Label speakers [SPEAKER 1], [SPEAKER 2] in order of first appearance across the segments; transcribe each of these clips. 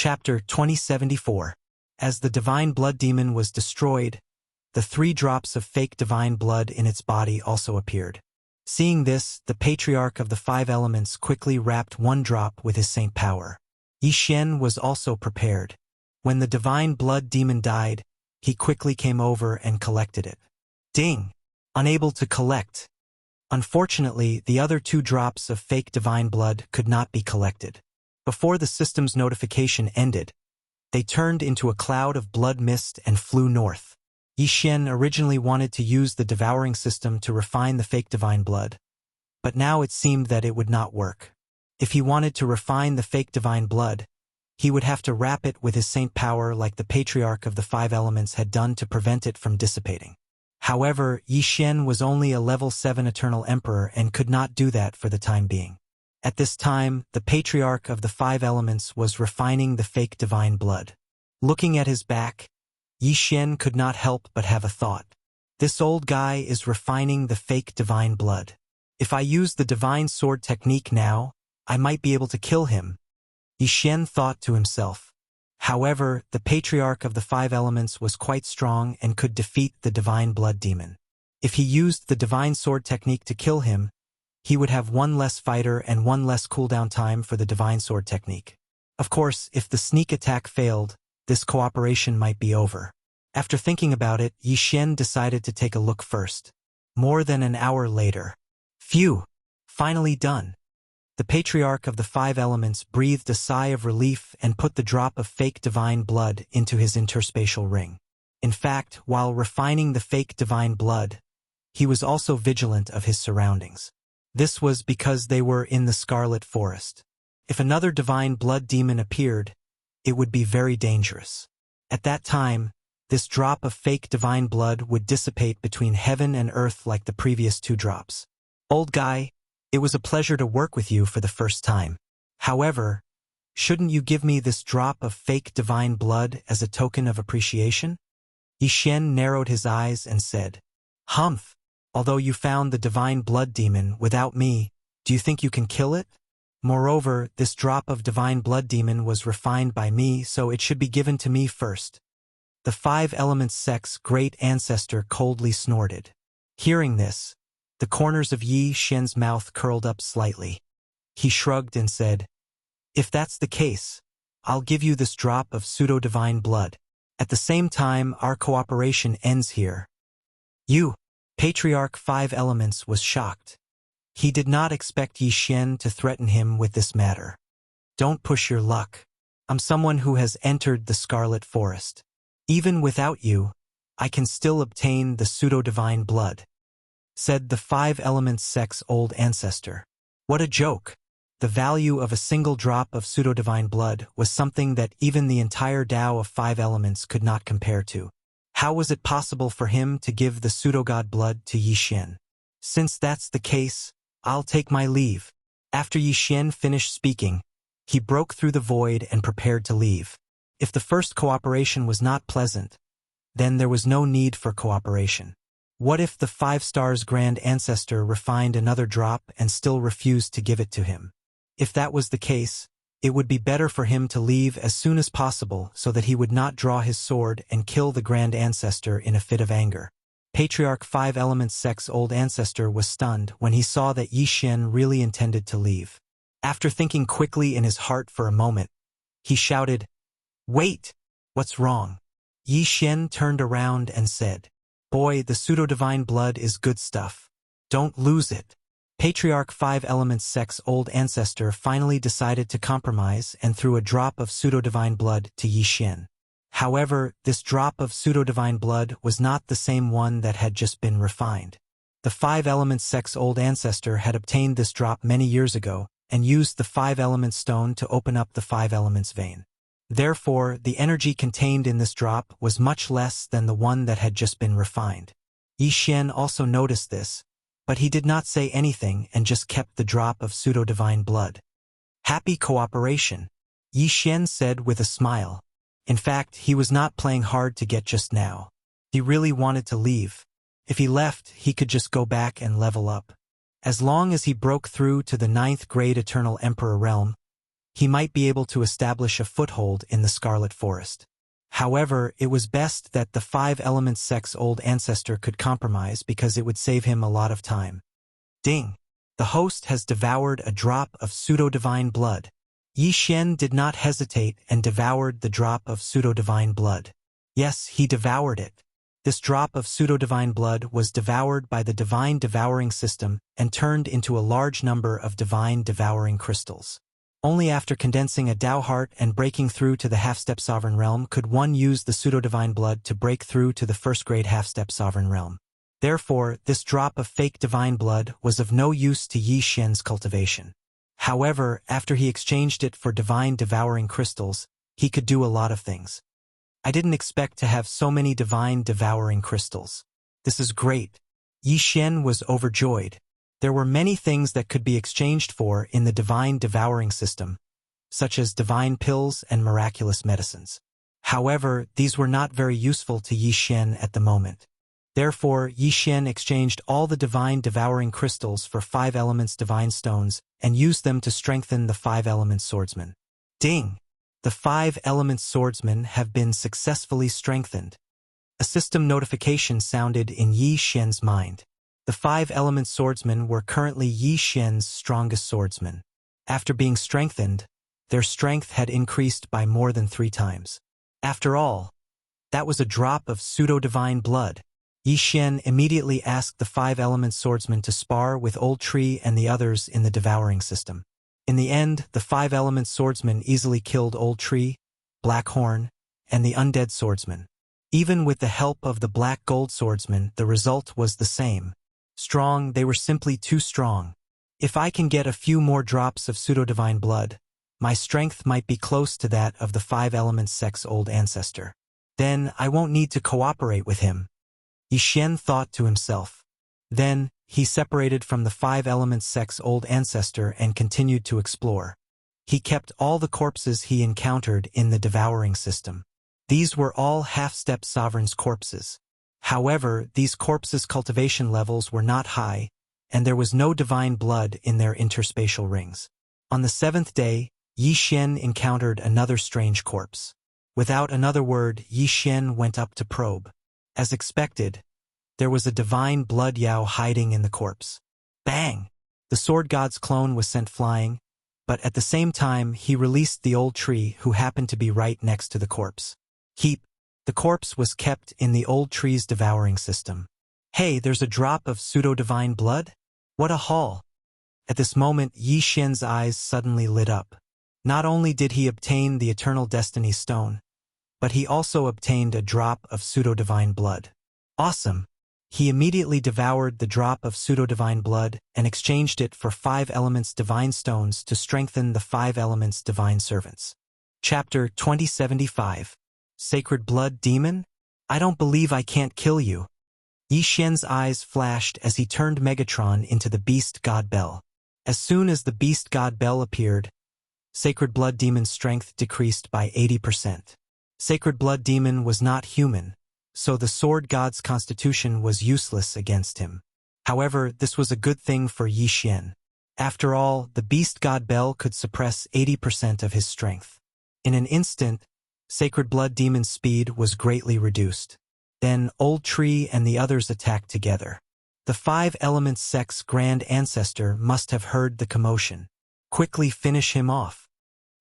[SPEAKER 1] Chapter 2074. As the divine blood demon was destroyed, the 3 drops of fake divine blood in its body also appeared. Seeing this, the patriarch of the 5 elements quickly wrapped 1 drop with his saint power. Yi Xian was also prepared. When the divine blood demon died, he quickly came over and collected it. Ding! Unable to collect. Unfortunately, the other 2 drops of fake divine blood could not be collected. Before the system's notification ended, they turned into a cloud of blood mist and flew north. Yi Xian originally wanted to use the devouring system to refine the fake divine blood, but now it seemed that it would not work. If he wanted to refine the fake divine blood, he would have to wrap it with his saint power like the patriarch of the 5 elements had done to prevent it from dissipating. However, Yi Xian was only a level 7 eternal emperor and could not do that for the time being. At this time, the patriarch of the 5 elements was refining the fake divine blood. Looking at his back, Yi Xian could not help but have a thought. This old guy is refining the fake divine blood. If I use the divine sword technique now, I might be able to kill him, Yi Xian thought to himself. However, the patriarch of the 5 elements was quite strong and could defeat the divine blood demon. If he used the divine sword technique to kill him, he would have 1 less fighter and 1 less cooldown time for the divine sword technique. Of course, if the sneak attack failed, this cooperation might be over. After thinking about it, Yi Xian decided to take a look first. More than an hour later. Phew! Finally done. The patriarch of the 5 elements breathed a sigh of relief and put the drop of fake divine blood into his interspatial ring. In fact, while refining the fake divine blood, he was also vigilant of his surroundings. This was because they were in the Scarlet Forest. If another divine blood demon appeared, it would be very dangerous. At that time, this drop of fake divine blood would dissipate between heaven and earth like the previous 2 drops. Old guy, it was a pleasure to work with you for the first time. However, shouldn't you give me this drop of fake divine blood as a token of appreciation? Yi Xian narrowed his eyes and said, Humph! Although you found the divine blood demon without me, do you think you can kill it? Moreover, this drop of divine blood demon was refined by me, so it should be given to me first. The 5 elements sect's great ancestor coldly snorted. Hearing this, the corners of Yi Xian's mouth curled up slightly. He shrugged and said, If that's the case, I'll give you this drop of pseudo-divine blood. At the same time, our cooperation ends here. You, Patriarch 5 Elements, was shocked. He did not expect Yi Xian to threaten him with this matter. Don't push your luck. I'm someone who has entered the Scarlet Forest. Even without you, I can still obtain the pseudo-divine blood, said the 5 Elements sect's old ancestor. What a joke! The value of a single drop of pseudo-divine blood was something that even the entire Tao of 5 Elements could not compare to. How was it possible for him to give the pseudo-god blood to Yi Xian? Since that's the case, I'll take my leave. After Yi Xian finished speaking, he broke through the void and prepared to leave. If the first cooperation was not pleasant, then there was no need for cooperation. What if the 5 stars grand ancestor refined another drop and still refused to give it to him? If that was the case, it would be better for him to leave as soon as possible so that he would not draw his sword and kill the grand ancestor in a fit of anger. Patriarch 5 Elements sect's old ancestor was stunned when he saw that Yi Xian really intended to leave. After thinking quickly in his heart for a moment, he shouted, Wait! What's wrong? Yi Xian turned around and said, Boy, the pseudo-divine blood is good stuff. Don't lose it. Patriarch 5 Elements sect's old ancestor finally decided to compromise and threw a drop of pseudo-divine blood to Yi Xian. However, this drop of pseudo-divine blood was not the same one that had just been refined. The 5 Elements sect's old ancestor had obtained this drop many years ago and used the 5 Elements stone to open up the 5 Elements vein. Therefore, the energy contained in this drop was much less than the one that had just been refined. Yi Xian also noticed this, but he did not say anything and just kept the drop of pseudo-divine blood. Happy cooperation, Yi Xian said with a smile. In fact, he was not playing hard to get just now. He really wanted to leave. If he left, he could just go back and level up. As long as he broke through to the 9th grade Eternal Emperor realm, he might be able to establish a foothold in the Scarlet Forest. However, it was best that the Five Elements sect's old ancestor could compromise because it would save him a lot of time. Ding! The host has devoured a drop of pseudo-divine blood. Yi Xian did not hesitate and devoured the drop of pseudo-divine blood. Yes, he devoured it. This drop of pseudo-divine blood was devoured by the divine devouring system and turned into a large number of divine devouring crystals. Only after condensing a Dao heart and breaking through to the half-step sovereign realm could one use the pseudo-divine blood to break through to the first-grade half-step sovereign realm. Therefore, this drop of fake divine blood was of no use to Yi Xian's cultivation. However, after he exchanged it for divine devouring crystals, he could do a lot of things. I didn't expect to have so many divine devouring crystals. This is great. Yi Xian was overjoyed. There were many things that could be exchanged for in the divine devouring system, such as divine pills and miraculous medicines. However, these were not very useful to Yi Xian at the moment. Therefore, Yi Xian exchanged all the divine devouring crystals for 5 elements divine stones and used them to strengthen the 5 elements swordsman. Ding! The 5 elements swordsmen have been successfully strengthened. A system notification sounded in Yi Xian's mind. The 5 elements swordsmen were currently Yi Xian's strongest swordsmen. After being strengthened, their strength had increased by more than 3 times. After all, that was a drop of pseudo-divine blood. Yi Xian immediately asked the 5 elements swordsmen to spar with Old Tree and the others in the devouring system. In the end, the 5 elements swordsmen easily killed Old Tree, Black Horn, and the undead swordsman. Even with the help of the Black Gold swordsman, the result was the same. Strong, they were simply too strong. If I can get a few more drops of pseudo-divine blood, my strength might be close to that of the 5 elements sect's old ancestor. Then I won't need to cooperate with him. Yi Xian thought to himself. Then, he separated from the 5 elements sect's old ancestor and continued to explore. He kept all the corpses he encountered in the devouring system. These were all half-step sovereigns' corpses. However, these corpses' cultivation levels were not high, and there was no divine blood in their interspatial rings. On the 7th day, Yi Xian encountered another strange corpse. Without another word, Yi Xian went up to probe. As expected, there was a divine blood yao hiding in the corpse. Bang! The sword god's clone was sent flying, but at the same time he released the Old Tree who happened to be right next to the corpse. Keep. The corpse was kept in the Old Tree's devouring system. Hey, there's a drop of pseudo-divine blood? What a haul! At this moment, Yi Xian's eyes suddenly lit up. Not only did he obtain the Eternal Destiny Stone, but he also obtained a drop of pseudo-divine blood. Awesome! He immediately devoured the drop of pseudo-divine blood and exchanged it for 5 elements divine stones to strengthen the 5 elements divine servants. Chapter 2075. Sacred Blood Demon? I don't believe I can't kill you. Yi Xian's eyes flashed as he turned Megatron into the Beast God Bell. As soon as the Beast God Bell appeared, Sacred Blood Demon's strength decreased by 80%. Sacred Blood Demon was not human, so the Sword God's constitution was useless against him. However, this was a good thing for Yi Xian. After all, the Beast God Bell could suppress 80% of his strength. In an instant, Sacred Blood Demon's speed was greatly reduced. Then Old Tree and the others attacked together. The 5 Elements sect's grand ancestor must have heard the commotion. Quickly finish him off.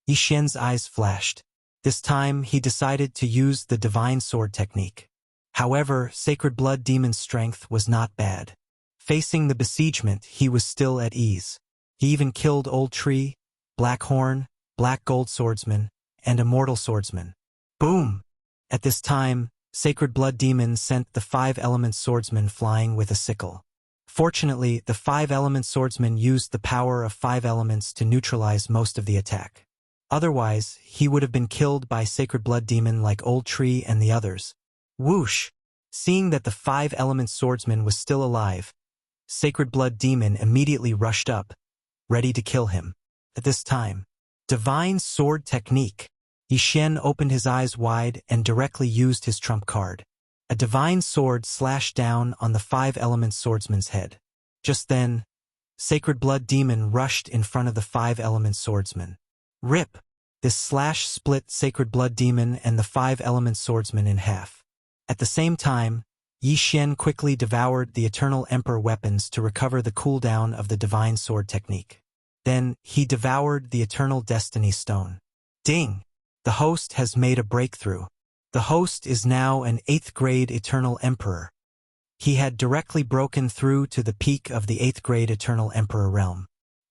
[SPEAKER 1] Yi Xian's eyes flashed. This time, he decided to use the Divine Sword technique. However, Sacred Blood Demon's strength was not bad. Facing the besiegement, he was still at ease. He even killed Old Tree, Black Horn, Black Gold Swordsman, and Immortal Swordsman. Boom! At this time, Sacred Blood Demon sent the 5 Elements Swordsman flying with a sickle. Fortunately, the 5 Elements Swordsman used the power of 5 elements to neutralize most of the attack. Otherwise, he would have been killed by Sacred Blood Demon like Old Tree and the others. Whoosh! Seeing that the 5 Elements Swordsman was still alive, Sacred Blood Demon immediately rushed up, ready to kill him. At this time, Divine Sword Technique. Yi Xian opened his eyes wide and directly used his trump card. A divine sword slashed down on the 5 Elements Swordsman's head. Just then, Sacred Blood Demon rushed in front of the 5 Elements Swordsman. Rip! This slash split Sacred Blood Demon and the 5-element swordsman in half. At the same time, Yi Xian quickly devoured the Eternal Emperor weapons to recover the cooldown of the Divine Sword technique. Then, he devoured the Eternal Destiny Stone. Ding! The host has made a breakthrough. The host is now an 8th grade Eternal Emperor. He had directly broken through to the peak of the 8th grade Eternal Emperor realm.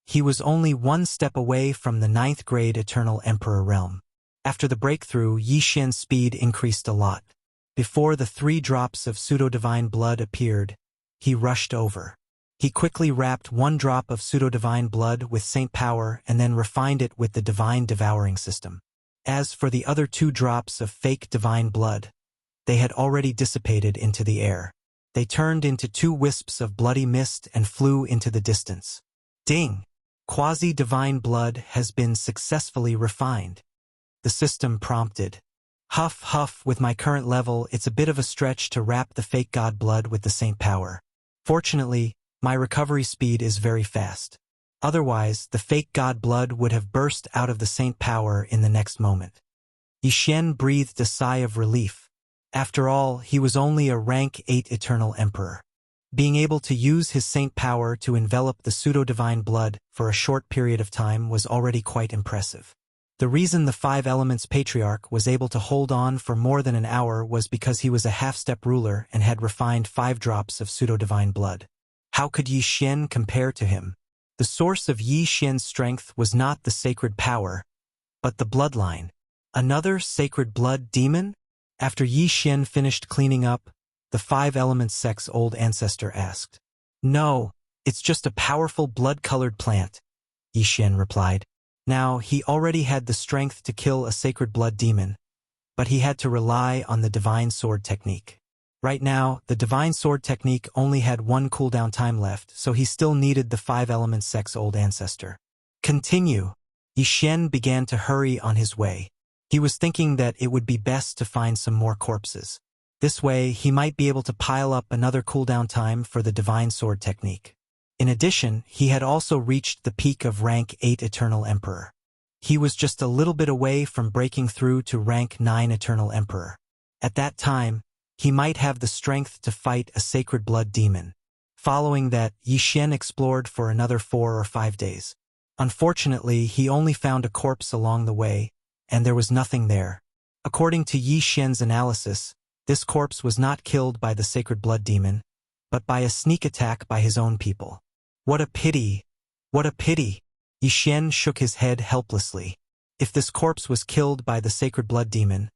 [SPEAKER 1] He was only one step away from the 9th grade Eternal Emperor realm. After the breakthrough, Yi Xian's speed increased a lot. Before the 3 drops of pseudo-divine blood appeared, he rushed over. He quickly wrapped 1 drop of pseudo-divine blood with Saint Power and then refined it with the Divine Devouring system. As for the other 2 drops of fake divine blood, they had already dissipated into the air. They turned into 2 wisps of bloody mist and flew into the distance. Ding! Quasi-divine blood has been successfully refined. The system prompted. Huff, huff, with my current level, it's a bit of a stretch to wrap the fake god blood with the Saint Power. Fortunately, my recovery speed is very fast. Otherwise, the fake god blood would have burst out of the Saint Power in the next moment. Yi Xian breathed a sigh of relief. After all, he was only a rank 8 Eternal Emperor. Being able to use his Saint Power to envelop the pseudo-divine blood for a short period of time was already quite impressive. The reason the 5 Elements Patriarch was able to hold on for more than an hour was because he was a half-step ruler and had refined 5 drops of pseudo-divine blood. How could Yi Xian compare to him? The source of Yi Xian's strength was not the sacred power, but the bloodline. Another sacred blood demon? After Yi Xian finished cleaning up, the 5 Elements Sect's old ancestor asked. No, it's just a powerful blood-colored plant, Yi Xian replied. Now, he already had the strength to kill a sacred blood demon, but he had to rely on the Divine Sword technique. Right now, the Divine Sword technique only had 1 cooldown time left, so he still needed the 5 Elements Sect's old ancestor. Continue. Yi Xian began to hurry on his way. He was thinking that it would be best to find some more corpses. This way, he might be able to pile up another cooldown time for the Divine Sword technique. In addition, he had also reached the peak of rank 8 Eternal Emperor. He was just a little bit away from breaking through to rank 9 Eternal Emperor. At that time, he might have the strength to fight a sacred blood demon. Following that, Yi Xian explored for another 4 or 5 days. Unfortunately, he only found a corpse along the way, and there was nothing there. According to Yi Xian's analysis, this corpse was not killed by the sacred blood demon, but by a sneak attack by his own people. What a pity! What a pity! Yi Xian shook his head helplessly. If this corpse was killed by the sacred blood demon,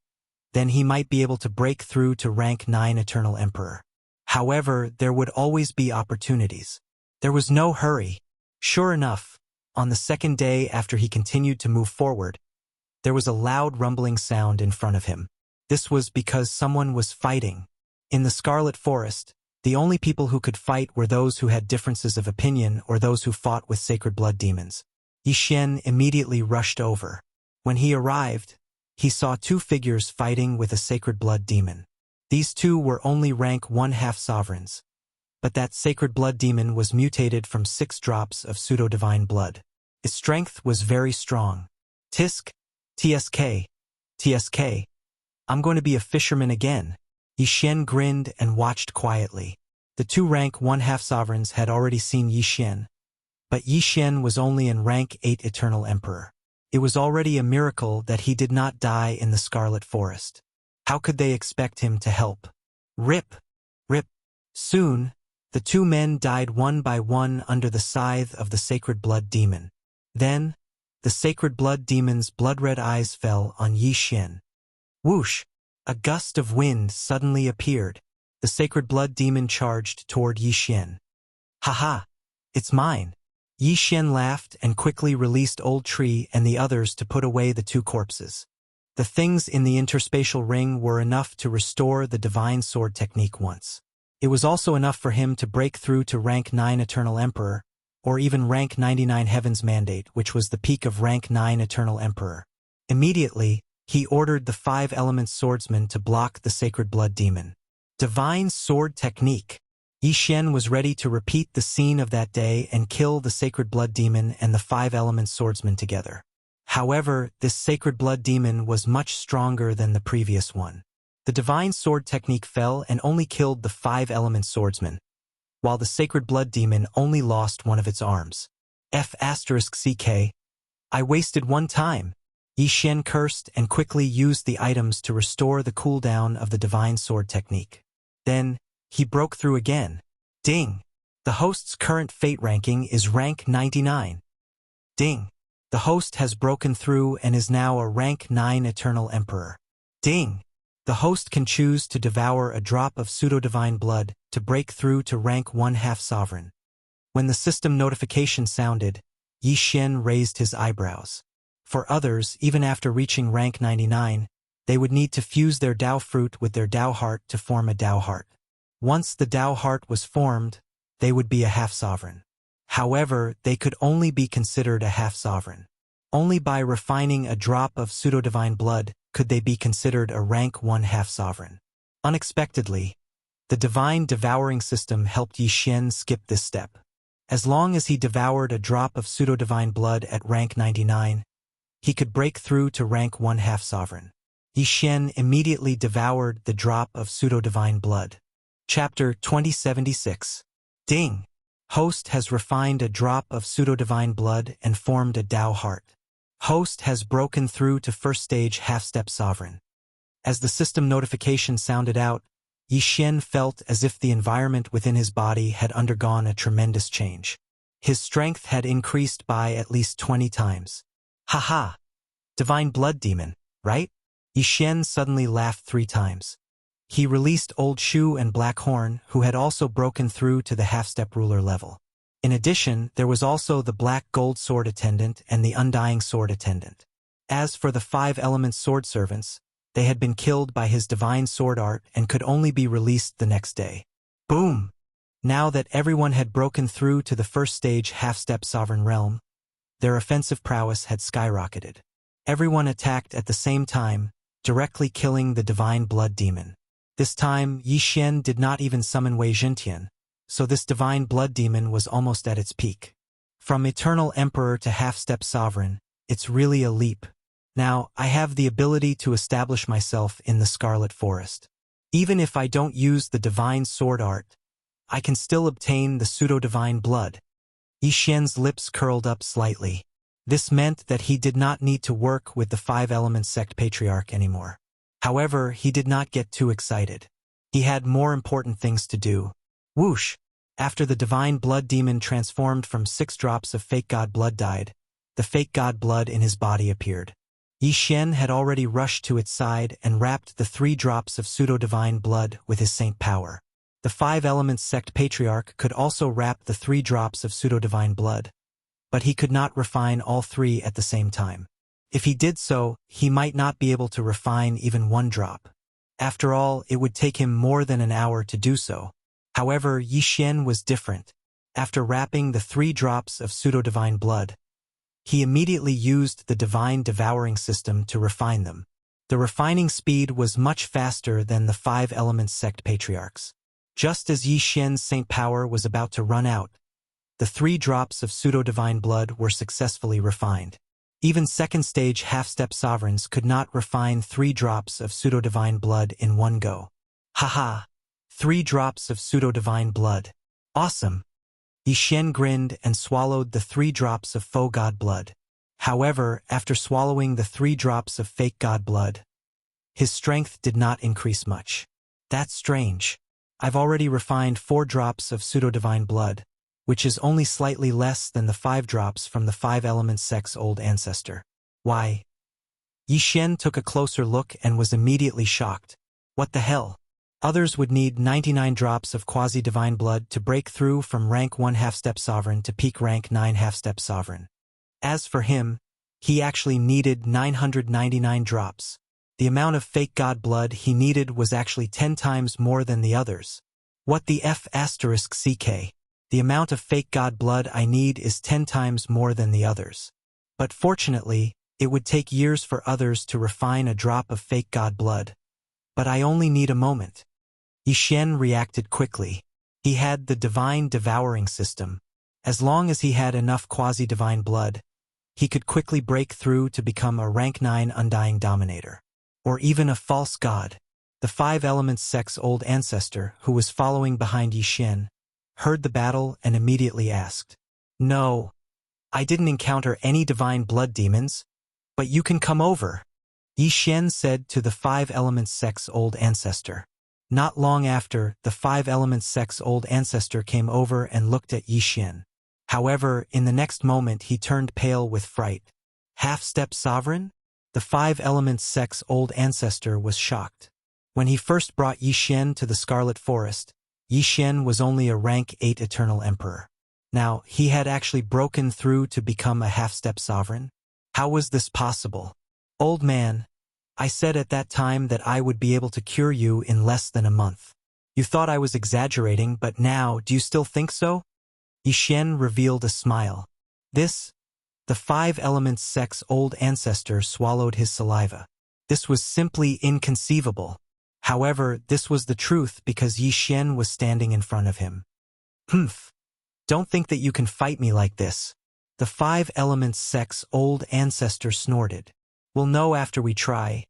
[SPEAKER 1] then he might be able to break through to rank 9 Eternal Emperor. However, there would always be opportunities. There was no hurry. Sure enough, on the 2nd day after he continued to move forward, there was a loud rumbling sound in front of him. This was because someone was fighting. In the Scarlet Forest, the only people who could fight were those who had differences of opinion or those who fought with sacred blood demons. Yi Xian immediately rushed over. When he arrived, he saw 2 figures fighting with a sacred blood demon. These 2 were only rank 1/2 sovereigns, but that sacred blood demon was mutated from 6 drops of pseudo-divine blood. Its strength was very strong. Tisk, TSK, TSK. I'm going to be a fisherman again. Yi Xian grinned and watched quietly. The 2 rank 1/2 sovereigns had already seen Yi Xian, but Yi Xian was only in rank 8 Eternal Emperor. It was already a miracle that he did not die in the Scarlet Forest. How could they expect him to help? Rip! Rip! Soon, the 2 men died one by one under the scythe of the sacred blood demon. Then, the sacred blood demon's blood-red eyes fell on Yi Xian. Whoosh! A gust of wind suddenly appeared. The sacred blood demon charged toward Yi Xian. Ha! It's mine! Yi Xian laughed and quickly released Old Tree and the others to put away the 2 corpses. The things in the interspatial ring were enough to restore the Divine Sword technique once. It was also enough for him to break through to rank 9 Eternal Emperor, or even rank 99 Heaven's Mandate, which was the peak of rank 9 Eternal Emperor. Immediately, he ordered the 5 Elements Swordsman to block the sacred blood demon. Divine Sword technique. Yi Xian was ready to repeat the scene of that day and kill the sacred blood demon and the 5 Elements Swordsman together. However, this sacred blood demon was much stronger than the previous one. The divine sword technique fell and only killed the 5-element swordsman, while the sacred blood demon only lost one of its arms. F***ck. I wasted one time. Yi Xian cursed and quickly used the items to restore the cooldown of the divine sword technique. Then, he broke through again. Ding! The host's current fate ranking is rank 99. Ding! The host has broken through and is now a rank 9 Eternal Emperor. Ding! The host can choose to devour a drop of pseudo-divine blood to break through to rank 1/2 Sovereign. When the system notification sounded, Yi Xian raised his eyebrows. For others, even after reaching rank 99, they would need to fuse their Dao fruit with their Dao heart to form a Dao heart. Once the Dao heart was formed, they would be a half-sovereign. However, they could only be considered a half-sovereign. Only by refining a drop of pseudo-divine blood could they be considered a rank 1/2 sovereign. Unexpectedly, the divine devouring system helped Yi Xian skip this step. As long as he devoured a drop of pseudo-divine blood at rank 99, he could break through to rank 1/2 sovereign. Yi Xian immediately devoured the drop of pseudo-divine blood. Chapter 2076. Ding! Host has refined a drop of pseudo-divine blood and formed a Dao heart. Host has broken through to first stage half-step sovereign. As the system notification sounded out, Yi Xian felt as if the environment within his body had undergone a tremendous change. His strength had increased by at least 20 times. Haha! Divine blood demon, right? Yi Xian suddenly laughed 3 times. He released Old Shu and Black Horn, who had also broken through to the half-step ruler level. In addition, there was also the Black Gold Sword Attendant and the Undying Sword Attendant. As for the 5-element sword servants, they had been killed by his divine sword art and could only be released the next day. Boom! Now that everyone had broken through to the first stage half-step sovereign realm, their offensive prowess had skyrocketed. Everyone attacked at the same time, directly killing the divine blood demon. This time, Yi Xian did not even summon Wei Zhentian, so this divine blood demon was almost at its peak. From Eternal Emperor to half-step sovereign, it's really a leap. Now, I have the ability to establish myself in the Scarlet Forest. Even if I don't use the divine sword art, I can still obtain the pseudo-divine blood. Yi Xian's lips curled up slightly. This meant that he did not need to work with the 5-element sect patriarch anymore. However, he did not get too excited. He had more important things to do. Whoosh! After the divine blood demon transformed from 6 drops of fake god blood died, the fake god blood in his body appeared. Yi Xian had already rushed to its side and wrapped the 3 drops of pseudo-divine blood with his saint power. The 5-element sect patriarch could also wrap the 3 drops of pseudo-divine blood, but he could not refine all 3 at the same time. If he did so, he might not be able to refine even 1 drop. After all, it would take him more than an hour to do so. However, Yi Xian was different. After wrapping the 3 drops of pseudo-divine blood, he immediately used the divine devouring system to refine them. The refining speed was much faster than the 5-element sect patriarchs. Just as Yi Xian's saint power was about to run out, the 3 drops of pseudo-divine blood were successfully refined. Even second-stage half-step sovereigns could not refine 3 drops of pseudo-divine blood in one go. Haha! 3 drops of pseudo-divine blood. Awesome! Yi Xian grinned and swallowed the 3 drops of faux god blood. However, after swallowing the 3 drops of fake god blood, his strength did not increase much. That's strange. I've already refined 4 drops of pseudo-divine blood, which is only slightly less than the 5 drops from the 5-element sect's old ancestor. Why? Yi Xian took a closer look and was immediately shocked. What the hell? Others would need 99 drops of quasi-divine blood to break through from rank 1 half-step sovereign to peak rank 9 half-step sovereign. As for him, he actually needed 999 drops. The amount of fake god blood he needed was actually 10 times more than the others. What the F***ck? The amount of fake god blood I need is 10 times more than the others. But fortunately, it would take years for others to refine a drop of fake god blood. But I only need a moment. Yi Xian reacted quickly. He had the divine devouring system. As long as he had enough quasi-divine blood, he could quickly break through to become a rank 9 undying dominator. Or even a false god. The 5 elements sect's old ancestor, who was following behind Yi Xian, heard the battle and immediately asked, "No, I didn't encounter any divine blood demons, but you can come over," Yi Xian said to the 5 elements sect's old ancestor. Not long after, the 5 elements sect's old ancestor came over and looked at Yi Xian. However, in the next moment he turned pale with fright. Half-step sovereign? The 5 elements sect's old ancestor was shocked. When he first brought Yi Xian to the Scarlet Forest, Yi Xian was only a rank 8 eternal emperor. Now, he had actually broken through to become a half-step sovereign? How was this possible? Old man, I said at that time that I would be able to cure you in less than a month. You thought I was exaggerating, but now, do you still think so? Yi Xian revealed a smile. The 5 elements sect's old ancestor swallowed his saliva. This was simply inconceivable. However, this was the truth because Yi Xian was standing in front of him. Humph. Don't think that you can fight me like this. The 5 elements sect's old ancestor snorted. We'll know after we try,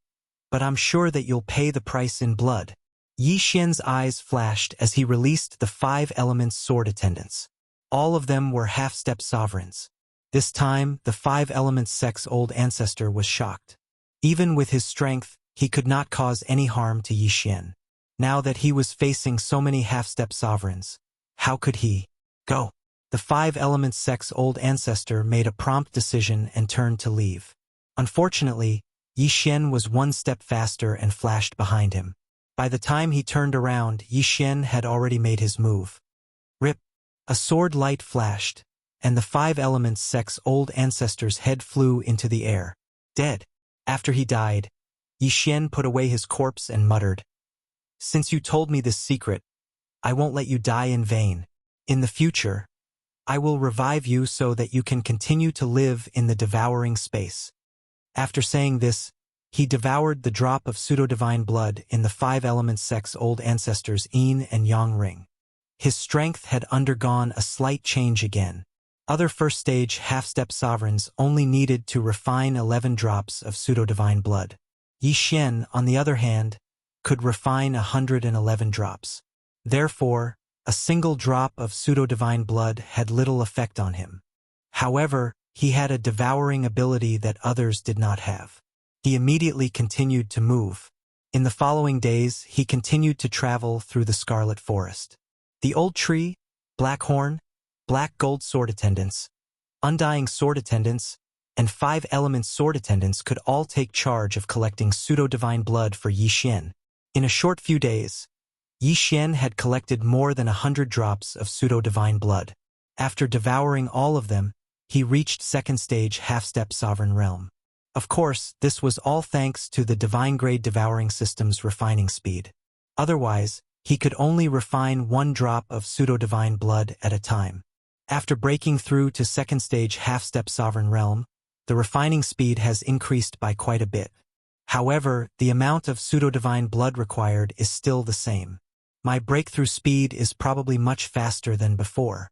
[SPEAKER 1] but I'm sure that you'll pay the price in blood. Yi Xian's eyes flashed as he released the 5 elements sword attendants. All of them were half-step sovereigns. This time, the 5 elements sect's old ancestor was shocked. Even with his strength, he could not cause any harm to Yi Xian. Now that he was facing so many half-step sovereigns, how could he? Go. The 5 elements sect's old ancestor made a prompt decision and turned to leave. Unfortunately, Yi Xian was one step faster and flashed behind him. By the time he turned around, Yi Xian had already made his move. Rip! A sword light flashed, and the 5 elements sect's old ancestor's head flew into the air. Dead. After he died, Yi Xian put away his corpse and muttered, "Since you told me this secret, I won't let you die in vain. In the future, I will revive you so that you can continue to live in the devouring space." After saying this, he devoured the drop of pseudo-divine blood in the 5 elements sect's old ancestors' yin and yang ring. His strength had undergone a slight change again. Other first-stage half-step sovereigns only needed to refine 11 drops of pseudo-divine blood. Yi Xian, on the other hand, could refine 111 drops. Therefore, a single drop of pseudo-divine blood had little effect on him. However, he had a devouring ability that others did not have. He immediately continued to move. In the following days, he continued to travel through the Scarlet Forest. The old tree, black horn, black gold sword attendants, undying sword attendants, and 5 elements sword attendants could all take charge of collecting pseudo-divine blood for Yi Xian. In a short few days, Yi Xian had collected more than 100 drops of pseudo-divine blood. After devouring all of them, he reached second-stage half-step sovereign realm. Of course, this was all thanks to the divine-grade devouring system's refining speed. Otherwise, he could only refine 1 drop of pseudo-divine blood at a time. After breaking through to second-stage half-step sovereign realm, the refining speed has increased by quite a bit. However, the amount of pseudo-divine blood required is still the same. My breakthrough speed is probably much faster than before.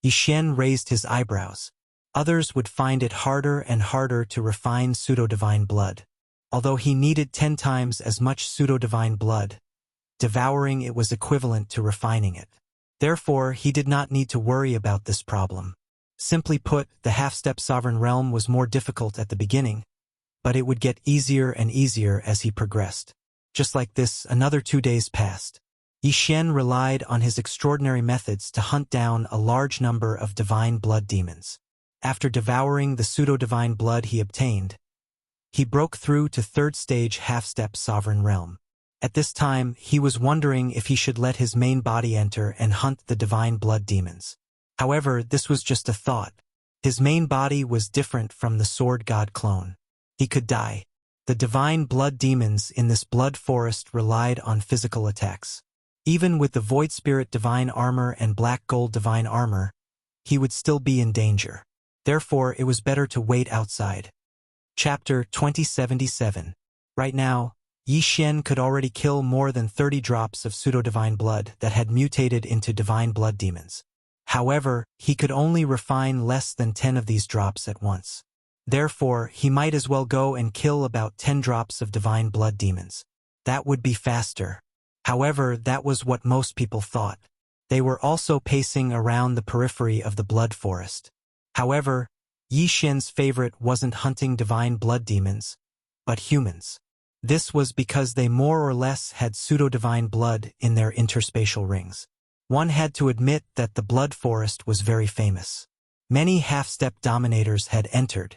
[SPEAKER 1] Yi Xian raised his eyebrows. Others would find it harder and harder to refine pseudo-divine blood. Although he needed 10 times as much pseudo-divine blood, devouring it was equivalent to refining it. Therefore, he did not need to worry about this problem. Simply put, the half-step sovereign realm was more difficult at the beginning, but it would get easier and easier as he progressed. Just like this, another 2 days passed. Yi Xian relied on his extraordinary methods to hunt down a large number of divine blood demons. After devouring the pseudo-divine blood he obtained, he broke through to third-stage half-step sovereign realm. At this time, he was wondering if he should let his main body enter and hunt the divine blood demons. However, this was just a thought. His main body was different from the sword god clone. He could die. The divine blood demons in this blood forest relied on physical attacks. Even with the void spirit divine armor and black gold divine armor, he would still be in danger. Therefore, it was better to wait outside. Chapter 2077. Right now, Yi Xian could already kill more than 30 drops of pseudo-divine blood that had mutated into divine blood demons. However, he could only refine less than 10 of these drops at once. Therefore, he might as well go and kill about 10 drops of divine blood demons. That would be faster. However, that was what most people thought. They were also pacing around the periphery of the blood forest. However, Yi Xian's favorite wasn't hunting divine blood demons, but humans. This was because they more or less had pseudo-divine blood in their interspatial rings. One had to admit that the blood forest was very famous. Many half-step dominators had entered.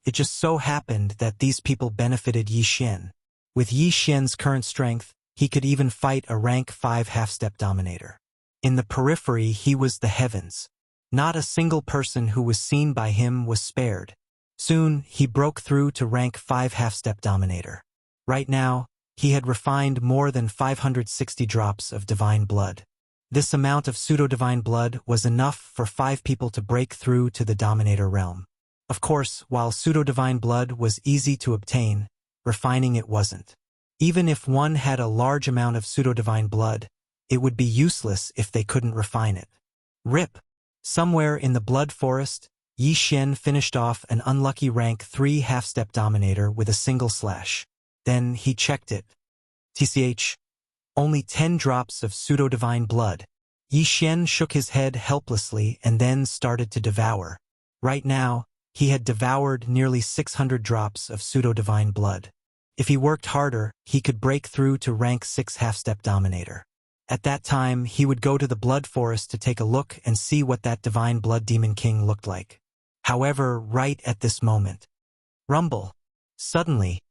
[SPEAKER 1] It just so happened that these people benefited Yi Xian. With Yi Xian's current strength, he could even fight a rank 5 half-step dominator. In the periphery, he was the heavens. Not a single person who was seen by him was spared. Soon, he broke through to rank 5 half-step dominator. Right now, he had refined more than 560 drops of divine blood. This amount of pseudo-divine blood was enough for 5 people to break through to the dominator realm. Of course, while pseudo-divine blood was easy to obtain, refining it wasn't. Even if one had a large amount of pseudo-divine blood, it would be useless if they couldn't refine it. RIP. Somewhere in the blood forest, Yi Xian finished off an unlucky rank 3 half-step dominator with a single slash. Then he checked it. TCH. Only 10 drops of pseudo-divine blood. Yi Xian shook his head helplessly and then started to devour. Right now, he had devoured nearly 600 drops of pseudo-divine blood. If he worked harder, he could break through to rank 6 half-step dominator. At that time, he would go to the blood forest to take a look and see what that divine blood demon king looked like. However, right at this moment, rumble. Suddenly,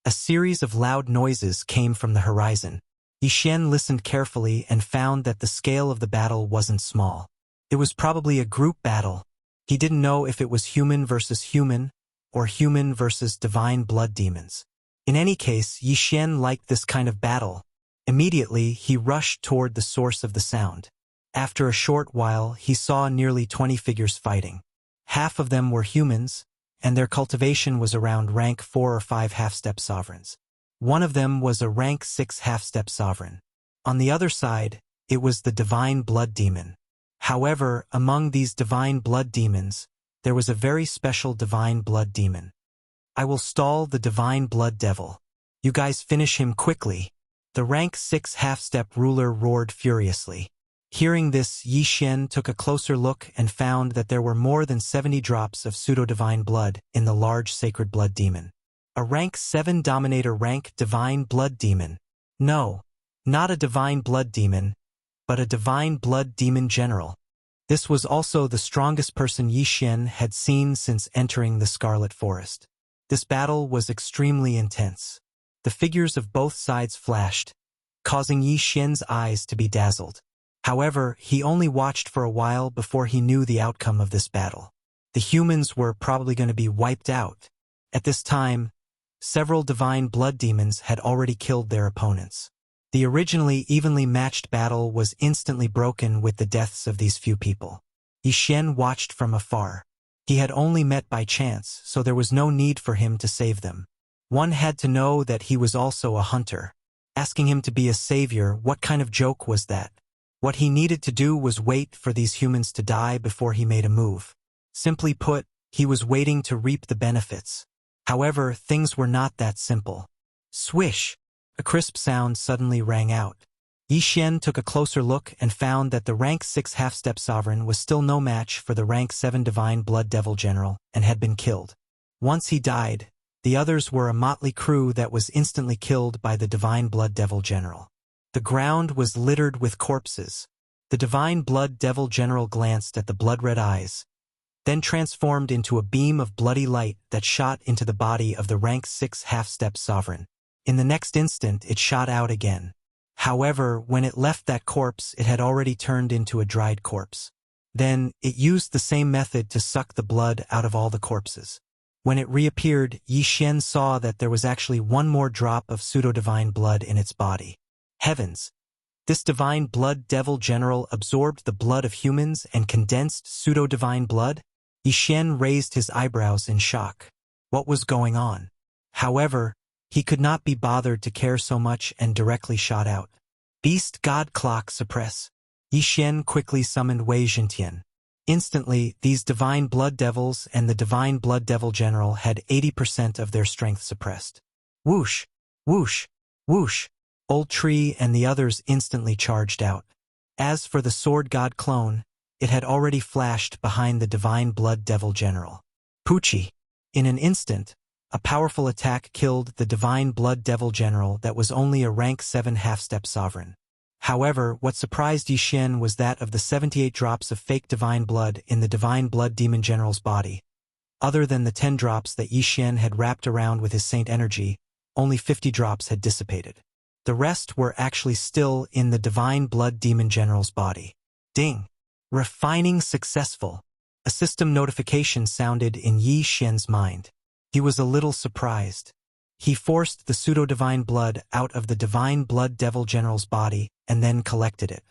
[SPEAKER 1] a series of loud noises came from the horizon. Yi Xian listened carefully and found that the scale of the battle wasn't small. It was probably a group battle. He didn't know if it was human versus human, or human versus divine blood demons. In any case, Yi Xian liked this kind of battle. Immediately, he rushed toward the source of the sound. After a short while, he saw nearly 20 figures fighting. Half of them were humans, and their cultivation was around rank 4 or 5 half-step sovereigns. One of them was a rank 6 half-step sovereign. On the other side, it was the divine blood demon. However, among these divine blood demons, there was a very special divine blood demon. I will stall the divine blood devil. You guys finish him quickly. The rank 6 half-step ruler roared furiously. Hearing this, Yi Xian took a closer look and found that there were more than 70 drops of pseudo-divine blood in the large sacred blood demon. A rank 7 dominator rank divine blood demon. No, not a divine blood demon, but a divine blood demon general. This was also the strongest person Yi Xian had seen since entering the Scarlet Forest. This battle was extremely intense. The figures of both sides flashed, causing Yi Xian's eyes to be dazzled. However, he only watched for a while before he knew the outcome of this battle. The humans were probably going to be wiped out. At this time, several divine blood demons had already killed their opponents. The originally evenly matched battle was instantly broken with the deaths of these few people. Yi Xian watched from afar. He had only met by chance, so there was no need for him to save them. One had to know that he was also a hunter. Asking him to be a savior, what kind of joke was that? What he needed to do was wait for these humans to die before he made a move. Simply put, he was waiting to reap the benefits. However, things were not that simple. Swish! A crisp sound suddenly rang out. Yi Xian took a closer look and found that the rank 6 half-step sovereign was still no match for the rank 7 divine blood devil general and had been killed. Once he died, the others were a motley crew that was instantly killed by the divine blood devil general. The ground was littered with corpses. The divine blood devil general glanced at the blood-red eyes, then transformed into a beam of bloody light that shot into the body of the rank 6 half-step sovereign. In the next instant, it shot out again. However, when it left that corpse, it had already turned into a dried corpse. Then, it used the same method to suck the blood out of all the corpses. When it reappeared, Yi Xian saw that there was actually one more drop of pseudo-divine blood in its body. Heavens! This divine blood devil general absorbed the blood of humans and condensed pseudo-divine blood? Yi Xian raised his eyebrows in shock. What was going on? However, he could not be bothered to care so much and directly shot out. Beast God Clock Suppress. Yi Xian quickly summoned Wei Zhentian. Instantly, these divine blood devils and the divine blood devil general had 80% of their strength suppressed. Whoosh! Whoosh! Whoosh! Old Tree and the others instantly charged out. As for the sword god clone, it had already flashed behind the divine blood devil general. Poochie! In an instant, a powerful attack killed the divine blood devil general that was only a rank 7 half-step sovereign. However, what surprised Yi Xian was that of the 78 drops of fake divine blood in the divine blood demon general's body. Other than the 10 drops that Yi Xian had wrapped around with his saint energy, only 50 drops had dissipated. The rest were actually still in the divine blood demon general's body. Ding! Refining successful. A system notification sounded in Yi Xian's mind. He was a little surprised. He forced the pseudo-divine blood out of the divine blood devil general's body and then collected it.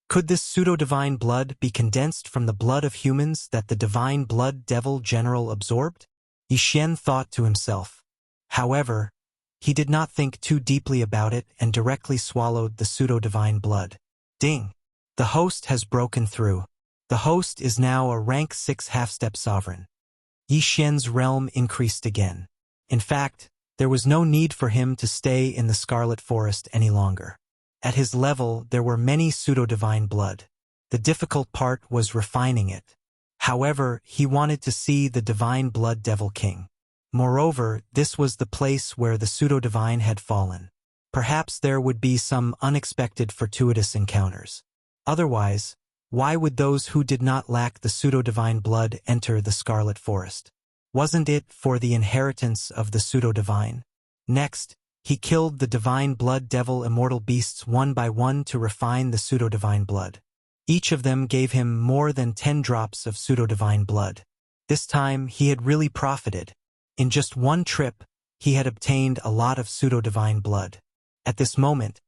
[SPEAKER 1] Could this pseudo-divine blood be condensed from the blood of humans that the divine blood devil general absorbed? Yi Xian thought to himself. However, he did not think too deeply about it and directly swallowed the pseudo-divine blood. Ding! The host has broken through. The host is now a rank 6 half-step sovereign. Yi Xian's realm increased again. In fact, there was no need for him to stay in the Scarlet Forest any longer. At his level, there were many pseudo-divine blood. The difficult part was refining it. However, he wanted to see the divine blood devil king. Moreover, this was the place where the pseudo-divine had fallen. Perhaps there would be some unexpected fortuitous encounters. Otherwise, why would those who did not lack the pseudo-divine blood enter the Scarlet Forest? Wasn't it for the inheritance of the pseudo-divine? Next, he killed the divine blood devil immortal beasts one by one to refine the pseudo-divine blood. Each of them gave him more than 10 drops of pseudo-divine blood. This time, he had really profited. In just one trip, he had obtained a lot of pseudo-divine blood. At this moment,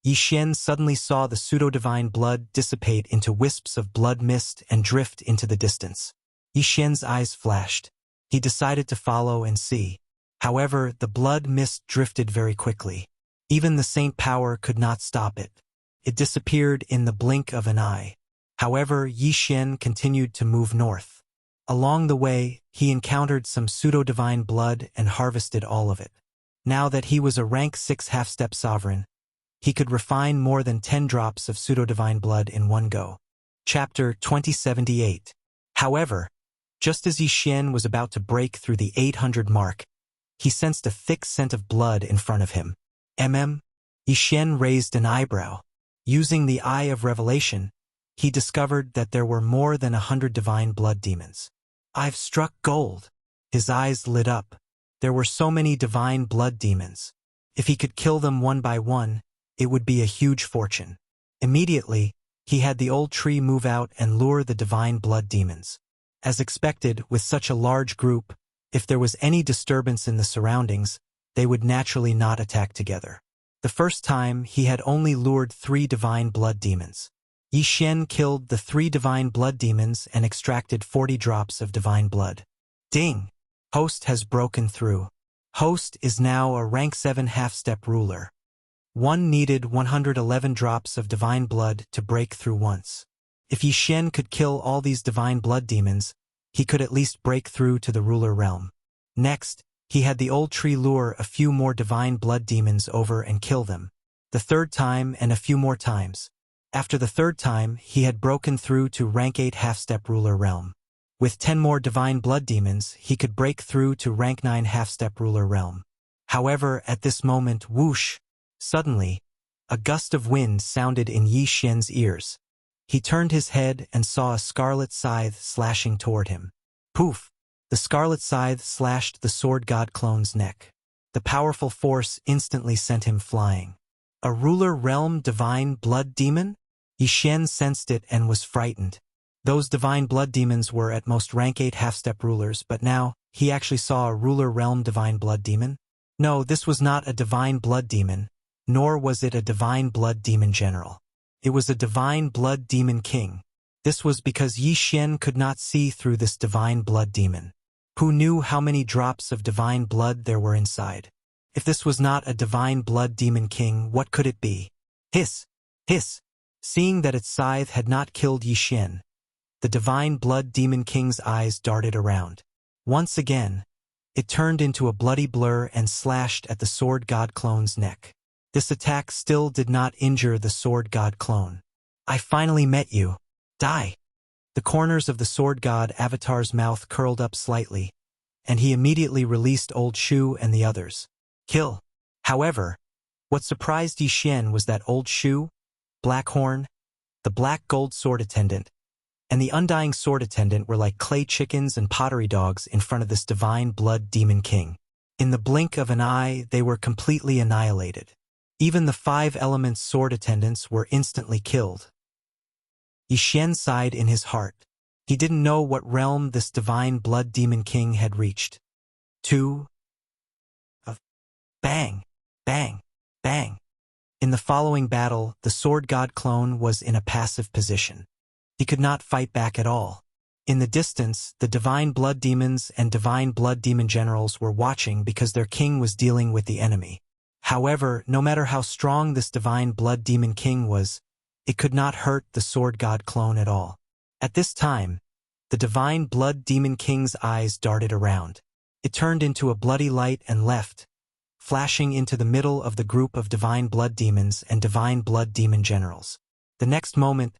[SPEAKER 1] Yi Xian suddenly saw the pseudo-divine blood dissipate into wisps of blood mist and drift into the distance. Yi Xian's eyes flashed. He decided to follow and see. However, the blood mist drifted very quickly. Even the saint power could not stop it. It disappeared in the blink of an eye. However, Yi Xian continued to move north. Along the way, he encountered some pseudo-divine blood and harvested all of it. Now that he was a rank 6 half-step sovereign, he could refine more than 10 drops of pseudo-divine blood in one go. Chapter 2078. However, just as Yi Xian was about to break through the 800 mark, he sensed a thick scent of blood in front of him. Yi Xian raised an eyebrow. Using the Eye of Revelation, he discovered that there were more than 100 divine blood demons. I've struck gold. His eyes lit up. There were so many divine blood demons. If he could kill them one by one, it would be a huge fortune. Immediately, he had the old tree move out and lure the divine blood demons. As expected, with such a large group, if there was any disturbance in the surroundings, they would naturally not attack together. The first time, he had only lured 3 divine blood demons. Yi Xian killed the 3 divine blood demons and extracted 40 drops of divine blood. Ding! Host has broken through. Host is now a rank 7 half-step ruler. One needed 111 drops of divine blood to break through once. If Yi Xian could kill all these divine blood demons, he could at least break through to the ruler realm. Next, he had the old tree lure a few more divine blood demons over and kill them. The third time and a few more times. After the third time, he had broken through to rank 8 half-step ruler realm. With 10 more divine blood demons, he could break through to rank 9 half-step ruler realm. However, at this moment, whoosh! Suddenly, a gust of wind sounded in Yi Xian's ears. He turned his head and saw a scarlet scythe slashing toward him. Poof! The scarlet scythe slashed the sword god clone's neck. The powerful force instantly sent him flying. A ruler realm divine blood demon? Yi Xian sensed it and was frightened. Those divine blood demons were at most rank 8 half-step rulers, but now, he actually saw a ruler realm divine blood demon? No, this was not a divine blood demon, nor was it a divine blood demon general. It was a divine blood demon king. This was because Yi Xian could not see through this divine blood demon. Who knew how many drops of divine blood there were inside? If this was not a divine blood demon king, what could it be? Hiss! Hiss! Seeing that its scythe had not killed Yi Xian, the divine blood demon king's eyes darted around. Once again, it turned into a bloody blur and slashed at the sword god clone's neck. This attack still did not injure the sword god clone. I finally met you. Die. The corners of the sword god avatar's mouth curled up slightly, and he immediately released Old Shu and the others. Kill. However, what surprised Yi Xian was that Old Shu, Blackhorn, the black gold sword attendant, and the undying sword attendant were like clay chickens and pottery dogs in front of this divine blood demon king. In the blink of an eye, they were completely annihilated. Even the 5 elements sword attendants were instantly killed. Yi Xian sighed in his heart. He didn't know what realm this divine blood demon king had reached. 2. Bang, bang, bang. In the following battle, the sword god clone was in a passive position. He could not fight back at all. In the distance, the divine blood demons and divine blood demon generals were watching because their king was dealing with the enemy. However, no matter how strong this divine blood demon king was, it could not hurt the sword god clone at all. At this time, the divine blood demon king's eyes darted around. It turned into a bloody light and left, flashing into the middle of the group of divine blood demons and divine blood demon generals. The next moment,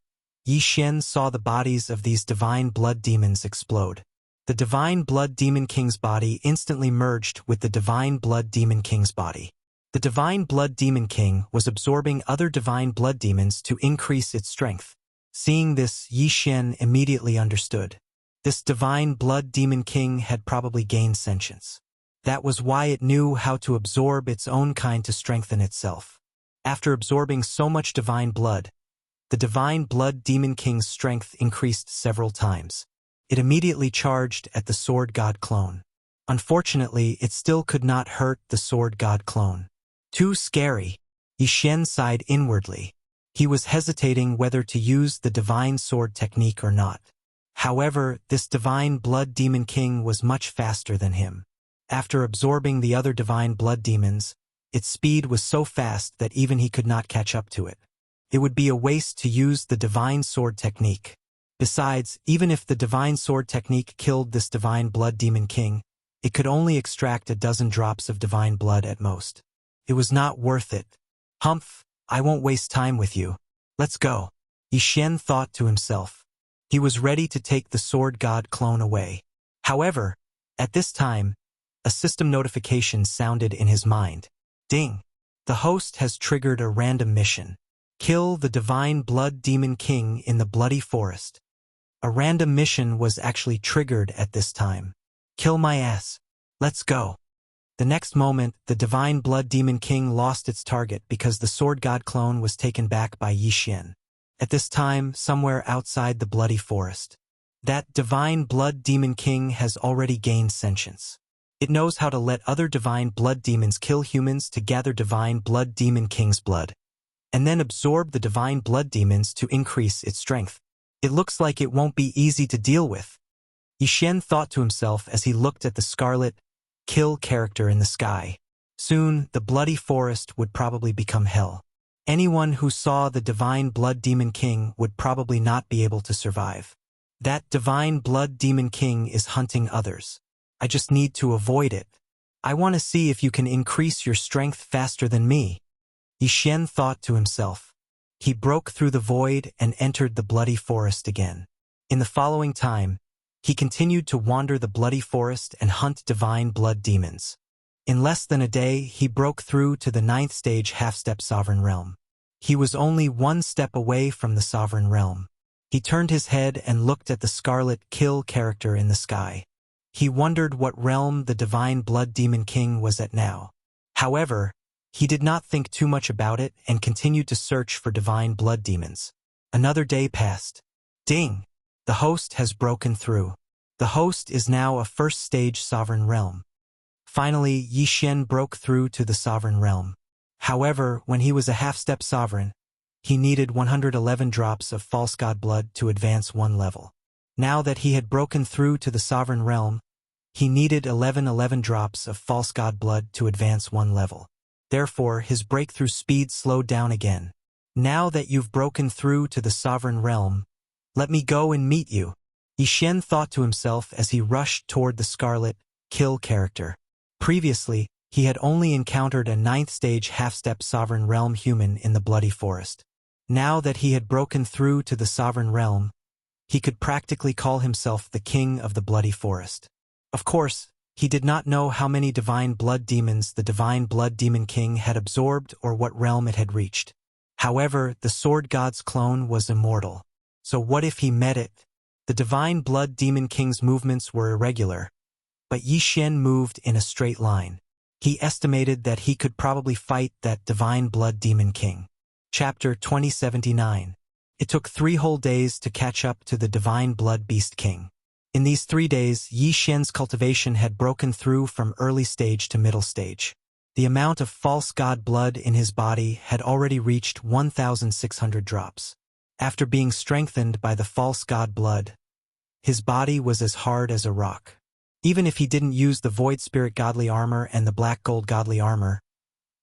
[SPEAKER 1] Yi Xian saw the bodies of these divine blood demons explode. The divine blood demon king's body instantly merged with the divine blood demon king's body. The divine blood demon king was absorbing other divine blood demons to increase its strength. Seeing this, Yi Xian immediately understood. This divine blood demon king had probably gained sentience. That was why it knew how to absorb its own kind to strengthen itself. After absorbing so much divine blood, the divine blood demon king's strength increased several times. It immediately charged at the sword god clone. Unfortunately, it still could not hurt the sword god clone. Too scary. Yi Xian sighed inwardly. He was hesitating whether to use the divine sword technique or not. However, this divine blood demon king was much faster than him. After absorbing the other divine blood demons, its speed was so fast that even he could not catch up to it. It would be a waste to use the divine sword technique. Besides, even if the divine sword technique killed this divine blood demon king, it could only extract a dozen drops of divine blood at most. It was not worth it. Humph, I won't waste time with you. Let's go. Yi Xian thought to himself. He was ready to take the sword god clone away. However, at this time, a system notification sounded in his mind. Ding! The host has triggered a random mission. Kill the divine blood demon king in the bloody forest. A random mission was actually triggered at this time. Kill my ass. Let's go. The next moment, the divine blood demon king lost its target because the sword god clone was taken back by Yi Xian. At this time, somewhere outside the bloody forest, that divine blood demon king has already gained sentience. It knows how to let other divine blood demons kill humans to gather divine blood demon king's blood, and then absorb the divine blood demons to increase its strength. It looks like it won't be easy to deal with. Yi Xian thought to himself as he looked at the scarlet kill character in the sky. Soon, the bloody forest would probably become hell. Anyone who saw the divine blood demon king would probably not be able to survive. That divine blood demon king is hunting others. I just need to avoid it. I want to see if you can increase your strength faster than me. Yi Xian thought to himself. He broke through the void and entered the bloody forest again. In the following time, he continued to wander the bloody forest and hunt divine blood demons. In less than a day, he broke through to the 9th stage half-step sovereign realm. He was only 1 step away from the sovereign realm. He turned his head and looked at the scarlet kill character in the sky. He wondered what realm the divine blood demon king was at now. However, he did not think too much about it and continued to search for divine blood demons. Another day passed. Ding! The host has broken through. The host is now a 1st stage sovereign realm. Finally, Yi Xian broke through to the sovereign realm. However, when he was a half-step sovereign, he needed 111 drops of false god blood to advance 1 level. Now that he had broken through to the sovereign realm, he needed 11 drops of false god blood to advance 1 level. Therefore, his breakthrough speed slowed down again. Now that you've broken through to the sovereign realm, Let me go and meet you, Yi Xian thought to himself as he rushed toward the Scarlet Kill character. Previously, he had only encountered a 9th-stage half-step Sovereign Realm human in the Bloody Forest. Now that he had broken through to the Sovereign Realm, he could practically call himself the King of the Bloody Forest. Of course, he did not know how many Divine Blood Demons the Divine Blood Demon King had absorbed or what realm it had reached. However, the Sword God's clone was immortal. So what if he met it? The Divine Blood Demon King's movements were irregular, but Yi Xian moved in a straight line. He estimated that he could probably fight that Divine Blood Demon King. Chapter 2079. It took 3 whole days to catch up to the Divine Blood Beast King. In these 3 days, Yi Xian's cultivation had broken through from early stage to middle stage. The amount of false god blood in his body had already reached 1,600 drops. After being strengthened by the false god blood, his body was as hard as a rock. Even if he didn't use the Void Spirit Godly Armor and the Black Gold Godly Armor,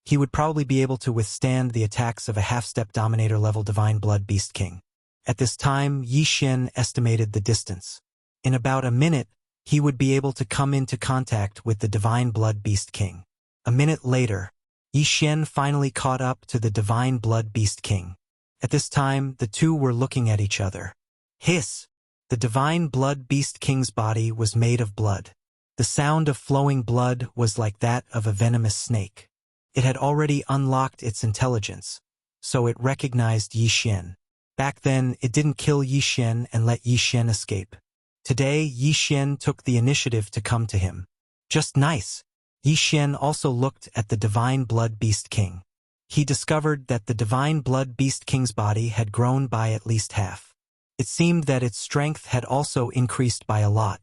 [SPEAKER 1] he would probably be able to withstand the attacks of a half-step Dominator-level Divine Blood Beast King. At this time, Yi Xian estimated the distance. In about a minute, he would be able to come into contact with the Divine Blood Beast King. A minute later, Yi Xian finally caught up to the Divine Blood Beast King. At this time, the two were looking at each other. Hiss! The Divine Blood Beast King's body was made of blood. The sound of flowing blood was like that of a venomous snake. It had already unlocked its intelligence, so it recognized Yi Xian. Back then, it didn't kill Yi Xian and let Yi Xian escape. Today, Yi Xian took the initiative to come to him. Just nice. Yi Xian also looked at the Divine Blood Beast King. He discovered that the Divine Blood Beast King's body had grown by at least half. It seemed that its strength had also increased by a lot.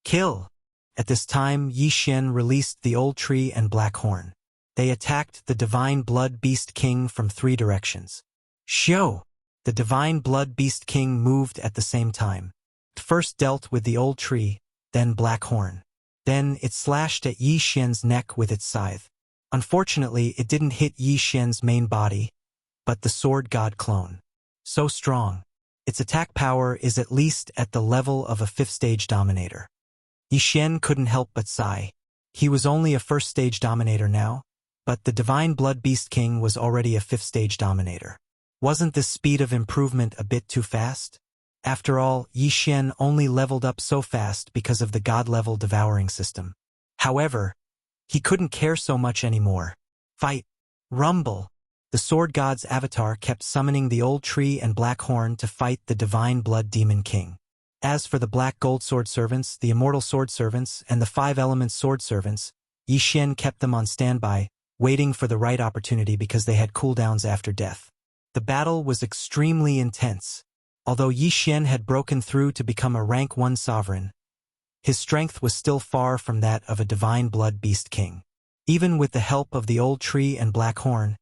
[SPEAKER 1] Kill! At this time, Yi Xian released the Old Tree and Black Horn. They attacked the Divine Blood Beast King from 3 directions. Shoo! The Divine Blood Beast King moved at the same time. It first dealt with the Old Tree, then Black Horn. Then it slashed at Yi Xian's neck with its scythe. Unfortunately, it didn't hit Yi Xian's main body, but the Sword God clone. So strong. Its attack power is at least at the level of a 5th-stage Dominator. Yi Xian couldn't help but sigh. He was only a 1st-stage Dominator now, but the Divine Blood Beast King was already a 5th-stage Dominator. Wasn't this speed of improvement a bit too fast? After all, Yi Xian only leveled up so fast because of the God-level devouring system. However, he couldn't care so much anymore. Fight! Rumble! The Sword God's avatar kept summoning the Old Tree and Black Horn to fight the Divine Blood Demon King. As for the Black Gold Sword Servants, the Immortal Sword Servants, and the 5 Elements Sword Servants, Yi Xian kept them on standby, waiting for the right opportunity because they had cooldowns after death. The battle was extremely intense. Although Yi Xian had broken through to become a rank 1 sovereign, his strength was still far from that of a Divine Blood Beast King. Even with the help of the Old Tree and Black Horn,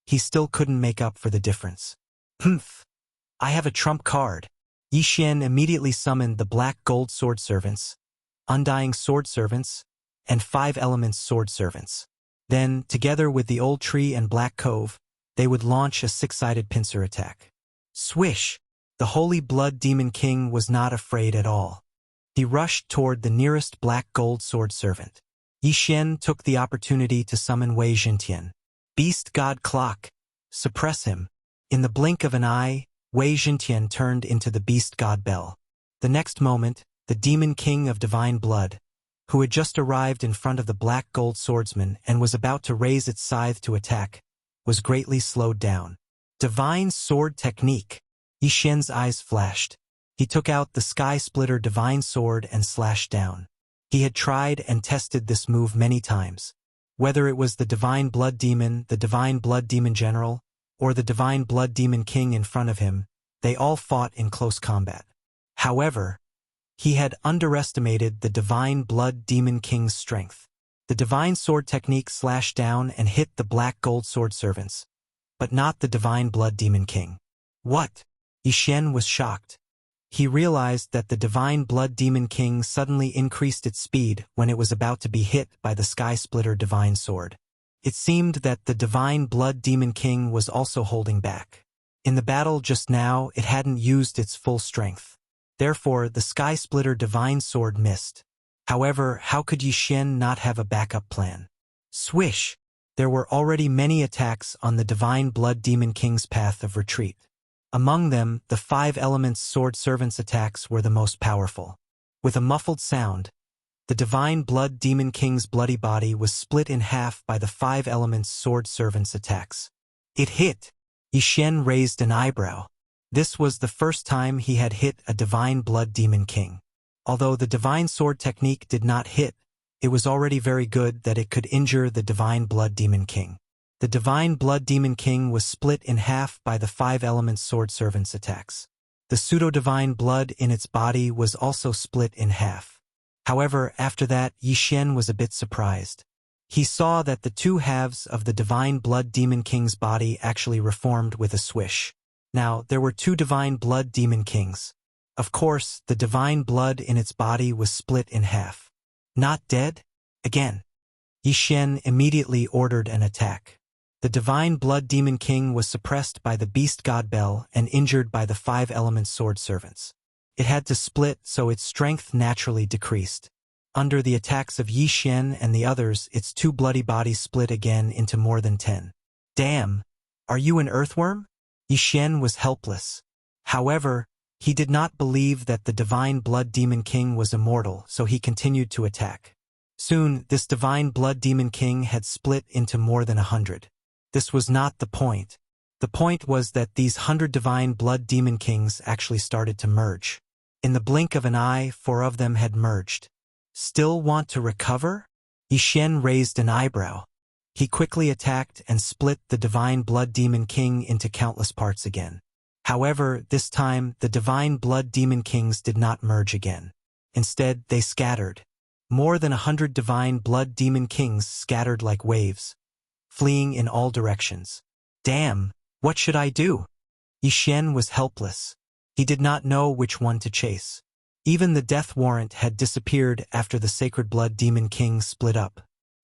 [SPEAKER 1] he still couldn't make up for the difference. Humph! I have a trump card. Yi Xian immediately summoned the Black Gold Sword Servants, Undying Sword Servants, and 5 Elements Sword Servants. Then, together with the Old Tree and Black Cove, they would launch a 6-sided pincer attack. Swish! The Holy Blood Demon King was not afraid at all. He rushed toward the nearest Black Gold Sword Servant. Yi Xian took the opportunity to summon Wei Zhentian. Beast God Clock! Suppress him! In the blink of an eye, Wei Zhentian turned into the Beast God Bell. The next moment, the Demon King of Divine Blood, who had just arrived in front of the Black Gold Swordsman and was about to raise its scythe to attack, was greatly slowed down. Divine Sword Technique! Yi Xian's eyes flashed. He took out the Sky Splitter Divine Sword and slashed down. He had tried and tested this move many times. Whether it was the Divine Blood Demon, the Divine Blood Demon General, or the Divine Blood Demon King in front of him, they all fought in close combat. However, he had underestimated the Divine Blood Demon King's strength. The Divine Sword Technique slashed down and hit the Black Gold Sword Servants, but not the Divine Blood Demon King. What? Yi Xian was shocked. He realized that the Divine Blood Demon King suddenly increased its speed when it was about to be hit by the Sky Splitter Divine Sword. It seemed that the Divine Blood Demon King was also holding back. In the battle just now, it hadn't used its full strength. Therefore, the Sky Splitter Divine Sword missed. However, how could Yi Xian not have a backup plan? Swish! There were already many attacks on the Divine Blood Demon King's path of retreat. Among them, the 5 Elements Sword Servant's attacks were the most powerful. With a muffled sound, the Divine Blood Demon King's bloody body was split in half by the 5 Elements Sword Servant's attacks. It hit! Yi Xian raised an eyebrow. This was the first time he had hit a Divine Blood Demon King. Although the Divine Sword technique did not hit, it was already very good that it could injure the Divine Blood Demon King. The Divine Blood Demon King was split in half by the 5 Elements Sword Servant's attacks. The pseudo-divine blood in its body was also split in half. However, after that, Yi Xian was a bit surprised. He saw that the 2 halves of the Divine Blood Demon King's body actually reformed with a swish. Now, there were 2 Divine Blood Demon Kings. Of course, the divine blood in its body was split in half. Not dead? Again. Yi Xian immediately ordered an attack. The Divine Blood Demon King was suppressed by the Beast God Bell and injured by the 5 Elements Sword Servants. It had to split, so its strength naturally decreased. Under the attacks of Yi Xian and the others, its 2 bloody bodies split again into more than 10. Damn! Are you an earthworm? Yi Xian was helpless. However, he did not believe that the Divine Blood Demon King was immortal, so he continued to attack. Soon, this Divine Blood Demon King had split into more than 100. This was not the point. The point was that these 100 Divine Blood Demon Kings actually started to merge. In the blink of an eye, 4 of them had merged. Still want to recover? Yi Xian raised an eyebrow. He quickly attacked and split the Divine Blood Demon King into countless parts again. However, this time, the Divine Blood Demon Kings did not merge again. Instead, they scattered. More than 100 Divine Blood Demon Kings scattered like waves, fleeing in all directions. Damn, what should I do? Yi Xian was helpless. He did not know which one to chase. Even the death warrant had disappeared after the Sacred Blood Demon King split up.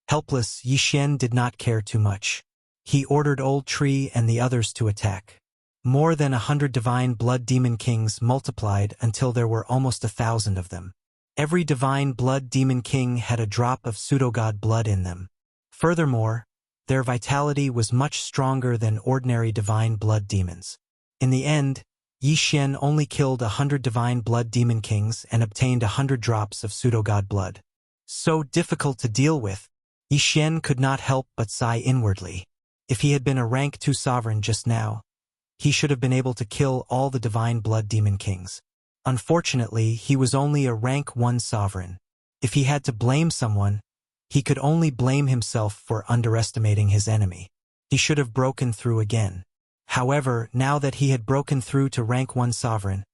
[SPEAKER 1] Helpless, Yi Xian did not care too much. He ordered Old Tree and the others to attack. More than 100 Divine Blood Demon Kings multiplied until there were almost 1,000 of them. Every Divine Blood Demon King had a drop of pseudo-god blood in them. Furthermore, their vitality was much stronger than ordinary Divine Blood Demons. In the end, Yi Xian only killed 100 Divine Blood Demon Kings and obtained 100 drops of pseudo-god blood. So difficult to deal with, Yi Xian could not help but sigh inwardly. If he had been a rank 2 sovereign just now, he should have been able to kill all the Divine Blood Demon Kings. Unfortunately, he was only a rank 1 sovereign. If he had to blame someone, he could only blame himself for underestimating his enemy. He should have broken through again. However, now that he had broken through to rank 1 sovereign,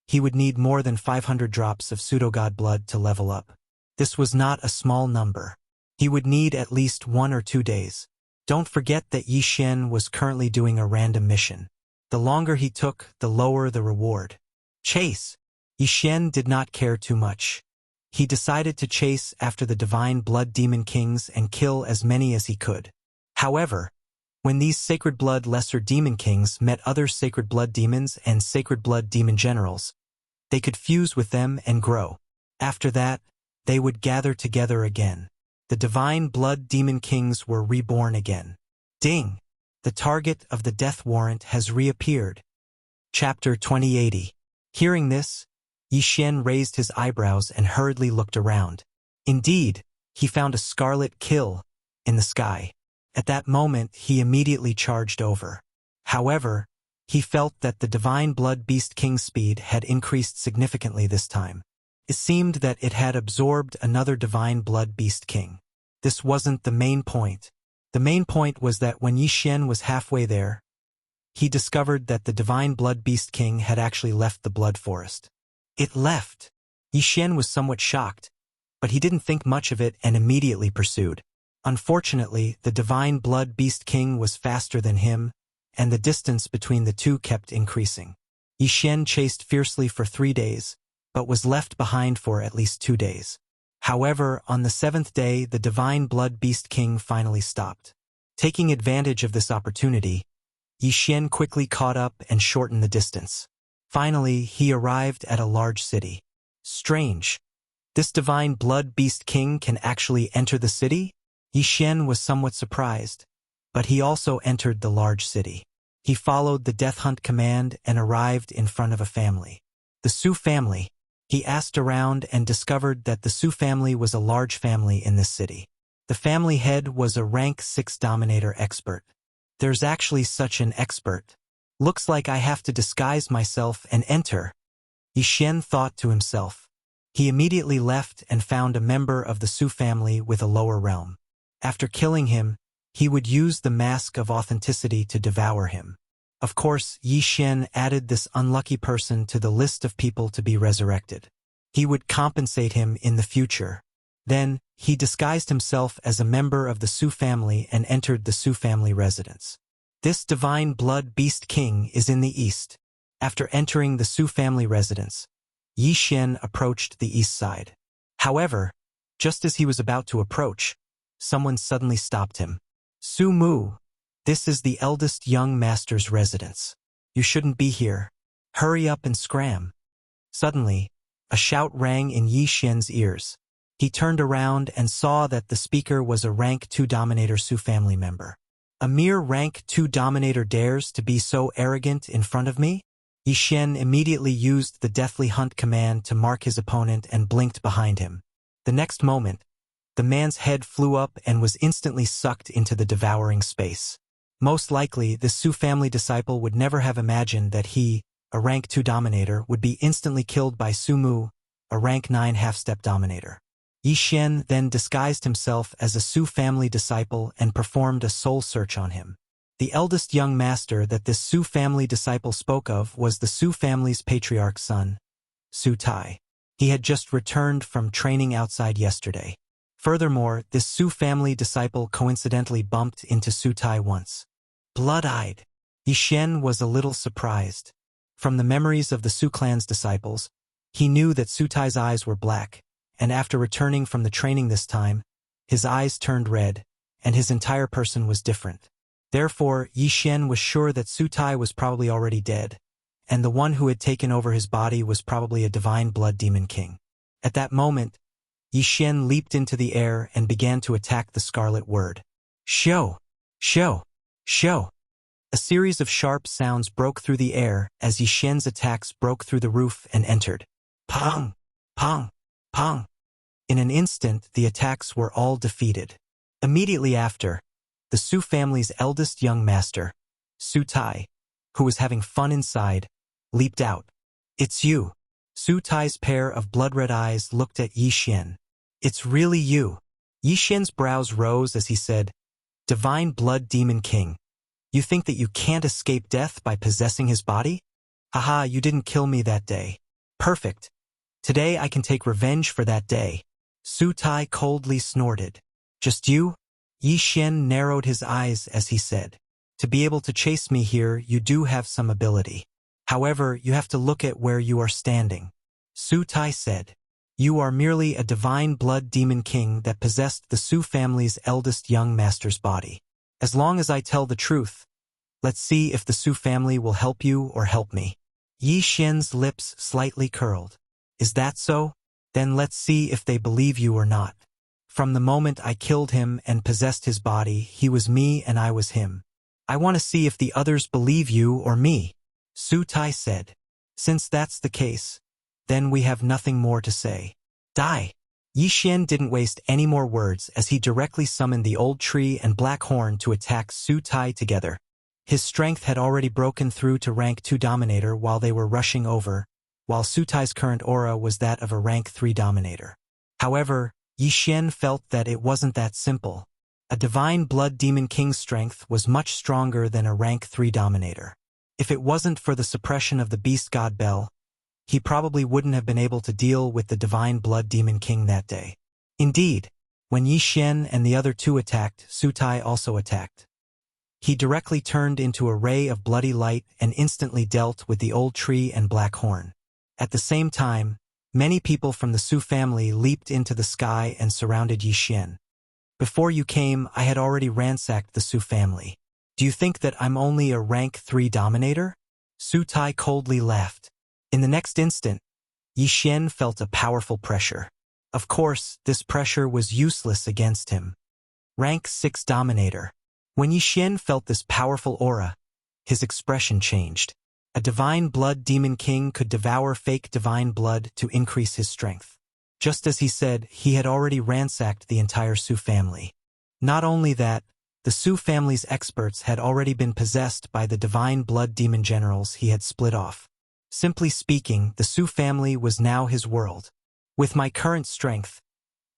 [SPEAKER 1] he would need more than 500 drops of pseudo-god blood to level up. This was not a small number. He would need at least 1 or 2 days. Don't forget that Yi Xian was currently doing a random mission. The longer he took, the lower the reward. Chase! Yi Xian did not care too much. He decided to chase after the Divine Blood Demon Kings and kill as many as he could. However, when these Sacred Blood Lesser Demon Kings met other Sacred Blood Demons and Sacred Blood Demon Generals, they could fuse with them and grow. After that, they would gather together again. The Divine Blood Demon Kings were reborn again. Ding! The target of the death warrant has reappeared. Chapter 2080. Hearing this, Yi Xian raised his eyebrows and hurriedly looked around. Indeed, he found a scarlet kill in the sky. At that moment, he immediately charged over. However, he felt that the Divine Blood Beast King's speed had increased significantly this time. It seemed that it had absorbed another Divine Blood Beast King. This wasn't the main point. The main point was that when Yi Xian was halfway there, he discovered that the Divine Blood Beast King had actually left the Blood Forest. It left! Yi Xian was somewhat shocked, but he didn't think much of it and immediately pursued. Unfortunately, the Divine Blood Beast King was faster than him, and the distance between the two kept increasing. Yi Xian chased fiercely for 3 days, but was left behind for at least 2 days. However, on the 7th day, the Divine Blood Beast King finally stopped. Taking advantage of this opportunity, Yi Xian quickly caught up and shortened the distance. Finally, he arrived at a large city. Strange. This divine blood beast king can actually enter the city? Yi Xian was somewhat surprised, but he also entered the large city. He followed the death hunt command and arrived in front of a family. The Su family. He asked around and discovered that the Su family was a large family in this city. The family head was a rank 6 dominator expert. There's actually such an expert. Looks like I have to disguise myself and enter. Yi Xian thought to himself. He immediately left and found a member of the Su family with a lower realm. After killing him, he would use the mask of authenticity to devour him. Of course, Yi Xian added this unlucky person to the list of people to be resurrected. He would compensate him in the future. Then, he disguised himself as a member of the Su family and entered the Su family residence. This divine blood beast king is in the east. After entering the Su family residence, Yi Xian approached the east side. However, just as he was about to approach, someone suddenly stopped him. Su Mu, this is the eldest young master's residence. You shouldn't be here. Hurry up and scram. Suddenly, a shout rang in Yi Xian's ears. He turned around and saw that the speaker was a rank 2 dominator Su family member. A mere rank 2 dominator dares to be so arrogant in front of me? Yi Xian immediately used the deathly hunt command to mark his opponent and blinked behind him. The next moment, the man's head flew up and was instantly sucked into the devouring space. Most likely, this Su family disciple would never have imagined that he, a rank 2 dominator, would be instantly killed by Su Mu, a rank 9 half-step dominator. Yi Xian then disguised himself as a Su family disciple and performed a soul search on him. The eldest young master that this Su family disciple spoke of was the Su family's patriarch's son, Su Tai. He had just returned from training outside yesterday. Furthermore, this Su family disciple coincidentally bumped into Su Tai once. Blood-eyed. Yi Xian was a little surprised. From the memories of the Su clan's disciples, he knew that Su Tai's eyes were black, and after returning from the training this time, his eyes turned red, and his entire person was different. Therefore, Yi Xian was sure that Su Tai was probably already dead, and the one who had taken over his body was probably a divine blood demon king. At that moment, Yi Xian leaped into the air and began to attack the scarlet word. Shou! Shou! Shou! A series of sharp sounds broke through the air as Yi Xian's attacks broke through the roof and entered. Pong! Pong! Pong! In an instant, the attacks were all defeated. Immediately after, the Su family's eldest young master, Su Tai, who was having fun inside, leaped out. It's you. Su Tai's pair of blood-red eyes looked at Yi Xian. It's really you. Yi Xian's brows rose as he said, Divine Blood Demon King, you think that you can't escape death by possessing his body? Haha, you didn't kill me that day. Perfect. Today I can take revenge for that day. Su Tai coldly snorted. Just you? Yi Xian narrowed his eyes as he said, To be able to chase me here, you do have some ability. However, you have to look at where you are standing. Su Tai said, You are merely a divine blood demon king that possessed the Su family's eldest young master's body. As long as I tell the truth, let's see if the Su family will help you or help me. Yi Xian's lips slightly curled. Is that so? Then let's see if they believe you or not. From the moment I killed him and possessed his body, he was me and I was him. I want to see if the others believe you or me. Su Tai said. Since that's the case, then we have nothing more to say. Die! Yi Xian didn't waste any more words as he directly summoned the old tree and black horn to attack Su Tai together. His strength had already broken through to rank 2 dominator while they were rushing over, while Su Tai's current aura was that of a rank 3 dominator. However, Yi Xian felt that it wasn't that simple. A divine blood demon king's strength was much stronger than a rank 3 dominator. If it wasn't for the suppression of the beast god Bel, he probably wouldn't have been able to deal with the divine blood demon king that day. Indeed, when Yi Xian and the other two attacked, Su Tai also attacked. He directly turned into a ray of bloody light and instantly dealt with the old tree and black horn. At the same time, many people from the Su family leaped into the sky and surrounded Yi Xian. Before you came, I had already ransacked the Su family. Do you think that I'm only a rank 3 dominator? Su Tai coldly laughed. In the next instant, Yi Xian felt a powerful pressure. Of course, this pressure was useless against him. Rank 6 dominator. When Yi Xian felt this powerful aura, his expression changed. A divine blood demon king could devour fake divine blood to increase his strength. Just as he said, he had already ransacked the entire Su family. Not only that, the Su family's experts had already been possessed by the divine blood demon generals he had split off. Simply speaking, the Su family was now his world. With my current strength,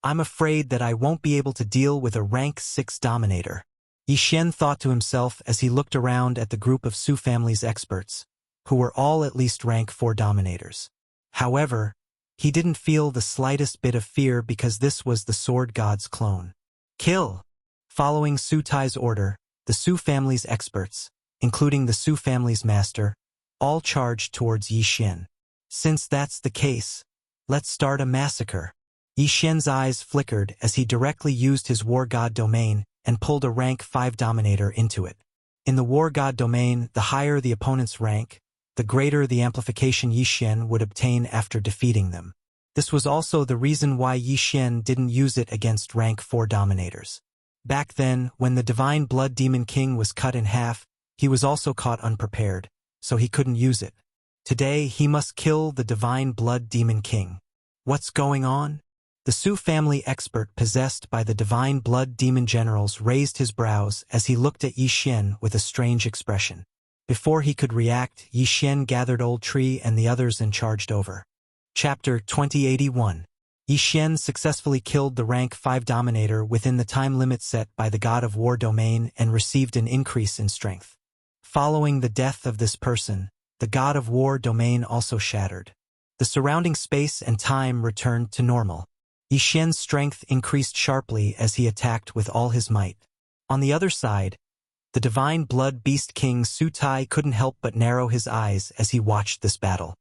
[SPEAKER 1] I'm afraid that I won't be able to deal with a rank 6 dominator. Yi Xian thought to himself as he looked around at the group of Su family's experts, who were all at least rank 4 dominators. However, he didn't feel the slightest bit of fear because this was the Sword God's clone. Kill! Following Su Tai's order, the Su family's experts, including the Su family's master, all charged towards Yi Xian. Since that's the case, let's start a massacre. Yi Xian's eyes flickered as he directly used his War God domain and pulled a rank 5 dominator into it. In the War God domain, the higher the opponent's rank, the greater the amplification Yi Xian would obtain after defeating them. This was also the reason why Yi Xian didn't use it against rank 4 dominators. Back then, when the Divine Blood Demon King was cut in half, he was also caught unprepared, so he couldn't use it. Today, he must kill the Divine Blood Demon King. What's going on? The Su family expert possessed by the Divine Blood Demon Generals raised his brows as he looked at Yi Xian with a strange expression. Before he could react, Yi Xian gathered Old Tree and the others and charged over. Chapter 2081. Yi Xian successfully killed the rank 5 dominator within the time limit set by the God of War domain and received an increase in strength. Following the death of this person, the God of War domain also shattered. The surrounding space and time returned to normal. Yi Xian's strength increased sharply as he attacked with all his might. On the other side, the Divine Blood Beast King Su Tai couldn't help but narrow his eyes as he watched this battle.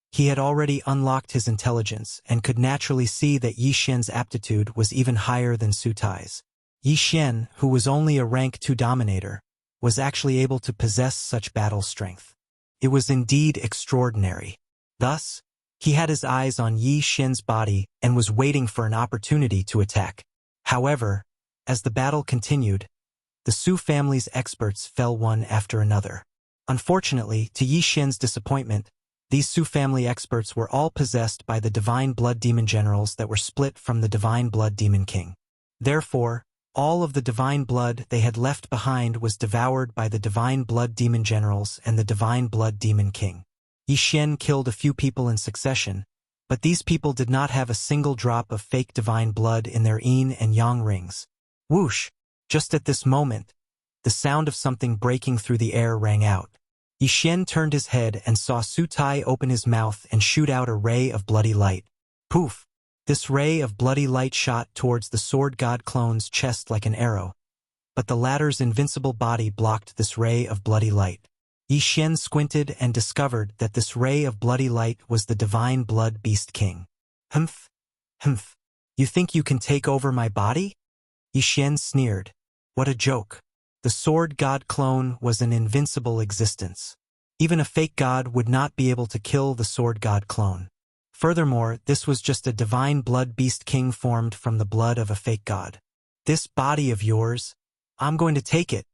[SPEAKER 1] He had already unlocked his intelligence and could naturally see that Yi Xian's aptitude was even higher than Su Tai's. Yi Xian, who was only a rank 2 dominator, was actually able to possess such battle strength. It was indeed extraordinary. Thus, he had his eyes on Yi Xian's body and was waiting for an opportunity to attack. However, as the battle continued, the Su family's experts fell one after another. Unfortunately, to Yi Xian's disappointment, these Su family experts were all possessed by the Divine Blood Demon Generals that were split from the Divine Blood Demon King. Therefore, all of the divine blood they had left behind was devoured by the Divine Blood Demon Generals and the Divine Blood Demon King. Yi Xian killed a few people in succession, but these people did not have a single drop of fake divine blood in their yin and yang rings. Whoosh! Just at this moment, the sound of something breaking through the air rang out. Yi Xian turned his head and saw Su Tai open his mouth and shoot out a ray of bloody light. Poof! This ray of bloody light shot towards the Sword God clone's chest like an arrow, but the latter's invincible body blocked this ray of bloody light. Yi Xian squinted and discovered that this ray of bloody light was the Divine Blood Beast King. Humph! Humph! You think you can take over my body? Yi Xian sneered. What a joke. The Sword God clone was an invincible existence. Even a fake god would not be able to kill the Sword God clone. Furthermore, this was just a Divine Blood Beast King formed from the blood of a fake god. This body of yours, I'm going to take it.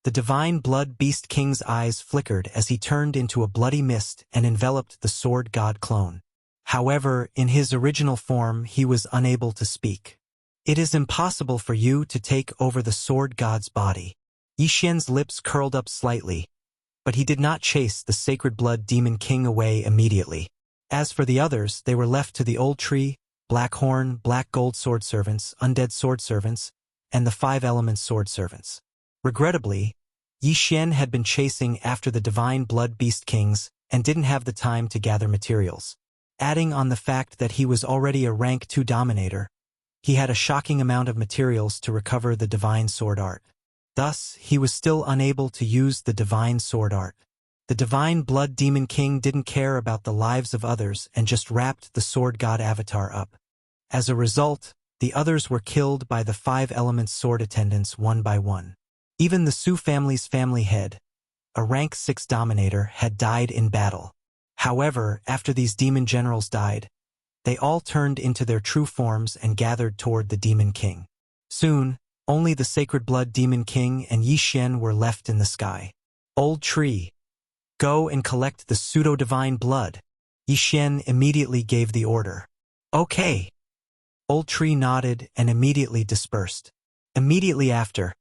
[SPEAKER 1] The Divine Blood Beast King's eyes flickered as he turned into a bloody mist and enveloped the Sword God clone. However, in his original form, he was unable to speak. It is impossible for you to take over the Sword God's body. Yi Xian's lips curled up slightly, but he did not chase the Sacred Blood Demon King away immediately. As for the others, they were left to the Old Tree, Black Horn, Black Gold Sword Servants, Undead Sword Servants, and the 5 Elements Sword Servants. Regrettably, Yi Xian had been chasing after the Divine Blood Beast Kings and didn't have the time to gather materials. Adding on the fact that he was already a rank 2 dominator, he had a shocking amount of materials to recover the Divine Sword Art. Thus, he was still unable to use the Divine Sword Art. The Divine Blood Demon King didn't care about the lives of others and just wrapped the Sword God avatar up. As a result, the others were killed by the 5 Elements Sword Attendants one by one. Even the Su family's family head, a rank 6 dominator, had died in battle. However, after these demon generals died, they all turned into their true forms and gathered toward the Demon King. Soon, only the Sacred Blood Demon King and Yi Xian were left in the sky. Old tree, go and collect the pseudo-divine blood. Yi Xian immediately gave the order. Okay. Old tree nodded and immediately dispersed. Immediately after,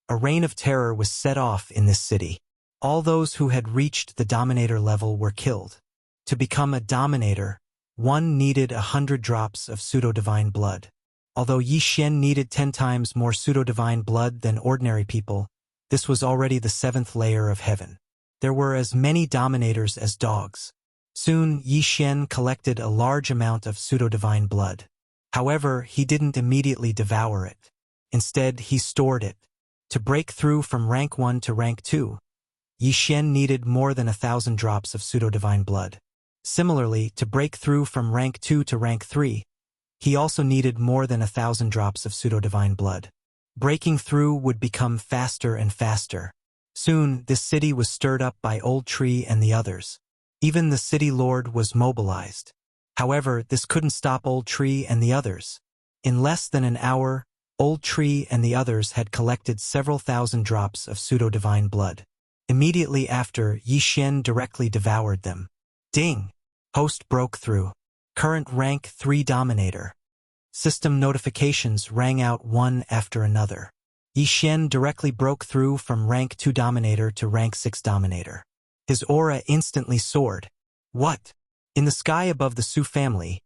[SPEAKER 1] a reign of terror was set off in this city. All those who had reached the dominator level were killed. To become a dominator, one needed 100 drops of pseudo-divine blood. Although Yi Xian needed 10 times more pseudo-divine blood than ordinary people, this was already the 7th layer of heaven. There were as many dominators as dogs. Soon, Yi Xian collected a large amount of pseudo-divine blood. However, he didn't immediately devour it. Instead, he stored it. To break through from rank 1 to rank 2, Yi Xian needed more than 1,000 drops of pseudo-divine blood. Similarly, to break through from rank 2 to rank 3, he also needed more than 1,000 drops of pseudo-divine blood. Breaking through would become faster and faster. Soon, this city was stirred up by Old Tree and the others. Even the city lord was mobilized. However, this couldn't stop Old Tree and the others. In less than an hour, Old Tree and the others had collected several thousand drops of pseudo-divine blood. Immediately after, Yi Xian directly devoured them. Ding! Host broke through. Current rank 3 dominator. System notifications rang out one after another. Yi Xian directly broke through from rank 2 dominator to rank 6 dominator. His aura instantly soared. What? In the sky above the Su family,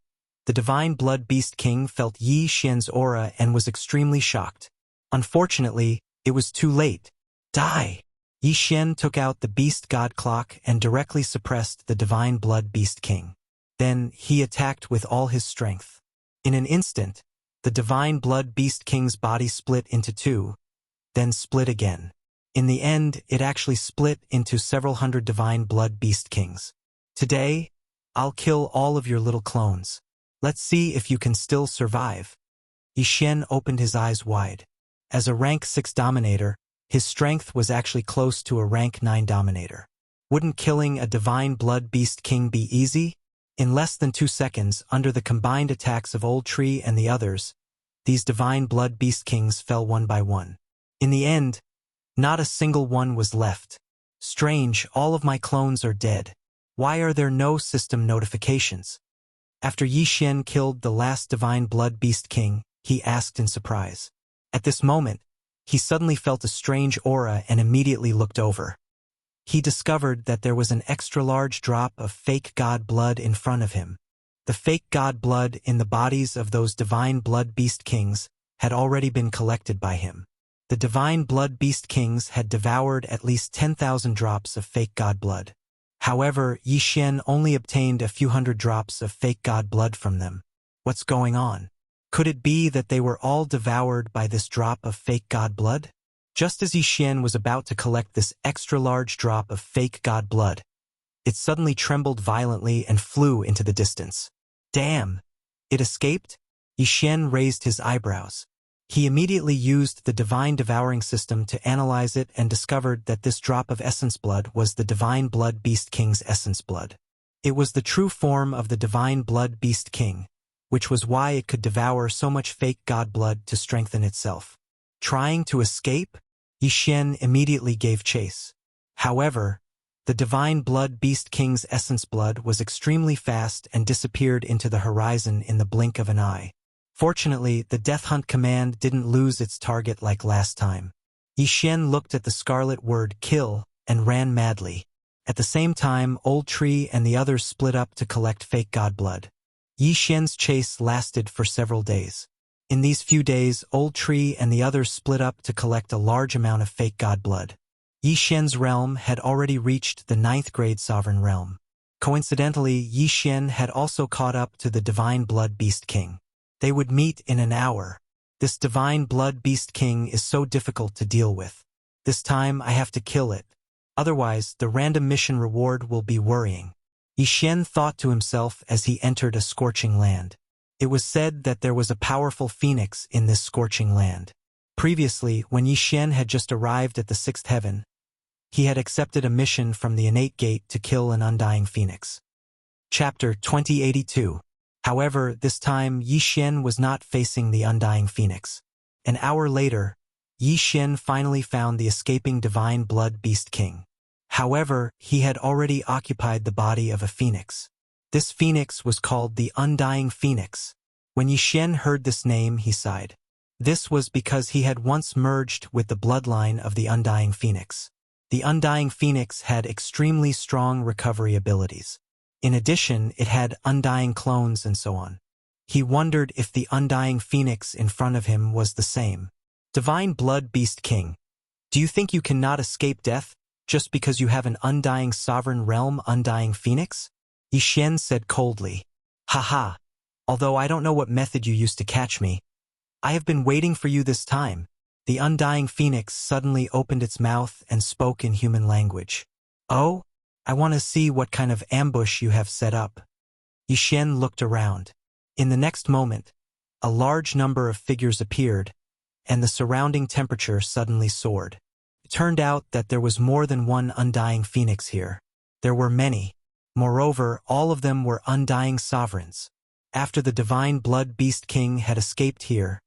[SPEAKER 1] the Divine Blood Beast King felt Yi Xian's aura and was extremely shocked. Unfortunately, it was too late. Die! Yi Xian took out the Beast God Clock and directly suppressed the Divine Blood Beast King. Then, he attacked with all his strength. In an instant, the Divine Blood Beast King's body split into 2, then split again. In the end, it actually split into several hundred Divine Blood Beast Kings. Today, I'll kill all of your little clones. Let's see if you can still survive. Yi Xian opened his eyes wide. As a rank 6 dominator, his strength was actually close to a rank 9 dominator. Wouldn't killing a Divine Blood Beast King be easy? In less than 2 seconds, under the combined attacks of Old Tree and the others, these Divine Blood Beast Kings fell one by one. In the end, not a single one was left. Strange, all of my clones are dead. Why are there no system notifications? After Yi Xian killed the last Divine Blood Beast King, he asked in surprise. At this moment, he suddenly felt a strange aura and immediately looked over. He discovered that there was an extra-large drop of fake god blood in front of him. The fake god blood in the bodies of those Divine Blood Beast Kings had already been collected by him. The Divine Blood Beast Kings had devoured at least 10,000 drops of fake god blood. However, Yi Xian only obtained a few hundred drops of fake god blood from them. What's going on? Could it be that they were all devoured by this drop of fake god blood? Just as Yi Xian was about to collect this extra-large drop of fake god blood, it suddenly trembled violently and flew into the distance. Damn! It escaped? Yi Xian raised his eyebrows. He immediately used the Divine Devouring System to analyze it and discovered that this drop of essence blood was the Divine Blood Beast King's essence blood. It was the true form of the Divine Blood Beast King, which was why it could devour so much fake god blood to strengthen itself. Trying to escape? Yi Xian immediately gave chase. However, the Divine Blood Beast King's essence blood was extremely fast and disappeared into the horizon in the blink of an eye. Fortunately, the Death Hunt command didn't lose its target like last time. Yi Xian looked at the scarlet word kill and ran madly. At the same time, Old Tree and the others split up to collect fake god blood. Yi Xian's chase lasted for several days. In these few days, Old Tree and the others split up to collect a large amount of fake god blood. Yi Xian's realm had already reached the 9th grade sovereign realm. Coincidentally, Yi Xian had also caught up to the Divine Blood Beast King. They would meet in an hour. This Divine Blood Beast King is so difficult to deal with. This time I have to kill it. Otherwise, the random mission reward will be worrying. Yi Xian thought to himself as he entered a scorching land. It was said that there was a powerful phoenix in this scorching land. Previously, when Yi Xian had just arrived at the sixth heaven, he had accepted a mission from the innate gate to kill an undying phoenix. Chapter 2082. However, this time Yi Xian was not facing the undying phoenix. An hour later, Yi Xian finally found the escaping divine blood beast king. However, he had already occupied the body of a phoenix. This phoenix was called the Undying Phoenix. When Yi Xian heard this name, he sighed. This was because he had once merged with the bloodline of the Undying Phoenix. The Undying Phoenix had extremely strong recovery abilities. In addition, it had undying clones and so on. He wondered if the Undying Phoenix in front of him was the same. Divine Blood Beast King, do you think you cannot escape death just because you have an undying sovereign realm Undying Phoenix? Yi Xian said coldly. Haha, although I don't know what method you used to catch me, I have been waiting for you this time. The Undying Phoenix suddenly opened its mouth and spoke in human language. Oh, I want to see what kind of ambush you have set up. Yi Xian looked around. In the next moment, a large number of figures appeared, and the surrounding temperature suddenly soared. It turned out that there was more than one Undying Phoenix here. There were many. Moreover, all of them were undying sovereigns. After the Divine Blood Beast King had escaped here,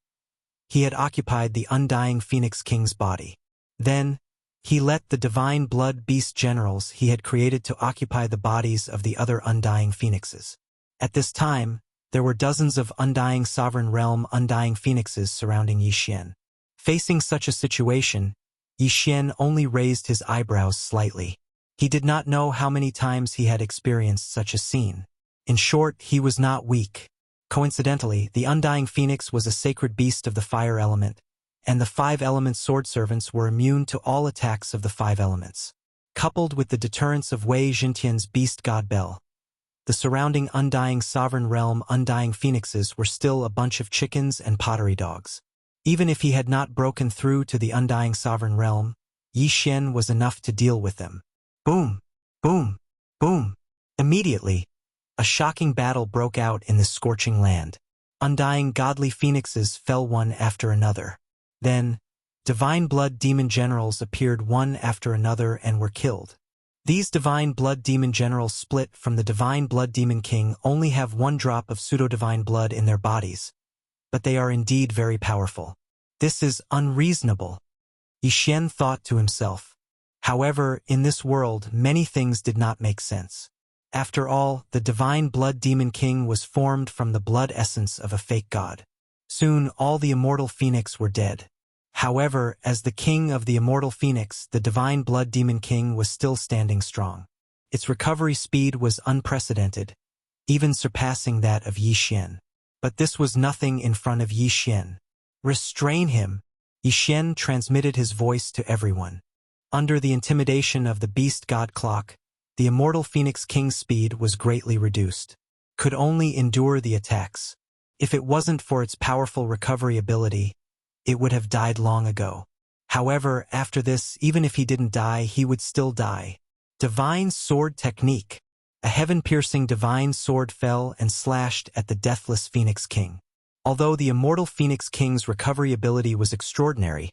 [SPEAKER 1] he had occupied the Undying Phoenix King's body. Then, he let the Divine Blood Beast Generals he had created to occupy the bodies of the other Undying Phoenixes. At this time, there were dozens of Undying Sovereign Realm Undying Phoenixes surrounding Yi Xian. Facing such a situation, Yi Xian only raised his eyebrows slightly. He did not know how many times he had experienced such a scene. In short, he was not weak. Coincidentally, the Undying Phoenix was a sacred beast of the fire element, and the five-element sword servants were immune to all attacks of the five elements. Coupled with the deterrence of Wei Jintian's beast god Bell, the surrounding Undying Sovereign Realm Undying Phoenixes were still a bunch of chickens and pottery dogs. Even if he had not broken through to the Undying Sovereign Realm, Yi Xian was enough to deal with them. Boom! Boom! Boom! Immediately, a shocking battle broke out in this scorching land. Undying godly phoenixes fell one after another. Then, divine blood demon generals appeared one after another and were killed. These divine blood demon generals split from the divine blood demon king only have one drop of pseudo-divine blood in their bodies, but they are indeed very powerful. This is unreasonable, Yi Xian thought to himself. However, in this world, many things did not make sense. After all, the divine blood demon king was formed from the blood essence of a fake god. Soon, all the immortal phoenix were dead. However, as the king of the immortal phoenix, the divine blood demon king was still standing strong. Its recovery speed was unprecedented, even surpassing that of Yi Xian. But this was nothing in front of Yi Xian. Restrain him! Yi Xian transmitted his voice to everyone. Under the intimidation of the beast god clock, the immortal Phoenix King's speed was greatly reduced. Could only endure the attacks. If it wasn't for its powerful recovery ability, it would have died long ago. However, after this, even if he didn't die, he would still die. Divine Sword Technique. A heaven-piercing divine sword fell and slashed at the deathless Phoenix King. Although the immortal Phoenix King's recovery ability was extraordinary,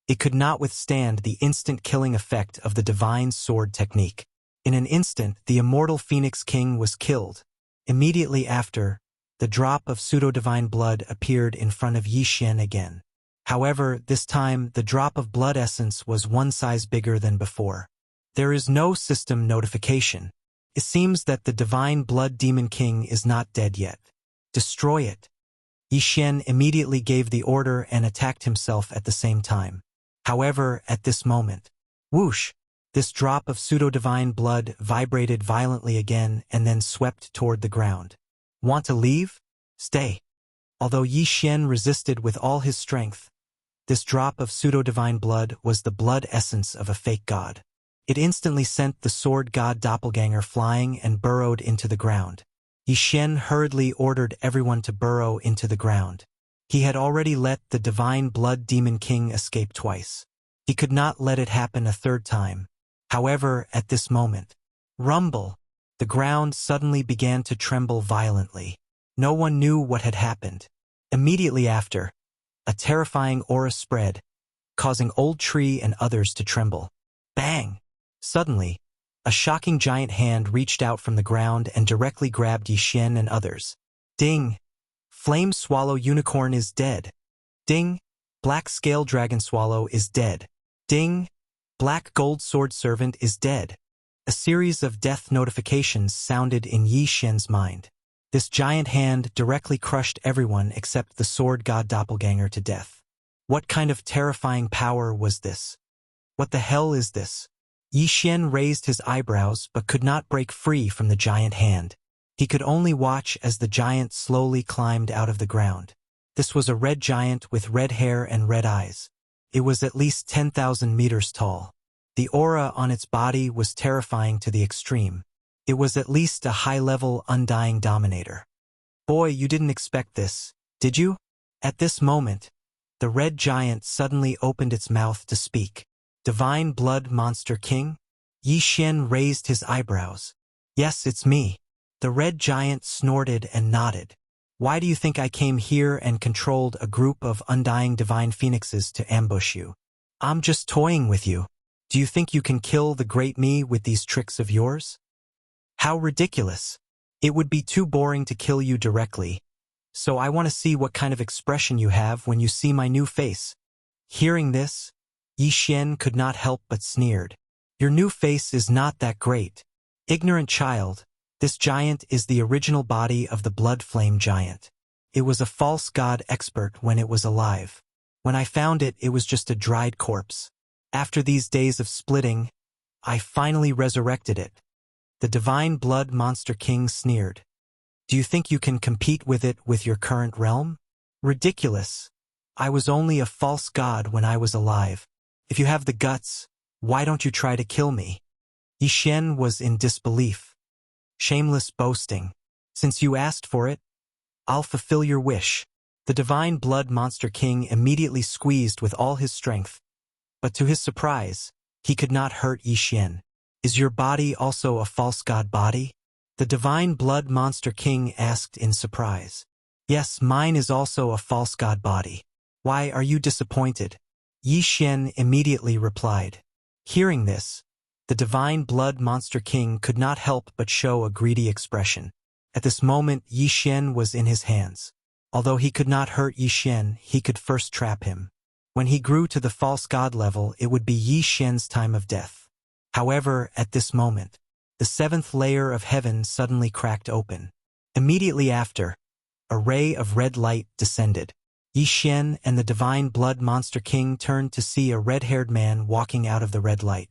[SPEAKER 1] it could not withstand the instant killing effect of the divine sword technique. In an instant, the immortal Phoenix King was killed. Immediately after, the drop of pseudo-divine blood appeared in front of Yi Xian again. However, this time, the drop of blood essence was one size bigger than before. There is no system notification. It seems that the divine blood demon king is not dead yet. Destroy it. Yi Xian immediately gave the order and attacked himself at the same time. However, at this moment, whoosh! This drop of pseudo-divine blood vibrated violently again and then swept toward the ground. Want to leave? Stay. Although Yi Xian resisted with all his strength, this drop of pseudo-divine blood was the blood essence of a fake god. It instantly sent the sword god doppelganger flying and burrowed into the ground. Yi Xian hurriedly ordered everyone to burrow into the ground. He had already let the divine blood demon king escape twice. He could not let it happen a third time. However, at this moment, rumble! The ground suddenly began to tremble violently. No one knew what had happened. Immediately after, A terrifying aura spread, causing old tree and others to tremble. Bang! Suddenly, a shocking giant hand reached out from the ground and directly grabbed Yixin and others. Ding! Flame swallow unicorn is dead. Ding! Black scale dragon swallow is dead. Ding! Black gold sword servant is dead. A series of death notifications sounded in Yixin's mind. This giant hand directly crushed everyone except the sword god doppelganger to death. What kind of terrifying power was this? What the hell is this? Yixin raised his eyebrows but could not break free from the giant hand. He could only watch as the giant slowly climbed out of the ground. This was a red giant with red hair and red eyes. It was at least 10,000 meters tall. The aura on its body was terrifying to the extreme. It was at least a high-level undying dominator. Boy, you didn't expect this, did you? At this moment, the red giant suddenly opened its mouth to speak. Divine Blood Monster King? Yixin raised his eyebrows. Yes, it's me. The red giant snorted and nodded. Why do you think I came here and controlled a group of undying divine phoenixes to ambush you? I'm just toying with you. Do you think you can kill the great me with these tricks of yours? How ridiculous. It would be too boring to kill you directly. So I want to see what kind of expression you have when you see my new face. Hearing this, Yixin could not help but sneered. Your new face is not that great. Ignorant child, this giant is the original body of the blood flame giant. It was a false god expert when it was alive. When I found it, it was just a dried corpse. After these days of splitting, I finally resurrected it. The Divine Blood Monster King sneered. Do you think you can compete with it with your current realm? Ridiculous. I was only a false god when I was alive. If you have the guts, why don't you try to kill me? Yixin was in disbelief. Shameless boasting. Since you asked for it, I'll fulfill your wish. The Divine Blood Monster King immediately squeezed with all his strength. But to his surprise, he could not hurt Yixin. Is your body also a false god body? The Divine Blood Monster King asked in surprise. Yes, mine is also a false god body. Why are you disappointed? Yixin immediately replied. Hearing this, the Divine Blood Monster King could not help but show a greedy expression. At this moment, Yixin was in his hands. Although he could not hurt Yixin, he could first trap him. When he grew to the false god level, it would be Yixin's time of death. However, at this moment, the seventh layer of heaven suddenly cracked open. Immediately after, a ray of red light descended. Yixin and the Divine Blood Monster King turned to see a red-haired man walking out of the red light.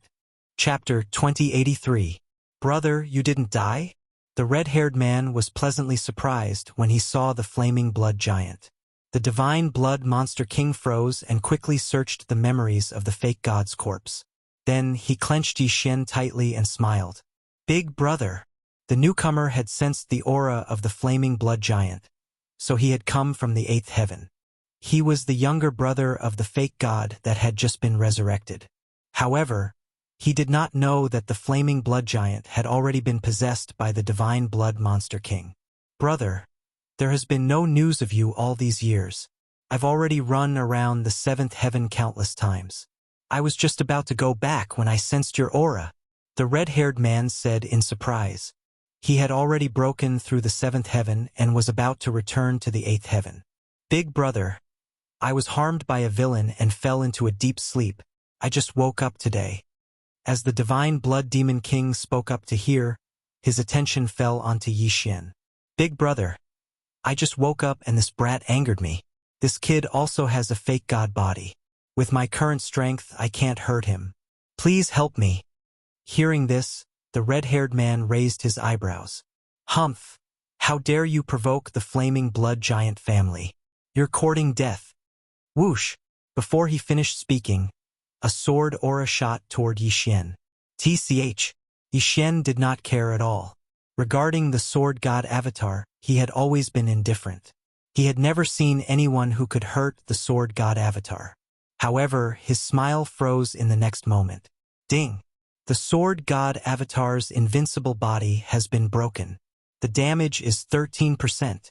[SPEAKER 1] Chapter 2083. Brother, you didn't die? The red-haired man was pleasantly surprised when he saw the flaming blood giant. The Divine Blood Monster King froze and quickly searched the memories of the fake god's corpse. Then he clenched Yixin tightly and smiled. Big brother. The newcomer had sensed the aura of the flaming blood giant, so he had come from the eighth heaven. He was the younger brother of the fake god that had just been resurrected. However, he did not know that the flaming blood giant had already been possessed by the Divine Blood Monster King. Brother, there has been no news of you all these years. I've already run around the seventh heaven countless times. I was just about to go back when I sensed your aura, the red-haired man said in surprise. He had already broken through the seventh heaven and was about to return to the eighth heaven. Big brother, I was harmed by a villain and fell into a deep sleep. I just woke up today. As the Divine Blood Demon King spoke up to hear, his attention fell onto Yixin. Big brother, I just woke up and this brat angered me. This kid also has a fake god body. With my current strength, I can't hurt him. Please help me. Hearing this, the red-haired man raised his eyebrows. Humph! How dare you provoke the flaming blood giant family? You're courting death. Whoosh! Before he finished speaking, a sword aura shot toward Yixin. Yixin did not care at all. Regarding the sword god avatar, he had always been indifferent. He had never seen anyone who could hurt the sword god avatar. However, his smile froze in the next moment. Ding! The sword god avatar's invincible body has been broken. The damage is 13%.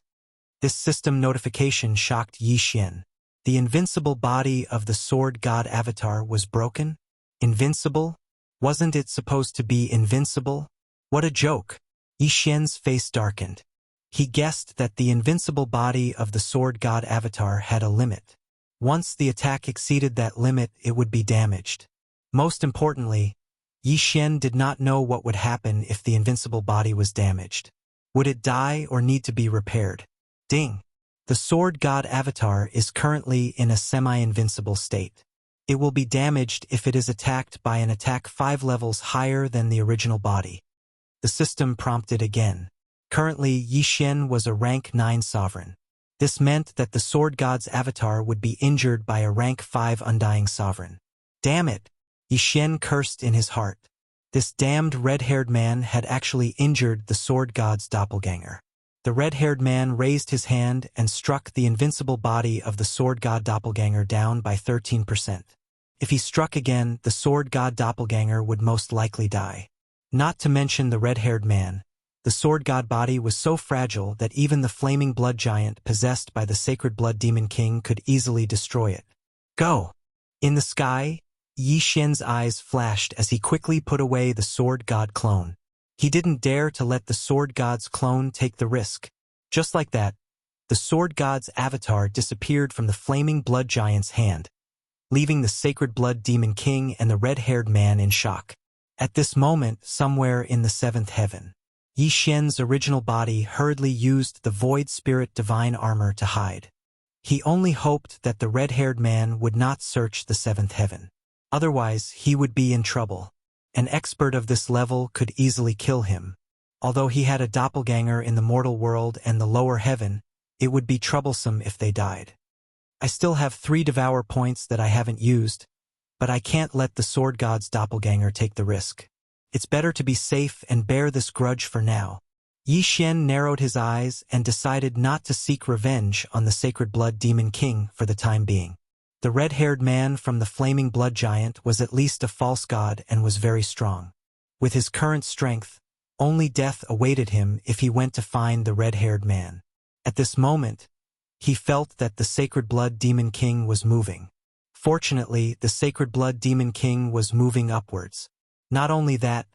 [SPEAKER 1] This system notification shocked Yixin. The invincible body of the sword god avatar was broken? Invincible? Wasn't it supposed to be invincible? What a joke! Yi Xian's face darkened. He guessed that the invincible body of the sword god avatar had a limit. Once the attack exceeded that limit, it would be damaged. Most importantly, Yi Xian did not know what would happen if the invincible body was damaged. Would it die or need to be repaired? Ding! The sword god avatar is currently in a semi-invincible state. It will be damaged if it is attacked by an attack 5 levels higher than the original body. The system prompted again. Currently, Yi Xian was a rank 9 sovereign. This meant that the sword god's avatar would be injured by a rank 5 undying sovereign. Damn it! Yi Xian cursed in his heart. This damned red-haired man had actually injured the sword god's doppelganger. The red-haired man raised his hand and struck the invincible body of the sword god doppelganger down by 13%. If he struck again, the sword god doppelganger would most likely die. Not to mention the red-haired man, the sword god body was so fragile that even the flaming blood giant possessed by the sacred blood demon king could easily destroy it. Go! In the sky, Yi Xian's eyes flashed as he quickly put away the sword god clone. He didn't dare to let the sword god's clone take the risk. Just like that, the sword god's avatar disappeared from the flaming blood giant's hand, leaving the sacred blood demon king and the red-haired man in shock. At this moment, somewhere in the 7th heaven, Yi Xian's original body hurriedly used the void spirit divine armor to hide. He only hoped that the red-haired man would not search the 7th heaven. Otherwise, he would be in trouble. An expert of this level could easily kill him. Although he had a doppelganger in the mortal world and the lower heaven, it would be troublesome if they died. I still have 3 devour points that I haven't used, but I can't let the sword god's doppelganger take the risk. It's better to be safe and bear this grudge for now. Yi Xian narrowed his eyes and decided not to seek revenge on the sacred blood demon king for the time being. The red-haired man from the flaming blood giant was at least a false god and was very strong. With his current strength, only death awaited him if he went to find the red-haired man. At this moment, he felt that the sacred blood demon king was moving. Fortunately, the sacred blood demon king was moving upwards. Not only that,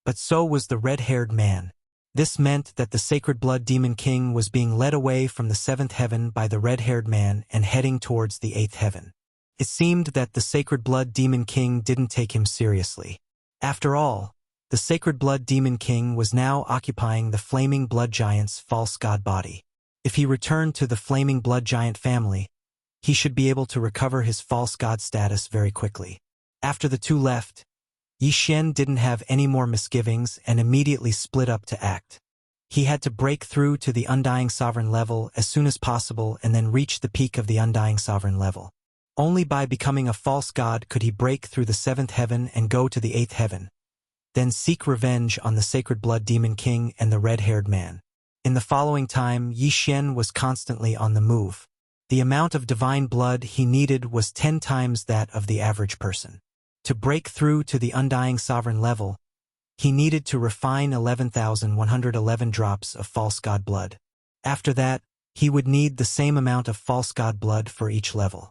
[SPEAKER 1] but so was the red-haired man. This meant that the sacred blood demon king was being led away from the 7th heaven by the red-haired man and heading towards the 8th heaven. It seemed that the sacred blood demon king didn't take him seriously. After all, the sacred blood demon king was now occupying the flaming blood giant's false god body. If he returned to the flaming blood giant family, he should be able to recover his false god status very quickly. After the two left, Yi Xian didn't have any more misgivings and immediately split up to act. He had to break through to the undying sovereign level as soon as possible and then reach the peak of the undying sovereign level. Only by becoming a false god could he break through the 7th heaven and go to the 8th heaven, then seek revenge on the sacred blood demon king and the red-haired man. In the following time, Yi Xian was constantly on the move. The amount of divine blood he needed was 10 times that of the average person. To break through to the undying sovereign level, he needed to refine 11,111 drops of false god blood. After that, he would need the same amount of false god blood for each level.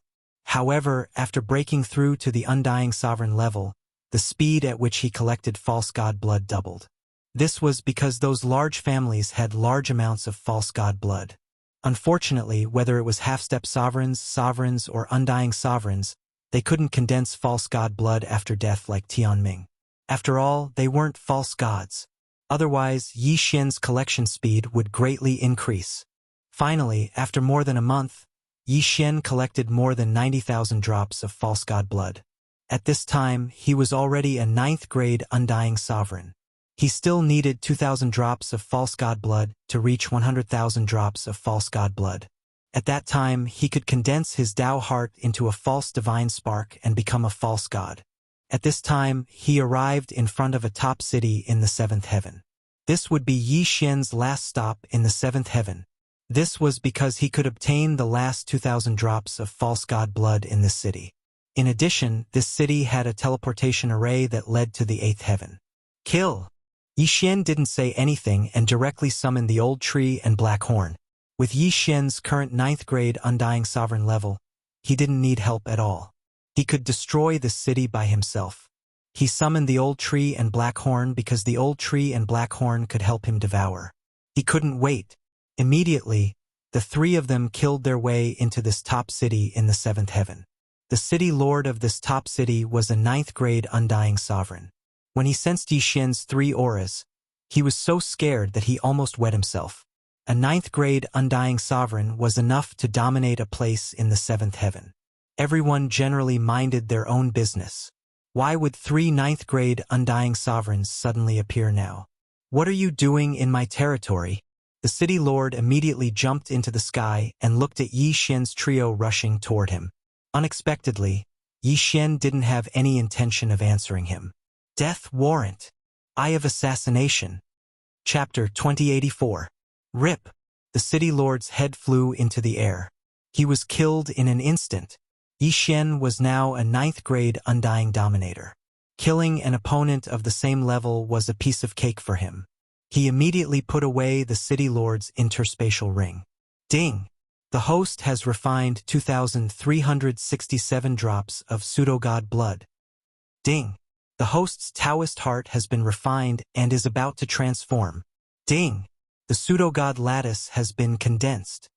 [SPEAKER 1] However, after breaking through to the undying sovereign level, the speed at which he collected false god blood doubled. This was because those large families had large amounts of false god blood. Unfortunately, whether it was half-step sovereigns, or undying sovereigns, they couldn't condense false god blood after death like Tianming. After all, they weren't false gods. Otherwise, Yi Xian's collection speed would greatly increase. Finally, after more than a month, Yi Xian collected more than 90,000 drops of false god blood. At this time, he was already a 9th grade undying sovereign. He still needed 2,000 drops of false god blood to reach 100,000 drops of false god blood. At that time, he could condense his Tao heart into a false divine spark and become a false god. At this time, he arrived in front of a top city in the 7th heaven. This would be Yi Xian's last stop in the 7th heaven. This was because he could obtain the last 2,000 drops of false god blood in this city. In addition, this city had a teleportation array that led to the 8th heaven. Kill! Yi Xian didn't say anything and directly summoned the old tree and black horn. With Yi Xian's current 9th grade undying sovereign level, he didn't need help at all. He could destroy this city by himself. He summoned the old tree and Blackhorn because the old tree and Blackhorn could help him devour. He couldn't wait. Immediately, the three of them killed their way into this top city in the seventh heaven. The city lord of this top city was a ninth-grade undying sovereign. When he sensed Yi Xian's three auras, he was so scared that he almost wet himself. A ninth-grade undying sovereign was enough to dominate a place in the seventh heaven. Everyone generally minded their own business. Why would three ninth-grade undying sovereigns suddenly appear now? "What are you doing in my territory?" The city lord immediately jumped into the sky and looked at Yi Xian's trio rushing toward him. Unexpectedly, Yi Xian didn't have any intention of answering him. Death warrant. Eye of assassination. Chapter 2084. Rip. The city lord's head flew into the air. He was killed in an instant. Yi Xian was now a ninth-grade undying dominator. Killing an opponent of the same level was a piece of cake for him. He immediately put away the city lord's interspatial ring. Ding! The host has refined 2,367 drops of pseudo-god blood. Ding! The host's Taoist heart has been refined and is about to transform. Ding! The pseudo-god lattice has been condensed.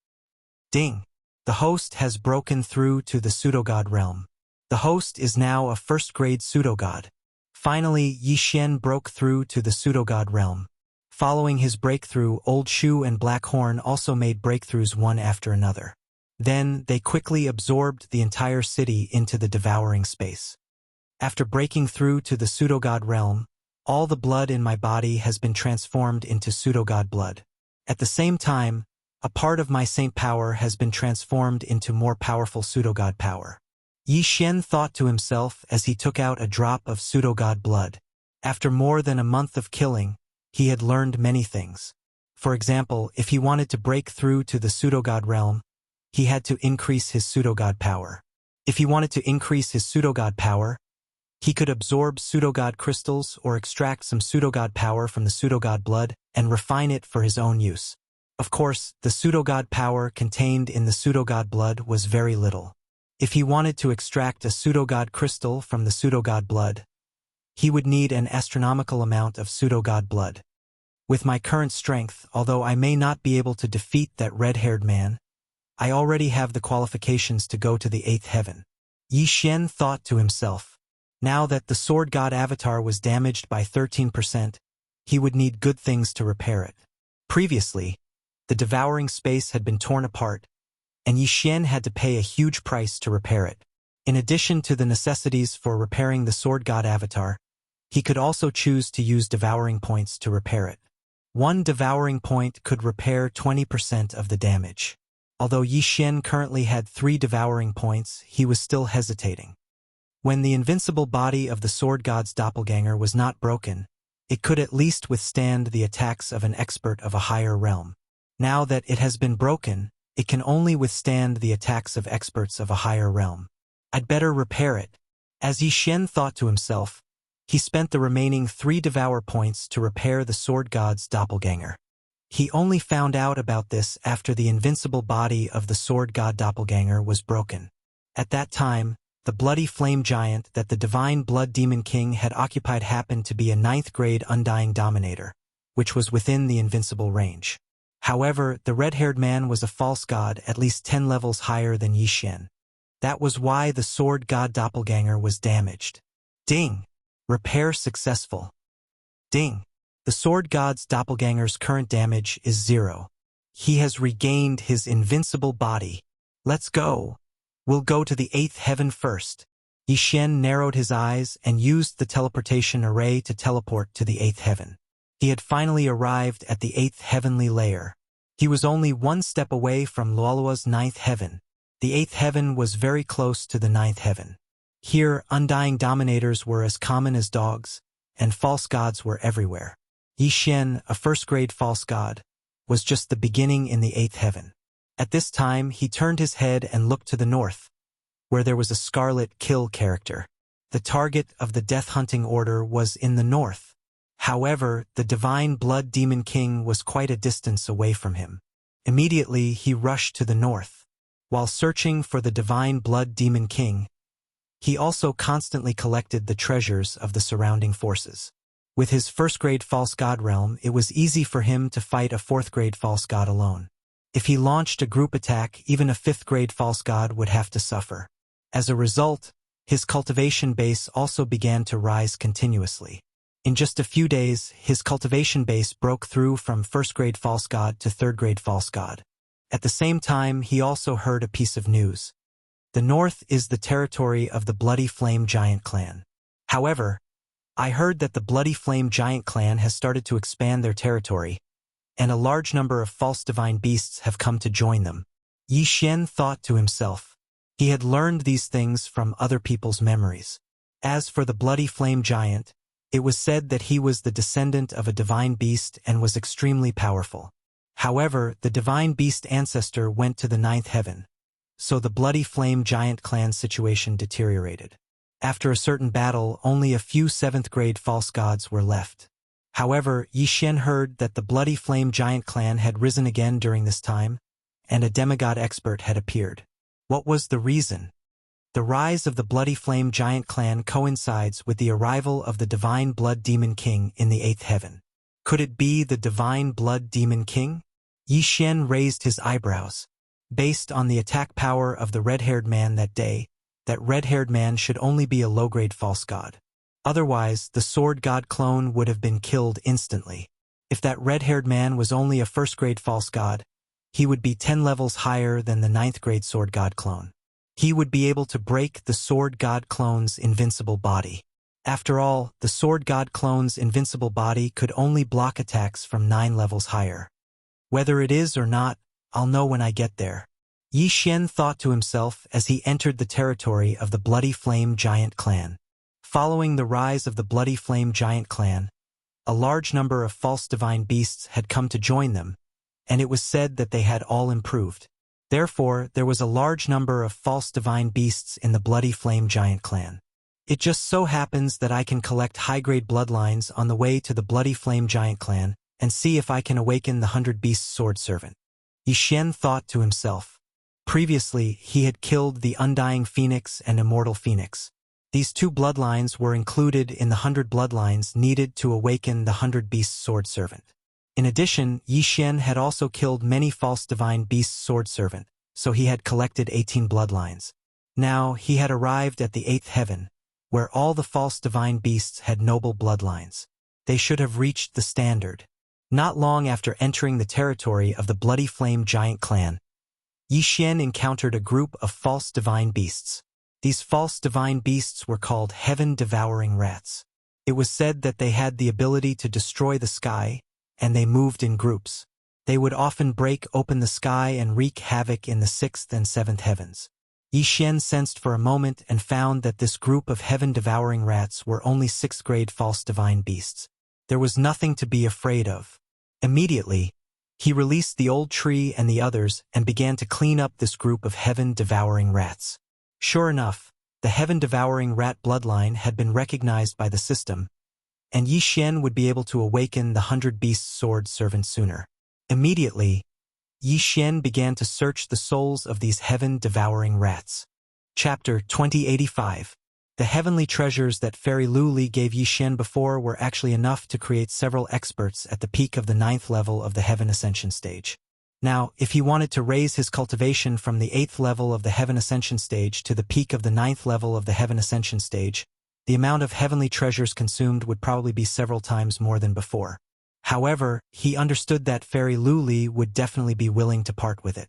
[SPEAKER 1] Ding! The host has broken through to the pseudo-god realm. The host is now a first-grade pseudo-god. Finally, Yi Xian broke through to the pseudo-god realm. Following his breakthrough, Old Shu and Blackhorn also made breakthroughs one after another. Then, they quickly absorbed the entire city into the devouring space. After breaking through to the pseudo-god realm, all the blood in my body has been transformed into pseudo-god blood. At the same time, a part of my saint power has been transformed into more powerful pseudo-god power. Yi Xian thought to himself as he took out a drop of pseudo-god blood. After more than a month of killing, he had learned many things. For example, if he wanted to break through to the pseudo-god realm, he had to increase his pseudo-god power. If he wanted to increase his pseudo-god power, he could absorb pseudo-god crystals or extract some pseudo-god power from the pseudo-god blood and refine it for his own use. Of course, the pseudo-god power contained in the pseudo-god blood was very little. If he wanted to extract a pseudo-god crystal from the pseudo-god blood, he would need an astronomical amount of pseudo-god blood. With my current strength, although I may not be able to defeat that red-haired man, I already have the qualifications to go to the 8th heaven. Yi Xian thought to himself. Now that the sword god avatar was damaged by 13%, he would need good things to repair it. Previously, the devouring space had been torn apart, and Yi Xian had to pay a huge price to repair it. In addition to the necessities for repairing the sword god avatar, he could also choose to use devouring points to repair it. One devouring point could repair 20% of the damage. Although Yi Xian currently had 3 devouring points, he was still hesitating. When the invincible body of the sword god's doppelganger was not broken, it could at least withstand the attacks of an expert of a higher realm. Now that it has been broken, it can only withstand the attacks of experts of a higher realm. I'd better repair it. As Yi Xian thought to himself, he spent the remaining 3 devour points to repair the sword god's doppelganger. He only found out about this after the invincible body of the sword god doppelganger was broken. At that time, the bloody flame giant that the divine blood demon king had occupied happened to be a 9th-grade undying dominator, which was within the invincible range. However, the red-haired man was a false god at least 10 levels higher than Yi Xian. That was why the sword god doppelganger was damaged. Ding! Repair successful. Ding! The sword god's doppelganger's current damage is 0. He has regained his invincible body. Let's go. We'll go to the 8th heaven first. Yi Xian narrowed his eyes and used the teleportation array to teleport to the 8th heaven. He had finally arrived at the 8th heavenly layer. He was only 1 step away from Luolua's 9th heaven. The 8th heaven was very close to the 9th heaven. Here, undying dominators were as common as dogs, and false gods were everywhere. Yi Xian, a first-grade false god, was just the beginning in the 8th heaven. At this time, he turned his head and looked to the north, where there was a scarlet kill character. The target of the death-hunting order was in the north. However, the divine blood demon king was quite a distance away from him. Immediately, he rushed to the north. While searching for the divine blood demon king, he also constantly collected the treasures of the surrounding forces. With his first-grade false god realm, it was easy for him to fight a fourth-grade false god alone. If he launched a group attack, even a fifth-grade false god would have to suffer. As a result, his cultivation base also began to rise continuously. In just a few days, his cultivation base broke through from first-grade false god to third-grade false god. At the same time, he also heard a piece of news. The north is the territory of the Bloody Flame Giant clan. However, I heard that the Bloody Flame Giant clan has started to expand their territory, and a large number of false divine beasts have come to join them. Yi Xian thought to himself. He had learned these things from other people's memories. As for the Bloody Flame Giant, it was said that he was the descendant of a divine beast and was extremely powerful. However, the divine beast ancestor went to the ninth heaven, so the Bloody Flame Giant clan situation deteriorated. After a certain battle, only a few seventh-grade false gods were left. However, Yi Xian heard that the Bloody Flame Giant clan had risen again during this time, and a demigod expert had appeared. What was the reason? The rise of the Bloody Flame Giant clan coincides with the arrival of the Divine Blood Demon King in the eighth heaven. Could it be the Divine Blood Demon King? Yi Xian raised his eyebrows. Based on the attack power of the red-haired man that day, that red-haired man should only be a low-grade false god. Otherwise, the sword god clone would have been killed instantly. If that red-haired man was only a first-grade false god, he would be 10 levels higher than the ninth-grade sword god clone. He would be able to break the sword god clone's invincible body. After all, the sword god clone's invincible body could only block attacks from 9 levels higher. Whether it is or not, I'll know when I get there. Yi Xian thought to himself as he entered the territory of the Bloody Flame Giant clan. Following the rise of the Bloody Flame Giant clan, a large number of false divine beasts had come to join them, and it was said that they had all improved. Therefore, there was a large number of false divine beasts in the Bloody Flame Giant clan. It just so happens that I can collect high-grade bloodlines on the way to the Bloody Flame Giant clan and see if I can awaken the 100 Beasts Sword Servant. Yi Xian thought to himself. Previously, he had killed the Undying Phoenix and Immortal Phoenix. These two bloodlines were included in the 100 bloodlines needed to awaken the 100 Beasts Sword Servant. In addition, Yi Xian had also killed many false divine beasts sword servant, so he had collected 18 bloodlines. Now, he had arrived at the 8th heaven, where all the false divine beasts had noble bloodlines. They should have reached the standard. Not long after entering the territory of the Bloody Flame Giant clan, Yi Xian encountered a group of false divine beasts. These false divine beasts were called heaven-devouring rats. It was said that they had the ability to destroy the sky, and they moved in groups. They would often break open the sky and wreak havoc in the 6th and 7th heavens. Yi Xian sensed for a moment and found that this group of heaven-devouring rats were only 6th-grade false divine beasts. There was nothing to be afraid of. Immediately, he released the old tree and the others and began to clean up this group of heaven-devouring rats. Sure enough, the heaven-devouring rat bloodline had been recognized by the system, and Yi Xian would be able to awaken the 100 Beasts Sword Servant sooner. Immediately, Yi Xian began to search the souls of these heaven-devouring rats. Chapter 2085. The heavenly treasures that Fairy Lu Li gave Yi Xian before were actually enough to create several experts at the peak of the 9th level of the Heaven Ascension stage. Now, if he wanted to raise his cultivation from the 8th level of the Heaven Ascension stage to the peak of the 9th level of the Heaven Ascension stage, the amount of heavenly treasures consumed would probably be several times more than before. However, he understood that Fairy Lu Li would definitely be willing to part with it.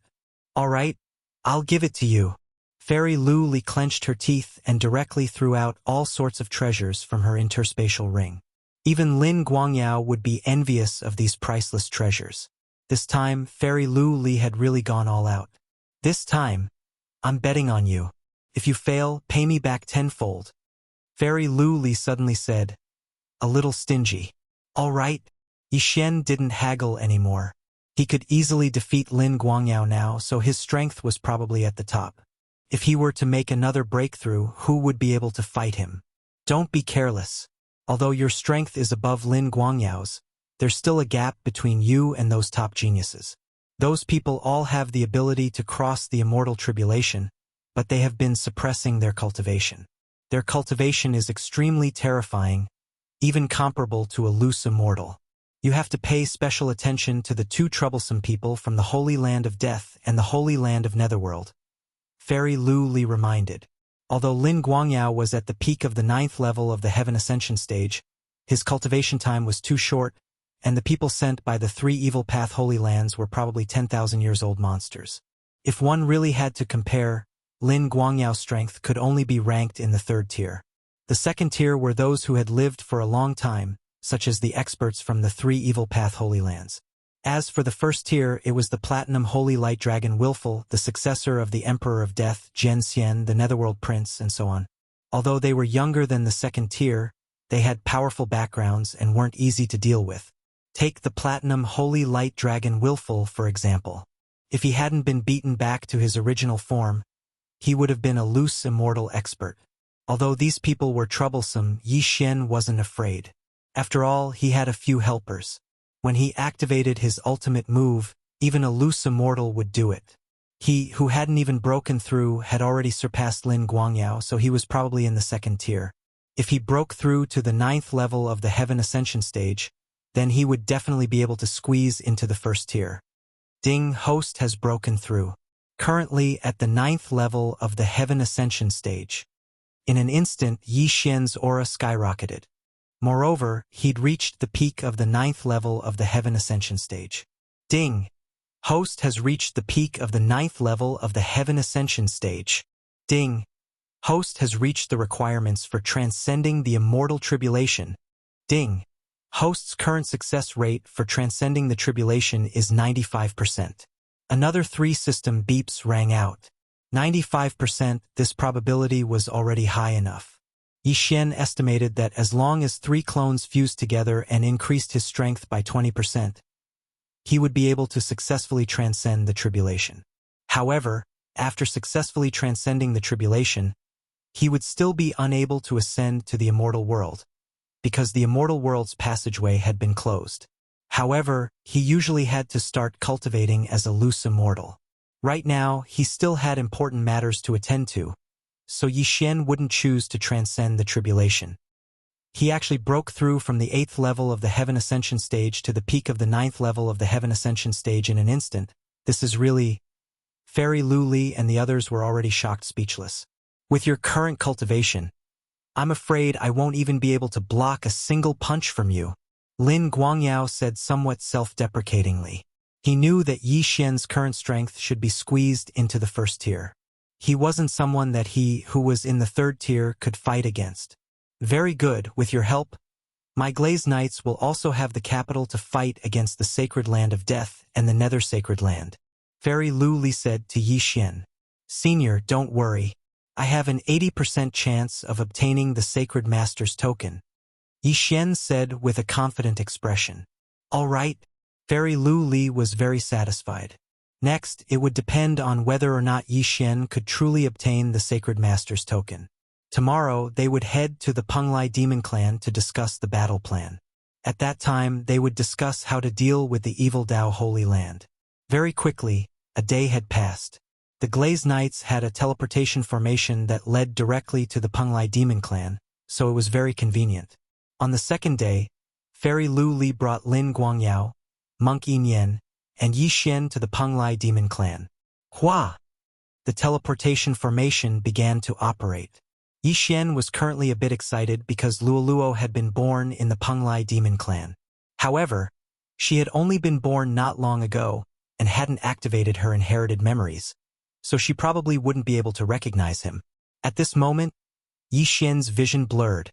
[SPEAKER 1] All right, I'll give it to you. Fairy Lu Li clenched her teeth and directly threw out all sorts of treasures from her interspatial ring. Even Lin Guangyao would be envious of these priceless treasures. This time, Fairy Lu Li had really gone all out. This time, I'm betting on you. If you fail, pay me back tenfold. Fairy Lu Li suddenly said, a little stingy. All right. Yi Xian didn't haggle anymore. He could easily defeat Lin Guangyao now, so his strength was probably at the top. If he were to make another breakthrough, who would be able to fight him? Don't be careless. Although your strength is above Lin Guangyao's, there's still a gap between you and those top geniuses. Those people all have the ability to cross the immortal tribulation, but they have been suppressing their cultivation. Their cultivation is extremely terrifying, even comparable to a loose immortal. You have to pay special attention to the two troublesome people from the Holy Land of Death and the Holy Land of Netherworld. Fairy Lu Li reminded. Although Lin Guangyao was at the peak of the 9th level of the Heaven Ascension stage, his cultivation time was too short, and the people sent by the 3 Evil Path Holy Lands were probably 10,000 years old monsters. If one really had to compare, Lin Guangyao's strength could only be ranked in the 3rd tier. The 2nd tier were those who had lived for a long time, such as the experts from the 3 Evil Path Holy Lands. As for the 1st tier, it was the Platinum Holy Light Dragon Willful, the successor of the Emperor of Death, Zhen Xian, the Netherworld Prince, and so on. Although they were younger than the 2nd tier, they had powerful backgrounds and weren't easy to deal with. Take the Platinum Holy Light Dragon Willful, for example. If he hadn't been beaten back to his original form, he would have been a loose immortal expert. Although these people were troublesome, Yi Xian wasn't afraid. After all, he had a few helpers. When he activated his ultimate move, even a loose immortal would do it. He, who hadn't even broken through, had already surpassed Lin Guangyao, so he was probably in the 2nd tier. If he broke through to the 9th level of the Heaven Ascension stage, then he would definitely be able to squeeze into the 1st tier. Ding, host has broken through. Currently at the 9th level of the Heaven Ascension stage. In an instant, Yi Xian's aura skyrocketed. Moreover, he'd reached the peak of the 9th level of the Heaven Ascension stage. Ding! Host has reached the peak of the 9th level of the Heaven Ascension stage. Ding! Host has reached the requirements for transcending the immortal tribulation. Ding! Host's current success rate for transcending the tribulation is 95%. Another 3 system beeps rang out. 95%, this probability was already high enough. Yi Xian estimated that as long as 3 clones fused together and increased his strength by 20%, he would be able to successfully transcend the tribulation. However, after successfully transcending the tribulation, he would still be unable to ascend to the immortal world, because the immortal world's passageway had been closed. However, he usually had to start cultivating as a loose immortal. Right now, he still had important matters to attend to, so Yi Xian wouldn't choose to transcend the tribulation. He actually broke through from the 8th level of the Heaven Ascension stage to the peak of the 9th level of the Heaven Ascension stage in an instant. This is really... Fairy Lu Li and the others were already shocked speechless. With your current cultivation, I'm afraid I won't even be able to block a single punch from you, Lin Guangyao said somewhat self-deprecatingly. He knew that Yi Xian's current strength should be squeezed into the 1st tier. He wasn't someone that he, who was in the 3rd tier, could fight against. Very good, with your help, my Glazed Knights will also have the capital to fight against the Sacred Land of Death and the Nether Sacred Land, Fairy Lu Li said to Yi Xian. Senior, don't worry. I have an 80% chance of obtaining the Sacred Master's token, Yi Xian said with a confident expression. All right. Fairy Lu Li was very satisfied. Next, it would depend on whether or not Yi Xian could truly obtain the Sacred Master's token. Tomorrow, they would head to the Penglai Demon Clan to discuss the battle plan. At that time, they would discuss how to deal with the Evil Dao Holy Land. Very quickly, a day had passed. The Glazed Knights had a teleportation formation that led directly to the Penglai Demon Clan, so it was very convenient. On the 2nd day, Fairy Lu Li brought Lin Guangyao, Monk Yin, and Yi Xian to the Penglai Demon Clan. Hua! The teleportation formation began to operate. Yi Xian was currently a bit excited because Luoluo had been born in the Penglai Demon Clan. However, she had only been born not long ago and hadn't activated her inherited memories, so she probably wouldn't be able to recognize him. At this moment, Yi Xian's vision blurred,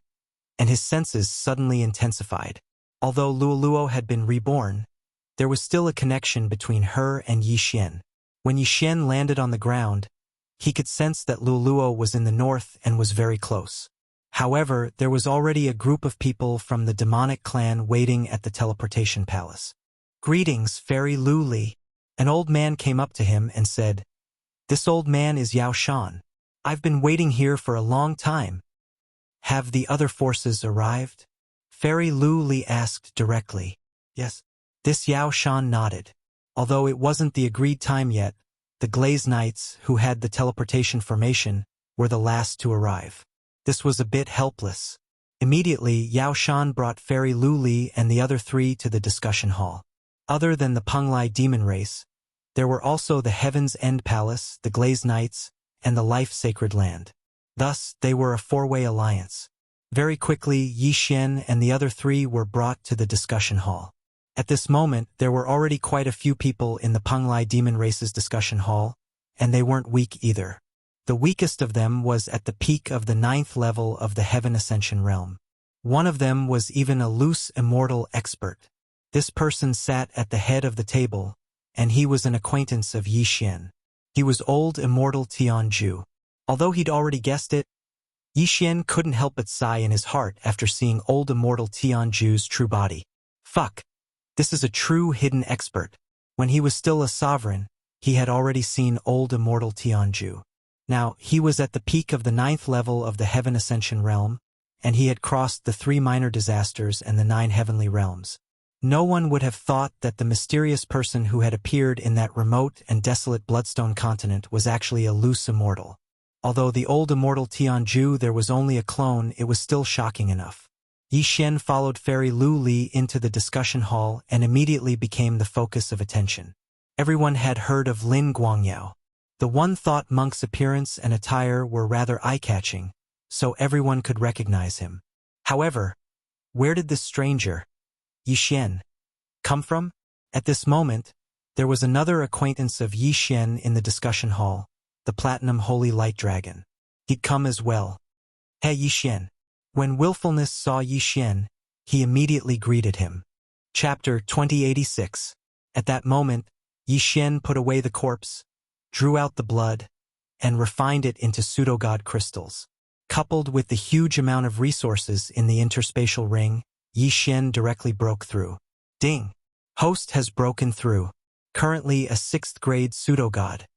[SPEAKER 1] and his senses suddenly intensified. Although Luoluo had been reborn, there was still a connection between her and Yi Xian. When Yi Xian landed on the ground, he could sense that Luoluo was in the north and was very close. However, there was already a group of people from the demonic clan waiting at the teleportation palace. Greetings, Fairy Lu Li. An old man came up to him and said, This old man is Yao Shan. I've been waiting here for a long time. Have the other forces arrived? Fairy Lu Li asked directly. Yes. This Yao Shan nodded. Although it wasn't the agreed time yet, the Glaze Knights, who had the teleportation formation, were the last to arrive. This was a bit helpless. Immediately, Yao Shan brought Fairy Lu Li and the other three to the discussion hall. Other than the Penglai demon race, there were also the Heaven's End Palace, the Glaze Knights, and the Life Sacred Land. Thus, they were a four-way alliance. Very quickly, Yi Xian and the other three were brought to the discussion hall. At this moment, there were already quite a few people in the Penglai demon race's discussion hall, and they weren't weak either. The weakest of them was at the peak of the 9th level of the Heaven Ascension realm. One of them was even a loose immortal expert. This person sat at the head of the table, and he was an acquaintance of Yi Xian. He was old immortal Tianju. Although he'd already guessed it, Yi Xian couldn't help but sigh in his heart after seeing old immortal Tianju's true body. Fuck. This is a true hidden expert. When he was still a sovereign, he had already seen old immortal Tianju. Now, he was at the peak of the 9th level of the Heaven Ascension realm, and he had crossed the 3 minor disasters and the 9 heavenly realms. No one would have thought that the mysterious person who had appeared in that remote and desolate Bloodstone continent was actually a loose immortal. Although the old immortal Tianju there was only a clone, it was still shocking enough. Yi Xian followed Fairy Lu Li into the discussion hall and immediately became the focus of attention. Everyone had heard of Lin Guangyao. The one-thought monk's appearance and attire were rather eye-catching, so everyone could recognize him. However, where did this stranger, Yi Xian, come from? At this moment, there was another acquaintance of Yi Xian in the discussion hall, the Platinum Holy Light Dragon. He'd come as well. Hey Yi Xian. When Willfulness saw Yi Xian, he immediately greeted him. Chapter 2086. At that moment, Yi Xian put away the corpse, drew out the blood, and refined it into pseudo-god crystals. Coupled with the huge amount of resources in the interspatial ring, Yi Xian directly broke through. Ding! Host has broken through. Currently a 6th grade pseudo-god.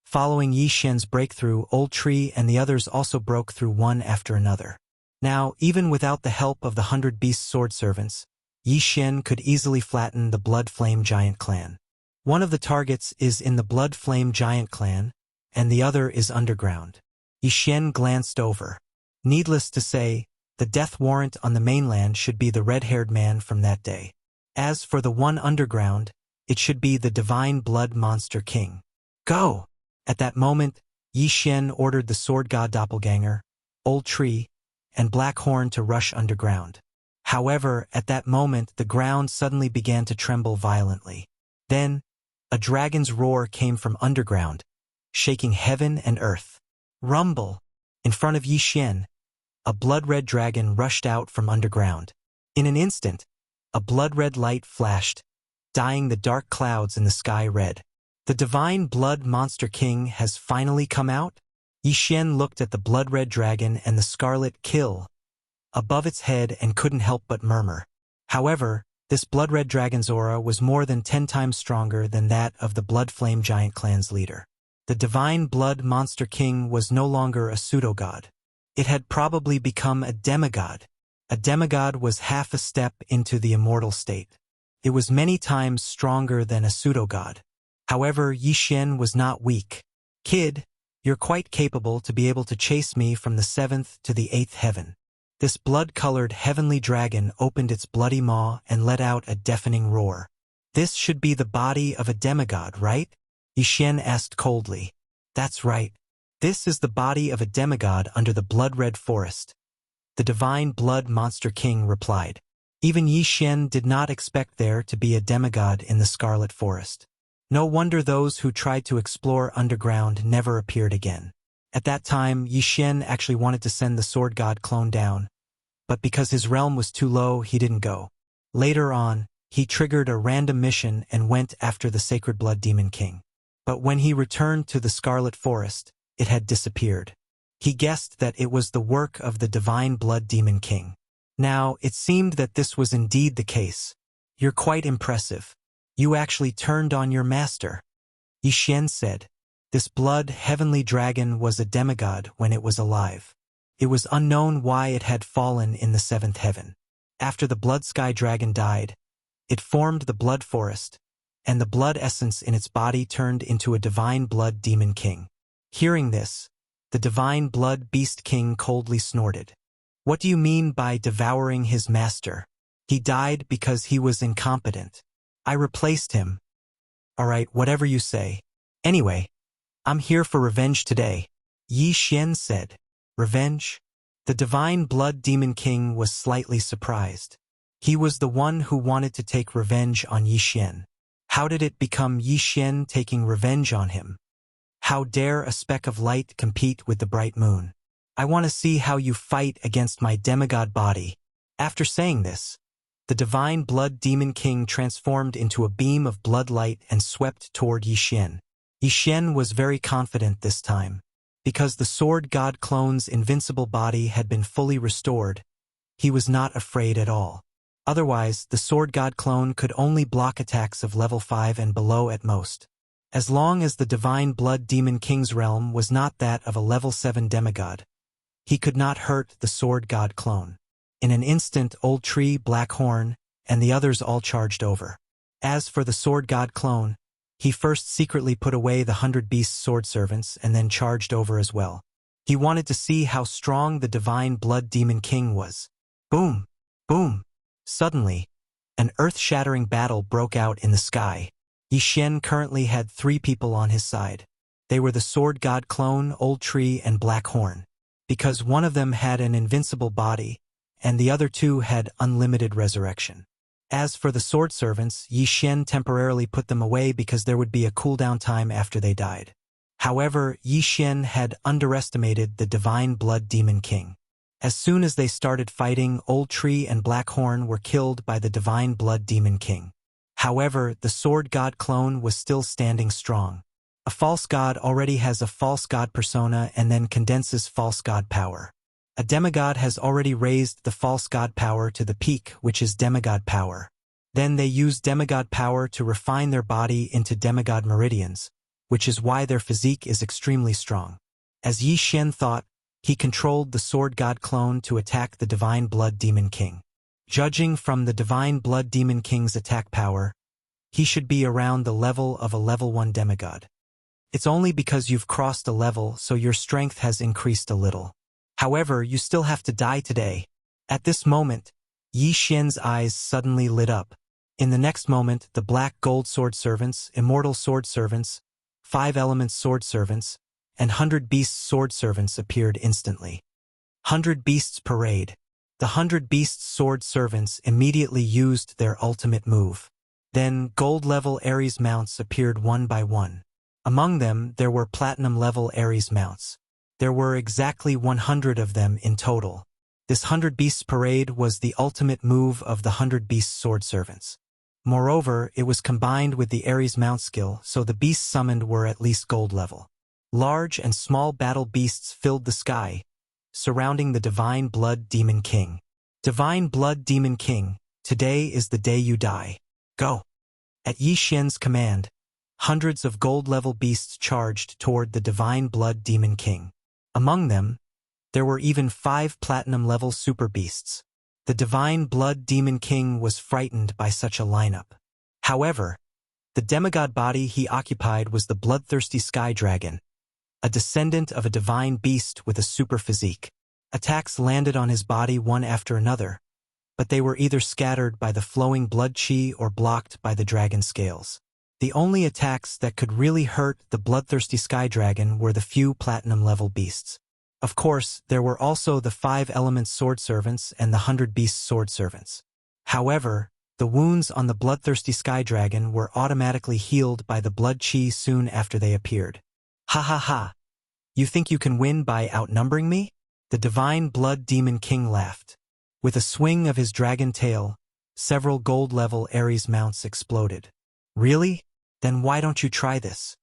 [SPEAKER 1] Following Yi Xian's breakthrough, Old Tree and the others also broke through one after another. Now, even without the help of the 100 Beast Sword Servants, Yi Xian could easily flatten the Blood Flame Giant clan. One of the targets is in the Blood Flame Giant clan, and the other is underground. Yi Xian glanced over. Needless to say, the death warrant on the mainland should be the red-haired man from that day. As for the one underground, it should be the Divine Blood Monster King. Go! At that moment, Yi Xian ordered the Sword God Doppelganger, Old Tree, and Blackhorn to rush underground. However, at that moment the ground suddenly began to tremble violently. Then, a dragon's roar came from underground, shaking heaven and earth. Rumble! In front of Yi Xian, a blood-red dragon rushed out from underground. In an instant, a blood-red light flashed, dyeing the dark clouds in the sky red. The Divine Blood Monster King has finally come out? Yi Xian looked at the blood-red dragon and the scarlet kill above its head and couldn't help but murmur. However, this blood-red dragon's aura was more than 10 times stronger than that of the Blood Flame Giant clan's leader. The Divine Blood Monster King was no longer a pseudo-god. It had probably become a demigod. A demigod was half a step into the immortal state. It was many times stronger than a pseudo-god. However, Yi Xian was not weak. Kid, you're quite capable to be able to chase me from the 7th to the 8th heaven. This blood-colored heavenly dragon opened its bloody maw and let out a deafening roar. This should be the body of a demigod, right? Yi Xian asked coldly. That's right. This is the body of a demigod under the blood-red forest. The Divine Blood Monster King replied. Even Yi Xian did not expect there to be a demigod in the Scarlet Forest. No wonder those who tried to explore underground never appeared again. At that time, Yi Xian actually wanted to send the Sword God clone down, but because his realm was too low, he didn't go. Later on, he triggered a random mission and went after the Sacred Blood Demon King. But when he returned to the Scarlet Forest, it had disappeared. He guessed that it was the work of the Divine Blood Demon King. Now, it seemed that this was indeed the case. You're quite impressive. You actually turned on your master. Yi Xian said. This blood heavenly dragon was a demigod when it was alive. It was unknown why it had fallen in the 7th heaven. After the blood sky dragon died, it formed the blood forest, and the blood essence in its body turned into a divine blood demon king. Hearing this, the divine blood beast king coldly snorted. What do you mean by devouring his master? He died because he was incompetent. I replaced him. All right, whatever you say. Anyway, I'm here for revenge today, Yi Xian said. Revenge? The divine blood demon king was slightly surprised. He was the one who wanted to take revenge on Yi Xian. How did it become Yi Xian taking revenge on him? How dare a speck of light compete with the bright moon? I want to see how you fight against my demigod body. After saying this, the divine blood demon king transformed into a beam of blood light and swept toward Yi Xian. Yi Xian was very confident this time. Because the sword god clone's invincible body had been fully restored, he was not afraid at all. Otherwise, the sword god clone could only block attacks of level 5 and below at most. As long as the divine blood demon king's realm was not that of a level 7 demigod, he could not hurt the sword god clone. In an instant, Old Tree, Black Horn, and the others all charged over. As for the sword god clone, he first secretly put away the 100 beast sword servants and then charged over as well. He wanted to see how strong the divine blood demon king was. Boom! Boom! Suddenly, an earth-shattering battle broke out in the sky. Yi Xian currently had 3 people on his side. They were the sword god clone, Old Tree, and Black Horn. Because one of them had an invincible body, and the other 2 had unlimited resurrection. As for the sword servants, Yi Xian temporarily put them away because there would be a cooldown time after they died. However, Yi Xian had underestimated the divine blood demon king. As soon as they started fighting, Old Tree and Black Horn were killed by the divine blood demon king. However, the sword god clone was still standing strong. A false god already has a false god persona and then condenses false god power. A demigod has already raised the false god power to the peak, which is demigod power. Then they use demigod power to refine their body into demigod meridians, which is why their physique is extremely strong. As Yi Xian thought, he controlled the sword god clone to attack the divine blood demon king. Judging from the divine blood demon king's attack power, he should be around the level of a level 1 demigod. It's only because you've crossed a level so your strength has increased a little. However, you still have to die today. At this moment, Yi Xian's eyes suddenly lit up. In the next moment, the black gold sword servants, immortal sword servants, 5 elements sword servants, and 100 beasts sword servants appeared instantly. 100 beasts parade. The 100 beasts sword servants immediately used their ultimate move. Then gold-level Ares mounts appeared one by one. Among them, there were platinum-level Ares mounts. There were exactly 100 of them in total. This 100 beasts parade was the ultimate move of the 100 beasts sword servants. Moreover, it was combined with the Ares mount skill, so the beasts summoned were at least gold level. Large and small battle beasts filled the sky, surrounding the Divine Blood Demon King. Divine Blood Demon King, today is the day you die. Go! At Yi Xian's command, hundreds of gold-level beasts charged toward the Divine Blood Demon King. Among them, there were even 5 platinum-level super beasts. The Divine Blood Demon King was frightened by such a lineup. However, the demigod body he occupied was the bloodthirsty sky dragon, a descendant of a divine beast with a super physique. Attacks landed on his body one after another, but they were either scattered by the flowing blood chi or blocked by the dragon scales. The only attacks that could really hurt the bloodthirsty sky dragon were the few platinum-level beasts. Of course, there were also the 5 elements sword servants and the 100 beasts sword servants. However, the wounds on the bloodthirsty sky dragon were automatically healed by the blood chi soon after they appeared. Ha ha ha! You think you can win by outnumbering me? The Divine Blood Demon King laughed. With a swing of his dragon tail, several gold-level Ares mounts exploded. Really? Then why don't you try this?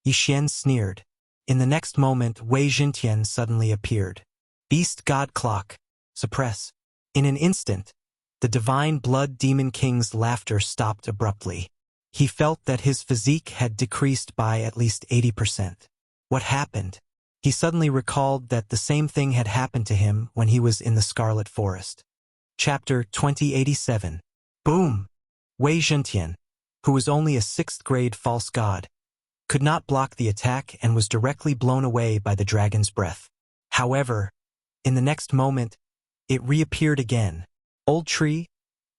[SPEAKER 1] Yi Xian sneered. In the next moment, Wei Jintian suddenly appeared. Beast God Clock. Suppress. In an instant, the Divine Blood Demon King's laughter stopped abruptly. He felt that his physique had decreased by at least 80%. What happened? He suddenly recalled that the same thing had happened to him when he was in the Scarlet Forest. Chapter 2087. Boom! Wei Jintian. who was only a 6th-grade false god, could not block the attack and was directly blown away by the dragon's breath. However, in the next moment, it reappeared again. Old Tree,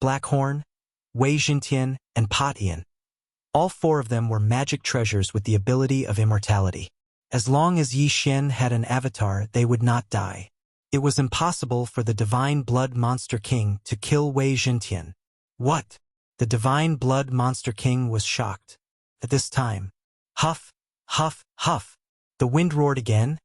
[SPEAKER 1] Blackhorn, Wei Jintian, and Patian. All 4 of them were magic treasures with the ability of immortality. As long as Yi Xian had an avatar, they would not die. It was impossible for the Divine Blood Monster King to kill Wei Jintian. What? The Divine Blood Monster King was shocked. At this time, huff, huff, huff, the wind roared again,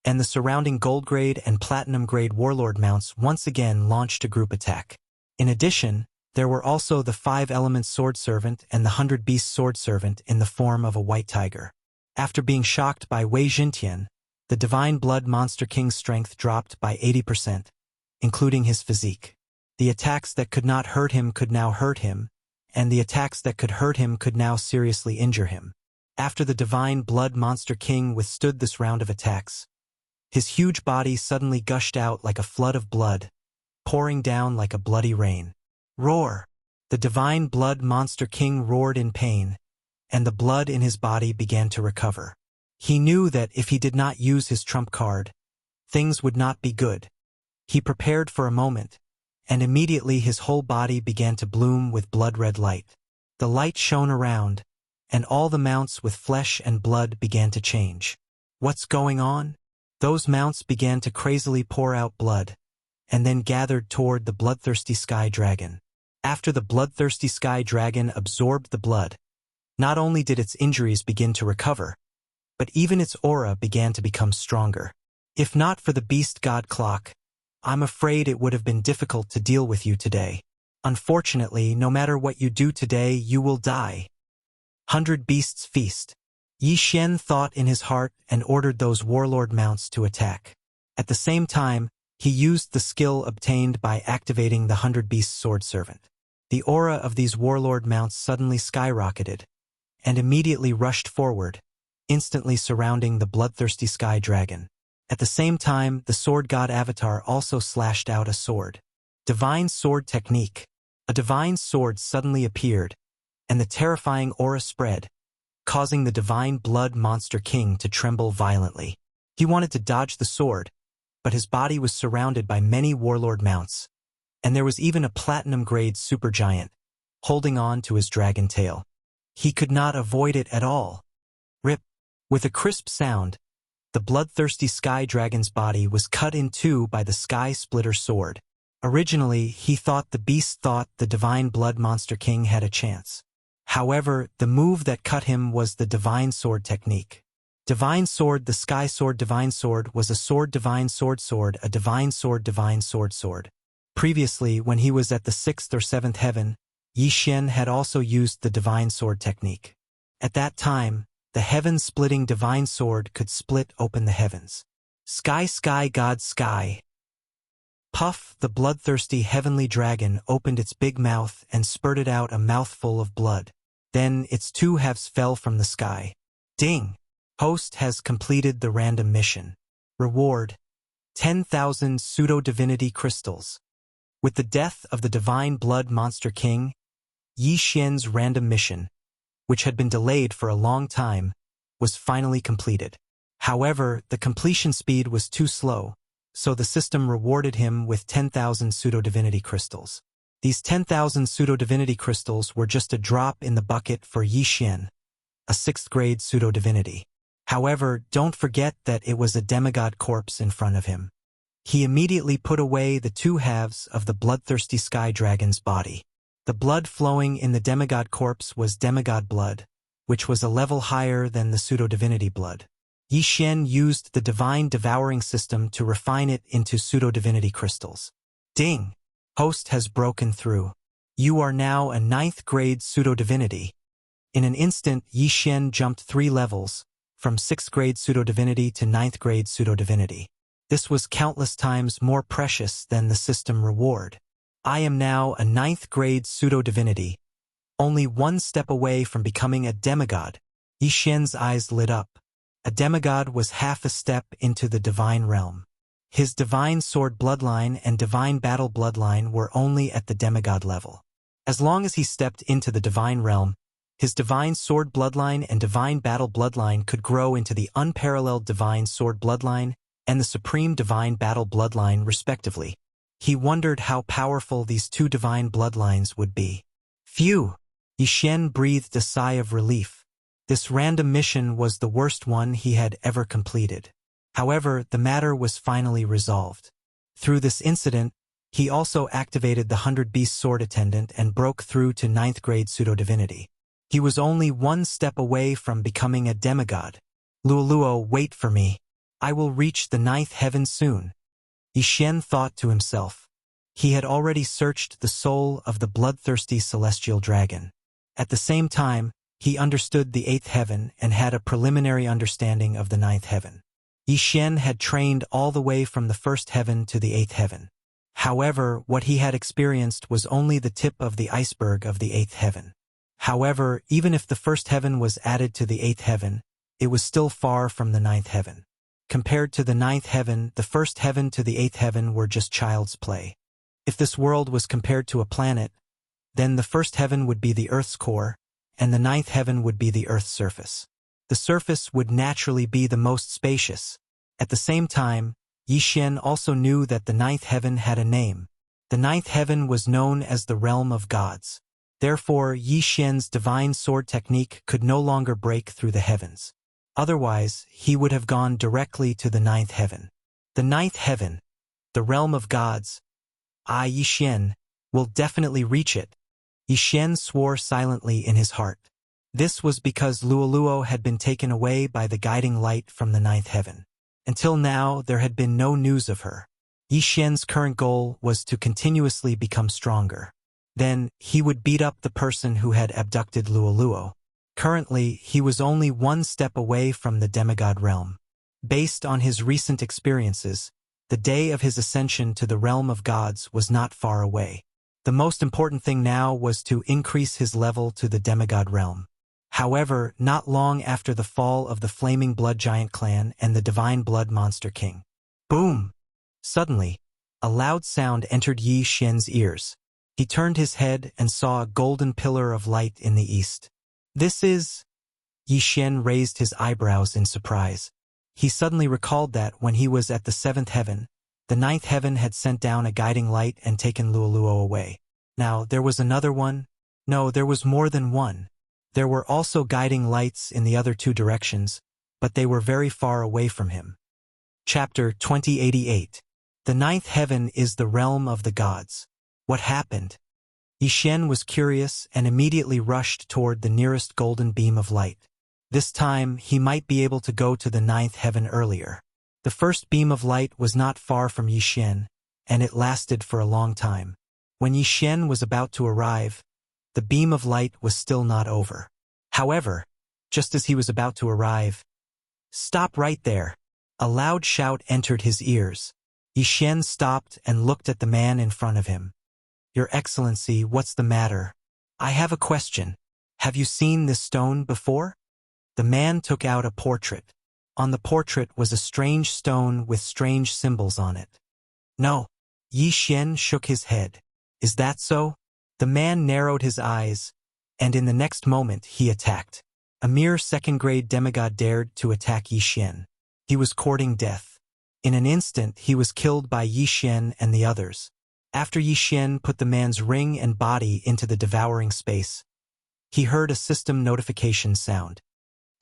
[SPEAKER 1] and the surrounding gold-grade and platinum-grade warlord mounts once again launched a group attack. In addition, there were also the 5-element sword servant and the 100-beast sword servant in the form of a white tiger. After being shocked by Wei Jintian, the Divine Blood Monster King's strength dropped by 80%, including his physique. The attacks that could not hurt him could now hurt him, and the attacks that could hurt him could now seriously injure him. After the Divine Blood Monster King withstood this round of attacks, his huge body suddenly gushed out like a flood of blood, pouring down like a bloody rain. Roar! The Divine Blood Monster King roared in pain, and the blood in his body began to recover. He knew that if he did not use his trump card, things would not be good. He prepared for a moment, and immediately his whole body began to bloom with blood-red light. The light shone around, and all the mounts with flesh and blood began to change. What's going on? Those mounts began to crazily pour out blood, and then gathered toward the bloodthirsty sky dragon. After the bloodthirsty sky dragon absorbed the blood, not only did its injuries begin to recover, but even its aura began to become stronger. If not for the beast god clock, I'm afraid it would have been difficult to deal with you today. Unfortunately, no matter what you do today, you will die. 100 Beasts Feast. Yi Xian thought in his heart and ordered those warlord mounts to attack. At the same time, he used the skill obtained by activating the 100 Beast Sword Servant. The aura of these warlord mounts suddenly skyrocketed, and immediately rushed forward, instantly surrounding the bloodthirsty sky dragon. At the same time, the sword god avatar also slashed out a sword. Divine Sword Technique. A divine sword suddenly appeared, and the terrifying aura spread, causing the Divine Blood Monster King to tremble violently. He wanted to dodge the sword, but his body was surrounded by many warlord mounts, and there was even a platinum-grade supergiant, holding on to his dragon tail. He could not avoid it at all. Rip! With a crisp sound, the bloodthirsty sky dragon's body was cut in two by the Sky Splitter sword. Originally, he thought the beast thought the Divine Blood Monster King had a chance. However, the move that cut him was the Divine Sword Technique. Divine Sword. The Sky Sword Divine Sword was a sword Divine Sword Sword, a Divine Sword Divine Sword Sword. Previously, when he was at the 6th or 7th heaven, Yi Xian had also used the Divine Sword Technique. At that time, the heaven-splitting Divine Sword could split open the heavens. Sky God Sky. Puff, the bloodthirsty heavenly dragon opened its big mouth and spurted out a mouthful of blood. Then its two halves fell from the sky. Ding! Host has completed the random mission. Reward: 10,000 pseudo-divinity crystals. With the death of the Divine Blood Monster King, Yi Xian's random mission, which had been delayed for a long time, was finally completed. However, the completion speed was too slow, so the system rewarded him with 10,000 pseudo-divinity crystals. These 10,000 pseudo-divinity crystals were just a drop in the bucket for Yi Xian, a 6th-grade pseudo-divinity. However, don't forget that it was a demigod corpse in front of him. He immediately put away the two halves of the bloodthirsty sky dragon's body. The blood flowing in the demigod corpse was demigod blood, which was a level higher than the pseudo-divinity blood. Yi Xian used the divine devouring system to refine it into pseudo-divinity crystals. Ding! Host has broken through. You are now a 9th-grade pseudo-divinity. In an instant, Yi Xian jumped 3 levels, from 6th-grade pseudo-divinity to 9th-grade pseudo-divinity. This was countless times more precious than the system reward. I am now a 9th-grade pseudo-divinity, only one step away from becoming a demigod. Yi Xian's eyes lit up. A demigod was half a step into the divine realm. His divine sword bloodline and divine battle bloodline were only at the demigod level. As long as he stepped into the divine realm, His divine sword bloodline and divine battle bloodline could grow into the unparalleled divine sword bloodline and the supreme divine battle bloodline respectively. He wondered how powerful these two divine bloodlines would be. Phew! Yi Xian breathed a sigh of relief. This random mission was the worst one he had ever completed. However, the matter was finally resolved. Through this incident, he also activated the 100-beast sword attendant and broke through to 9th grade pseudo-divinity. He was only one step away from becoming a demigod. Luoluo, wait for me. I will reach the 9th heaven soon. Yi Xian thought to himself. He had already searched the soul of the bloodthirsty celestial dragon. At the same time, he understood the 8th heaven and had a preliminary understanding of the 9th heaven. Yi Xian had trained all the way from the 1st heaven to the 8th heaven. However, what he had experienced was only the tip of the iceberg of the 8th heaven. However, even if the 1st heaven was added to the 8th heaven, it was still far from the 9th heaven. Compared to the 9th heaven, the 1st heaven to the 8th heaven were just child's play. If this world was compared to a planet, then the 1st heaven would be the Earth's core, and the 9th heaven would be the Earth's surface. The surface would naturally be the most spacious. At the same time, Yi Xian also knew that the 9th heaven had a name. The 9th heaven was known as the realm of gods. Therefore, Yi Xian's divine sword technique could no longer break through the heavens. Otherwise, he would have gone directly to the 9th heaven. The 9th heaven, the realm of gods. Yi Xian will definitely reach it. Yi Xian swore silently in his heart. This was because Luoluo had been taken away by the guiding light from the 9th heaven. Until now, there had been no news of her. Yi Xian's current goal was to continuously become stronger. Then, he would beat up the person who had abducted Luoluo. Currently, he was only one step away from the demigod realm. Based on his recent experiences, the day of his ascension to the realm of gods was not far away. The most important thing now was to increase his level to the demigod realm. However, not long after the fall of the Flaming Blood Giant clan and the Divine Blood Monster King. Boom! Suddenly, a loud sound entered Yi Xian's ears. He turned his head and saw a golden pillar of light in the east. This is... Yi Xian raised his eyebrows in surprise. He suddenly recalled that when he was at the 7th heaven, the 9th heaven had sent down a guiding light and taken Luoluo away. Now, there was another one? No, there was more than one. There were also guiding lights in the other two directions, but they were very far away from him. Chapter 2088. The 9th heaven is the realm of the gods. What happened? Yi Xian was curious and immediately rushed toward the nearest golden beam of light. This time, he might be able to go to the 9th heaven earlier. The first beam of light was not far from Yi Xian, and it lasted for a long time. When Yi Xian was about to arrive, the beam of light was still not over. However, just as he was about to arrive, "Stop right there!" A loud shout entered his ears. Yi Xian stopped and looked at the man in front of him. "Your Excellency, what's the matter? I have a question. Have you seen this stone before?" The man took out a portrait. On the portrait was a strange stone with strange symbols on it. "No." Yi Xian shook his head. "Is that so?" The man narrowed his eyes, and in the next moment he attacked. A mere 2nd grade demigod dared to attack Yi Xian. He was courting death. In an instant he was killed by Yi Xian and the others. After Yi Xian put the man's ring and body into the devouring space, he heard a system notification sound.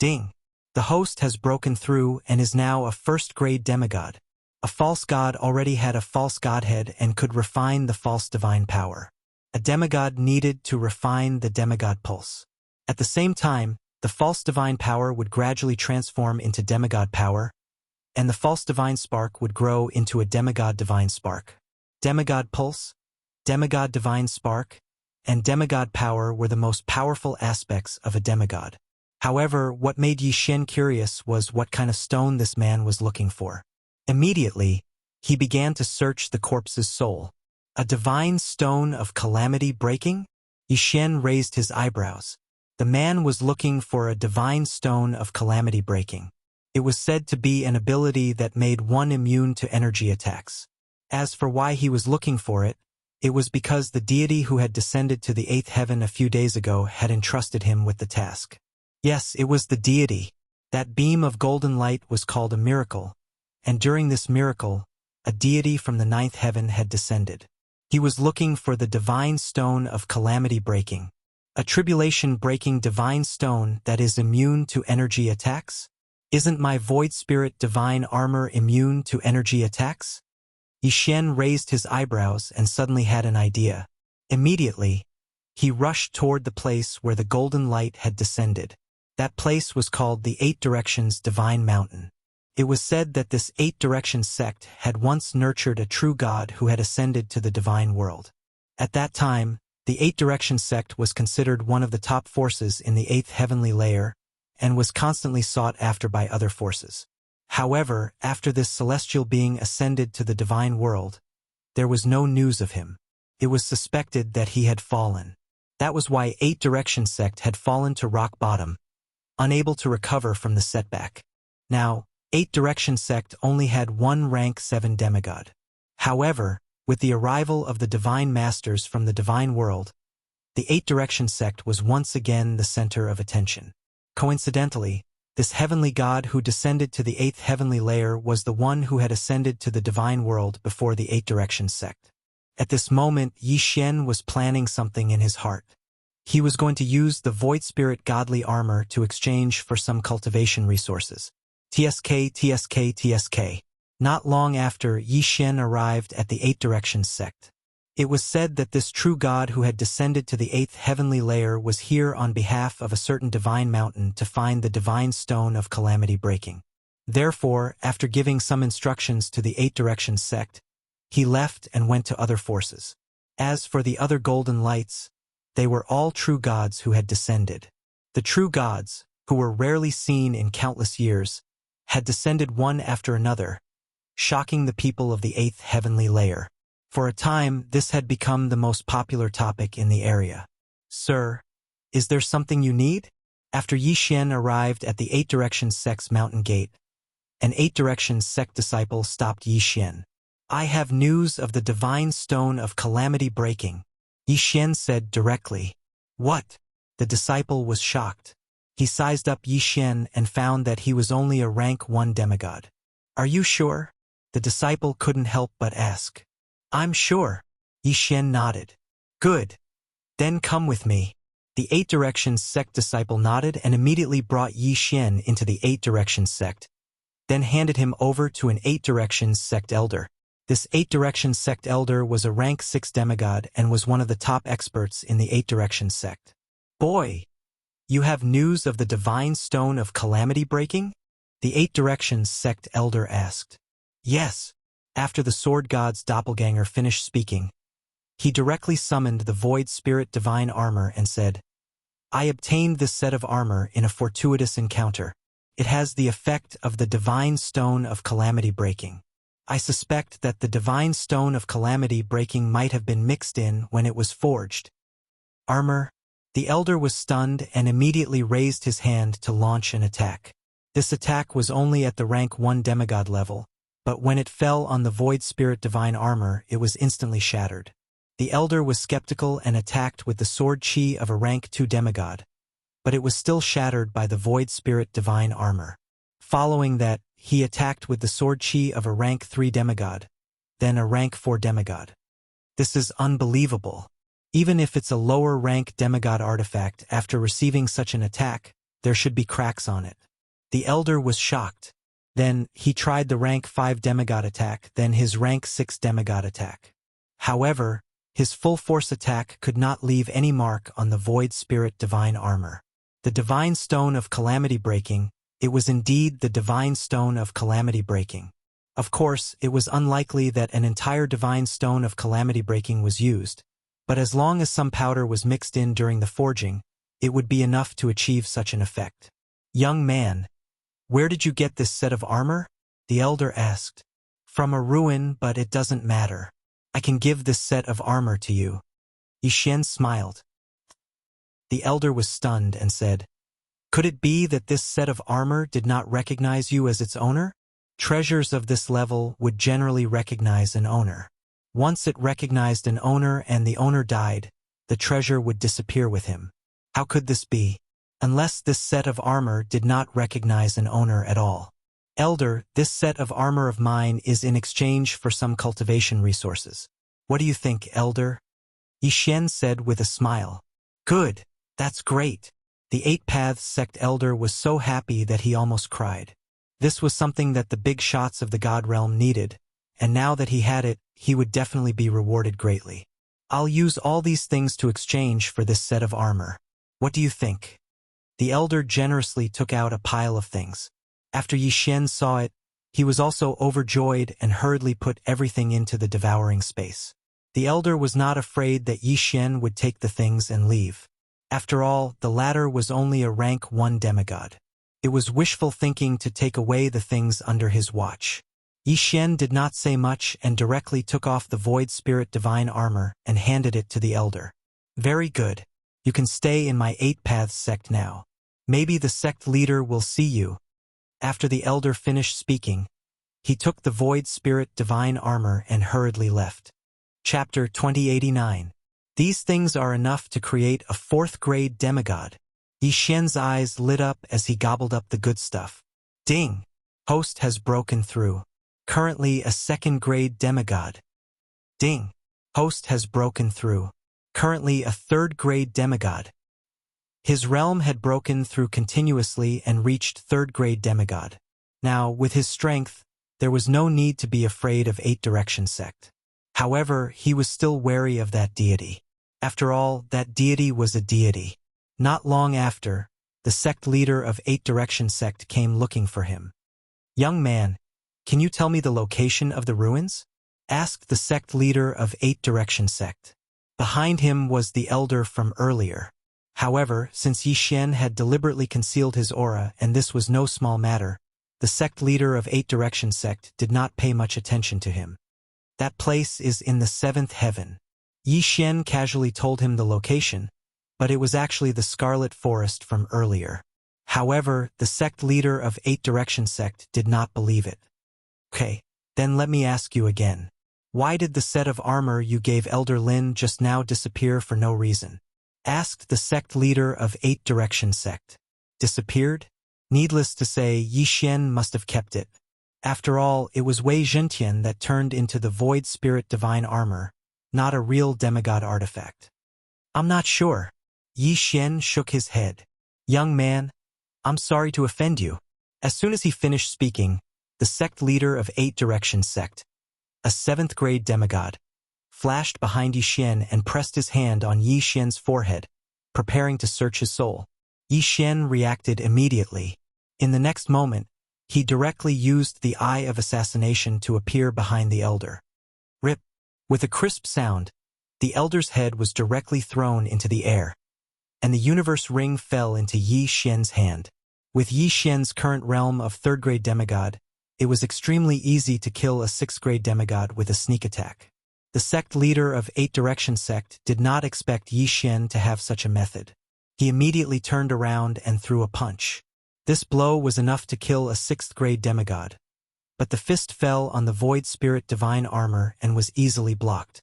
[SPEAKER 1] Ding! The host has broken through and is now a 1st grade demigod. A false god already had a false godhead and could refine the false divine power. A demigod needed to refine the demigod pulse. At the same time, the false divine power would gradually transform into demigod power, and the false divine spark would grow into a demigod divine spark. Demigod pulse, demigod divine spark, and demigod power were the most powerful aspects of a demigod. However, what made Yi Xian curious was what kind of stone this man was looking for. Immediately, he began to search the corpse's soul. A divine stone of calamity breaking? Yi Xian raised his eyebrows. The man was looking for a divine stone of calamity breaking. It was said to be an ability that made one immune to energy attacks. As for why he was looking for it, It was because the deity who had descended to the 8th heaven a few days ago had entrusted him with the task. Yes, it was the deity. That beam of golden light was called a miracle, and during this miracle, a deity from the 9th heaven had descended. He was looking for the divine stone of calamity breaking. A tribulation-breaking divine stone that is immune to energy attacks? Isn't my void spirit divine armor immune to energy attacks? Yi Xian raised his eyebrows and suddenly had an idea. Immediately, he rushed toward the place where the golden light had descended. That place was called the 8 Directions Divine Mountain. It was said that this 8 Directions sect had once nurtured a true god who had ascended to the divine world. At that time, the 8 Directions sect was considered one of the top forces in the 8th heavenly layer and was constantly sought after by other forces. However, after this celestial being ascended to the divine world, there was no news of him. It was suspected that he had fallen. That was why 8 Directions sect had fallen to rock bottom, unable to recover from the setback. Now, 8 Directions sect only had one rank 7 demigod. However, with the arrival of the divine masters from the divine world, the 8 Directions sect was once again the center of attention. Coincidentally, this heavenly god who descended to the 8th heavenly layer was the one who had ascended to the divine world before the 8 Directions sect. At this moment, Yi Xian was planning something in his heart. He was going to use the void spirit godly armor to exchange for some cultivation resources. TSK. Not long after, Yi Xian arrived at the 8 Directions sect. It was said that this true god who had descended to the 8th heavenly layer was here on behalf of a certain divine mountain to find the divine stone of calamity breaking. Therefore, after giving some instructions to the 8 Directions sect, he left and went to other forces. As for the other golden lights, they were all true gods who had descended. The true gods, who were rarely seen in countless years, had descended one after another, shocking the people of the 8th heavenly layer. For a time, this had become the most popular topic in the area. Sir, is there something you need? After Yi Xian arrived at the 8 Directions sect's mountain gate, an 8 Directions sect disciple stopped Yi Xian. I have news of the divine stone of calamity breaking, Yi Xian said directly. What? The disciple was shocked. He sized up Yi Xian and found that he was only a rank 1 demigod. Are you sure? The disciple couldn't help but ask. I'm sure. Yi Xian nodded. Good. Then come with me. The 8 Directions sect disciple nodded and immediately brought Yi Xian into the 8 Directions sect, then handed him over to an 8 Directions sect elder. This 8 Directions sect elder was a rank 6 demigod and was one of the top experts in the 8 Directions sect. Boy, you have news of the divine stone of calamity breaking? The 8 Directions sect elder asked. Yes. After the sword god's doppelganger finished speaking, he directly summoned the void spirit divine armor and said, I obtained this set of armor in a fortuitous encounter. It has the effect of the divine stone of calamity breaking. I suspect that the divine stone of calamity breaking might have been mixed in when it was forged. Armor? The elder was stunned and immediately raised his hand to launch an attack. This attack was only at the rank 1 demigod level, but when it fell on the void spirit divine armor, it was instantly shattered. The elder was skeptical and attacked with the sword chi of a rank 2 demigod, but it was still shattered by the void spirit divine armor. Following that, he attacked with the sword chi of a rank 3 demigod, then a rank 4 demigod. This is unbelievable. Even if it's a lower rank demigod artifact, after receiving such an attack, there should be cracks on it. The elder was shocked. Then, he tried the rank 5 demigod attack, then his rank 6 demigod attack. However, his full force attack could not leave any mark on the void spirit divine armor. The divine stone of calamity breaking, it was indeed the divine stone of calamity breaking. Of course, it was unlikely that an entire divine stone of calamity breaking was used, but as long as some powder was mixed in during the forging, it would be enough to achieve such an effect. Young man, where did you get this set of armor? The elder asked. From a ruin, but it doesn't matter. I can give this set of armor to you. Yi Xian smiled. The elder was stunned and said, Could it be that this set of armor did not recognize you as its owner? Treasures of this level would generally recognize an owner. Once it recognized an owner and the owner died, the treasure would disappear with him. How could this be? Unless this set of armor did not recognize an owner at all. Elder, this set of armor of mine is in exchange for some cultivation resources. What do you think, Elder? Yi Xian said with a smile. Good, that's great. The Eight Paths Sect Elder was so happy that he almost cried. This was something that the big shots of the God Realm needed, and now that he had it, he would definitely be rewarded greatly. I'll use all these things to exchange for this set of armor. What do you think? The Elder generously took out a pile of things. After Yi Xian saw it, he was also overjoyed and hurriedly put everything into the devouring space. The Elder was not afraid that Yi Xian would take the things and leave. After all, the latter was only a rank 1 demigod. It was wishful thinking to take away the things under his watch. Yi Xian did not say much and directly took off the Void Spirit Divine Armor and handed it to the Elder. Very good. You can stay in my Eight Paths sect now. Maybe the sect leader will see you. After the Elder finished speaking, he took the Void Spirit Divine Armor and hurriedly left. Chapter 2089. These things are enough to create a 4th-grade demigod. Yi Xian's eyes lit up as he gobbled up the good stuff. Ding! Host has broken through. Currently a 2nd-grade demigod. Ding! Host has broken through. Currently a 3rd-grade demigod. His realm had broken through continuously and reached 3rd-grade demigod. Now, with his strength, there was no need to be afraid of Eight Direction Sect. However, he was still wary of that deity. After all, that deity was a deity. Not long after, the sect leader of Eight Direction Sect came looking for him. Young man, can you tell me the location of the ruins? Asked the sect leader of Eight Direction Sect. Behind him was the Elder from earlier. However, since Yi Xian had deliberately concealed his aura and this was no small matter, the sect leader of Eight Direction Sect did not pay much attention to him. That place is in the 7th heaven. Yi Xian casually told him the location, but it was actually the Scarlet Forest from earlier. However, the sect leader of Eight Direction Sect did not believe it. Okay, then let me ask you again. Why did the set of armor you gave Elder Lin just now disappear for no reason? Asked the sect leader of Eight Direction Sect. Disappeared? Needless to say, Yi Xian must have kept it. After all, it was Wei Zhentian that turned into the Void Spirit Divine Armor, not a real demigod artifact. I'm not sure. Yi Xian shook his head. Young man, I'm sorry to offend you. As soon as he finished speaking, the sect leader of Eight Direction Sect, a 7th-grade demigod, flashed behind Yi Xian and pressed his hand on Yi Xian's forehead, preparing to search his soul. Yi Xian reacted immediately. In the next moment, he directly used the Eye of Assassination to appear behind the Elder. Rip! With a crisp sound, the Elder's head was directly thrown into the air, and the Universe Ring fell into Yi Xian's hand. With Yi Xian's current realm of 3rd-grade demigod, it was extremely easy to kill a 6th-grade demigod with a sneak attack. The sect leader of Eight Direction Sect did not expect Yi Xian to have such a method. He immediately turned around and threw a punch. This blow was enough to kill a 6th-grade demigod, but the fist fell on the Void Spirit Divine Armor and was easily blocked.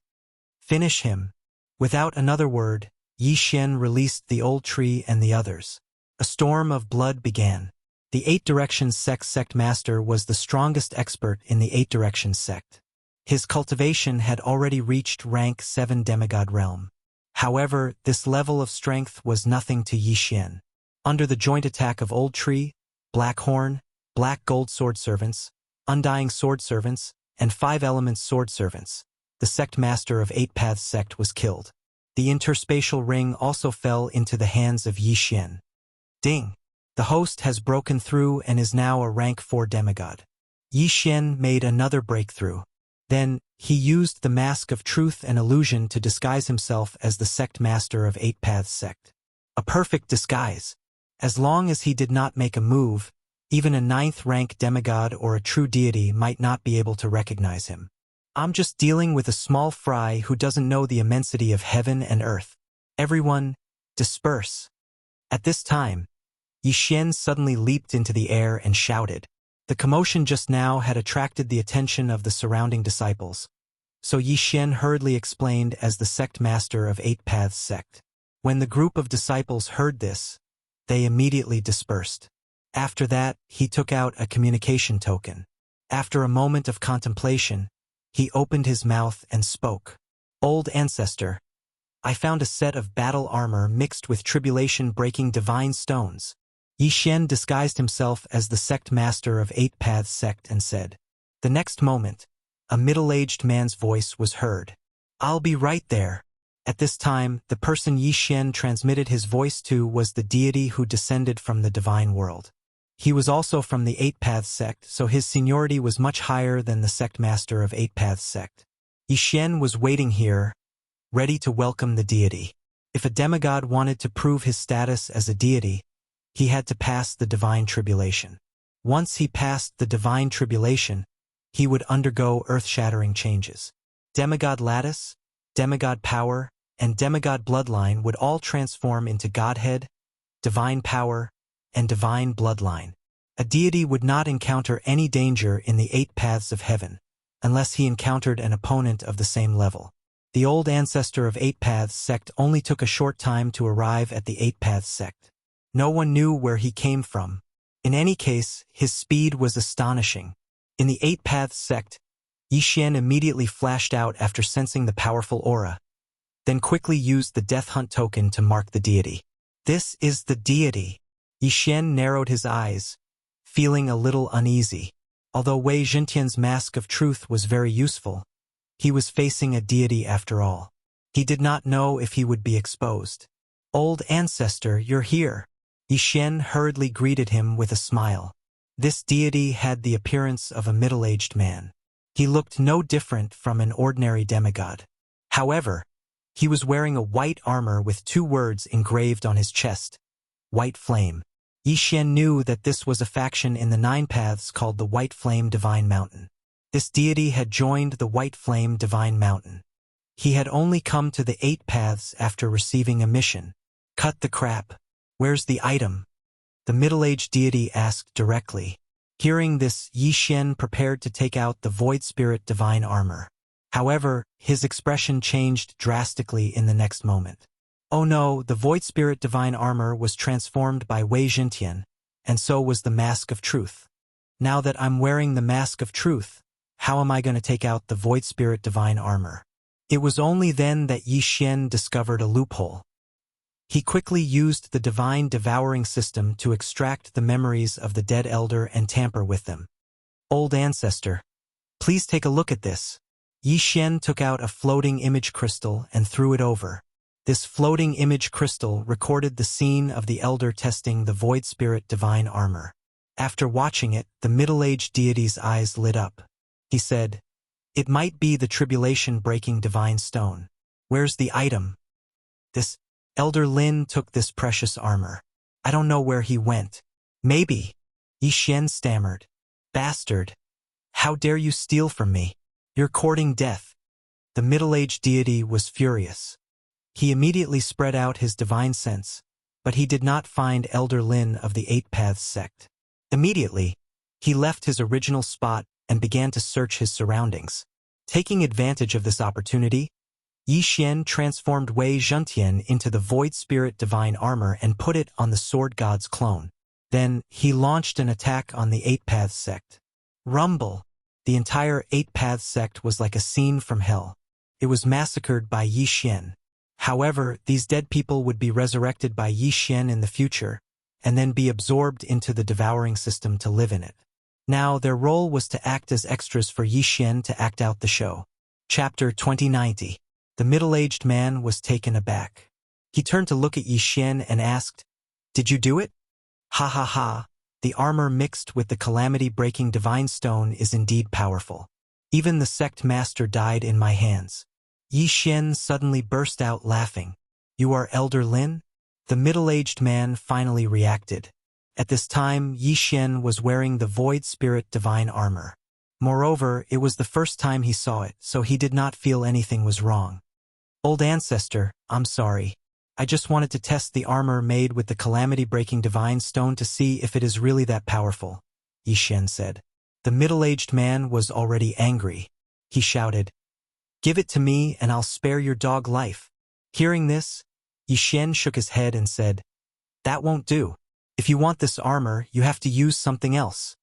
[SPEAKER 1] Finish him. Without another word, Yi Xian released the old tree and the others. A storm of blood began. The Eight Directions Sect Master was the strongest expert in the Eight Directions Sect. His cultivation had already reached rank 7 demigod realm. However, this level of strength was nothing to Yi Xian. Under the joint attack of Old Tree, Black Horn, Black Gold Sword Servants, Undying Sword Servants, and 5 Elements Sword Servants, the Sect Master of Eight Paths Sect was killed. The interspatial ring also fell into the hands of Yi Xian. Ding! The host has broken through and is now a rank 4 demigod. Yi Xian made another breakthrough. Then, he used the Mask of Truth and Illusion to disguise himself as the Sect Master of Eight Paths Sect. A perfect disguise. As long as he did not make a move, even a 9th-rank demigod or a true deity might not be able to recognize him. I'm just dealing with a small fry who doesn't know the immensity of heaven and earth. Everyone, disperse. At this time, Yi Xian suddenly leaped into the air and shouted. The commotion just now had attracted the attention of the surrounding disciples. So Yi Xian hurriedly explained as the sect master of Eight Paths sect. When the group of disciples heard this, they immediately dispersed. After that, he took out a communication token. After a moment of contemplation, he opened his mouth and spoke. Old ancestor, I found a set of battle armor mixed with tribulation-breaking divine stones. Yi Xian disguised himself as the sect master of Eight Paths sect and said. The next moment, a middle-aged man's voice was heard. I'll be right there. At this time, the person Yi Xian transmitted his voice to was the deity who descended from the divine world. He was also from the Eight Paths sect, so his seniority was much higher than the sect master of Eight Paths sect. Yi Xian was waiting here, ready to welcome the deity. If a demigod wanted to prove his status as a deity, he had to pass the divine tribulation. Once he passed the divine tribulation, he would undergo earth-shattering changes. Demigod lattice, demigod power, and demigod bloodline would all transform into godhead, divine power, and divine bloodline. A deity would not encounter any danger in the Eight Paths of heaven, unless he encountered an opponent of the same level. The old ancestor of Eight Paths sect only took a short time to arrive at the Eight Paths sect. No one knew where he came from. In any case, his speed was astonishing. In the Eight Paths sect, Yi Xian immediately flashed out after sensing the powerful aura, then quickly used the Death Hunt token to mark the deity. This is the deity. Yi Xian narrowed his eyes, feeling a little uneasy. Although Wei Zhentian's mask of truth was very useful, he was facing a deity after all. He did not know if he would be exposed. Old ancestor, you're here. Yi Xian hurriedly greeted him with a smile. This deity had the appearance of a middle-aged man. He looked no different from an ordinary demigod. However, he was wearing a white armor with two words engraved on his chest, White Flame. Yi Xian knew that this was a faction in the Nine Paths called the White Flame Divine Mountain. This deity had joined the White Flame Divine Mountain. He had only come to the Eight Paths after receiving a mission. Cut the crap. Where's the item? The middle-aged deity asked directly. Hearing this, Yi Xian prepared to take out the Void Spirit Divine Armor. However, his expression changed drastically in the next moment. Oh no, the Void Spirit Divine Armor was transformed by Wei Zhentian, and so was the Mask of Truth. Now that I'm wearing the Mask of Truth, how am I going to take out the Void Spirit Divine Armor? It was only then that Yi Xian discovered a loophole. He quickly used the divine devouring system to extract the memories of the dead elder and tamper with them. Old ancestor, please take a look at this. Yi Xian took out a floating image crystal and threw it over. This floating image crystal recorded the scene of the elder testing the Void Spirit Divine Armor. After watching it, the middle-aged deity's eyes lit up. He said, "It might be the tribulation-breaking divine stone. Where's the item?" This Elder Lin took this precious armor. I don't know where he went. Maybe. Yi Xian stammered. Bastard. How dare you steal from me? You're courting death. The middle-aged deity was furious. He immediately spread out his divine sense, but he did not find Elder Lin of the Eight Paths sect. Immediately, he left his original spot and began to search his surroundings. Taking advantage of this opportunity, Yi Xian transformed Wei Zhentian into the Void Spirit Divine Armor and put it on the Sword God's clone. Then, he launched an attack on the Eight Paths sect. Rumble! The entire Eight Paths sect was like a scene from hell. It was massacred by Yi Xian. However, these dead people would be resurrected by Yi Xian in the future, and then be absorbed into the devouring system to live in it. Now, their role was to act as extras for Yi Xian to act out the show. Chapter 2090. The middle-aged man was taken aback. He turned to look at Yi Xian and asked, "Did you do it?" Ha ha ha, the armor mixed with the calamity-breaking divine stone is indeed powerful. Even the sect master died in my hands. Yi Xian suddenly burst out laughing. You are Elder Lin? The middle-aged man finally reacted. At this time, Yi Xian was wearing the Void Spirit Divine Armor. Moreover, it was the first time he saw it, so he did not feel anything was wrong. Old ancestor, I'm sorry. I just wanted to test the armor made with the calamity-breaking divine stone to see if it is really that powerful, Yi Xian said. The middle-aged man was already angry. He shouted, Give it to me and I'll spare your dog life." Hearing this, Yi Xian shook his head and said, "That won't do. If you want this armor, you have to use something else."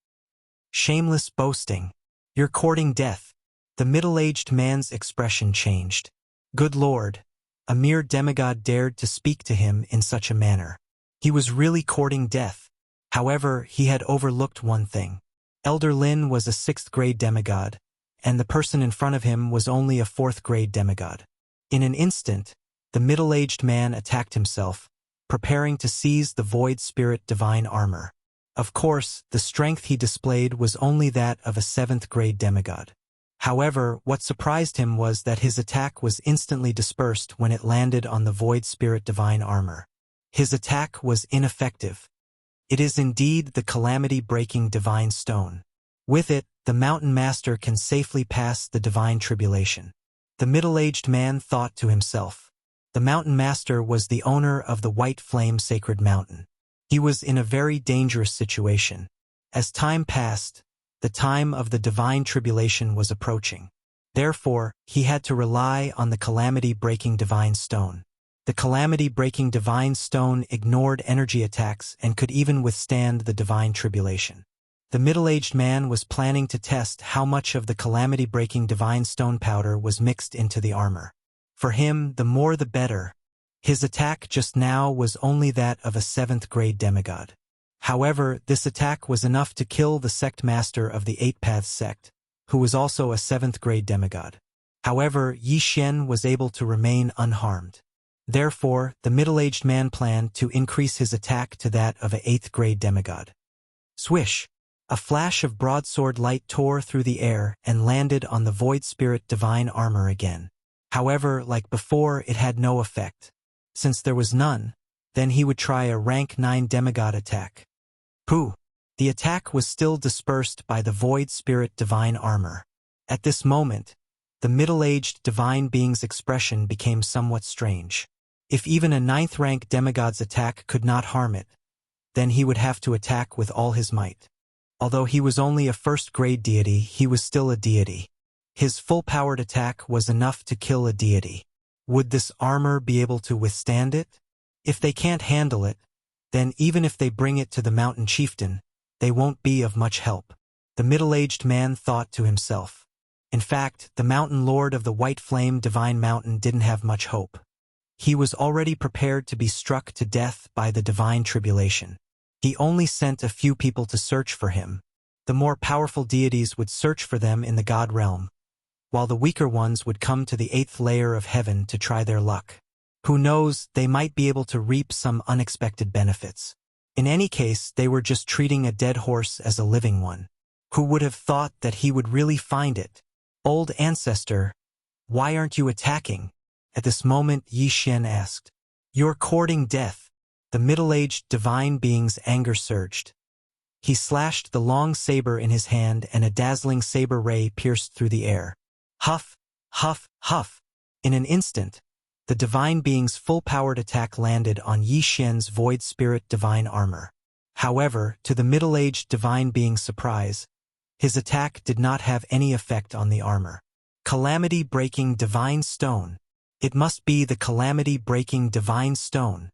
[SPEAKER 1] "Shameless boasting. You're courting death." The middle-aged man's expression changed. Good Lord, a mere demigod dared to speak to him in such a manner. He was really courting death. However, he had overlooked one thing. Elder Lin was a 6th-grade demigod, and the person in front of him was only a 4th-grade demigod. In an instant, the middle-aged man attacked himself, preparing to seize the Void Spirit Divine Armor. Of course, the strength he displayed was only that of a 7th-grade demigod. However, what surprised him was that his attack was instantly dispersed when it landed on the Void Spirit Divine Armor. His attack was ineffective. It is indeed the calamity-breaking Divine Stone. With it, the Mountain Master can safely pass the Divine Tribulation. The middle-aged man thought to himself. The Mountain Master was the owner of the White Flame Sacred Mountain. He was in a very dangerous situation. As time passed, the time of the Divine Tribulation was approaching. Therefore, he had to rely on the calamity-breaking Divine Stone. The calamity-breaking Divine Stone ignored energy attacks and could even withstand the Divine Tribulation. The middle-aged man was planning to test how much of the calamity-breaking Divine Stone powder was mixed into the armor. For him, the more the better. His attack just now was only that of a 7th-grade demigod. However, this attack was enough to kill the sect master of the Eight Paths sect, who was also a 7th-grade demigod. However, Yi Xian was able to remain unharmed. Therefore, the middle-aged man planned to increase his attack to that of an 8th-grade demigod. Swish! A flash of broadsword light tore through the air and landed on the Void Spirit Divine Armor again. However, like before, it had no effect. Since there was none, then he would try a rank 9 demigod attack. Pooh! The attack was still dispersed by the Void Spirit Divine Armor. At this moment, the middle-aged divine being's expression became somewhat strange. If even a 9th-rank demigod's attack could not harm it, then he would have to attack with all his might. Although he was only a 1st-grade deity, he was still a deity. His full-powered attack was enough to kill a deity. Would this armor be able to withstand it? If they can't handle it, then even if they bring it to the mountain chieftain, they won't be of much help. The middle-aged man thought to himself. In fact, the mountain lord of the White Flame Divine Mountain didn't have much hope. He was already prepared to be struck to death by the Divine Tribulation. He only sent a few people to search for him. The more powerful deities would search for them in the God realm, while the weaker ones would come to the 8th layer of heaven to try their luck. Who knows, they might be able to reap some unexpected benefits. In any case, they were just treating a dead horse as a living one. Who would have thought that he would really find it? Old ancestor, why aren't you attacking? At this moment, Yi Xian asked. You're courting death. The middle-aged divine being's anger surged. He slashed the long saber in his hand and a dazzling saber ray pierced through the air. Huff, huff, huff. In an instant, the divine being's full-powered attack landed on Yi Xian's Void Spirit Divine Armor. However, to the middle-aged divine being's surprise, his attack did not have any effect on the armor. Calamity-breaking Divine Stone. It must be the calamity-breaking Divine Stone.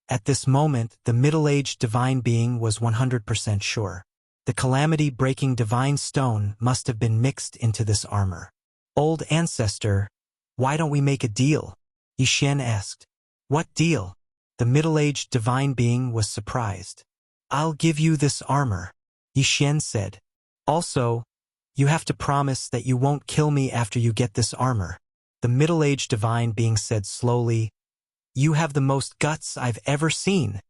[SPEAKER 1] At this moment, the middle-aged divine being was 100% sure. The calamity-breaking Divine Stone must have been mixed into this armor. Old ancestor, why don't we make a deal? Yi Xian asked. What deal? The middle-aged divine being was surprised. I'll give you this armor, Yi Xian said. Also, you have to promise that you won't kill me after you get this armor. The middle-aged divine being said slowly, You have the most guts I've ever seen.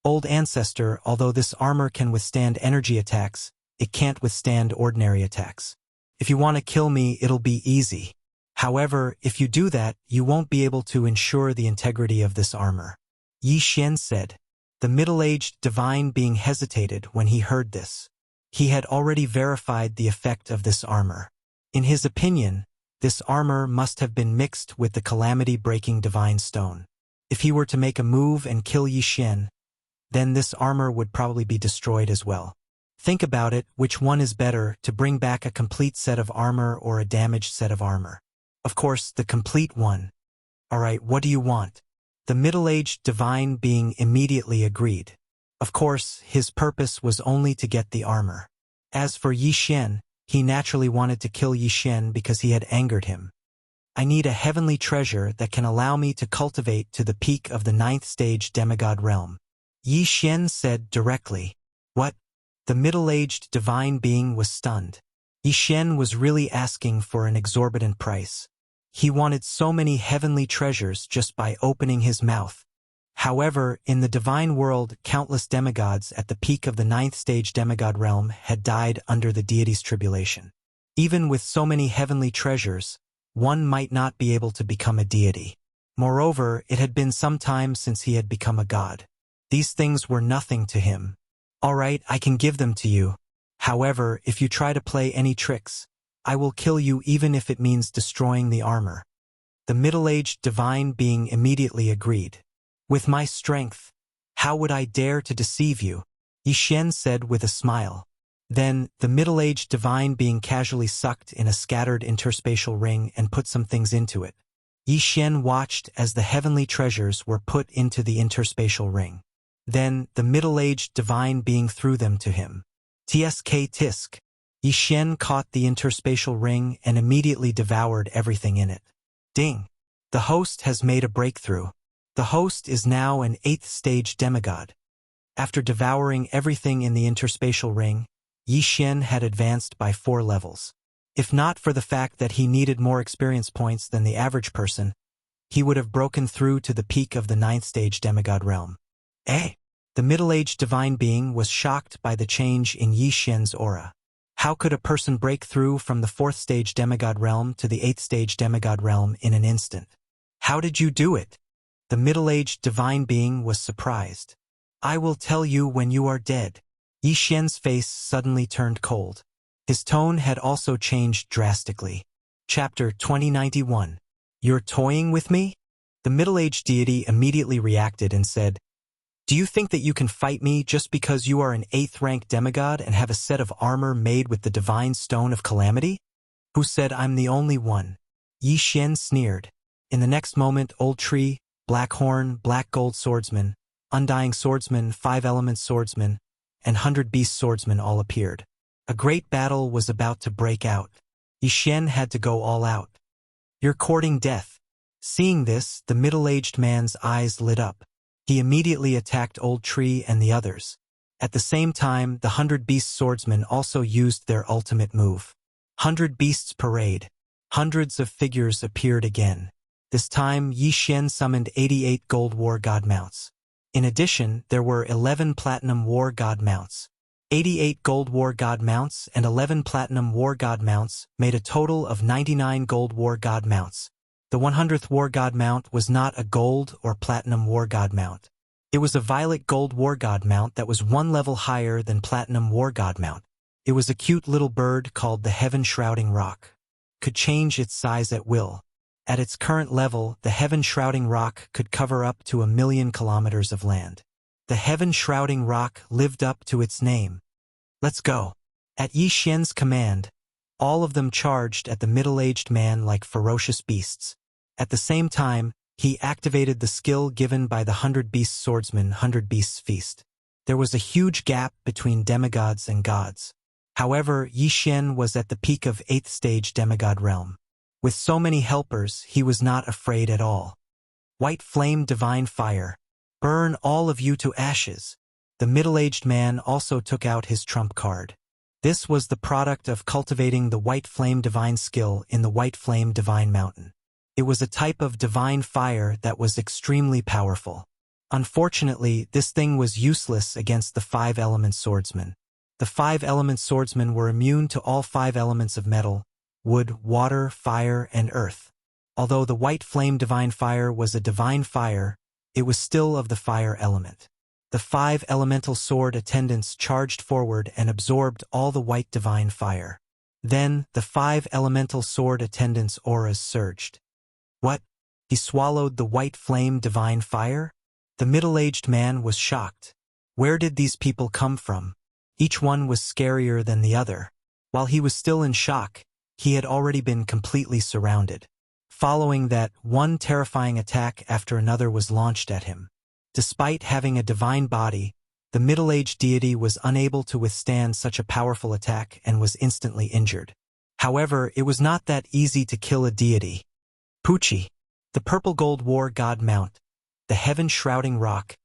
[SPEAKER 1] Old ancestor, although this armor can withstand energy attacks, it can't withstand ordinary attacks. If you want to kill me, it'll be easy. However, if you do that, you won't be able to ensure the integrity of this armor. Yi Xian said. The middle-aged divine being hesitated when he heard this. He had already verified the effect of this armor. In his opinion, this armor must have been mixed with the calamity-breaking Divine Stone. If he were to make a move and kill Yi Xian, then this armor would probably be destroyed as well. Think about it, which one is better, to bring back a complete set of armor or a damaged set of armor? Of course, the complete one. Alright, what do you want? The middle-aged divine being immediately agreed. Of course, his purpose was only to get the armor. As for Yi Xian, he naturally wanted to kill Yi Xian because he had angered him. I need a heavenly treasure that can allow me to cultivate to the peak of the 9th stage demigod realm. Yi Xian said directly. What? The middle-aged divine being was stunned. Yi Xian was really asking for an exorbitant price. He wanted so many heavenly treasures just by opening his mouth. However, in the divine world, countless demigods at the peak of the 9th stage demigod realm had died under the deity's tribulation. Even with so many heavenly treasures, one might not be able to become a deity. Moreover, it had been some time since he had become a god. These things were nothing to him. All right, I can give them to you. However, if you try to play any tricks, I will kill you even if it means destroying the armor. The middle-aged divine being immediately agreed. With my strength, how would I dare to deceive you? Yi Xian said with a smile. Then, the middle-aged divine being casually sucked in a scattered interspatial ring and put some things into it. Yi Xian watched as the heavenly treasures were put into the interspatial ring. Then, the middle-aged divine being threw them to him. Tsk tisk. Yi Xian caught the interspatial ring and immediately devoured everything in it. Ding! The host has made a breakthrough. The host is now an 8th stage demigod. After devouring everything in the interspatial ring, Yi Xian had advanced by 4 levels. If not for the fact that he needed more experience points than the average person, he would have broken through to the peak of the 9th stage demigod realm. Eh? The middle-aged divine being was shocked by the change in Yi Xian's aura. How could a person break through from the 4th stage demigod realm to the 8th stage demigod realm in an instant? How did you do it? The middle-aged divine being was surprised. I will tell you when you are dead. Yi Xian's face suddenly turned cold. His tone had also changed drastically. Chapter 2091. You're toying with me? The middle-aged deity immediately reacted and said, Do you think that you can fight me just because you are an 8th rank demigod and have a set of armor made with the divine stone of calamity? Who said I'm the only one? Yi Xian sneered. In the next moment, Old Tree, Black Horn, Black Gold Swordsman, Undying Swordsman, 5 Elements Swordsman, and 100 Beast Swordsman all appeared. A great battle was about to break out. Yi Xian had to go all out. You're courting death. Seeing this, the middle-aged man's eyes lit up. He immediately attacked Old Tree and the others. At the same time, the 100 Beast Swordsmen also used their ultimate move. 100 Beasts Parade. Hundreds of figures appeared again. This time, Yi Xian summoned 88 Gold War God Mounts. In addition, there were 11 Platinum War God Mounts. 88 Gold War God Mounts and 11 Platinum War God Mounts made a total of 99 Gold War God Mounts. The 100th War God Mount was not a Gold or Platinum War God Mount. It was a Violet Gold War God Mount that was 1 level higher than Platinum War God Mount. It was a cute little bird called the Heaven Shrouding Rock. Could change its size at will. At its current level, the Heaven Shrouding Rock could cover up to 1,000,000 kilometers of land. The Heaven Shrouding Rock lived up to its name. Let's go. At Yi Xian's command, all of them charged at the middle-aged man like ferocious beasts. At the same time, he activated the skill given by the 100 Beast Swordsman 100 Beasts Feast. There was a huge gap between demigods and gods. However, Yi Xian was at the peak of 8th stage demigod realm. With so many helpers, he was not afraid at all. White Flame Divine Fire. Burn all of you to ashes. The middle-aged man also took out his trump card. This was the product of cultivating the White Flame Divine skill in the White Flame Divine Mountain. It was a type of divine fire that was extremely powerful. Unfortunately, this thing was useless against the 5 Element Swordsmen. The 5 Element Swordsmen were immune to all 5 elements of metal, wood, water, fire, and earth. Although the White Flame Divine Fire was a divine fire, it was still of the fire element. The 5 elemental sword attendants charged forward and absorbed all the white divine fire. Then, the 5 elemental sword attendants' auras surged. What? He swallowed the White Flame Divine Fire? The middle-aged man was shocked. Where did these people come from? Each one was scarier than the other. While he was still in shock, he had already been completely surrounded. following that one terrifying attack after another was launched at him. Despite having a divine body, the middle-aged deity was unable to withstand such a powerful attack and was instantly injured. However, it was not that easy to kill a deity. Pucci, the purple gold war god mount, the heaven-shrouding rock,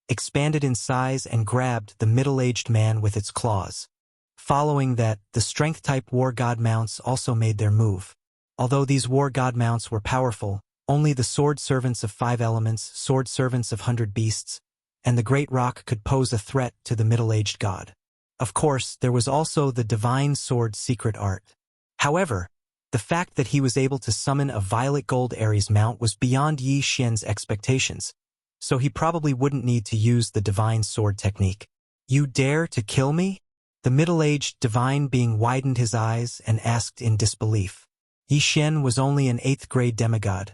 [SPEAKER 1] expanded in size and grabbed the middle-aged man with its claws. Following that, the strength-type war god mounts also made their move. Although these war god mounts were powerful, only the sword servants of 5 elements, sword servants of 100 beasts, and the great rock could pose a threat to the middle-aged god. Of course, there was also the divine sword's secret art. However, the fact that he was able to summon a violet gold Ares mount was beyond Yi Xian's expectations, so he probably wouldn't need to use the divine sword technique. "You dare to kill me?" The middle-aged divine being widened his eyes and asked in disbelief. Yi Xian was only an 8th-grade demigod,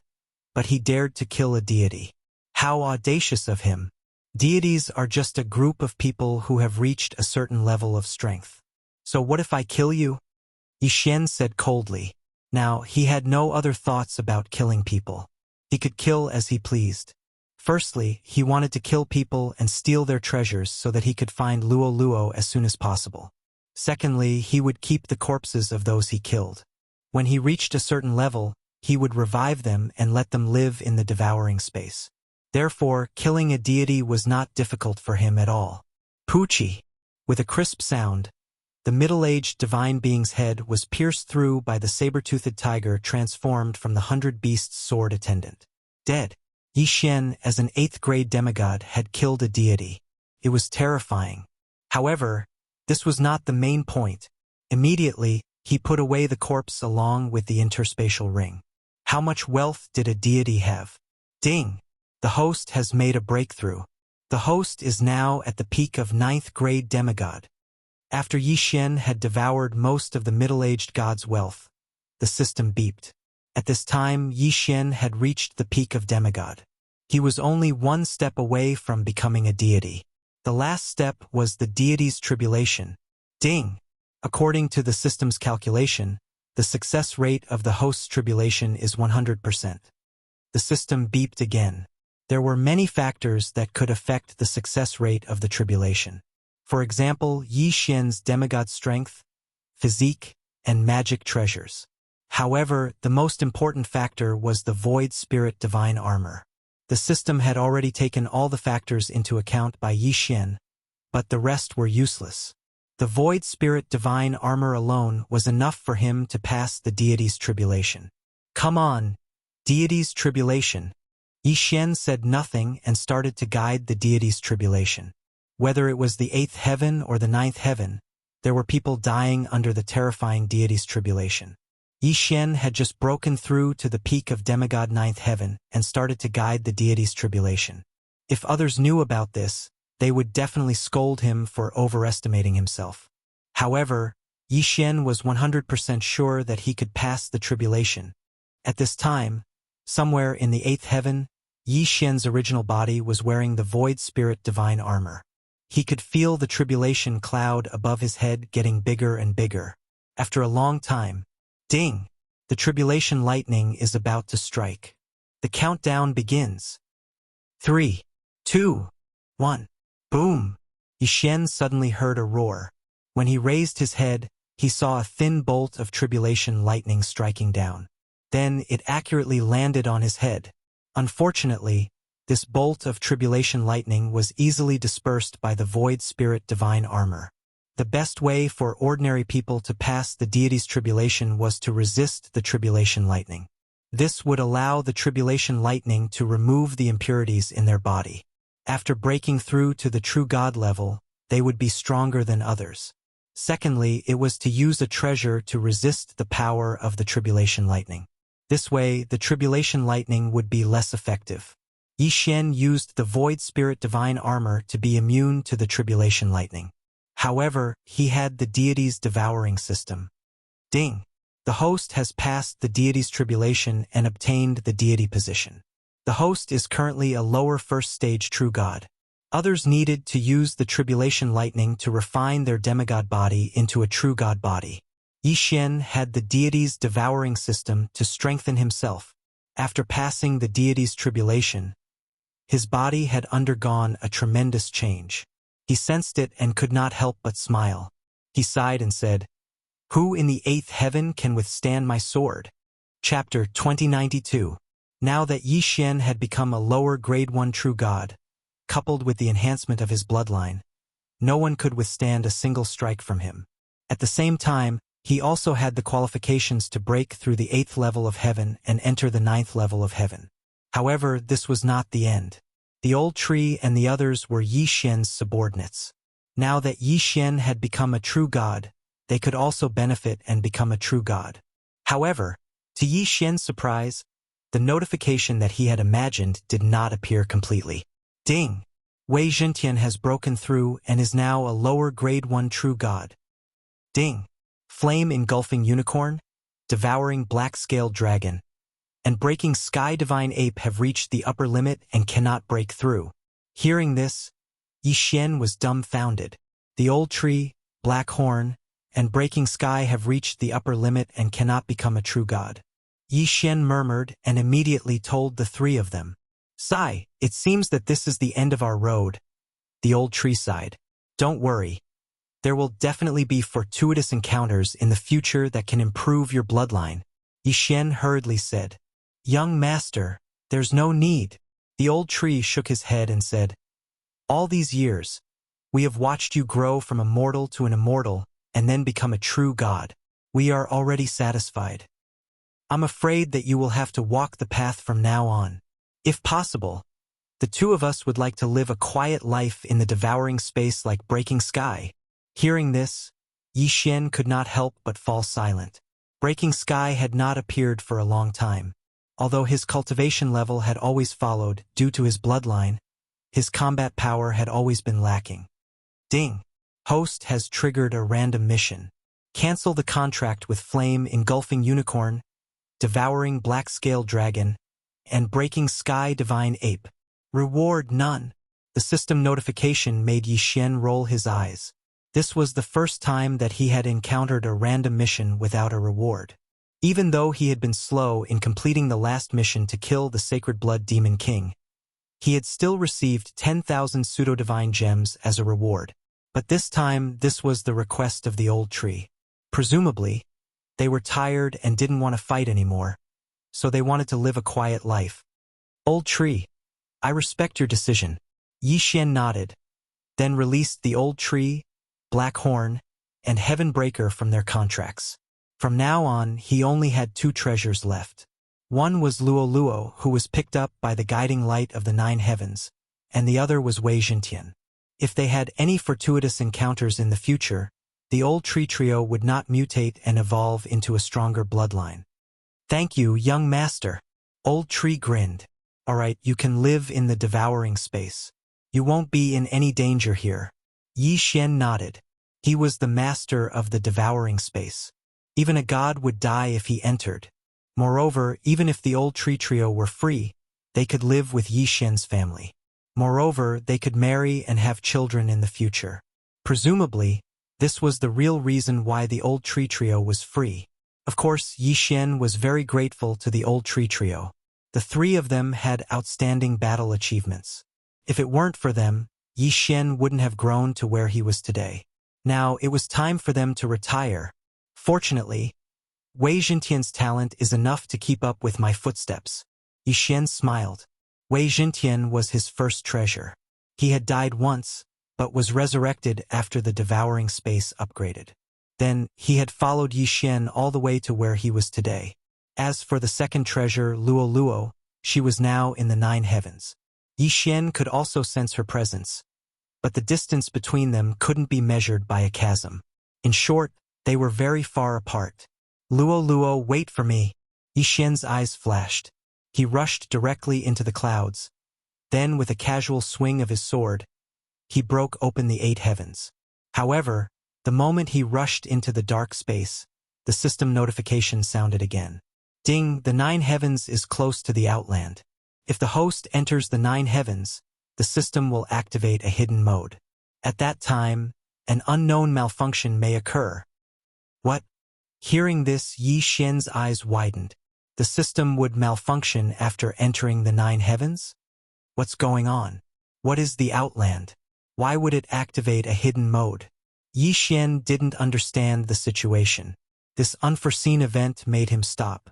[SPEAKER 1] but he dared to kill a deity. How audacious of him! Deities are just a group of people who have reached a certain level of strength. "So what if I kill you?" Yi Xian said coldly. Now, he had no other thoughts about killing people. He could kill as he pleased. Firstly, he wanted to kill people and steal their treasures so that he could find Luo Luo as soon as possible. Secondly, he would keep the corpses of those he killed. When he reached a certain level, he would revive them and let them live in the devouring space. Therefore, killing a deity was not difficult for him at all. Pucci. With a crisp sound, the middle-aged divine being's head was pierced through by the saber-toothed tiger transformed from the 100 Beasts' sword attendant. Dead. Yi Xian, as an 8th-grade demigod, had killed a deity. It was terrifying. However, this was not the main point. Immediately, he put away the corpse along with the interspatial ring. How much wealth did a deity have? Ding! The host has made a breakthrough. The host is now at the peak of 9th-grade demigod. After Yi Xian had devoured most of the middle-aged god's wealth, the system beeped. At this time, Yi Xian had reached the peak of demigod. He was only one step away from becoming a deity. The last step was the deity's tribulation. Ding! According to the system's calculation, the success rate of the host's tribulation is 100%. The system beeped again. There were many factors that could affect the success rate of the tribulation. For example, Yi Xian's demigod strength, physique, and magic treasures. However, the most important factor was the Void Spirit Divine Armor. The system had already taken all the factors into account by Yi Xian, but the rest were useless. The Void Spirit Divine Armor alone was enough for him to pass the deity's tribulation. "Come on, deity's tribulation." Yi Xian said nothing and started to guide the deity's tribulation. Whether it was the 8th heaven or the 9th heaven, there were people dying under the terrifying deity's tribulation. Yi Xian had just broken through to the peak of demigod 9th heaven and started to guide the deity's tribulation. If others knew about this, they would definitely scold him for overestimating himself. However, Yi Xian was 100% sure that he could pass the tribulation. At this time, somewhere in the 8th heaven, Yi Xian's original body was wearing the Void Spirit Divine Armor. He could feel the tribulation cloud above his head getting bigger and bigger. After a long time, ding! The tribulation lightning is about to strike. The countdown begins. 3, 2, 1. Boom! Yi Xian suddenly heard a roar. When he raised his head, he saw a thin bolt of tribulation lightning striking down. Then it accurately landed on his head. Unfortunately, this bolt of tribulation lightning was easily dispersed by the Void Spirit Divine Armor. The best way for ordinary people to pass the deity's tribulation was to resist the tribulation lightning. This would allow the tribulation lightning to remove the impurities in their body. After breaking through to the true God level, they would be stronger than others. Secondly, it was to use a treasure to resist the power of the tribulation lightning. This way, the tribulation lightning would be less effective. Yi Xian used the Void Spirit Divine Armor to be immune to the tribulation lightning. However, he had the deity's devouring system. Ding! The host has passed the deity's tribulation and obtained the deity position. The host is currently a lower first-stage true god. Others needed to use the tribulation lightning to refine their demigod body into a true god body. Yi Xian had the deity's devouring system to strengthen himself, After passing the deity's tribulation, his body had undergone a tremendous change. He sensed it and could not help but smile. He sighed and said, "Who in the eighth heaven can withstand my sword?" Chapter 2092. Now that Yi Xian had become a lower grade 1 true god, coupled with the enhancement of his bloodline, no one could withstand a single strike from him. At the same time, he also had the qualifications to break through the 8th level of heaven and enter the 9th level of heaven. However, this was not the end. The old tree and the others were Yi Xian's subordinates. Now that Yi Xian had become a true god, they could also benefit and become a true god. However, to Yi Xian's surprise, the notification that he had imagined did not appear completely. Ding! Wei Zhentian has broken through and is now a lower grade 1 true god. Ding! Flame engulfing unicorn, devouring black-scaled dragon, and breaking sky divine ape have reached the upper limit and cannot break through. Hearing this, Yi Xian was dumbfounded. The old tree, black horn, and breaking sky have reached the upper limit and cannot become a true god. Yi Xian murmured and immediately told the three of them, "Sigh, it seems that this is the end of our road." The old tree sighed. "Don't worry. There will definitely be fortuitous encounters in the future that can improve your bloodline," Yi Xian hurriedly said. "Young master, there's no need." The old tree shook his head and said, "All these years, we have watched you grow from a mortal to an immortal and then become a true god. We are already satisfied. I'm afraid that you will have to walk the path from now on. If possible, the two of us would like to live a quiet life in the devouring space like breaking sky." Hearing this, Yi Xian could not help but fall silent. Breaking sky had not appeared for a long time. Although his cultivation level had always followed due to his bloodline, his combat power had always been lacking. Ding! Host has triggered a random mission. Cancel the contract with flame engulfing unicorn, devouring black-scaled dragon, and breaking sky divine ape. Reward none. The system notification made Yi Xian roll his eyes. This was the first time that he had encountered a random mission without a reward. Even though he had been slow in completing the last mission to kill the Sacred Blood Demon King, he had still received 10,000 pseudo-divine gems as a reward. But this time, this was the request of the old tree. Presumably, they were tired and didn't want to fight anymore, so they wanted to live a quiet life. "Old tree, I respect your decision." Yi Xian nodded, then released the old tree, Black Horn, and Heaven Breaker from their contracts. From now on, he only had two treasures left. One was Luo Luo, who was picked up by the guiding light of the 9 heavens, and the other was Wei Zhentian. If they had any fortuitous encounters in the future, the old tree trio would not mutate and evolve into a stronger bloodline. "Thank you, young master." Old tree grinned. "All right, you can live in the devouring space. You won't be in any danger here." Yi Xian nodded. He was the master of the devouring space. Even a god would die if he entered. Moreover, even if the old tree trio were free, they could live with Yi Xian's family. Moreover, they could marry and have children in the future. Presumably, this was the real reason why the old tree trio was free. Of course, Yi Xian was very grateful to the old tree trio. The three of them had outstanding battle achievements. If it weren't for them, Yi Xian wouldn't have grown to where he was today. Now, it was time for them to retire. Fortunately, Wei Zhentian's talent is enough to keep up with my footsteps. Yi Xian smiled. Wei Zhentian was his first treasure. He had died once, but was resurrected after the devouring space upgraded. Then, he had followed Yi Xian all the way to where he was today. As for the second treasure, Luo Luo, she was now in the 9 heavens. Yi Xian could also sense her presence, but the distance between them couldn't be measured by a chasm. In short, they were very far apart. "Luo Luo, wait for me." Yi Xian's eyes flashed. He rushed directly into the clouds. Then, with a casual swing of his sword, he broke open the 8 heavens. However, the moment he rushed into the dark space, the system notification sounded again. "Ding, the 9 heavens is close to the outland. If the host enters the 9 heavens, the system will activate a hidden mode. At that time, an unknown malfunction may occur." What? Hearing this, Yi Xian's eyes widened. The system would malfunction after entering the 9 heavens? What's going on? What is the Outland? Why would it activate a hidden mode? Yi Xian didn't understand the situation. This unforeseen event made him stop.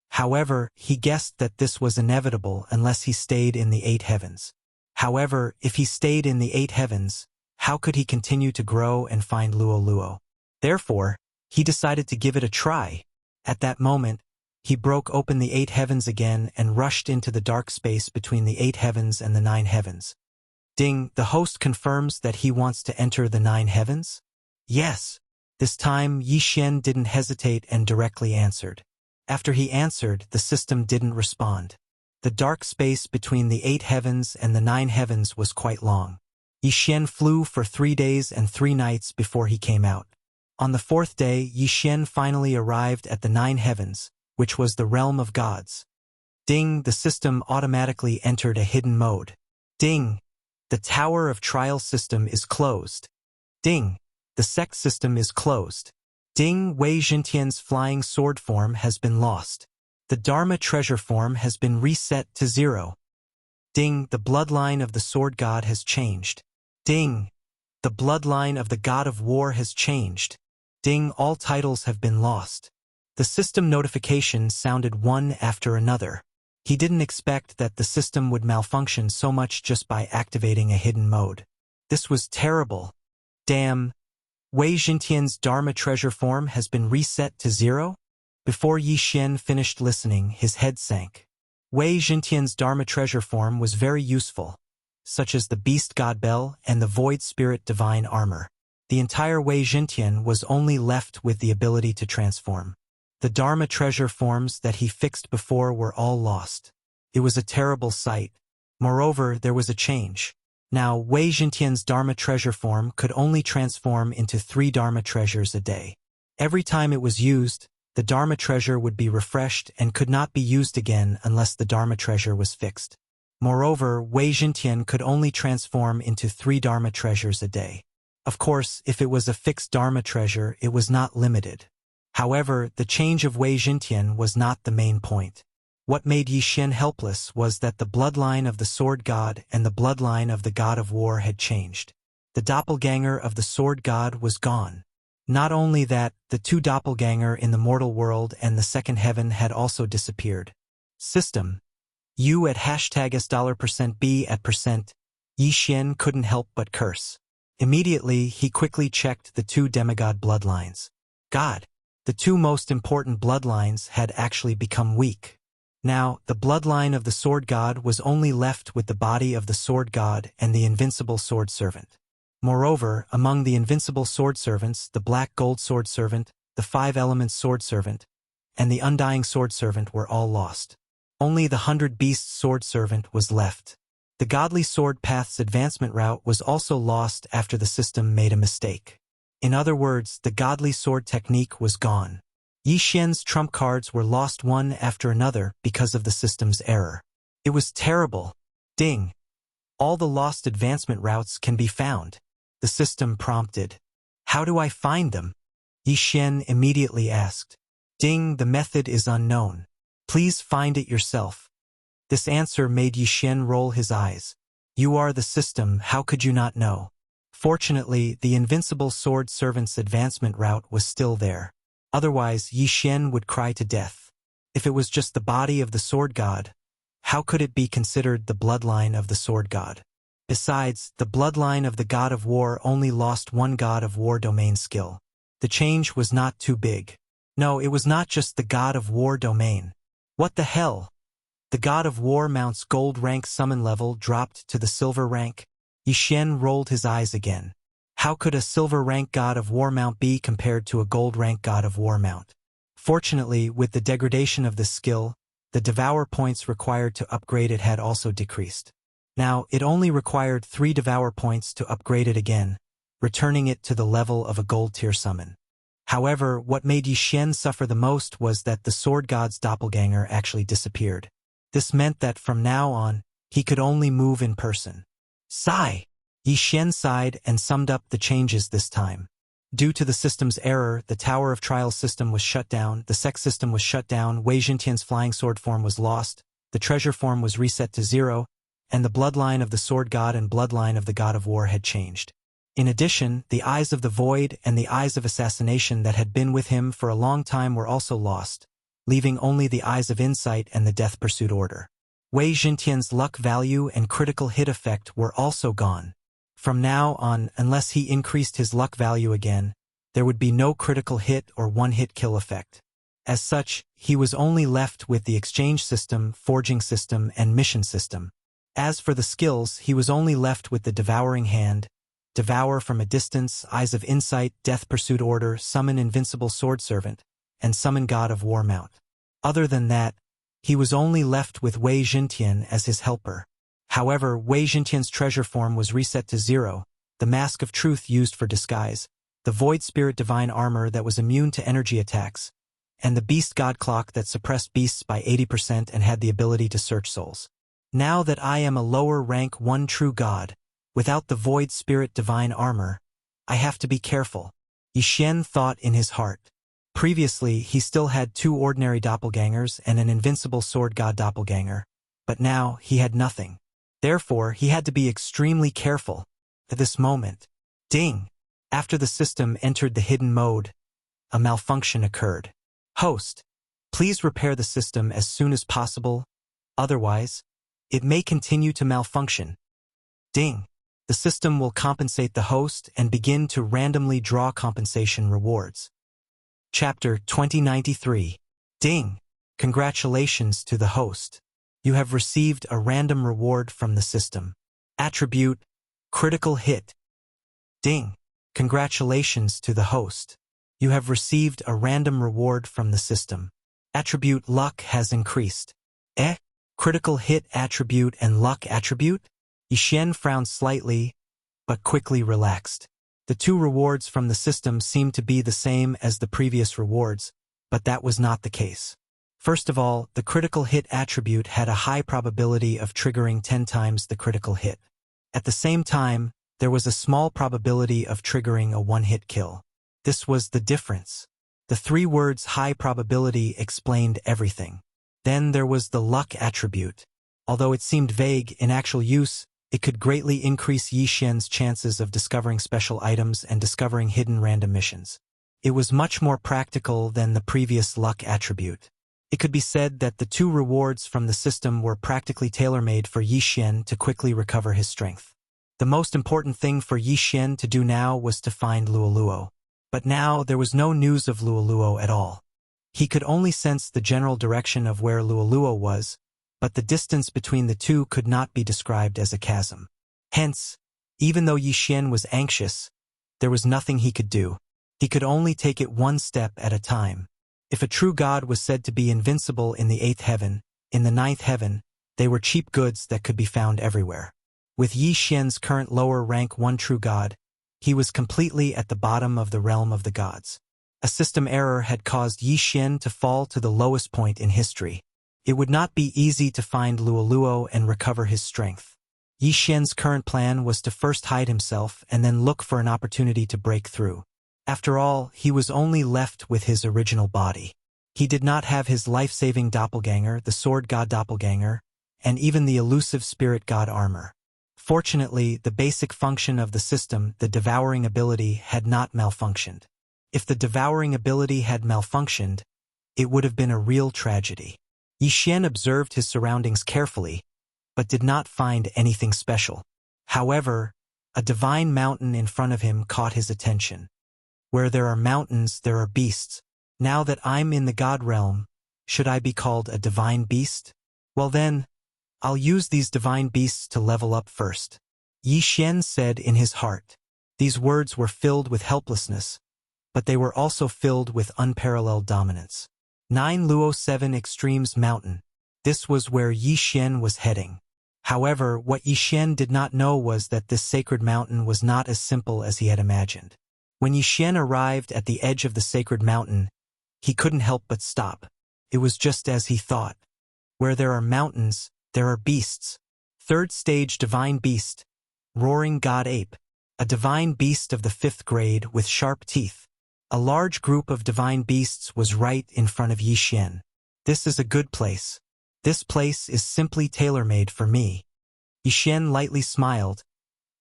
[SPEAKER 1] However, he guessed that this was inevitable unless he stayed in the 8 heavens. However, if he stayed in the 8 heavens, how could he continue to grow and find Luo Luo? Therefore, he decided to give it a try. At that moment, he broke open the 8 heavens again and rushed into the dark space between the 8 heavens and the 9 heavens. Ding, the host confirms that he wants to enter the 9 heavens? Yes. This time, Yi Xian didn't hesitate and directly answered. After he answered, the system didn't respond. The dark space between the 8 heavens and the 9 heavens was quite long. Yi Xian flew for 3 days and 3 nights before he came out. On the 4th day, Yi Xian finally arrived at the 9 heavens, which was the realm of gods. Ding, the system automatically entered a hidden mode. Ding, the Tower of Trial system is closed. Ding, the sect system is closed. Ding, Wei Jintian's flying sword form has been lost. The Dharma treasure form has been reset to 0. Ding, the bloodline of the sword god has changed. Ding, the bloodline of the god of war has changed. Ding, all titles have been lost. The system notifications sounded one after another. He didn't expect that the system would malfunction so much just by activating a hidden mode. This was terrible. Damn. Wei Jintian's Dharma treasure form has been reset to 0? Before Yi Xian finished listening, his head sank. Wei Jintian's Dharma treasure form was very useful, such as the Beast God Bell and the Void Spirit Divine Armor. The entire Wei Jintian was only left with the ability to transform. The Dharma treasure forms that he fixed before were all lost. It was a terrible sight. Moreover, there was a change. Now, Wei Jintian's Dharma treasure form could only transform into 3 Dharma treasures a day. Every time it was used, the Dharma treasure would be refreshed and could not be used again unless the Dharma treasure was fixed. Moreover, Wei Jintian could only transform into 3 Dharma treasures a day. Of course, if it was a fixed Dharma treasure, it was not limited. However, the change of Wei Jintian was not the main point. What made Yi Xian helpless was that the bloodline of the sword god and the bloodline of the god of war had changed. The doppelganger of the sword god was gone. Not only that, the 2 doppelganger in the mortal world and the second heaven had also disappeared. System. U at $$B at %. Yi Xian couldn't help but curse. Immediately, he quickly checked the 2 demigod bloodlines. God. The 2 most important bloodlines had actually become weak. Now, the bloodline of the sword god was only left with the body of the sword god and the invincible sword servant. Moreover, among the invincible sword servants, the black gold sword servant, the 5 elements sword servant, and the undying sword servant were all lost. Only the 100 beasts sword servant was left. The godly sword path's advancement route was also lost after the system made a mistake. In other words, the godly sword technique was gone. Yi Xian's trump cards were lost one after another because of the system's error. It was terrible. Ding. All the lost advancement routes can be found. The system prompted. How do I find them? Yi Xian immediately asked. Ding, the method is unknown. Please find it yourself. This answer made Yi Xian roll his eyes. You are the system, how could you not know? Fortunately, the invincible sword servant's advancement route was still there. Otherwise, Yi Xian would cry to death. If it was just the body of the sword god, how could it be considered the bloodline of the sword god? Besides, the bloodline of the god of war only lost 1 god of war domain skill. The change was not too big. No, it was not just the god of war domain. What the hell? The god of war mount's gold rank summon level dropped to the silver rank. Yi Xian rolled his eyes again. How could a silver rank god of war mount be compared to a gold rank god of war mount? Fortunately, with the degradation of this skill, the devour points required to upgrade it had also decreased. Now, it only required 3 devour points to upgrade it again, returning it to the level of a gold tier summon. However, what made Yi Xian suffer the most was that the sword god's doppelganger actually disappeared. This meant that from now on, he could only move in person. Sigh! Yi Xian sighed and summed up the changes this time. Due to the system's error, the Tower of Trials system was shut down, the sex system was shut down, Wei Jintian's flying sword form was lost, the treasure form was reset to 0, and the bloodline of the sword god and bloodline of the god of war had changed. In addition, the eyes of the void and the eyes of assassination that had been with him for a long time were also lost, leaving only the eyes of insight and the death pursuit order. Wei Jintian's luck value and critical hit effect were also gone. From now on, unless he increased his luck value again, there would be no critical hit or one-hit kill effect. As such, he was only left with the exchange system, forging system, and mission system. As for the skills, he was only left with the devouring hand, devour from a distance, eyes of insight, death pursuit order, summon invincible sword servant, and summon god of war mount. Other than that, he was only left with Wei Jintian as his helper. However, Wei Jintian's treasure form was reset to 0, the mask of truth used for disguise, the void spirit divine armor that was immune to energy attacks, and the beast god clock that suppressed beasts by 80% and had the ability to search souls. Now that I am a lower rank one true god, without the void spirit divine armor, I have to be careful, Yi Xian thought in his heart. Previously, he still had 2 ordinary doppelgangers and an invincible sword god doppelganger, but now he had nothing. Therefore, he had to be extremely careful. At this moment, ding! After the system entered the hidden mode, a malfunction occurred. Host, please repair the system as soon as possible, otherwise, it may continue to malfunction. Ding! The system will compensate the host and begin to randomly draw compensation rewards. Chapter 2093. Ding! Congratulations to the host. You have received a random reward from the system. Attribute, critical hit. Ding! Congratulations to the host. You have received a random reward from the system. Attribute luck has increased. Critical hit attribute and luck attribute? Yi Xian frowned slightly, but quickly relaxed. The 2 rewards from the system seemed to be the same as the previous rewards, but that was not the case. First of all, the critical hit attribute had a high probability of triggering 10 times the critical hit. At the same time, there was a small probability of triggering a one-hit kill. This was the difference. The 3 words high probability explained everything. Then there was the luck attribute. Although it seemed vague, in actual use, it could greatly increase Yi Xian's chances of discovering special items and discovering hidden random missions. It was much more practical than the previous luck attribute. It could be said that the 2 rewards from the system were practically tailor-made for Yi Xian to quickly recover his strength. The most important thing for Yi Xian to do now was to find Luoluo. But now there was no news of Luoluo at all. He could only sense the general direction of where Luoluo was, but the distance between the 2 could not be described as a chasm. Hence, even though Yi Xian was anxious, there was nothing he could do. He could only take it one step at a time. If a true god was said to be invincible in the 8th heaven, in the 9th heaven, they were cheap goods that could be found everywhere. With Yi Xian's current lower rank one true god, he was completely at the bottom of the realm of the gods. A system error had caused Yi Xian to fall to the lowest point in history. It would not be easy to find Luoluo and recover his strength. Yi Xian's current plan was to first hide himself and then look for an opportunity to break through. After all, he was only left with his original body. He did not have his life-saving doppelganger, the sword god doppelganger, and even the elusive spirit god armor. Fortunately, the basic function of the system, the devouring ability, had not malfunctioned. If the devouring ability had malfunctioned, it would have been a real tragedy. Yi Xian observed his surroundings carefully, but did not find anything special. However, a divine mountain in front of him caught his attention. Where there are mountains, there are beasts. Now that I'm in the god realm, should I be called a divine beast? Well then, I'll use these divine beasts to level up first. Yi Xian said in his heart. These words were filled with helplessness, but they were also filled with unparalleled dominance. 9 Luo 7 Extremes Mountain. This was where Yi Xian was heading. However, what Yi Xian did not know was that this sacred mountain was not as simple as he had imagined. When Yi Xian arrived at the edge of the sacred mountain, he couldn't help but stop. It was just as he thought. Where there are mountains, there are beasts. 3rd stage divine beast. Roaring god ape. a divine beast of the 5th grade with sharp teeth. A large group of divine beasts was right in front of Yi Xian. This is a good place. This place is simply tailor-made for me. Yi Xian lightly smiled,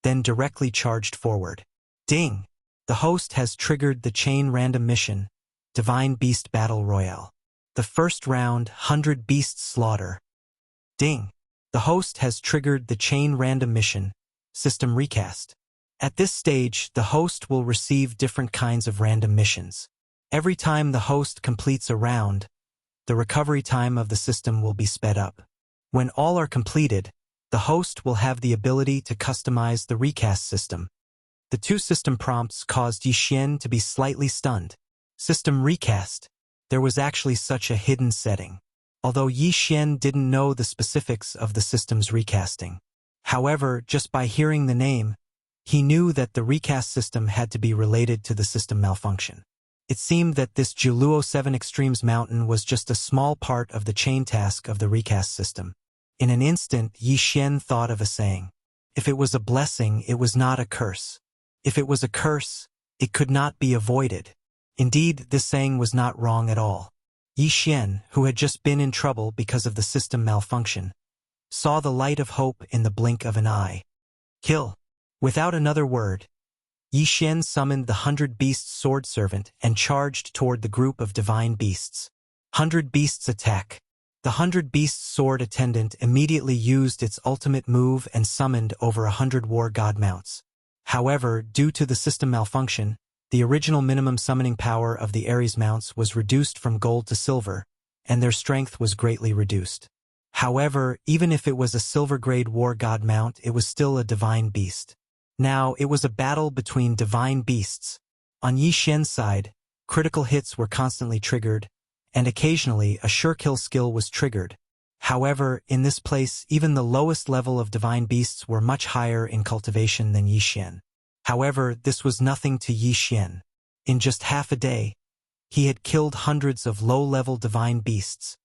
[SPEAKER 1] then directly charged forward. Ding! The host has triggered the chain random mission, Divine Beast Battle Royale. The first round, 100 Beasts Slaughter. Ding! The host has triggered the chain random mission, System Recast. At this stage, the host will receive different kinds of random missions. Every time the host completes a round, the recovery time of the system will be sped up. When all are completed, the host will have the ability to customize the recast system. The 2 system prompts caused Yi Xian to be slightly stunned. System Recast. There was actually such a hidden setting, although Yi Xian didn't know the specifics of the system's recasting. However, just by hearing the name, he knew that the recast system had to be related to the system malfunction. It seemed that this Juluo 7 Extremes mountain was just a small part of the chain task of the recast system. In an instant, Yi Xian thought of a saying. If it was a blessing, it was not a curse. If it was a curse, it could not be avoided. Indeed, this saying was not wrong at all. Yi Xian, who had just been in trouble because of the system malfunction, saw the light of hope in the blink of an eye. Kill. Without another word, Yi Xian summoned the 100 Beasts Sword Servant and charged toward the group of divine beasts. 100 Beasts attack. The 100 Beasts Sword Attendant immediately used its ultimate move and summoned over 100 War God mounts. However, due to the system malfunction, the original minimum summoning power of the Ares mounts was reduced from gold to silver, and their strength was greatly reduced. However, even if it was a silver-grade War God mount, it was still a divine beast. Now, it was a battle between divine beasts. On Yi Xian's side, critical hits were constantly triggered, and occasionally a sure kill skill was triggered. However, in this place, even the lowest level of divine beasts were much higher in cultivation than Yi Xian. However, this was nothing to Yi Xian. In just half a day, he had killed hundreds of low-level divine beasts.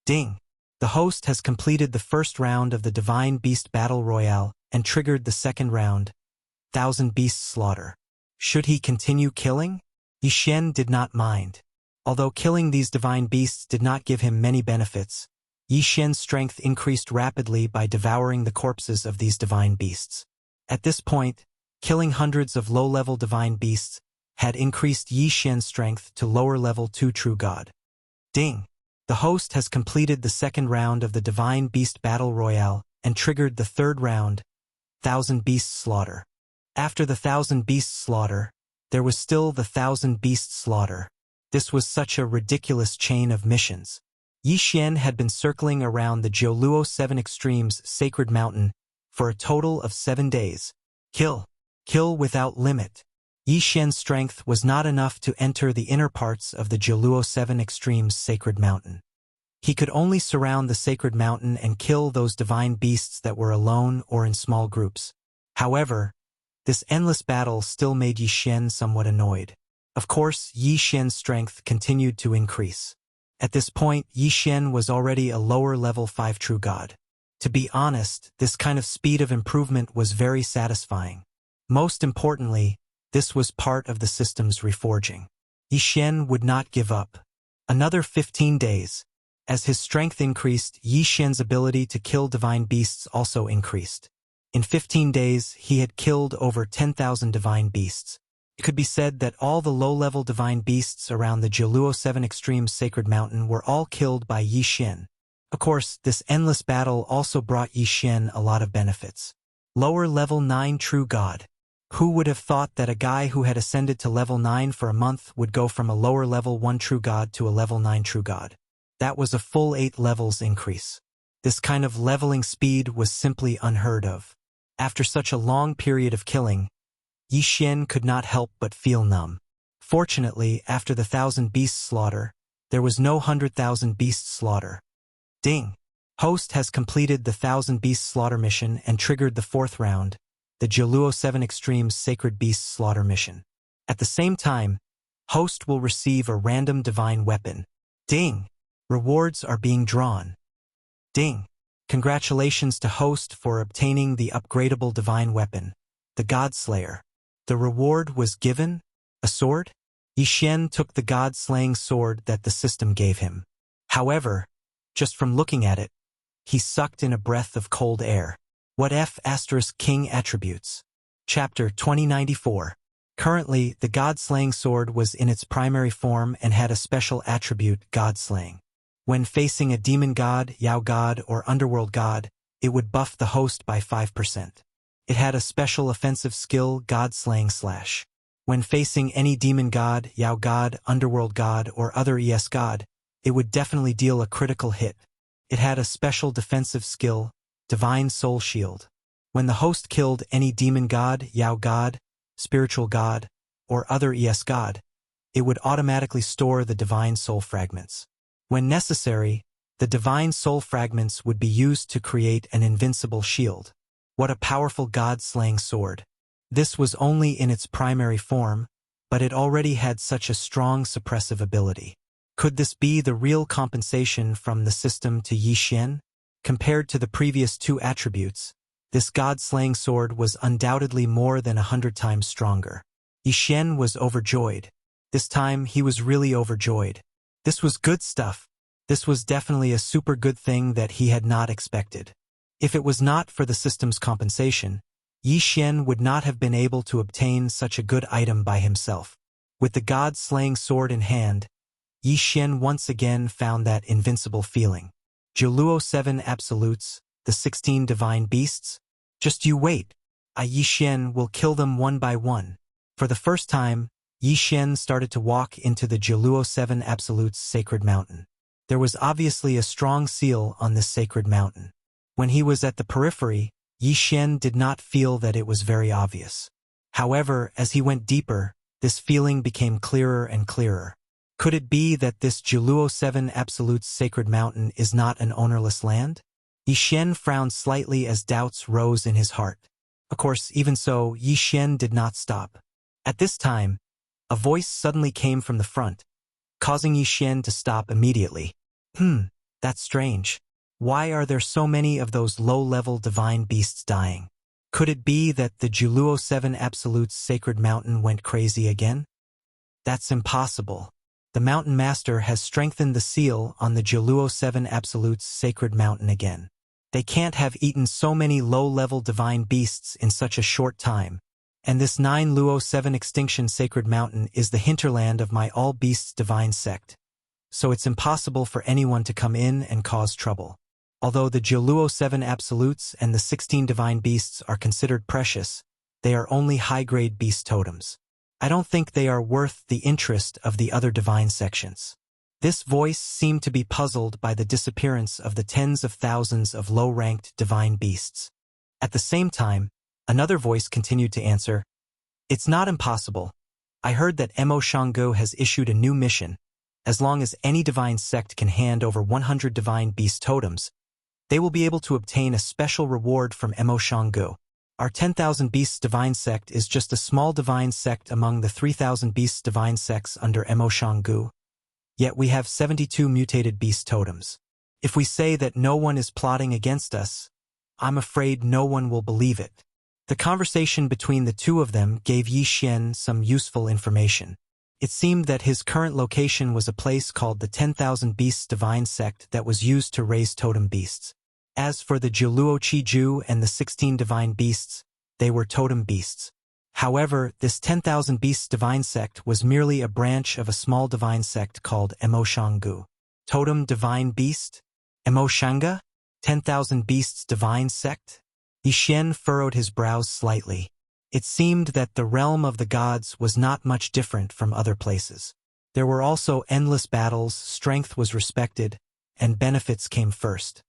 [SPEAKER 1] Ding! The host has completed the first round of the Divine Beast Battle Royale and triggered the second round, 1000 Beasts Slaughter. Should he continue killing? Yi Xian did not mind. Although killing these divine beasts did not give him many benefits, Yi Xian's strength increased rapidly by devouring the corpses of these divine beasts. At this point, killing hundreds of low-level divine beasts had increased Yi Xian's strength to lower-level 2 True God. Ding! The host has completed the second round of the Divine Beast Battle Royale and triggered the third round, 1000 Beasts Slaughter. After the 1000 Beasts Slaughter, there was still the 1000 Beasts Slaughter. This was such a ridiculous chain of missions. Yi Xian had been circling around the Joluo 7 Extremes Sacred Mountain for a total of 7 days. Kill. Kill without limit. Yi Xian's strength was not enough to enter the inner parts of the Joluo 7 Extremes Sacred Mountain. He could only surround the Sacred Mountain and kill those divine beasts that were alone or in small groups. However, this endless battle still made Yi Xian somewhat annoyed. Of course, Yi Xian's strength continued to increase. At this point, Yi Xian was already a lower-level 5 True God. To be honest, this kind of speed of improvement was very satisfying. Most importantly, this was part of the system's reforging. Yi Xian would not give up. Another 15 days. As his strength increased, Yi Xian's ability to kill divine beasts also increased. In 15 days, he had killed over 10,000 divine beasts. It could be said that all the low-level divine beasts around the Joluo 7 Extremes Sacred Mountain were all killed by Yi Xian. Of course, this endless battle also brought Yi Xian a lot of benefits. Lower level 9 True God. Who would have thought that a guy who had ascended to level 9 for a month would go from a lower level 1 True God to a level 9 True God? That was a full 8 levels increase. This kind of leveling speed was simply unheard of. After such a long period of killing, Yi Xian could not help but feel numb. Fortunately, after the 1000 Beasts Slaughter, there was no 100,000 Beasts Slaughter. Ding! Host has completed the 1000 Beasts Slaughter mission and triggered the fourth round, the Joluo 7 Extremes Sacred Beasts Slaughter mission. At the same time, Host will receive a random divine weapon. Ding! Rewards are being drawn. Ding! Congratulations to Host for obtaining the upgradable divine weapon, the God Slayer. The reward was given? A sword? Yi Xian took the god-slaying sword that the system gave him. However, just from looking at it, he sucked in a breath of cold air. What F*** King attributes? Chapter 2094. Currently, the god-slaying sword was in its primary form and had a special attribute, god-slaying. When facing a demon god, Yao god, or underworld god, it would buff the host by 5%. It had a special offensive skill, god-slaying slash. When facing any demon god, Yao god, underworld god, or other ES god, it would definitely deal a critical hit. It had a special defensive skill, divine soul shield. When the host killed any demon god, Yao god, spiritual god, or other ES god, it would automatically store the divine soul fragments. When necessary, the divine soul fragments would be used to create an invincible shield. What a powerful god-slaying sword. This was only in its primary form, but it already had such a strong suppressive ability. Could this be the real compensation from the system to Yi Xian? Compared to the previous two attributes, this god-slaying sword was undoubtedly more than 100 times stronger. Yi Xian was overjoyed. This time he was really overjoyed. This was good stuff. This was definitely a super good thing that he had not expected. If it was not for the system's compensation, Yi Xian would not have been able to obtain such a good item by himself. With the god-slaying sword in hand, Yi Xian once again found that invincible feeling. Jiluo 7 Absolutes, the 16 Divine Beasts? Just you wait. Yi Xian will kill them one by one. For the first time, Yi Xian started to walk into the Jiluo 7 Absolutes sacred mountain. There was obviously a strong seal on this sacred mountain. When he was at the periphery, Yi Xian did not feel that it was very obvious. However, as he went deeper, this feeling became clearer and clearer. Could it be that this Jiluo 7 Absolutes sacred mountain is not an ownerless land? Yi Xian frowned slightly as doubts rose in his heart. Of course, even so, Yi Xian did not stop. At this time, a voice suddenly came from the front, causing Yi Xian to stop immediately. That's strange. Why are there so many of those low-level divine beasts dying? Could it be that the Jiluo 7 Absolutes sacred mountain went crazy again? That's impossible. The mountain master has strengthened the seal on the Jiluo 7 Absolutes sacred mountain again. They can't have eaten so many low-level divine beasts in such a short time, and this 9 Luo 7 extinction sacred mountain is the hinterland of my all-beasts divine sect. So it's impossible for anyone to come in and cause trouble. Although the Jiluo 7 Absolutes and the 16 divine beasts are considered precious, they are only high-grade beast totems. I don't think they are worth the interest of the other divine sections. This voice seemed to be puzzled by the disappearance of the tens of thousands of low-ranked divine beasts. At the same time, another voice continued to answer, "It's not impossible. I heard that Mo Shanggu has issued a new mission. As long as any divine sect can hand over 100 divine beast totems, they will be able to obtain a special reward from Mo Shanggu. Our 10,000 Beasts Divine Sect is just a small divine sect among the 3,000 Beasts Divine Sects under Mo Shanggu. Yet we have 72 mutated beast totems. If we say that no one is plotting against us, I'm afraid no one will believe it." The conversation between the two of them gave Yi Xian some useful information. It seemed that his current location was a place called the 10,000 Beasts Divine Sect that was used to raise totem beasts. As for the Jiluo Qiju and the 16 divine beasts, they were totem beasts. However, this 10,000 Beasts Divine Sect was merely a branch of a small divine sect called Mo Shanggu. Totem Divine Beast? Mo Shanga? 10,000 Beasts Divine Sect? Yi Xian furrowed his brows slightly. It seemed that the realm of the gods was not much different from other places. There were also endless battles, strength was respected, and benefits came first.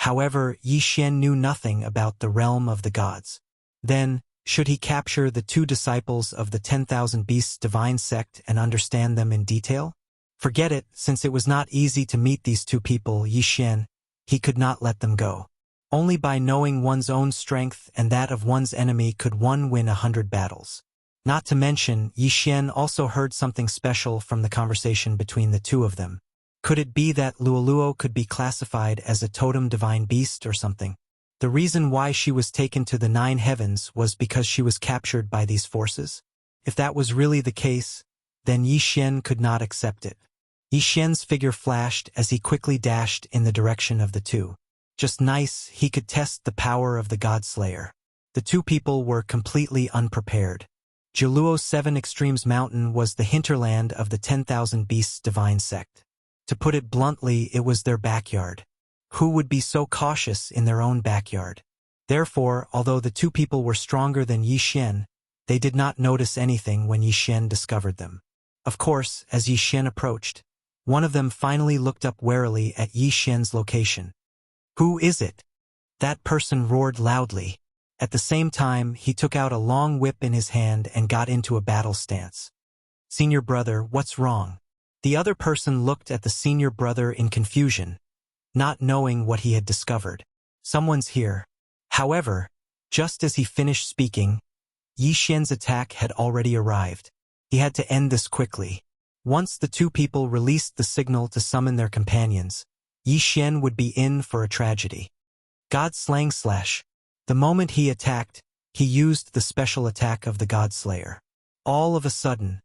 [SPEAKER 1] However, Yi Xian knew nothing about the realm of the gods. Then, should he capture the two disciples of the 10,000 Beasts Divine Sect and understand them in detail? Forget it, since it was not easy to meet these two people, Yi Xian, he could not let them go. Only by knowing one's own strength and that of one's enemy could one win 100 battles. Not to mention, Yi Xian also heard something special from the conversation between the two of them. Could it be that Luoluo could be classified as a totem divine beast or something? The reason why she was taken to the 9 heavens was because she was captured by these forces? If that was really the case, then Yi Xian could not accept it. Yi Xian's figure flashed as he quickly dashed in the direction of the two. Just nice, he could test the power of the God-Slayer. The two people were completely unprepared. Jiluo's 7 Extremes Mountain was the hinterland of the 10,000 Beasts divine sect. To put it bluntly, it was their backyard. Who would be so cautious in their own backyard? Therefore, although the two people were stronger than Yi Xian, they did not notice anything when Yi Xian discovered them. Of course, as Yi Xian approached, one of them finally looked up warily at Yi Xian's location. "Who is it?" That person roared loudly. At the same time, he took out a long whip in his hand and got into a battle stance. "Senior brother, what's wrong?" The other person looked at the senior brother in confusion, not knowing what he had discovered. "Someone's here." However, just as he finished speaking, Yi Xian's attack had already arrived. He had to end this quickly. Once the two people released the signal to summon their companions, Yi Xian would be in for a tragedy. God Slang Slash. The moment he attacked, he used the special attack of the God Slayer. All of a sudden,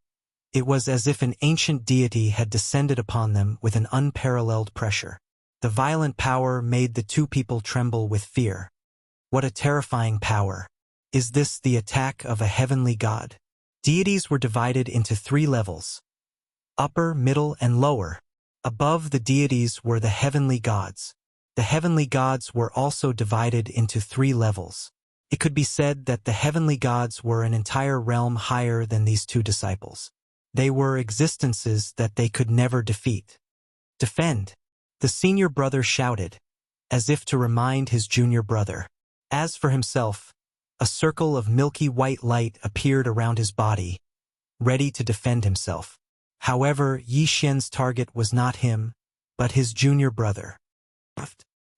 [SPEAKER 1] it was as if an ancient deity had descended upon them with an unparalleled pressure. The violent power made the two people tremble with fear. What a terrifying power! Is this the attack of a heavenly god? Deities were divided into 3 levels: upper, middle, and lower. Above the deities were the heavenly gods. The heavenly gods were also divided into 3 levels. It could be said that the heavenly gods were an entire realm higher than these two disciples. They were existences that they could never defeat. "Defend!" the senior brother shouted, as if to remind his junior brother. As for himself, a circle of milky white light appeared around his body, ready to defend himself. However, Yi Xian's target was not him, but his junior brother.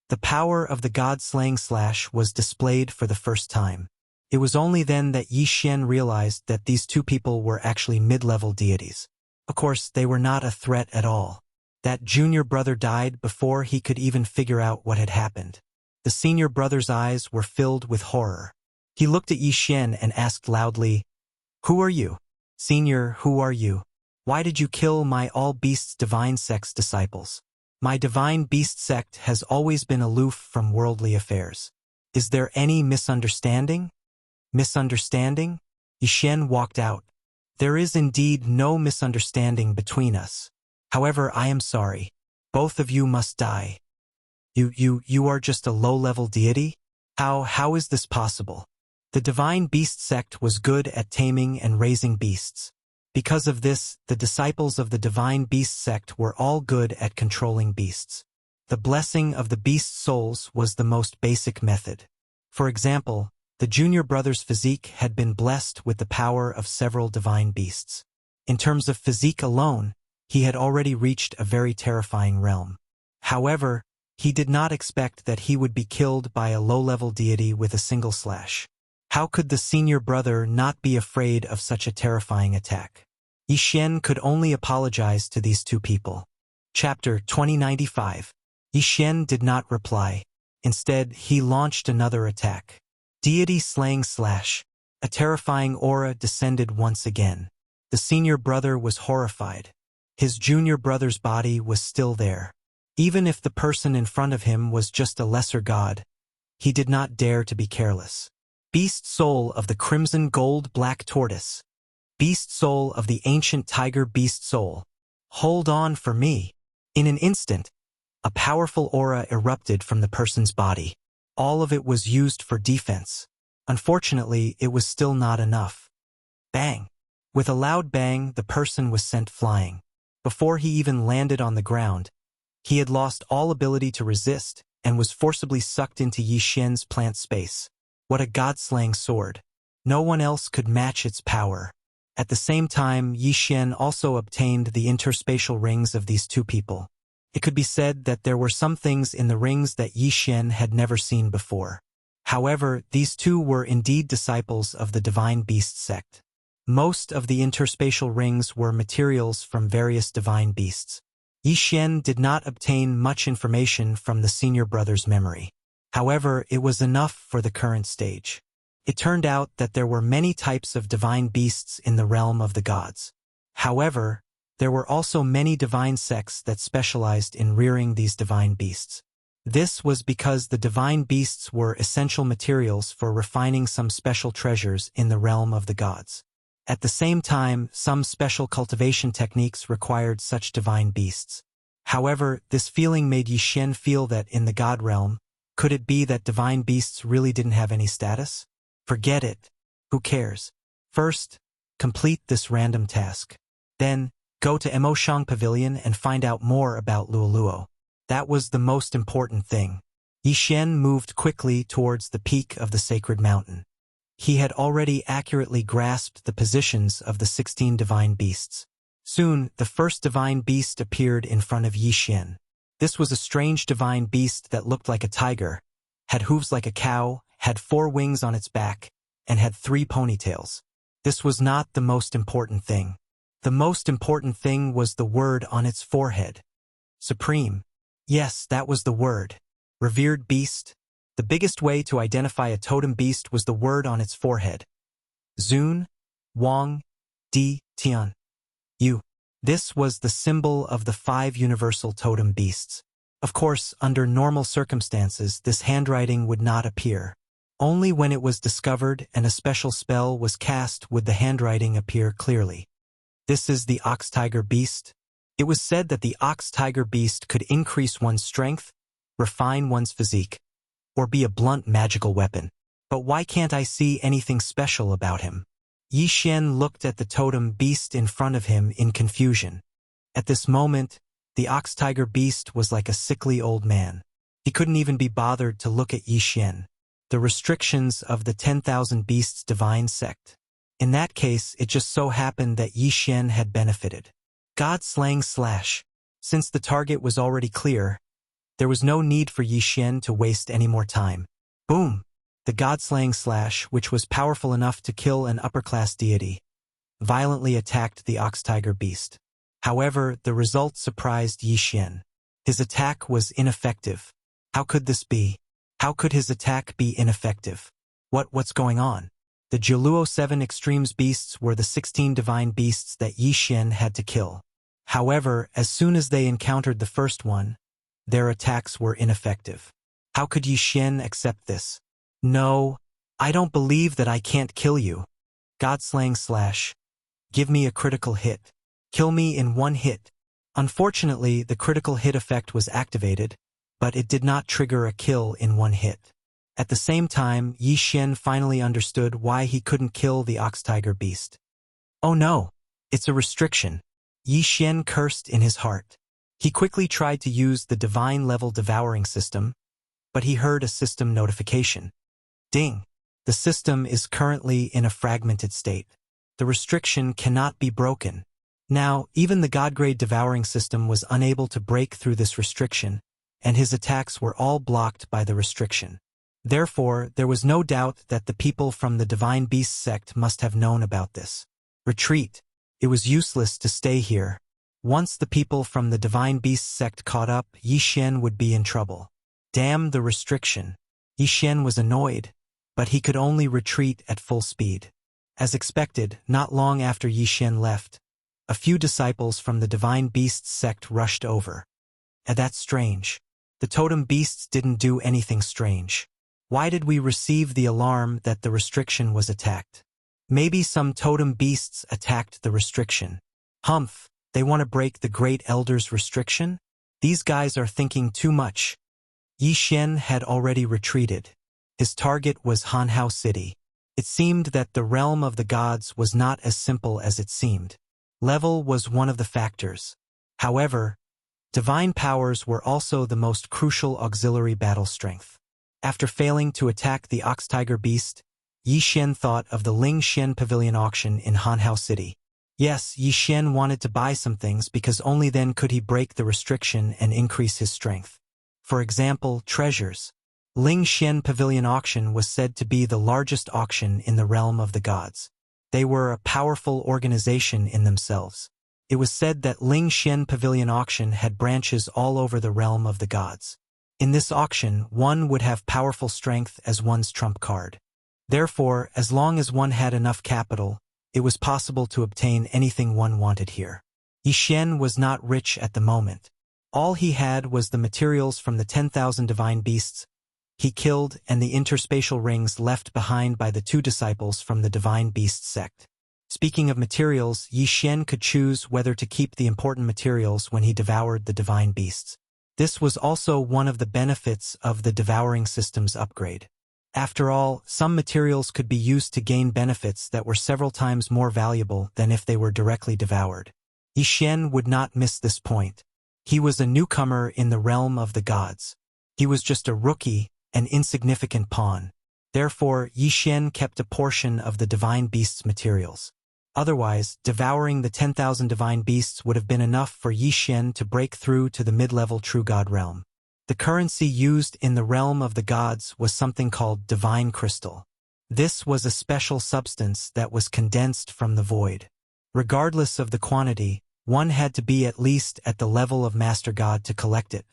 [SPEAKER 1] The power of the God Slang Slash was displayed for the first time. It was only then that Yi Xian realized that these two people were actually mid-level deities. Of course, they were not a threat at all. That junior brother died before he could even figure out what had happened. The senior brother's eyes were filled with horror. He looked at Yi Xian and asked loudly, "Who are you? Senior, who are you? Why did you kill my All Beasts Divine Sect's disciples? My Divine Beast Sect has always been aloof from worldly affairs. Is there any misunderstanding?" "Misunderstanding?" Yi Xian walked out. "There is indeed no misunderstanding between us. However, I am sorry. Both of you must die." You are just a low-level deity? How is this possible?" The Divine Beast Sect was good at taming and raising beasts. Because of this, the disciples of the Divine Beast Sect were all good at controlling beasts. The blessing of the beast souls was the most basic method. For example, the junior brother's physique had been blessed with the power of several divine beasts. In terms of physique alone, he had already reached a very terrifying realm. However, he did not expect that he would be killed by a low-level deity with a single slash. How could the senior brother not be afraid of such a terrifying attack? Yi Xian could only apologize to these two people. Chapter 2095. Yi Xian did not reply. Instead, he launched another attack. Deity Slang Slash. A terrifying aura descended once again. The senior brother was horrified. His junior brother's body was still there. Even if the person in front of him was just a lesser god, he did not dare to be careless. Beast Soul of the Crimson Gold Black Tortoise. Beast Soul of the Ancient Tiger Beast Soul. Hold on for me. In an instant, a powerful aura erupted from the person's body. All of it was used for defense. Unfortunately, it was still not enough. Bang! With a loud bang, the person was sent flying. Before he even landed on the ground, he had lost all ability to resist and was forcibly sucked into Yi Xian's plant space. What a god-slaying sword. No one else could match its power. At the same time, Yi Xian also obtained the interspatial rings of these two people. It could be said that there were some things in the rings that Yi Xian had never seen before. However, these two were indeed disciples of the Divine Beast Sect. Most of the interspatial rings were materials from various divine beasts. Yi Xian did not obtain much information from the senior brother's memory. However, it was enough for the current stage. It turned out that there were many types of divine beasts in the realm of the gods. However, there were also many divine sects that specialized in rearing these divine beasts. This was because the divine beasts were essential materials for refining some special treasures in the realm of the gods. At the same time, some special cultivation techniques required such divine beasts. However, this feeling made Yi Xian feel that in the god realm, could it be that divine beasts really didn't have any status? Forget it. Who cares? First, complete this random task. Then, go to Emoshang Pavilion and find out more about Luoluo. That was the most important thing. Yi Xian moved quickly towards the peak of the sacred mountain. He had already accurately grasped the positions of the 16 divine beasts. Soon, the first divine beast appeared in front of Yi Xian. This was a strange divine beast that looked like a tiger, had hooves like a cow, had 4 wings on its back, and had 3 ponytails. This was not the most important thing. The most important thing was the word on its forehead. Supreme. Yes, that was the word. Revered beast. The biggest way to identify a totem beast was the word on its forehead. Zun, Wang, Di, Tian. Yu. This was the symbol of the 5 universal totem beasts. Of course, under normal circumstances, this handwriting would not appear. Only when it was discovered and a special spell was cast would the handwriting appear clearly. This is the ox-tiger beast. It was said that the ox-tiger beast could increase one's strength, refine one's physique, or be a blunt magical weapon. But why can't I see anything special about him? Yi Xian looked at the totem beast in front of him in confusion. At this moment, the ox-tiger beast was like a sickly old man. He couldn't even be bothered to look at Yi Xian. The restrictions of the 10,000 Beasts divine sect. In that case, it just so happened that Yi Xian had benefited. God slang slash. Since the target was already clear, there was no need for Yi Xian to waste any more time. Boom! The God-slaying slash, which was powerful enough to kill an upper-class deity, violently attacked the ox-tiger beast. However, the result surprised Yi Xian. His attack was ineffective. How could this be? How could his attack be ineffective? What's going on? The Jiluo 7 Extremes beasts were the 16 divine beasts that Yi Xian had to kill. However, as soon as they encountered the first one, their attacks were ineffective. How could Yi Xian accept this? No, I don't believe that I can't kill you. God-slaying slash. Give me a critical hit. Kill me in 1 hit. Unfortunately, the critical hit effect was activated, but it did not trigger a kill in 1 hit. At the same time, Yi Xian finally understood why he couldn't kill the ox-tiger beast. Oh no, it's a restriction. Yi Xian cursed in his heart. He quickly tried to use the divine-level devouring system, but he heard a system notification. Ding! The system is currently in a fragmented state. The restriction cannot be broken. Now, even the God-grade devouring system was unable to break through this restriction, and his attacks were all blocked by the restriction. Therefore, there was no doubt that the people from the Divine Beast sect must have known about this. Retreat. It was useless to stay here. Once the people from the Divine Beast sect caught up, Yi Xian would be in trouble. Damn the restriction. Yi Xian was annoyed, but he could only retreat at full speed. As expected, not long after Yi Xian left, a few disciples from the Divine Beast sect rushed over. And that's strange. The totem beasts didn't do anything strange. Why did we receive the alarm that the restriction was attacked? Maybe some totem beasts attacked the restriction. Humph, they want to break the Great Elder's restriction? These guys are thinking too much. Yi Xian had already retreated. His target was Hanhao City. It seemed that the realm of the gods was not as simple as it seemed. Level was one of the factors. However, divine powers were also the most crucial auxiliary battle strength. After failing to attack the ox-tiger beast, Yi Xian thought of the Ling Xian Pavilion auction in Hanhao City. Yes, Yi Xian wanted to buy some things because only then could he break the restriction and increase his strength. For example, treasures. Ling Xian Pavilion auction was said to be the largest auction in the realm of the gods. They were a powerful organization in themselves. It was said that Ling Xian Pavilion auction had branches all over the realm of the gods. In this auction, one would have powerful strength as one's trump card. Therefore, as long as one had enough capital, it was possible to obtain anything one wanted here. Yi Xian was not rich at the moment. All he had was the materials from the 10,000 divine beasts he killed and the interspatial rings left behind by the 2 disciples from the divine beast sect. Speaking of materials, Yi Xian could choose whether to keep the important materials when he devoured the divine beasts. This was also one of the benefits of the devouring system's upgrade. After all, some materials could be used to gain benefits that were several times more valuable than if they were directly devoured. Yi Xian would not miss this point. He was a newcomer in the realm of the gods. He was just a rookie, an insignificant pawn. Therefore, Yi Xian kept a portion of the divine beast's materials. Otherwise, devouring the 10,000 divine beasts would have been enough for Yi Xian to break through to the mid-level true god realm. The currency used in the realm of the gods was something called divine crystal. This was a special substance that was condensed from the void. Regardless of the quantity, one had to be at least at the level of Master God to collect it.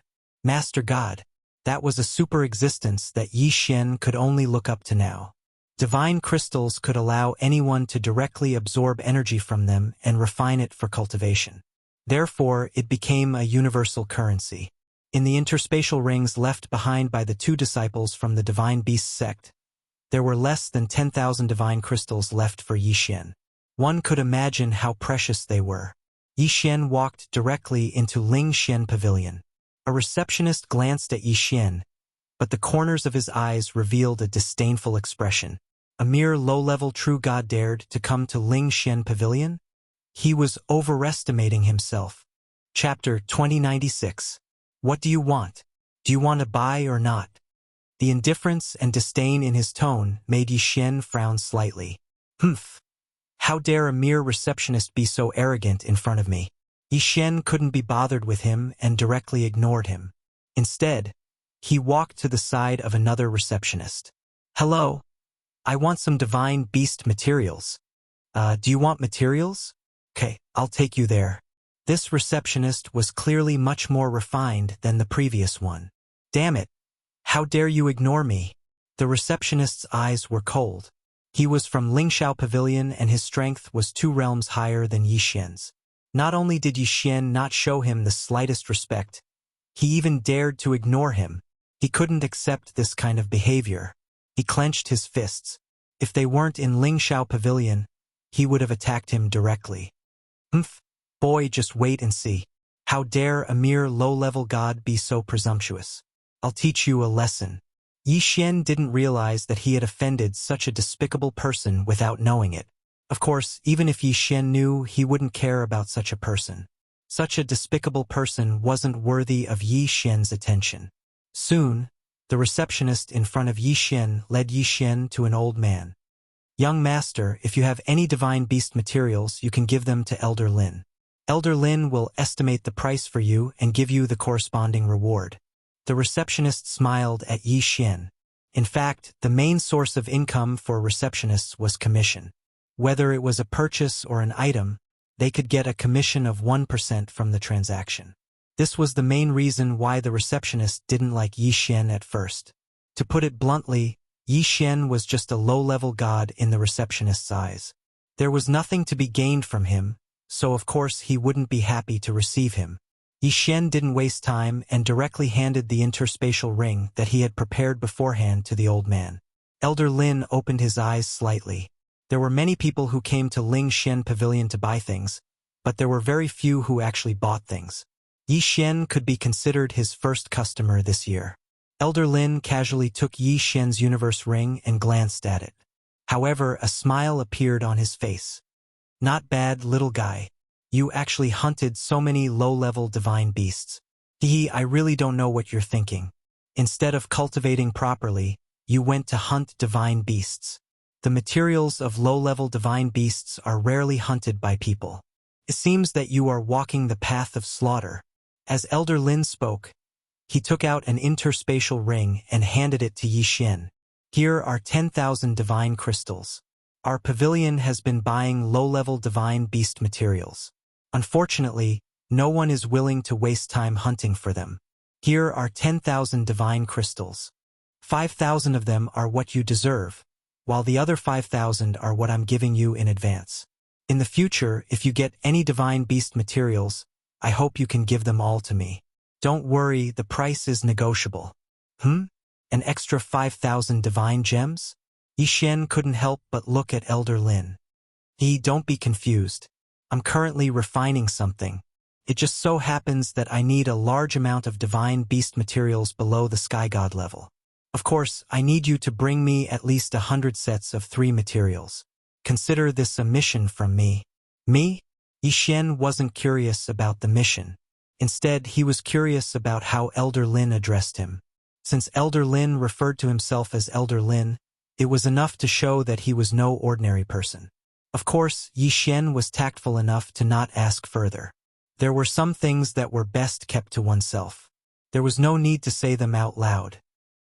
[SPEAKER 1] Master God. That was a super existence that Yi Xian could only look up to now. Divine crystals could allow anyone to directly absorb energy from them and refine it for cultivation. Therefore, it became a universal currency. In the interspatial rings left behind by the 2 disciples from the divine beast sect, there were less than 10,000 divine crystals left for Yi Xian. One could imagine how precious they were. Yi Xian walked directly into Ling Xian Pavilion. A receptionist glanced at Yi Xian, but the corners of his eyes revealed a disdainful expression. A mere low-level true god dared to come to Ling Xian Pavilion? He was overestimating himself. Chapter 2096. What do you want? Do you want to buy or not? The indifference and disdain in his tone made Yi Xian frown slightly. Humph! How dare a mere receptionist be so arrogant in front of me? Yi Xian couldn't be bothered with him and directly ignored him. Instead, he walked to the side of another receptionist. Hello? I want some divine beast materials. Do you want materials? Okay, I'll take you there. This receptionist was clearly much more refined than the previous one. Damn it! How dare you ignore me? The receptionist's eyes were cold. He was from Lingxiao Pavilion and his strength was 2 realms higher than Yi Xian's. Not only did Yi Xian not show him the slightest respect, he even dared to ignore him. He couldn't accept this kind of behavior. He clenched his fists. If they weren't in Lingxiao Pavilion, he would have attacked him directly. Humph! Boy, just wait and see. How dare a mere low-level god be so presumptuous? I'll teach you a lesson. Yi Xian didn't realize that he had offended such a despicable person without knowing it. Of course, even if Yi Xian knew, he wouldn't care about such a person. Such a despicable person wasn't worthy of Yi Xian's attention. Soon, the receptionist in front of Yi Xian led Yi Xian to an old man. Young master, if you have any divine beast materials, you can give them to Elder Lin. Elder Lin will estimate the price for you and give you the corresponding reward. The receptionist smiled at Yi Xian. In fact, the main source of income for receptionists was commission. Whether it was a purchase or an item, they could get a commission of 1% from the transaction. This was the main reason why the receptionist didn't like Yi Xian at first. To put it bluntly, Yi Xian was just a low-level god in the receptionist's eyes. There was nothing to be gained from him, so of course he wouldn't be happy to receive him. Yi Xian didn't waste time and directly handed the interspatial ring that he had prepared beforehand to the old man. Elder Lin opened his eyes slightly. There were many people who came to Ling Xian Pavilion to buy things, but there were very few who actually bought things. Yi Xian could be considered his first customer this year. Elder Lin casually took Yi Xian's universe ring and glanced at it. However, a smile appeared on his face. Not bad, little guy. You actually hunted so many low-level divine beasts. I really don't know what you're thinking. Instead of cultivating properly, you went to hunt divine beasts. The materials of low-level divine beasts are rarely hunted by people. It seems that you are walking the path of slaughter. As Elder Lin spoke, he took out an interspatial ring and handed it to Yi Xian. Here are 10,000 divine crystals. Our pavilion has been buying low-level divine beast materials. Unfortunately, no one is willing to waste time hunting for them. Here are 10,000 divine crystals. 5,000 of them are what you deserve. while the other 5,000 are what I'm giving you in advance. In the future, if you get any divine beast materials, I hope you can give them all to me. Don't worry, the price is negotiable. An extra 5,000 divine gems? Yixin couldn't help but look at Elder Lin. Don't be confused. I'm currently refining something. It just so happens that I need a large amount of divine beast materials below the sky god level. Of course, I need you to bring me at least 100 sets of 3 materials. Consider this a mission from me. Me? Yixin wasn't curious about the mission. Instead, he was curious about how Elder Lin addressed him. Since Elder Lin referred to himself as Elder Lin, it was enough to show that he was no ordinary person. Of course, Yixin was tactful enough to not ask further. There were some things that were best kept to oneself. There was no need to say them out loud.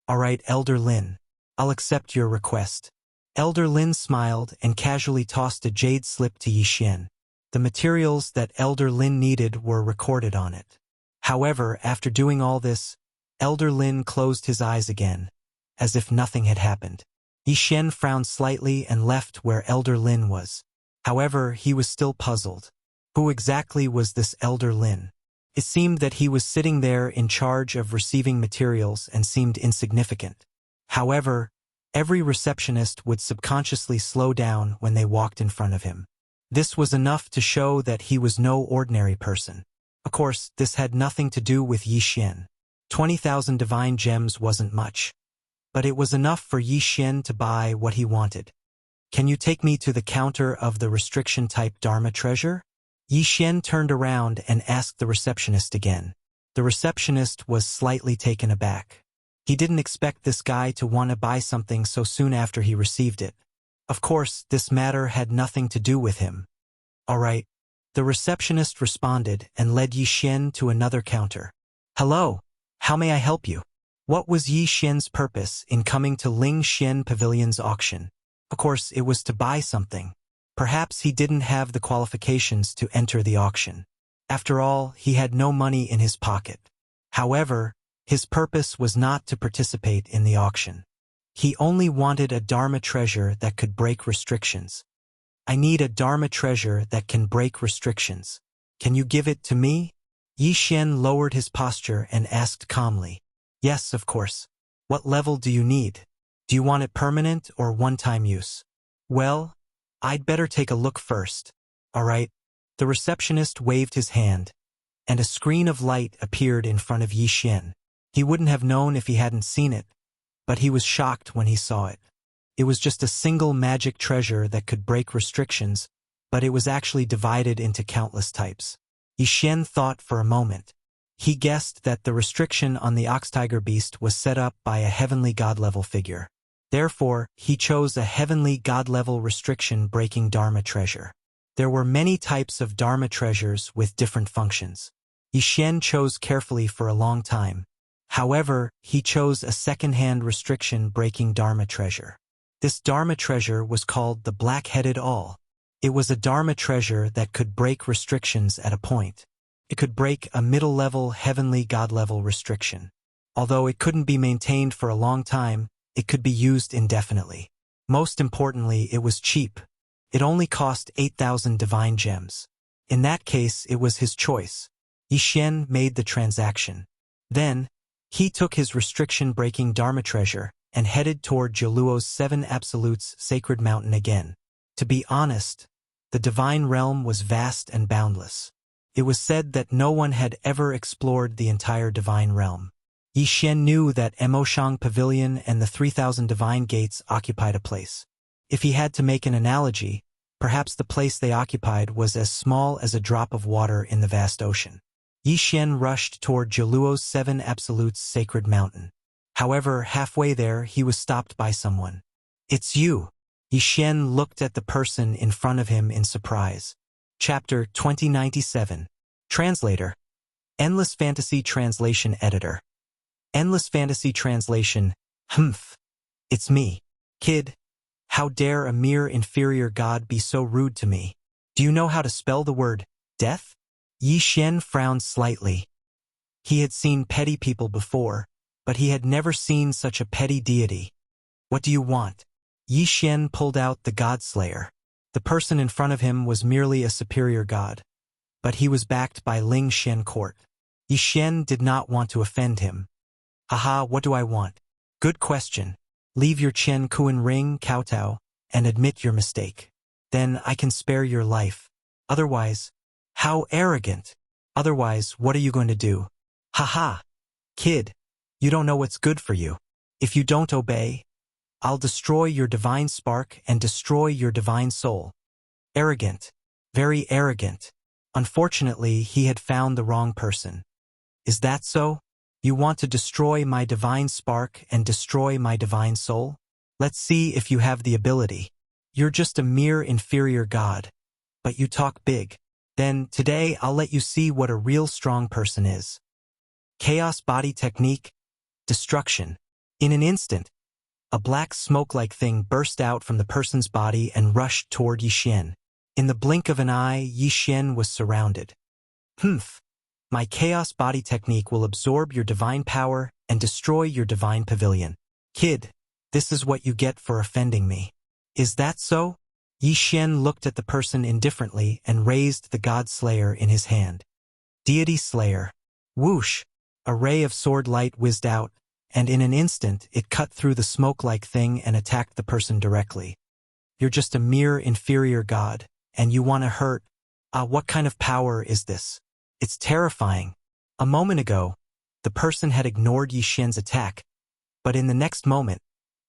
[SPEAKER 1] All right, Elder Lin, I'll accept your request. Elder Lin smiled and casually tossed a jade slip to Yixin. The materials that Elder Lin needed were recorded on it. However, after doing all this, Elder Lin closed his eyes again, as if nothing had happened. Yixin frowned slightly and left where Elder Lin was. However, he was still puzzled. Who exactly was this Elder Lin? It seemed that he was sitting there in charge of receiving materials and seemed insignificant. However, every receptionist would subconsciously slow down when they walked in front of him. This was enough to show that he was no ordinary person. Of course, this had nothing to do with Yixin. 20,000 divine gems wasn't much, but it was enough for Yixin to buy what he wanted. Can you take me to the counter of the restriction-type Dharma treasure? Yixin turned around and asked the receptionist again. The receptionist was slightly taken aback. He didn't expect this guy to want to buy something so soon after he received it. Of course, this matter had nothing to do with him. All right. The receptionist responded and led Yixin to another counter. Hello, how may I help you? What was Yixin's purpose in coming to Ling Xin Pavilion's auction? Of course, it was to buy something. Perhaps he didn't have the qualifications to enter the auction. After all, he had no money in his pocket. However, his purpose was not to participate in the auction. He only wanted a Dharma treasure that could break restrictions. I need a Dharma treasure that can break restrictions. Can you give it to me? Yixin lowered his posture and asked calmly. Yes, of course. What level do you need? Do you want it permanent or one-time use? Well, I'd better take a look first. All right. The receptionist waved his hand, and a screen of light appeared in front of Yixin. He wouldn't have known if he hadn't seen it, but he was shocked when he saw it. It was just a single magic treasure that could break restrictions, but it was actually divided into countless types. Yixin thought for a moment. He guessed that the restriction on the ox-tiger beast was set up by a heavenly god-level figure. Therefore, he chose a heavenly god-level restriction-breaking Dharma treasure. There were many types of Dharma treasures with different functions. Yixin chose carefully for a long time. However, he chose a second-hand restriction-breaking Dharma treasure. This Dharma treasure was called the Black-Headed Awl. It was a Dharma treasure that could break restrictions at a point. It could break a middle-level heavenly god-level restriction. Although it couldn't be maintained for a long time, it could be used indefinitely. Most importantly, it was cheap. It only cost 8,000 divine gems. In that case, it was his choice. Yixin made the transaction. Then, he took his restriction-breaking Dharma treasure and headed toward Jiluo's 7 Absolutes sacred mountain again. To be honest, the divine realm was vast and boundless. It was said that no one had ever explored the entire divine realm. Yixin knew that Emoshang Pavilion and the 3,000 divine gates occupied a place. If he had to make an analogy, perhaps the place they occupied was as small as a drop of water in the vast ocean. Yixin rushed toward Jiluo's 7 Absolutes sacred mountain. However, halfway there, he was stopped by someone. It's you. Yixin looked at the person in front of him in surprise. Chapter 2097. Translator. Endless Fantasy Translation Editor. Endless Fantasy Translation. It's me. Kid. How dare a mere inferior god be so rude to me? Do you know how to spell the word death? Yixin frowned slightly. He had seen petty people before, but he had never seen such a petty deity. What do you want? Yi Xian pulled out the God Slayer. The person in front of him was merely a superior god, but he was backed by Ling Xian court. Yi Xian did not want to offend him. Haha, what do I want? Good question. Leave your Chen Kuan ring, kowtow, and admit your mistake. Then I can spare your life. Otherwise, how arrogant. Otherwise, what are you going to do? Haha. Kid, you don't know what's good for you. If you don't obey, I'll destroy your divine spark and destroy your divine soul. Arrogant. Very arrogant. Unfortunately, he had found the wrong person. Is that so? You want to destroy my divine spark and destroy my divine soul? Let's see if you have the ability. You're just a mere inferior god, but you talk big. Then, today I'll let you see what a real strong person is. Chaos body technique. Destruction. In an instant, a black smoke-like thing burst out from the person's body and rushed toward Yi Xian. In the blink of an eye, Yi Xian was surrounded. Humph. My chaos body technique will absorb your divine power and destroy your divine pavilion. Kid, this is what you get for offending me. Is that so? Yi Xian looked at the person indifferently and raised the God Slayer in his hand. Deity Slayer. Whoosh! A ray of sword light whizzed out, and in an instant it cut through the smoke-like thing and attacked the person directly. You're just a mere inferior god, and you want to hurt. What kind of power is this? It's terrifying. A moment ago, the person had ignored Yi Xian's attack, but in the next moment,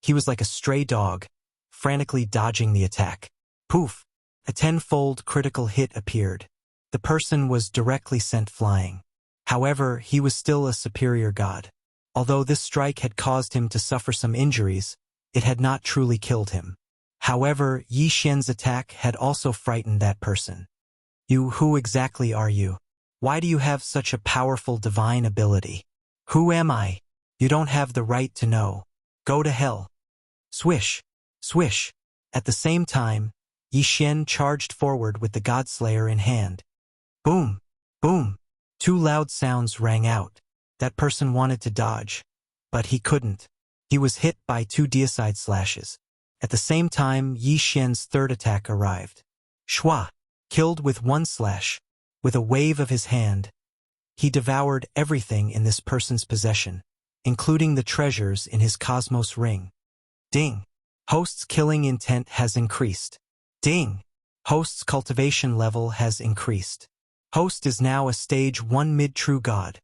[SPEAKER 1] he was like a stray dog, frantically dodging the attack. Poof! A tenfold critical hit appeared. The person was directly sent flying. However, he was still a superior god. Although this strike had caused him to suffer some injuries, it had not truly killed him. However, Yi Xian's attack had also frightened that person. Who exactly are you? Why do you have such a powerful divine ability? Who am I? You don't have the right to know. Go to hell. Swish! Swish! At the same time, Yi Xian charged forward with the God Slayer in hand. Boom! Boom! Two loud sounds rang out. That person wanted to dodge, but he couldn't. He was hit by two deicide slashes. At the same time, Yi Xian's third attack arrived. Shua! Killed with one slash. With a wave of his hand, he devoured everything in this person's possession, including the treasures in his cosmos ring. Ding! Host's killing intent has increased. Ding! Host's cultivation level has increased. Host is now a stage 1 mid-true god.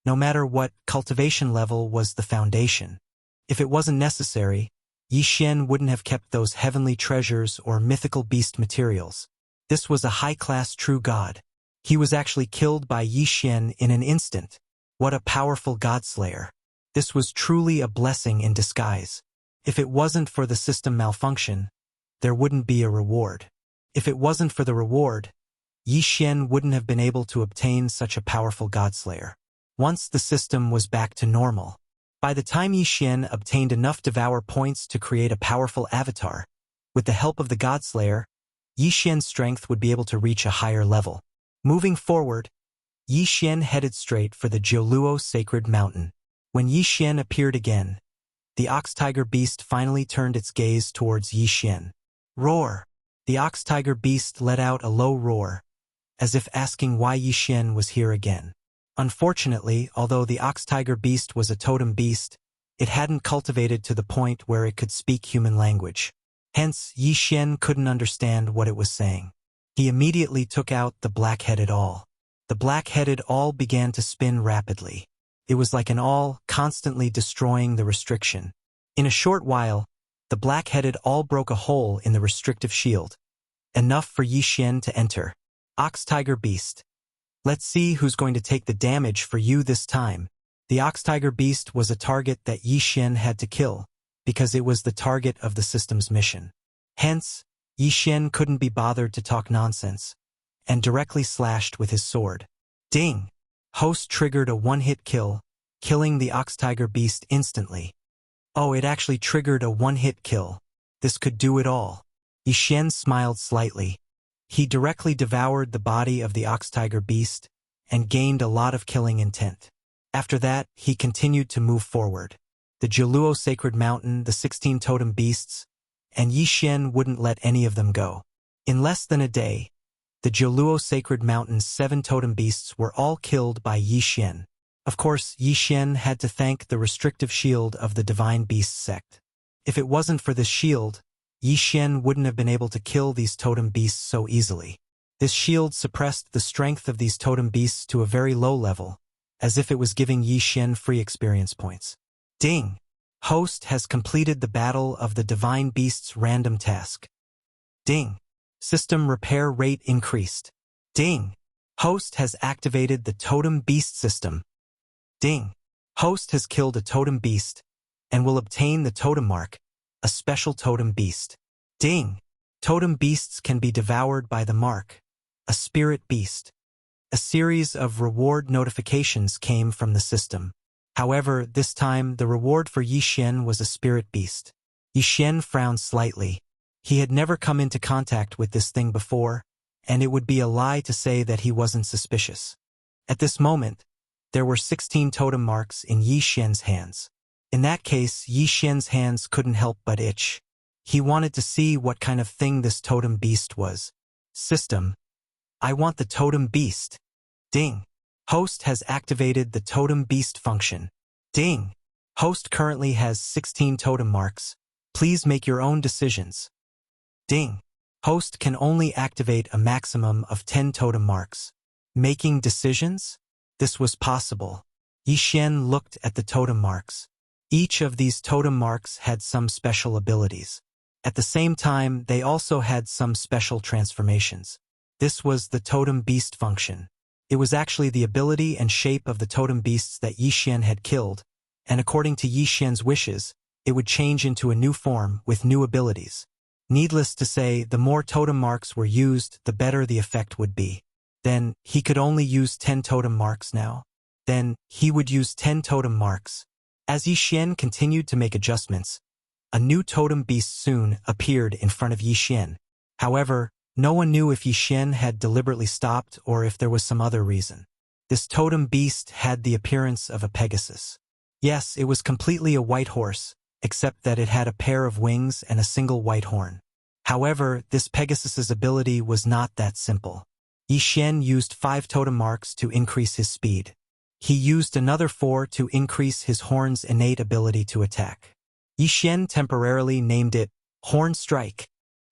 [SPEAKER 1] No matter what, cultivation level was the foundation. If it wasn't necessary, Yi Xian wouldn't have kept those heavenly treasures or mythical beast materials. This was a high-class true god. He was actually killed by Yi Xian in an instant. What a powerful god slayer. This was truly a blessing in disguise. If it wasn't for the system malfunction, there wouldn't be a reward. If it wasn't for the reward, Yi Xian wouldn't have been able to obtain such a powerful god slayer. Once the system was back to normal, by the time Yi Xian obtained enough devour points to create a powerful avatar, with the help of the god slayer, Yi Xian's strength would be able to reach a higher level. Moving forward, Yi Xian headed straight for the Jiuluo Sacred Mountain. When Yi Xian appeared again, the ox-tiger beast finally turned its gaze towards Yi Xian. Roar! The ox-tiger beast let out a low roar, as if asking why Yi Xian was here again. Unfortunately, although the ox-tiger beast was a totem beast, it hadn't cultivated to the point where it could speak human language. Hence, Yi Xian couldn't understand what it was saying. He immediately took out the black-headed awl. The black-headed awl began to spin rapidly. It was like an awl, constantly destroying the restriction. In a short while, the black-headed awl broke a hole in the restrictive shield. Enough for Yi Xian to enter. Ox-tiger beast. Let's see who's going to take the damage for you this time. The ox-tiger beast was a target that Yi Xian had to kill, because it was the target of the system's mission. Hence, Yi Xian couldn't be bothered to talk nonsense, and directly slashed with his sword. Ding! Host triggered a one-hit kill, killing the ox-tiger beast instantly. Oh, it actually triggered a one-hit kill. This could do it all. Yi Xian smiled slightly. He directly devoured the body of the ox-tiger beast and gained a lot of killing intent. After that, he continued to move forward. The Jiuluo Sacred Mountain, the 16 totem beasts, and Yi Xian wouldn't let any of them go. In less than a day, the Jiuluo Sacred Mountain's 7 totem beasts were all killed by Yi Xian. Of course, Yi Xian had to thank the restrictive shield of the Divine Beast sect. If it wasn't for this shield, Yi Xian wouldn't have been able to kill these totem beasts so easily. This shield suppressed the strength of these totem beasts to a very low level, as if it was giving Yi Xian free experience points. Ding! Host has completed the Battle of the Divine Beasts random task. Ding! System repair rate increased. Ding! Host has activated the Totem Beast system. Ding! Host has killed a totem beast and will obtain the totem mark, a special totem beast. Ding! Totem beasts can be devoured by the mark, a spirit beast. A series of reward notifications came from the system. However, this time the reward for Yi Xian was a spirit beast. Yi Xian frowned slightly. He had never come into contact with this thing before, and it would be a lie to say that he wasn't suspicious. At this moment, there were 16 totem marks in Yi Xian's hands. In that case, Yi Xian's hands couldn't help but itch. He wanted to see what kind of thing this totem beast was. System. I want the totem beast. Ding! Host has activated the totem beast function. Ding! Host currently has 16 totem marks. Please make your own decisions. Ding! Host can only activate a maximum of 10 totem marks. Making decisions? This was possible. Yi Xian looked at the totem marks. Each of these totem marks had some special abilities. At the same time, they also had some special transformations. This was the totem beast function. It was actually the ability and shape of the totem beasts that Yi Xian had killed, and according to Yi Xian's wishes, it would change into a new form with new abilities. Needless to say, the more totem marks were used, the better the effect would be. Then, he could only use 10 totem marks now. Then, he would use 10 totem marks. As Yi Xian continued to make adjustments, a new totem beast soon appeared in front of Yi Xian. However, no one knew if Yi Xian had deliberately stopped or if there was some other reason. This totem beast had the appearance of a Pegasus. Yes, it was completely a white horse, except that it had a pair of wings and a single white horn. However, this Pegasus's ability was not that simple. Yi Xian used 5 totem marks to increase his speed. He used another 4 to increase his horn's innate ability to attack. Yi Xian temporarily named it Horn Strike.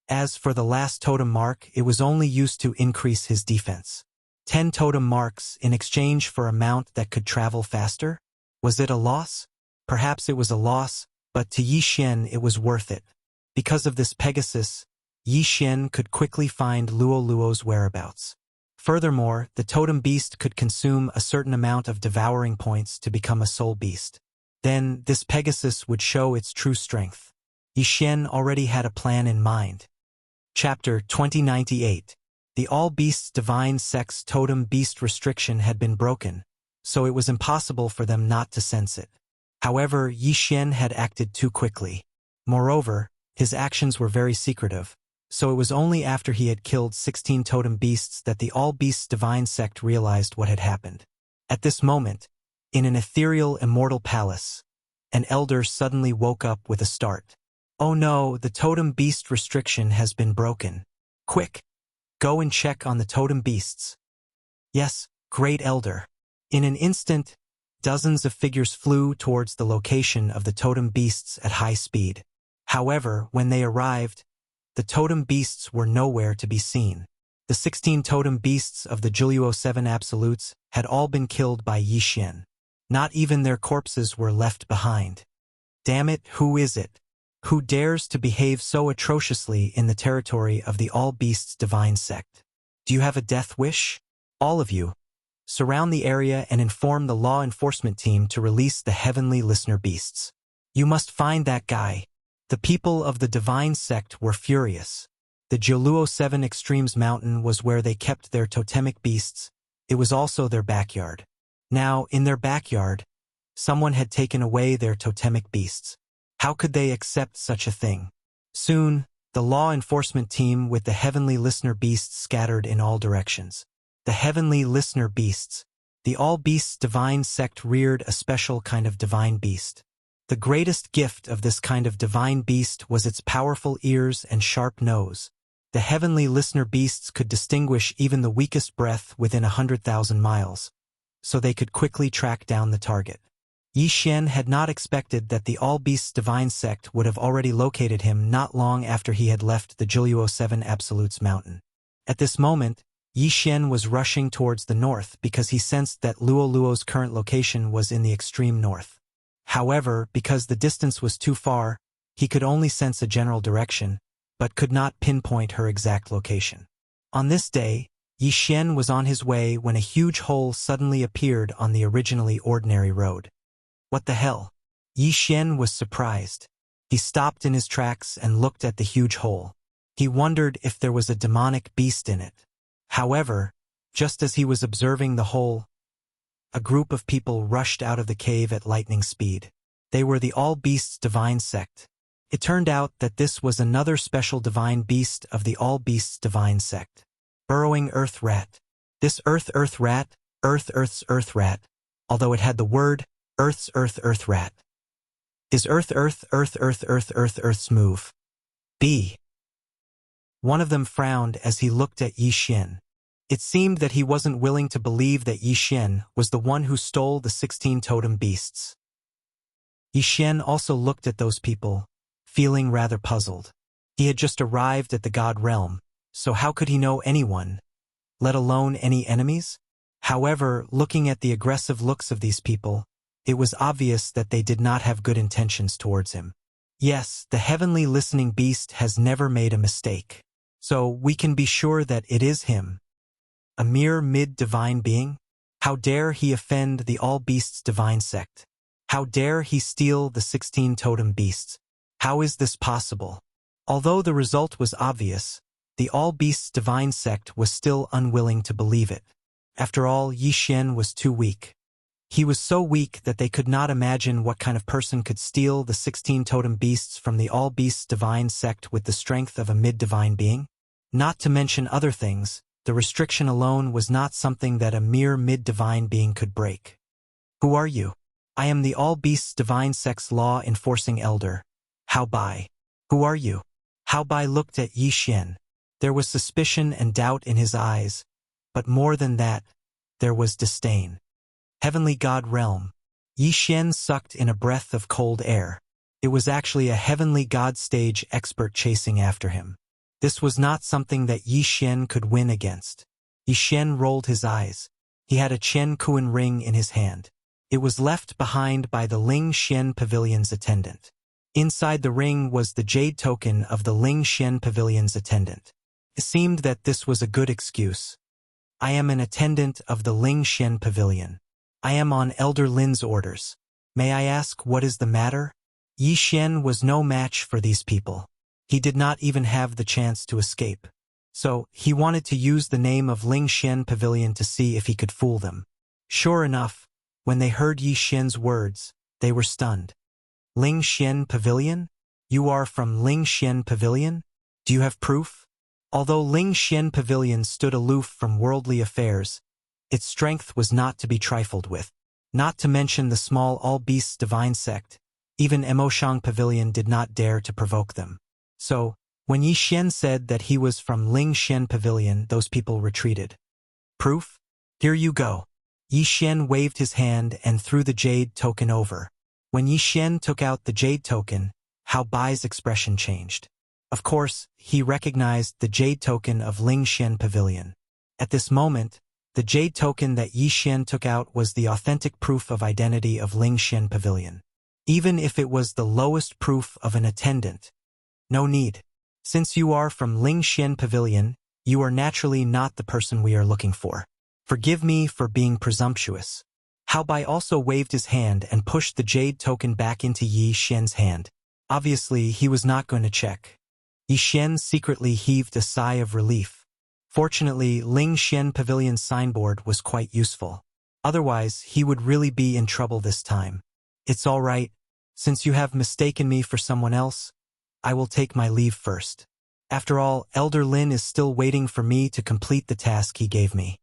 [SPEAKER 1] As for the last totem mark, it was only used to increase his defense. 10 totem marks in exchange for a mount that could travel faster? Was it a loss? Perhaps it was a loss, but to Yi Xian it was worth it. Because of this Pegasus, Yi Xian could quickly find Luo Luo's whereabouts. Furthermore, the totem beast could consume a certain amount of devouring points to become a soul beast. Then, this Pegasus would show its true strength. Yi Xian already had a plan in mind. Chapter 2098. The All Beasts Divine Sect's totem beast restriction had been broken, so it was impossible for them not to sense it. However, Yi Xian had acted too quickly. Moreover, his actions were very secretive, so it was only after he had killed 16 totem beasts that the All Beasts Divine Sect realized what had happened. At this moment, in an ethereal immortal palace, an elder suddenly woke up with a start. Oh no, the totem beast restriction has been broken. Quick! Go and check on the totem beasts. Yes, great elder. In an instant, dozens of figures flew towards the location of the totem beasts at high speed. However, when they arrived, the totem beasts were nowhere to be seen. The 16 totem beasts of the Jiuluo 7 Absolutes had all been killed by Yi Xian. Not even their corpses were left behind. Damn it, who is it? Who dares to behave so atrociously in the territory of the All Beasts Divine Sect? Do you have a death wish? All of you, surround the area and inform the law enforcement team to release the heavenly listener beasts. You must find that guy. The people of the Divine Sect were furious. The Jiuluo 7 Extremes Mountain was where they kept their totemic beasts. It was also their backyard. Now, in their backyard, someone had taken away their totemic beasts. How could they accept such a thing? Soon, the law enforcement team with the heavenly listener beasts scattered in all directions. The heavenly listener beasts. The All Beasts Divine Sect reared a special kind of divine beast. The greatest gift of this kind of divine beast was its powerful ears and sharp nose. The heavenly listener beasts could distinguish even the weakest breath within 100,000 miles, so they could quickly track down the target. Yi Xian had not expected that the All-Beasts Divine Sect would have already located him not long after he had left the Jiuluo 7 Absolutes Mountain. At this moment, Yi Xian was rushing towards the north because he sensed that Luoluo's current location was in the extreme north. However, because the distance was too far, he could only sense a general direction, but could not pinpoint her exact location. On this day, Yi Xian was on his way when a huge hole suddenly appeared on the originally ordinary road. What the hell? Yi Xian was surprised. He stopped in his tracks and looked at the huge hole. He wondered if there was a demonic beast in it. However, just as he was observing the hole, a group of people rushed out of the cave at lightning speed. They were the All-Beasts Divine Sect. It turned out that this was another special divine beast of the All-Beasts Divine Sect. Burrowing Earth Rat. This Earth's Earth Rat, although it had the word Earth's Earth Rat. Is Earth's move? B. One of them frowned as he looked at Yi Xian. It seemed that he wasn't willing to believe that Yi Xian was the one who stole the 16 totem beasts. Yi Xian also looked at those people, feeling rather puzzled. He had just arrived at the God realm, so how could he know anyone, let alone any enemies? However, looking at the aggressive looks of these people, it was obvious that they did not have good intentions towards him. Yes, the heavenly listening beast has never made a mistake. So we can be sure that it is him. A mere mid-divine being? How dare he offend the All-Beasts Divine Sect? How dare he steal the 16 totem beasts? How is this possible? Although the result was obvious, the All-Beasts Divine Sect was still unwilling to believe it. After all, Yi Xian was too weak. He was so weak that they could not imagine what kind of person could steal the 16 totem beasts from the All-Beasts Divine Sect with the strength of a mid-divine being. Not to mention other things, the restriction alone was not something that a mere mid-divine being could break. Who are you? I am the All-Beasts Divine Sect's law-enforcing elder, Hao Bai. Who are you? Hao Bai looked at Yi Xian. There was suspicion and doubt in his eyes, but more than that, there was disdain. Heavenly God Realm. Yi Xian sucked in a breath of cold air. It was actually a heavenly God stage expert chasing after him. This was not something that Yi Xian could win against. Yi Xian rolled his eyes. He had a Chen Kuan ring in his hand. It was left behind by the Ling Xian Pavilion's attendant. Inside the ring was the jade token of the Ling Xian Pavilion's attendant. It seemed that this was a good excuse. I am an attendant of the Ling Xian Pavilion. I am on Elder Lin's orders. May I ask what is the matter? Yi Xian was no match for these people. He did not even have the chance to escape. So, he wanted to use the name of Ling Xian Pavilion to see if he could fool them. Sure enough, when they heard Yi Xian's words, they were stunned. Ling Xian Pavilion? You are from Ling Xian Pavilion? Do you have proof? Although Ling Xian Pavilion stood aloof from worldly affairs, its strength was not to be trifled with. Not to mention the small All-Beasts Divine Sect, even Emoshang Pavilion did not dare to provoke them. So, when Yi Xian said that he was from Ling Xian Pavilion, those people retreated. Proof? Here you go. Yi Xian waved his hand and threw the jade token over. When Yi Xian took out the jade token, Hao Bai's expression changed. Of course, he recognized the jade token of Ling Xian Pavilion. At this moment, the jade token that Yi Xian took out was the authentic proof of identity of Ling Xian Pavilion. Even if it was the lowest proof of an attendant. No need. Since you are from Ling Xian Pavilion, you are naturally not the person we are looking for. Forgive me for being presumptuous. Hao Bai also waved his hand and pushed the jade token back into Yi Xian's hand. Obviously, he was not going to check. Yi Xian secretly heaved a sigh of relief. Fortunately, Ling Xian Pavilion's signboard was quite useful. Otherwise, he would really be in trouble this time. It's all right. Since you have mistaken me for someone else, I will take my leave first. After all, Elder Lin is still waiting for me to complete the task he gave me.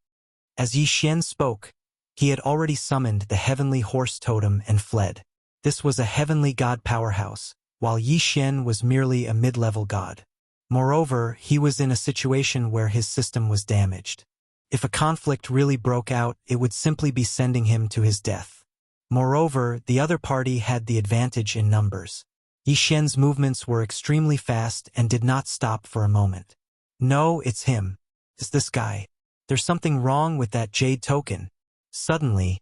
[SPEAKER 1] As Yi Xian spoke, he had already summoned the heavenly horse totem and fled. This was a heavenly god powerhouse, while Yi Xian was merely a mid-level god. Moreover, he was in a situation where his system was damaged. If a conflict really broke out, it would simply be sending him to his death. Moreover, the other party had the advantage in numbers. Yi Xian's movements were extremely fast and did not stop for a moment. No, it's him. It's this guy. There's something wrong with that jade token. Suddenly,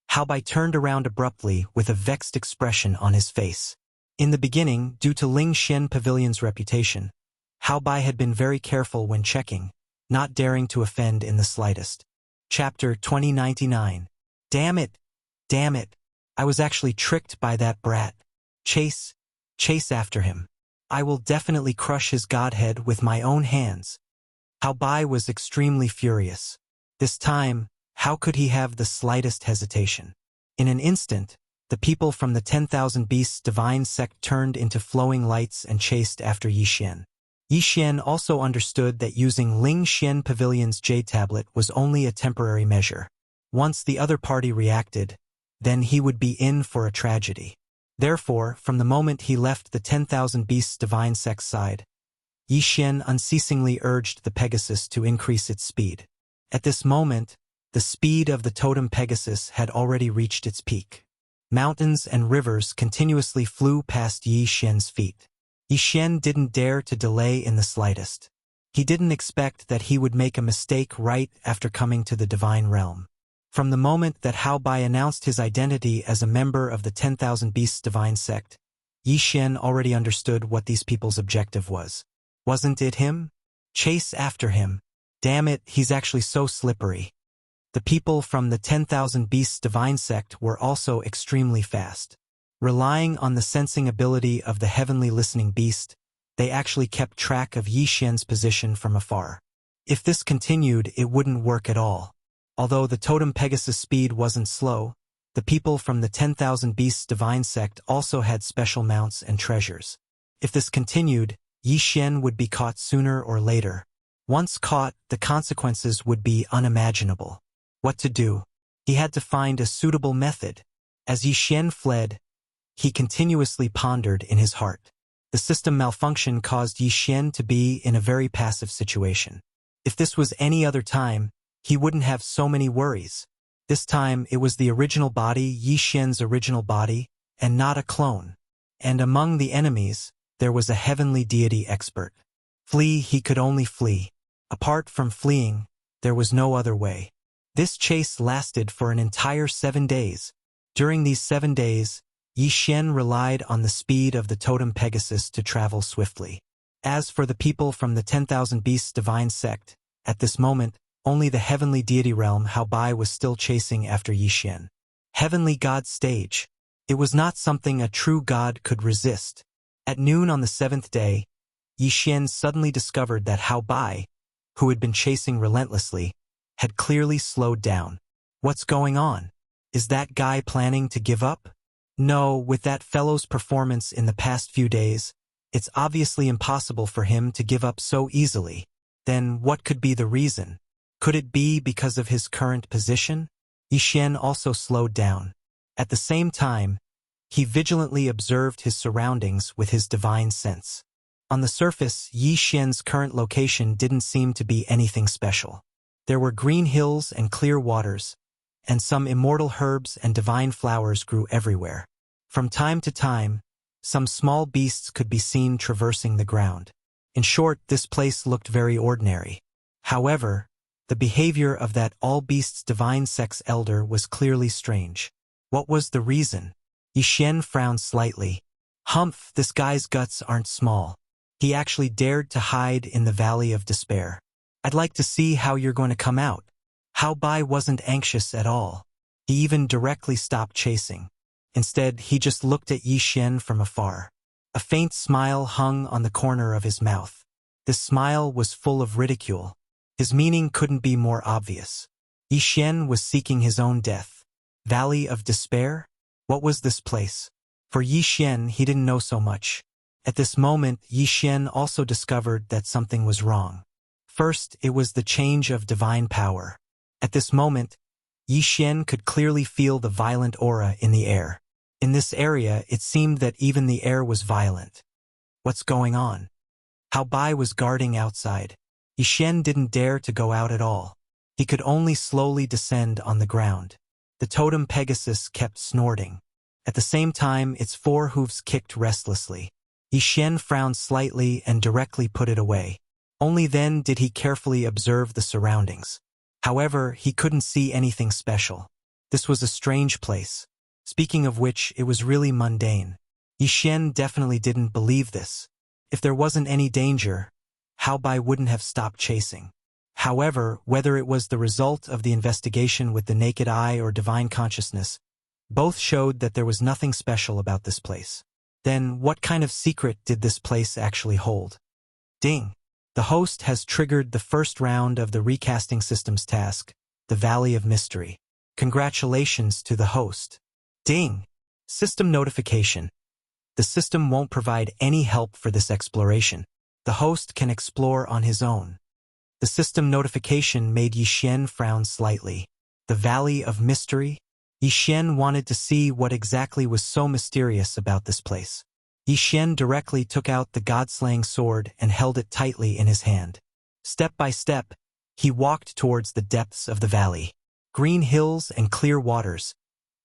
[SPEAKER 1] Hao Bai turned around abruptly with a vexed expression on his face. In the beginning, due to Ling Xian Pavilion's reputation, Hao Bai had been very careful when checking, not daring to offend in the slightest. Chapter 2099. Damn it! Damn it! I was actually tricked by that brat. Chase after him. I will definitely crush his godhead with my own hands. Hao Bai was extremely furious. This time, how could he have the slightest hesitation? In an instant, the people from the 10,000 Beasts divine sect turned into flowing lights and chased after Yi Xian. Yi Xian also understood that using Ling Xian Pavilion's jade tablet was only a temporary measure. Once the other party reacted, then he would be in for a tragedy. Therefore, from the moment he left the 10,000 Beasts divine sect's side, Yi Xian unceasingly urged the Pegasus to increase its speed. At this moment, the speed of the totem Pegasus had already reached its peak. Mountains and rivers continuously flew past Yi Xian's feet. Yi Xian didn't dare to delay in the slightest. He didn't expect that he would make a mistake right after coming to the divine realm. From the moment that Hao Bai announced his identity as a member of the 10,000 Beasts divine sect, Yi Xian already understood what these people's objective was. Wasn't it him? Chase after him. Damn it, he's actually so slippery. The people from the 10,000 Beasts divine sect were also extremely fast. Relying on the sensing ability of the heavenly listening beast, they actually kept track of Yi Xian's position from afar. If this continued, it wouldn't work at all. Although the totem Pegasus speed wasn't slow, the people from the 10,000 Beasts divine sect also had special mounts and treasures. If this continued, Yi Xian would be caught sooner or later. Once caught, the consequences would be unimaginable. What to do? He had to find a suitable method. As Yi Xian fled, he continuously pondered in his heart. The system malfunction caused Yi Xian to be in a very passive situation. If this was any other time, he wouldn't have so many worries. This time it was the original body, Yi Xian's original body, and not a clone. And among the enemies, there was a heavenly deity expert. Flee, he could only flee. Apart from fleeing, there was no other way. This chase lasted for an entire 7 days. During these 7 days, Yi Xian relied on the speed of the totem Pegasus to travel swiftly. As for the people from the 10,000 Beasts divine sect, at this moment, only the heavenly deity realm Hao Bai was still chasing after Yi Xian. Heavenly God stage. It was not something a true god could resist. At noon on the 7th day, Yi Xian suddenly discovered that Hao Bai, who had been chasing relentlessly, had clearly slowed down. What's going on? Is that guy planning to give up? No, with that fellow's performance in the past few days, it's obviously impossible for him to give up so easily. Then what could be the reason? Could it be because of his current position? Yi Xian also slowed down. At the same time, he vigilantly observed his surroundings with his divine sense. On the surface, Yi Xian's current location didn't seem to be anything special. There were green hills and clear waters, and some immortal herbs and divine flowers grew everywhere. From time to time, some small beasts could be seen traversing the ground. In short, this place looked very ordinary. However, the behavior of that all-beasts divine sect's elder was clearly strange. What was the reason? Yi Xian frowned slightly. Humph, this guy's guts aren't small. He actually dared to hide in the Valley of Despair. I'd like to see how you're going to come out. Hao Bai wasn't anxious at all. He even directly stopped chasing. Instead, he just looked at Yi Xian from afar. A faint smile hung on the corner of his mouth. This smile was full of ridicule. His meaning couldn't be more obvious. Yi Xian was seeking his own death. Valley of Despair? What was this place? For Yi Xian, he didn't know so much. At this moment, Yi Xian also discovered that something was wrong. First, it was the change of divine power. At this moment, Yi Xian could clearly feel the violent aura in the air. In this area, it seemed that even the air was violent. What's going on? Hao Bai was guarding outside. Yixuan didn't dare to go out at all. He could only slowly descend on the ground. The totem Pegasus kept snorting. At the same time, its 4 hooves kicked restlessly. Yixuan frowned slightly and directly put it away. Only then did he carefully observe the surroundings. However, he couldn't see anything special. This was a strange place. Speaking of which, it was really mundane. Yixuan definitely didn't believe this. If there wasn't any danger, Hao Bai wouldn't have stopped chasing. However, whether it was the result of the investigation with the naked eye or divine consciousness, both showed that there was nothing special about this place. Then, what kind of secret did this place actually hold? Ding! The host has triggered the first round of the recasting systems task, the Valley of Mystery. Congratulations to the host. Ding! System notification. The system won't provide any help for this exploration. The host can explore on his own. The system notification made Yixuan frown slightly. The Valley of Mystery? Yixuan wanted to see what exactly was so mysterious about this place. Yixuan directly took out the god-slaying sword and held it tightly in his hand. Step by step, he walked towards the depths of the valley. Green hills and clear waters,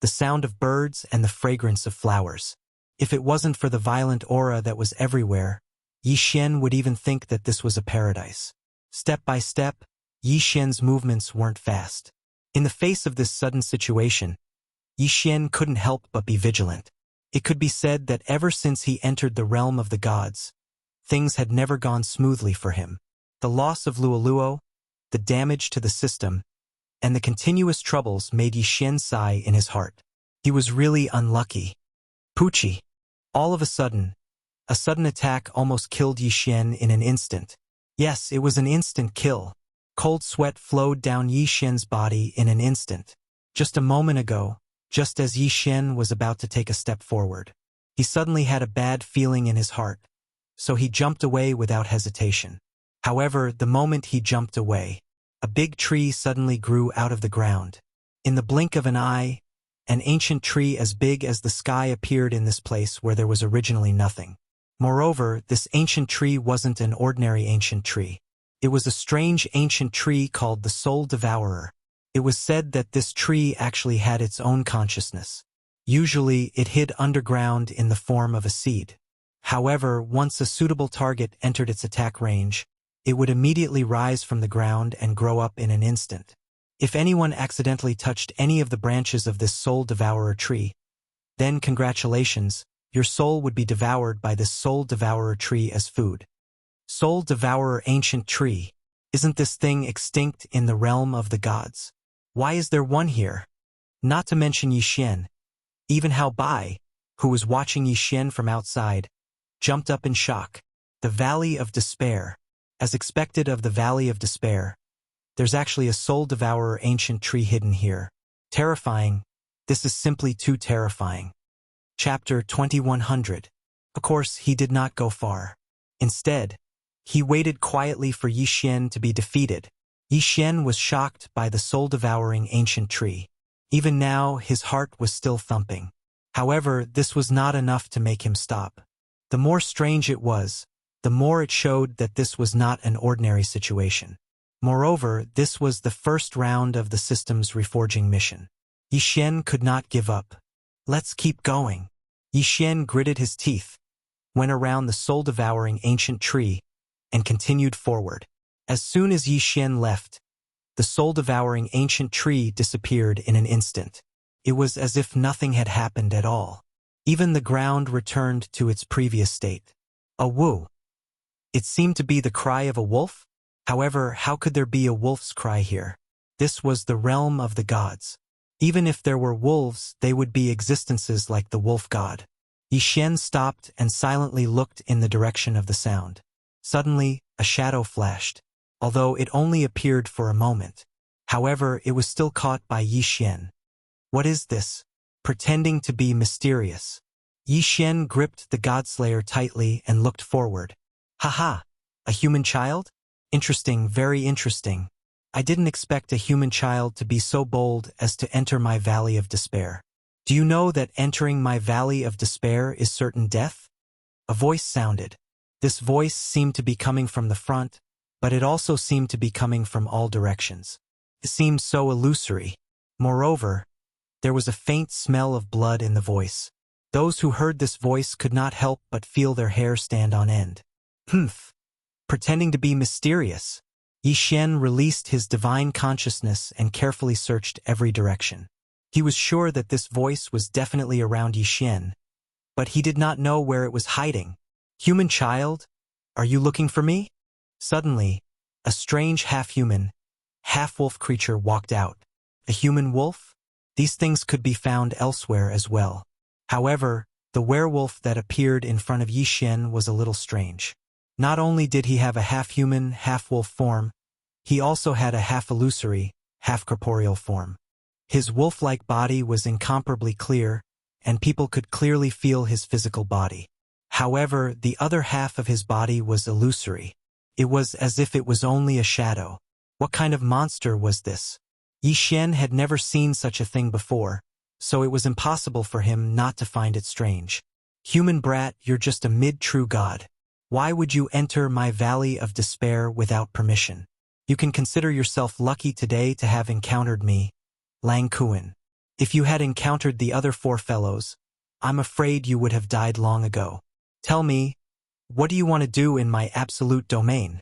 [SPEAKER 1] the sound of birds and the fragrance of flowers. If it wasn't for the violent aura that was everywhere, Yixuan would even think that this was a paradise. Step by step, Yixuan's movements weren't fast. In the face of this sudden situation, Yixuan couldn't help but be vigilant. It could be said that ever since he entered the realm of the gods, things had never gone smoothly for him. The loss of Luoluo, the damage to the system, and the continuous troubles made Yixuan sigh in his heart. He was really unlucky. Poochie. All of a sudden attack almost killed Yixuan in an instant. Yes, it was an instant kill. Cold sweat flowed down Yixuan's body in an instant. Just a moment ago, just as Yixuan was about to take a step forward, he suddenly had a bad feeling in his heart, so he jumped away without hesitation. However, the moment he jumped away, a big tree suddenly grew out of the ground. In the blink of an eye, an ancient tree as big as the sky appeared in this place where there was originally nothing. Moreover, this ancient tree wasn't an ordinary ancient tree. It was a strange ancient tree called the Soul Devourer. It was said that this tree actually had its own consciousness. Usually, it hid underground in the form of a seed. However, once a suitable target entered its attack range, it would immediately rise from the ground and grow up in an instant. If anyone accidentally touched any of the branches of this Soul Devourer tree, then congratulations, your soul would be devoured by this Soul Devourer tree as food. Soul Devourer ancient tree. Isn't this thing extinct in the realm of the gods? Why is there one here? Not to mention Yixuan. Even Hao Bai, who was watching Yixuan from outside, jumped up in shock. The Valley of Despair. As expected of the Valley of Despair, there's actually a Soul Devourer ancient tree hidden here. Terrifying. This is simply too terrifying. Chapter 2100. Of course, he did not go far. Instead, he waited quietly for Yixuan to be defeated. Yixuan was shocked by the soul-devouring ancient tree. Even now, his heart was still thumping. However, this was not enough to make him stop. The more strange it was, the more it showed that this was not an ordinary situation. Moreover, this was the first round of the system's reforging mission. Yixuan could not give up. Let's keep going. Yixuan gritted his teeth, went around the soul-devouring ancient tree, and continued forward. As soon as Yixuan left, the soul-devouring ancient tree disappeared in an instant. It was as if nothing had happened at all. Even the ground returned to its previous state. A woo. It seemed to be the cry of a wolf. However, how could there be a wolf's cry here? This was the realm of the gods. Even if there were wolves, they would be existences like the wolf god. Yixuan stopped and silently looked in the direction of the sound. Suddenly, a shadow flashed, although it only appeared for a moment. However, it was still caught by Yixuan. What is this? Pretending to be mysterious. Yixuan gripped the Godslayer tightly and looked forward. Haha, a human child? Interesting, very interesting. I didn't expect a human child to be so bold as to enter my Valley of Despair. Do you know that entering my valley of despair is certain death? A voice sounded. This voice seemed to be coming from the front, but it also seemed to be coming from all directions. It seemed so illusory. Moreover, there was a faint smell of blood in the voice. Those who heard this voice could not help but feel their hair stand on end. Humph! Pretending to be mysterious, Yi Xian released his divine consciousness and carefully searched every direction. He was sure that this voice was definitely around Yi Xian, but he did not know where it was hiding. Human child, are you looking for me? Suddenly, a strange half-human, half-wolf creature walked out. A human wolf? These things could be found elsewhere as well. However, the werewolf that appeared in front of Yi Xian was a little strange. Not only did he have a half-human, half-wolf form, he also had a half-illusory, half-corporeal form. His wolf-like body was incomparably clear, and people could clearly feel his physical body. However, the other half of his body was illusory. It was as if it was only a shadow. What kind of monster was this? Yi Xian had never seen such a thing before, so it was impossible for him not to find it strange. Human brat, you're just a mid-true god. Why would you enter my valley of despair without permission? You can consider yourself lucky today to have encountered me, Lang Kuan. If you had encountered the other four fellows, I'm afraid you would have died long ago. Tell me, what do you want to do in my absolute domain?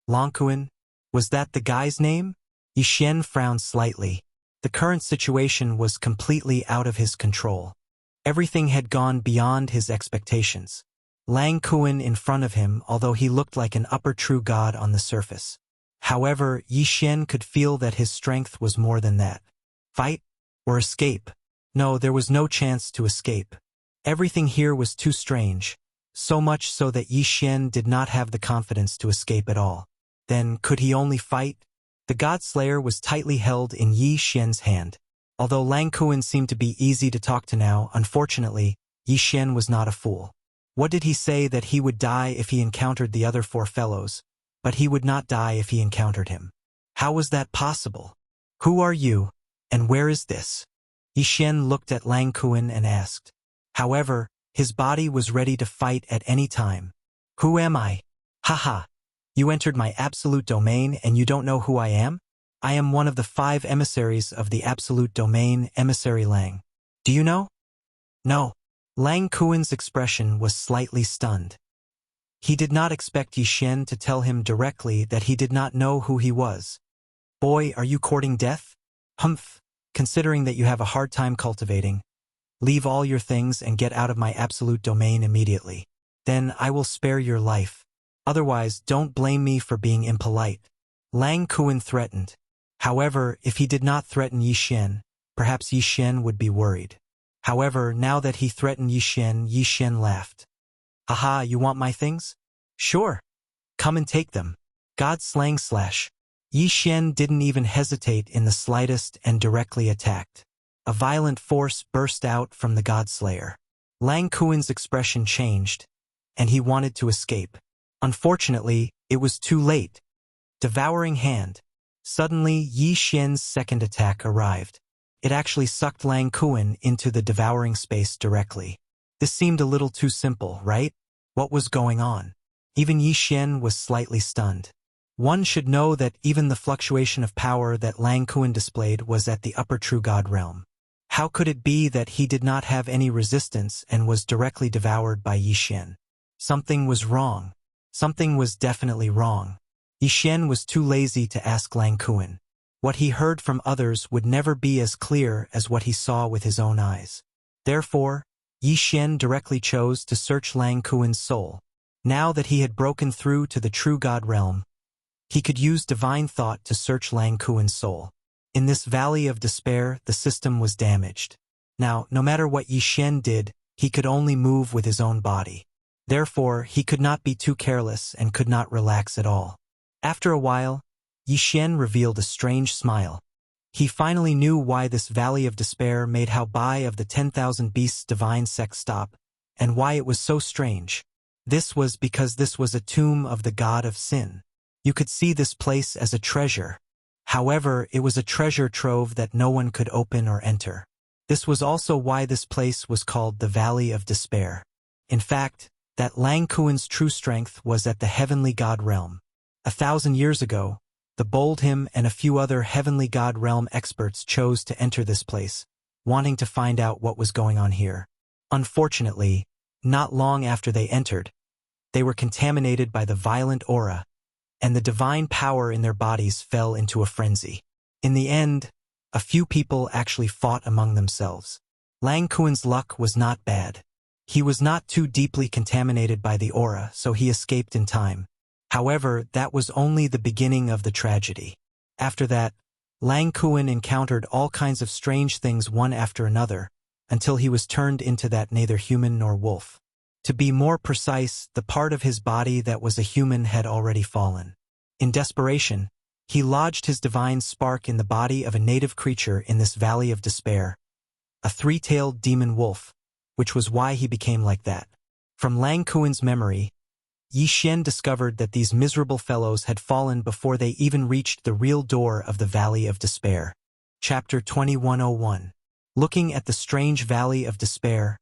[SPEAKER 1] Lang Kuan? Was that the guy's name? Yi Xian frowned slightly. The current situation was completely out of his control. Everything had gone beyond his expectations. Lang Kuan in front of him, although he looked like an upper true god on the surface. However, Yi Xian could feel that his strength was more than that. Fight? Or escape? No, there was no chance to escape. Everything here was too strange, so much so that Yi Xian did not have the confidence to escape at all. Then, could he only fight? The God Slayer was tightly held in Yi Xian's hand. Although Lang Kuan seemed to be easy to talk to now, unfortunately, Yi Xian was not a fool. What did he say? That he would die if he encountered the other four fellows, but he would not die if he encountered him. How was that possible? Who are you, and where is this? Yi Xian looked at Lang Kuan and asked. However, his body was ready to fight at any time. Who am I? Haha. You entered my absolute domain and you don't know who I am? I am one of the 5 emissaries of the absolute domain, Emissary Lang. Do you know? No. Lang Kuan's expression was slightly stunned. He did not expect Yi Xian to tell him directly that he did not know who he was. Boy, are you courting death? Humph, considering that you have a hard time cultivating. Leave all your things and get out of my absolute domain immediately. Then I will spare your life. Otherwise, don't blame me for being impolite. Lang Kuan threatened. However, if he did not threaten Yi Xian, perhaps Yi Xian would be worried. However, now that he threatened Yi Xian laughed. Haha, you want my things? Sure. Come and take them. God slang slash. Yi Xian didn't even hesitate in the slightest and directly attacked. A violent force burst out from the God Slayer. Lang Kuan's expression changed, and he wanted to escape. Unfortunately, it was too late. Devouring hand. Suddenly, Yi Xian's second attack arrived. It actually sucked Lang Kuan into the devouring space directly. This seemed a little too simple, right? What was going on? Even Yi Xian was slightly stunned. One should know that even the fluctuation of power that Lang Kuan displayed was at the upper true god realm. How could it be that he did not have any resistance and was directly devoured by Yi Xian? Something was wrong. Something was definitely wrong. Yi Xian was too lazy to ask Lang Kuan. What he heard from others would never be as clear as what he saw with his own eyes. Therefore, Yi Xian directly chose to search Lang Kuan's soul. Now that he had broken through to the true god realm, he could use divine thought to search Lang Kuan's soul. In this valley of despair, the system was damaged. Now, no matter what Yi Xian did, he could only move with his own body. Therefore, he could not be too careless and could not relax at all. After a while, Yi Xian revealed a strange smile. He finally knew why this valley of despair made Hao Bai of the 10,000 Beasts divine sect stop, and why it was so strange. This was because this was a tomb of the god of sin. You could see this place as a treasure. However, it was a treasure trove that no one could open or enter. This was also why this place was called the Valley of Despair. In fact, that Lang Kuan's true strength was at the heavenly god realm. 1,000 years ago, the bold him and a few other heavenly god realm experts chose to enter this place, wanting to find out what was going on here. Unfortunately, not long after they entered, they were contaminated by the violent aura, and the divine power in their bodies fell into a frenzy. In the end, a few people actually fought among themselves. Lang Kuan's luck was not bad. He was not too deeply contaminated by the aura, so he escaped in time. However, that was only the beginning of the tragedy. After that, Lang Kuan encountered all kinds of strange things one after another, until he was turned into that neither human nor wolf. To be more precise, the part of his body that was a human had already fallen. In desperation, he lodged his divine spark in the body of a native creature in this valley of despair, a three-tailed demon wolf, which was why he became like that. From Lang Kuan's memory, Yi Xian discovered that these miserable fellows had fallen before they even reached the real door of the Valley of Despair. Chapter 2101. Looking at the strange Valley of Despair,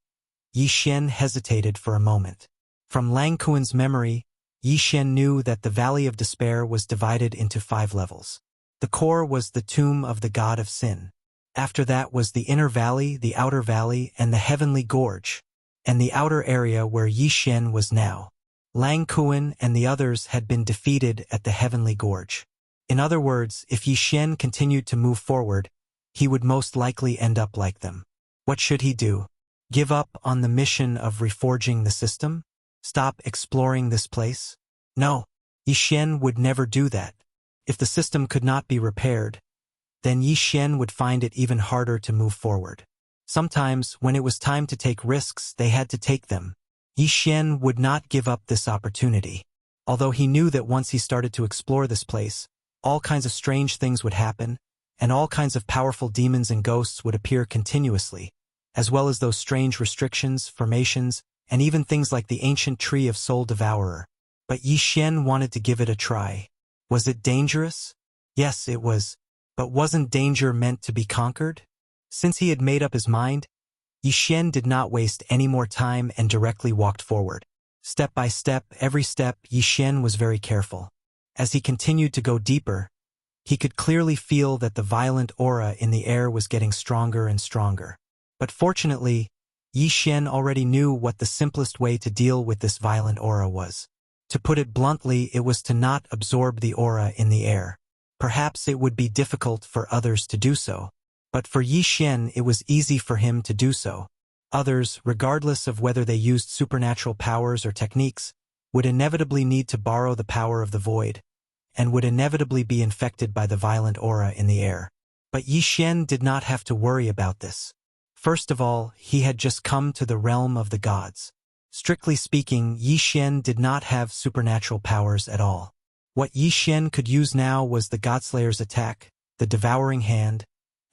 [SPEAKER 1] Yi Xian hesitated for a moment. From Lang Kuan's memory, Yi Xian knew that the Valley of Despair was divided into 5 levels. The core was the tomb of the god of sin. After that was the inner valley, the outer valley, and the heavenly gorge, and the outer area where Yi Xian was now. Lang Kuan and the others had been defeated at the heavenly gorge. In other words, if Yi Xian continued to move forward, he would most likely end up like them. What should he do? Give up on the mission of reforging the system? Stop exploring this place? No, Yi Xian would never do that. If the system could not be repaired, then Yi Xian would find it even harder to move forward. Sometimes, when it was time to take risks, they had to take them. Yi Xian would not give up this opportunity. Although he knew that once he started to explore this place, all kinds of strange things would happen, and all kinds of powerful demons and ghosts would appear continuously, as well as those strange restrictions, formations, and even things like the ancient tree of Soul Devourer. But Yi Xian wanted to give it a try. Was it dangerous? Yes, it was. But wasn't danger meant to be conquered? Since he had made up his mind, Yi Xian did not waste any more time and directly walked forward. Step by step, every step, Yi Xian was very careful. As he continued to go deeper, he could clearly feel that the violent aura in the air was getting stronger and stronger. But fortunately, Yi Xian already knew what the simplest way to deal with this violent aura was. To put it bluntly, it was to not absorb the aura in the air. Perhaps it would be difficult for others to do so, but for Yi Xian it was easy for him to do so. Others, regardless of whether they used supernatural powers or techniques, would inevitably need to borrow the power of the void, and would inevitably be infected by the violent aura in the air. But Yi Xian did not have to worry about this. First of all, he had just come to the realm of the gods. Strictly speaking, Yi Xian did not have supernatural powers at all. What Yi Xian could use now was the Godslayer's attack, the Devouring Hand,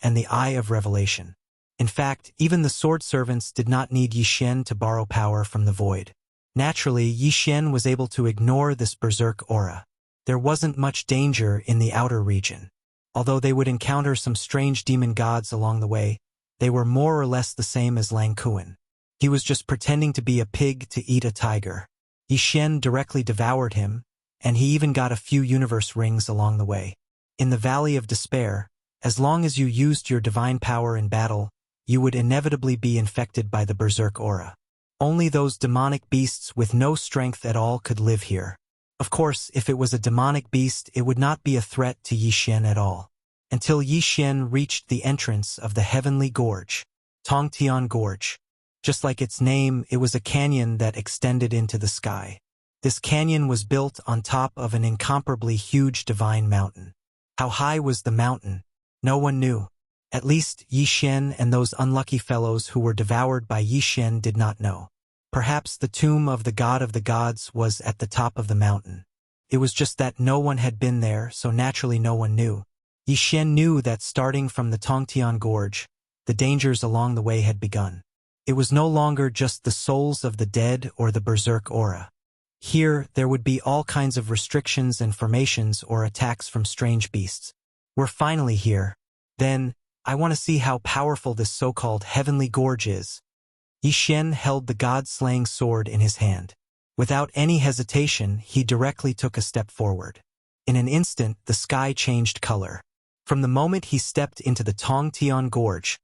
[SPEAKER 1] and the Eye of Revelation. In fact, even the sword servants did not need Yi Xian to borrow power from the void. Naturally, Yi Xian was able to ignore this berserk aura. There wasn't much danger in the outer region. Although they would encounter some strange demon gods along the way, they were more or less the same as Lang Kuan. He was just pretending to be a pig to eat a tiger. Yi Xian directly devoured him, and he even got a few universe rings along the way. In the Valley of Despair, as long as you used your divine power in battle, you would inevitably be infected by the berserk aura. Only those demonic beasts with no strength at all could live here. Of course, if it was a demonic beast, it would not be a threat to Yi Xian at all. Until Yi Xian reached the entrance of the Heavenly Gorge, Tongtian Gorge. Just like its name, it was a canyon that extended into the sky. This canyon was built on top of an incomparably huge divine mountain. How high was the mountain? No one knew. At least Yi Xian and those unlucky fellows who were devoured by Yi Xian did not know. Perhaps the tomb of the god of the gods was at the top of the mountain. It was just that no one had been there, so naturally no one knew. Yi Xian knew that starting from the Tongtian Gorge, the dangers along the way had begun. It was no longer just the souls of the dead or the berserk aura. Here, there would be all kinds of restrictions and formations or attacks from strange beasts. We're finally here. Then, I want to see how powerful this so-called heavenly gorge is. Yi Xian held the god-slaying sword in his hand. Without any hesitation, he directly took a step forward. In an instant, the sky changed color. From the moment he stepped into the Tongtian Gorge,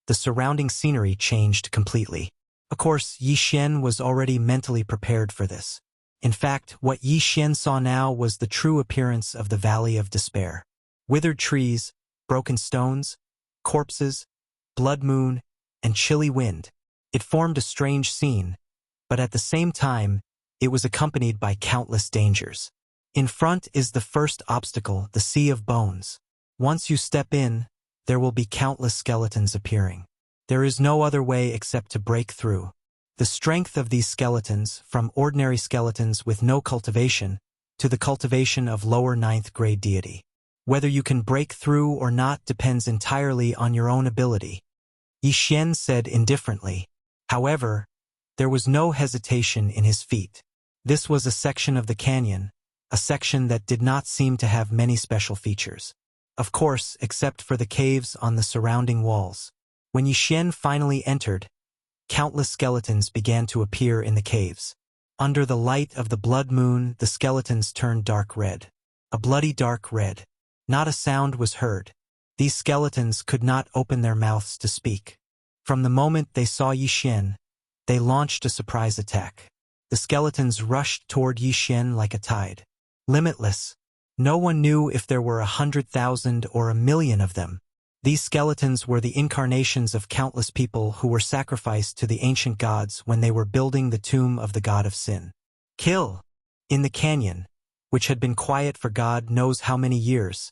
[SPEAKER 1] the surrounding scenery changed completely. Of course, Yi Xian was already mentally prepared for this. In fact, what Yi Xian saw now was the true appearance of the Valley of Despair. Withered trees, broken stones, corpses, blood moon, and chilly wind. It formed a strange scene, but at the same time, it was accompanied by countless dangers. In front is the first obstacle, the Sea of Bones. Once you step in, there will be countless skeletons appearing. There is no other way except to break through. The strength of these skeletons, from ordinary skeletons with no cultivation, to the cultivation of lower 9th grade deity. Whether you can break through or not depends entirely on your own ability, Yi Xian said indifferently. However, there was no hesitation in his feet. This was a section of the canyon, a section that did not seem to have many special features. Of course, except for the caves on the surrounding walls. When Yi Xian finally entered, countless skeletons began to appear in the caves. Under the light of the blood moon, the skeletons turned dark red. A bloody dark red. Not a sound was heard. These skeletons could not open their mouths to speak. From the moment they saw Yi Xian, they launched a surprise attack. The skeletons rushed toward Yi Xian like a tide. Limitless. No one knew if there were 100,000 or 1,000,000 of them. These skeletons were the incarnations of countless people who were sacrificed to the ancient gods when they were building the tomb of the god of sin. Kill! In the canyon, which had been quiet for God knows how many years,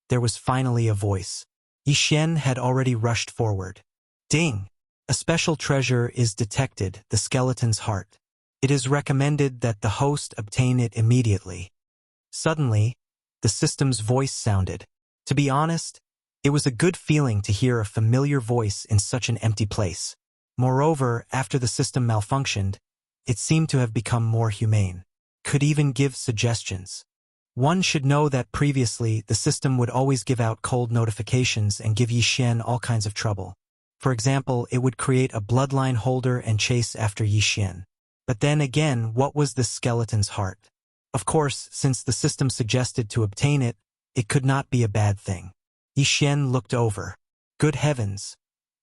[SPEAKER 1] there was finally a voice. Yi Xian had already rushed forward. Ding! A special treasure is detected, the skeleton's heart. It is recommended that the host obtain it immediately. Suddenly, the system's voice sounded. To be honest, it was a good feeling to hear a familiar voice in such an empty place. Moreover, after the system malfunctioned, it seemed to have become more humane. Could even give suggestions. One should know that previously, the system would always give out cold notifications and give Yi Xian all kinds of trouble. For example, it would create a bloodline holder and chase after Yi Xian. But then again, what was this skeleton's heart? Of course, since the system suggested to obtain it, it could not be a bad thing. Yi Xian looked over. Good heavens!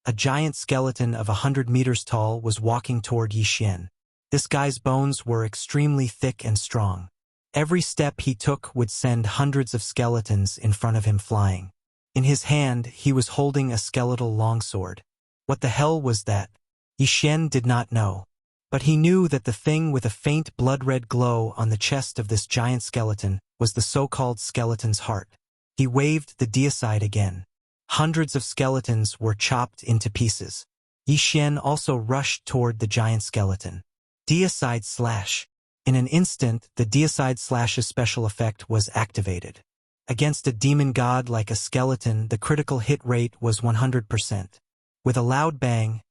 [SPEAKER 1] A giant skeleton of 100 meters tall was walking toward Yi Xian. This guy's bones were extremely thick and strong. Every step he took would send hundreds of skeletons in front of him flying. In his hand, he was holding a skeletal longsword. What the hell was that? Yi Xian did not know. But he knew that the thing with a faint blood-red glow on the chest of this giant skeleton was the so-called skeleton's heart. He waved the deicide again. Hundreds of skeletons were chopped into pieces. Yi Xian also rushed toward the giant skeleton. Deicide slash. In an instant, the deicide slash's special effect was activated. Against a demon god like a skeleton, the critical hit rate was 100%. With a loud bang,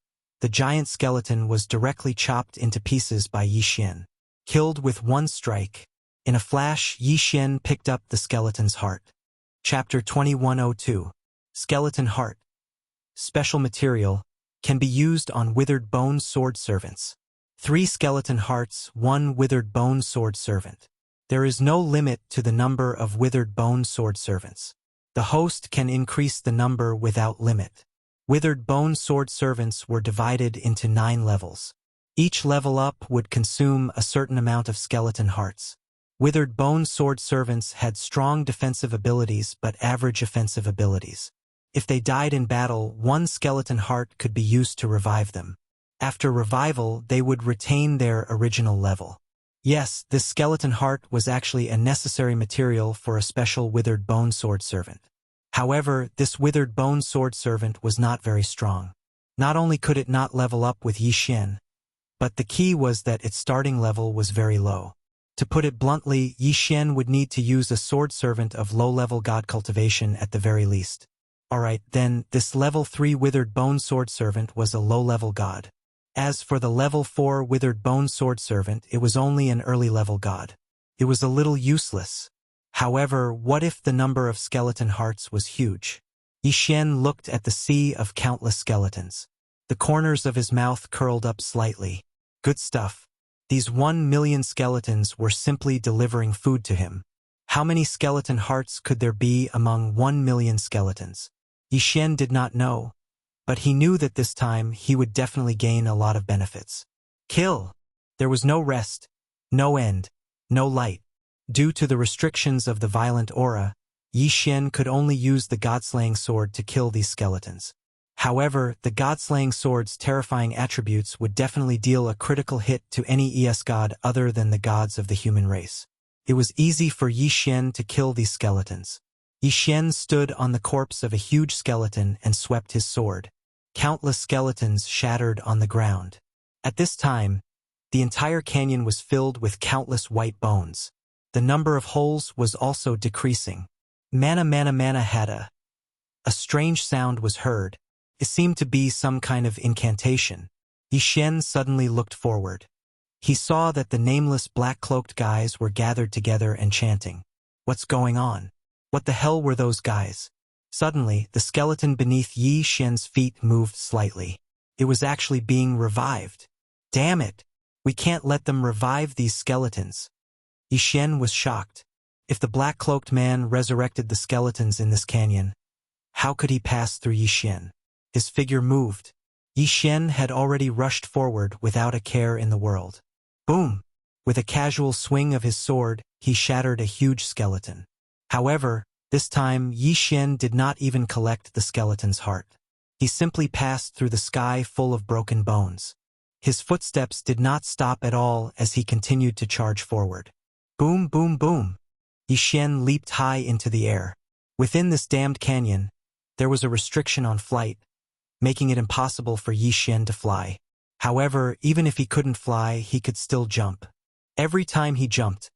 [SPEAKER 1] the giant skeleton was directly chopped into pieces by Yi Xian. Killed with one strike. In a flash, Yi Xian picked up the skeleton's heart. Chapter 2102. Skeleton Heart. Special material, can be used on withered bone sword servants. 3 skeleton hearts, 1 withered bone sword servant. There is no limit to the number of withered bone sword servants. The host can increase the number without limit. Withered bone sword servants were divided into 9 levels. Each level up would consume a certain amount of skeleton hearts. Withered bone sword servants had strong defensive abilities but average offensive abilities. If they died in battle, 1 skeleton heart could be used to revive them. After revival, they would retain their original level. Yes, this skeleton heart was actually a necessary material for a special withered bone sword servant. However, this withered bone sword servant was not very strong. Not only could it not level up with Yi Xian, but the key was that its starting level was very low. To put it bluntly, Yi Xian would need to use a sword servant of low-level god cultivation at the very least. Alright, then, this level 3 withered bone sword servant was a low-level god. As for the level 4 withered bone sword servant, it was only an early-level god. It was a little useless. However, what if the number of skeleton hearts was huge? Yi Xian looked at the sea of countless skeletons. The corners of his mouth curled up slightly. Good stuff. These 1,000,000 skeletons were simply delivering food to him. How many skeleton hearts could there be among 1,000,000 skeletons? Yi Xian did not know, but he knew that this time he would definitely gain a lot of benefits. Kill! There was no rest, no end, no light. Due to the restrictions of the violent aura, Yi Xian could only use the God-slaying sword to kill these skeletons. However, the God-slaying sword's terrifying attributes would definitely deal a critical hit to any ES god other than the gods of the human race. It was easy for Yi Xian to kill these skeletons. Yi Xian stood on the corpse of a huge skeleton and swept his sword. Countless skeletons shattered on the ground. At this time, the entire canyon was filled with countless white bones. The number of holes was also decreasing. Mana mana mana hada. A strange sound was heard. It seemed to be some kind of incantation. Yi Xian suddenly looked forward. He saw that the nameless black-cloaked guys were gathered together and chanting. What's going on? What the hell were those guys? Suddenly, the skeleton beneath Yi Xian's feet moved slightly. It was actually being revived. Damn it! We can't let them revive these skeletons. Yi Xian was shocked. If the black-cloaked man resurrected the skeletons in this canyon, how could he pass through Yi Xian? His figure moved. Yi Xian had already rushed forward without a care in the world. Boom! With a casual swing of his sword, he shattered a huge skeleton. However, this time Yi Xian did not even collect the skeleton's heart. He simply passed through the sky full of broken bones. His footsteps did not stop at all as he continued to charge forward. Boom, boom, boom! Yi Xian leaped high into the air. Within this damned canyon, there was a restriction on flight, making it impossible for Yi Xian to fly. However, even if he couldn't fly, he could still jump. Every time he jumped,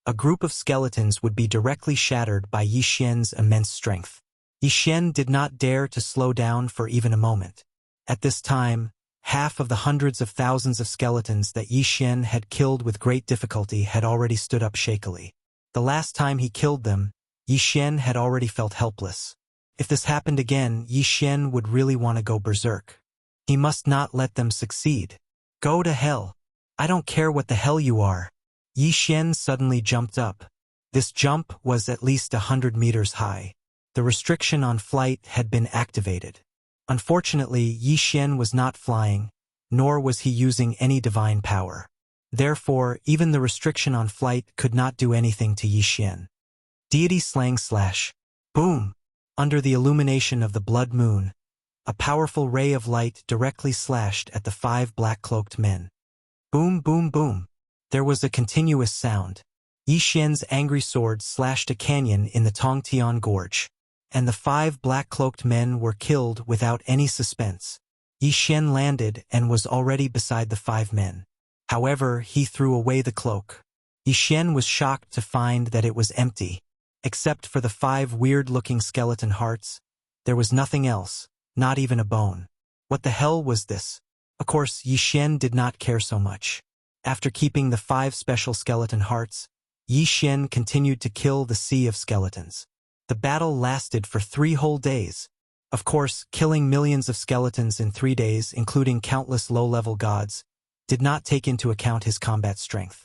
[SPEAKER 1] a group of skeletons would be directly shattered by Yi Xian's immense strength. Yi Xian did not dare to slow down for even a moment. At this time, half of the hundreds of thousands of skeletons that Yi Xian had killed with great difficulty had already stood up shakily. The last time he killed them, Yi Xian had already felt helpless. If this happened again, Yi Xian would really want to go berserk. He must not let them succeed. Go to hell. I don't care what the hell you are. Yi Xian suddenly jumped up. This jump was at least 100 meters high. The restriction on flight had been activated. Unfortunately, Yi Xian was not flying, nor was he using any divine power. Therefore, even the restriction on flight could not do anything to Yi Xian. Deity slang slash. Boom! Under the illumination of the blood moon, a powerful ray of light directly slashed at the 5 black-cloaked men. Boom, boom, boom. There was a continuous sound. Yi Xian's angry sword slashed a canyon in the Tongtian Gorge, and the 5 black-cloaked men were killed without any suspense. Yi Xian landed and was already beside the 5 men. However, he threw away the cloak. Yi Xian was shocked to find that it was empty. Except for the 5 weird-looking skeleton hearts, there was nothing else, not even a bone. What the hell was this? Of course, Yi Xian did not care so much. After keeping the 5 special skeleton hearts, Yi Xian continued to kill the sea of skeletons. The battle lasted for 3 whole days. Of course, killing millions of skeletons in 3 days, including countless low-level gods, did not take into account his combat strength.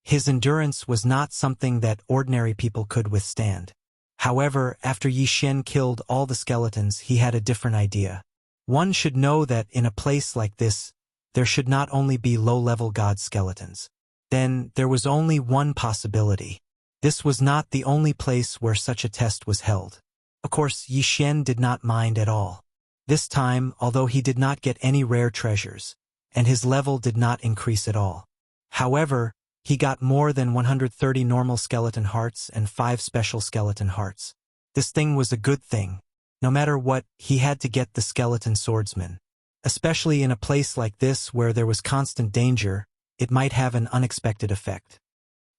[SPEAKER 1] His endurance was not something that ordinary people could withstand. However, after Yi Xian killed all the skeletons, he had a different idea. One should know that in a place like this, there should not only be low-level god skeletons. Then, there was only one possibility. This was not the only place where such a test was held. Of course, Yi Xian did not mind at all. This time, although he did not get any rare treasures, and his level did not increase at all. However, he got more than 130 normal skeleton hearts and 5 special skeleton hearts. This thing was a good thing. No matter what, he had to get the skeleton swordsman. Especially in a place like this where there was constant danger, it might have an unexpected effect.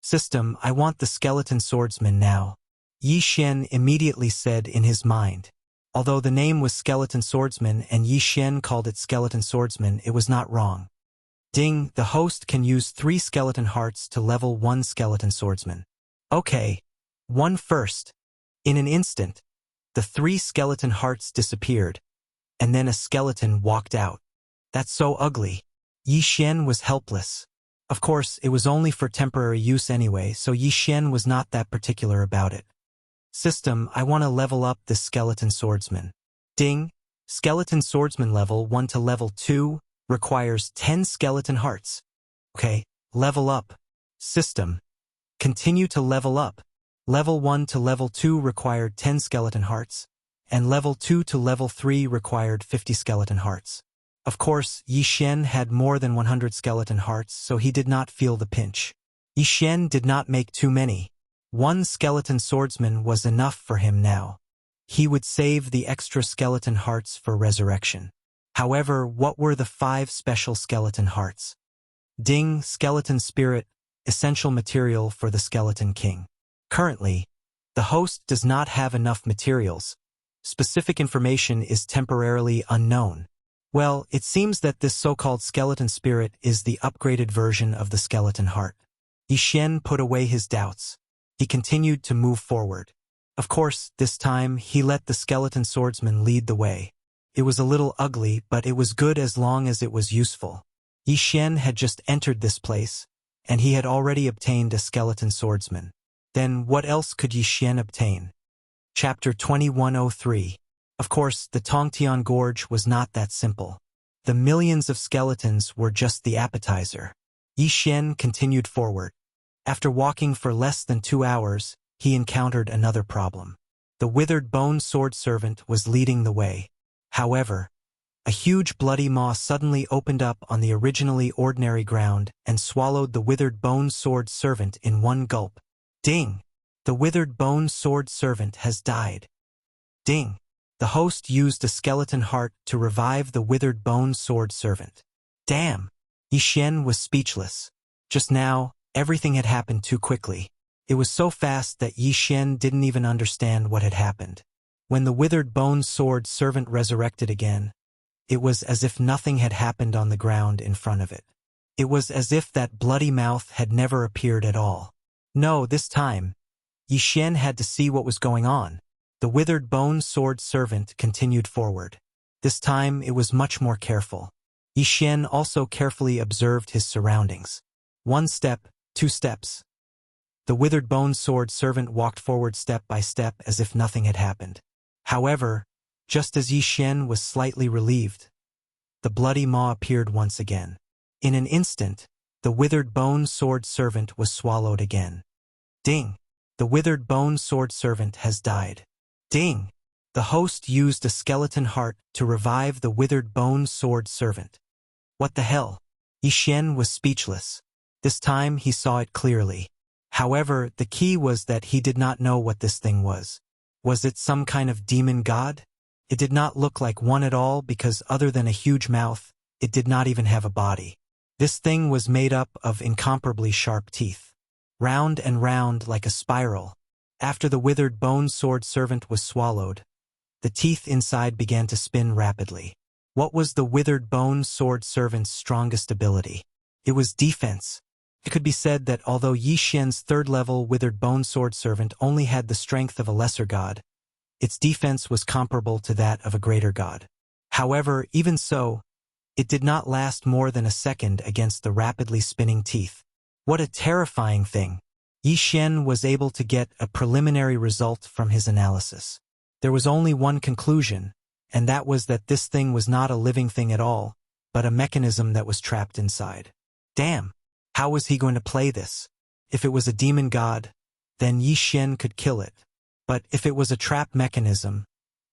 [SPEAKER 1] System, I want the skeleton swordsman now. Yi Xian immediately said in his mind. Although the name was skeleton swordsman and Yi Xian called it skeleton swordsman, it was not wrong. Ding, the host can use 3 skeleton hearts to level 1 skeleton swordsman. Okay. 1 first. In an instant, The 3 skeleton hearts disappeared, and then a skeleton walked out. That's so ugly. Yi Xian was helpless. Of course, it was only for temporary use anyway, so Yi Xian was not that particular about it. System, I want to level up this skeleton swordsman. Ding! Skeleton swordsman level 1 to level 2 requires 10 skeleton hearts. Okay, level up. System. Continue to level up. Level 1 to level 2 required 10 skeleton hearts, and level 2 to level 3 required 50 skeleton hearts. Of course, Yi Xian had more than 100 skeleton hearts, so he did not feel the pinch. Yi Xian did not make too many. 1 skeleton swordsman was enough for him now. He would save the extra skeleton hearts for resurrection. However, what were the 5 special skeleton hearts? Ding, skeleton spirit, essential material for the skeleton king. Currently, the host does not have enough materials. Specific information is temporarily unknown. Well, it seems that this so-called skeleton spirit is the upgraded version of the skeleton heart. Yi Xian put away his doubts. He continued to move forward. Of course, this time, he let the skeleton swordsman lead the way. It was a little ugly, but it was good as long as it was useful. Yi Xian had just entered this place, and he had already obtained a skeleton swordsman. Then what else could Yi Xian obtain? Chapter 2103. Of course, the Tongtian Gorge was not that simple. The millions of skeletons were just the appetizer. Yi Xian continued forward. After walking for less than 2 hours, he encountered another problem. The withered bone sword servant was leading the way. However, a huge bloody maw suddenly opened up on the originally ordinary ground and swallowed the withered bone sword servant in one gulp. Ding! The withered bone sword servant has died. Ding! The host used a skeleton heart to revive the withered bone sword servant. Damn! Yi Xian was speechless. Just now, everything had happened too quickly. It was so fast that Yi Xian didn't even understand what had happened. When the withered bone sword servant resurrected again, it was as if nothing had happened on the ground in front of it. It was as if that bloody mouth had never appeared at all. No, this time, Yi Xian had to see what was going on. The withered bone sword servant continued forward. This time it was much more careful. Yi Xian also carefully observed his surroundings. 1 step, 2 steps. The withered bone sword servant walked forward step by step as if nothing had happened. However, just as Yi Xian was slightly relieved, the bloody maw appeared once again. In an instant, the withered bone sword servant was swallowed again. Ding! The withered bone sword servant has died. Ding! The host used a skeleton heart to revive the withered bone sword servant. What the hell? Yi Xian was speechless. This time he saw it clearly. However, the key was that he did not know what this thing was. Was it some kind of demon god? It did not look like one at all because other than a huge mouth, it did not even have a body. This thing was made up of incomparably sharp teeth. Round and round like a spiral. After the withered bone sword servant was swallowed, the teeth inside began to spin rapidly. What was the withered bone sword servant's strongest ability? It was defense. It could be said that although Yi Xian's 3rd level withered bone sword servant only had the strength of a lesser god, its defense was comparable to that of a greater god. However, even so, it did not last more than a second against the rapidly spinning teeth. What a terrifying thing! Yi Xian was able to get a preliminary result from his analysis. There was only one conclusion, and that was that this thing was not a living thing at all, but a mechanism that was trapped inside. Damn! How was he going to play this? If it was a demon god, then Yi Xian could kill it. But if it was a trap mechanism,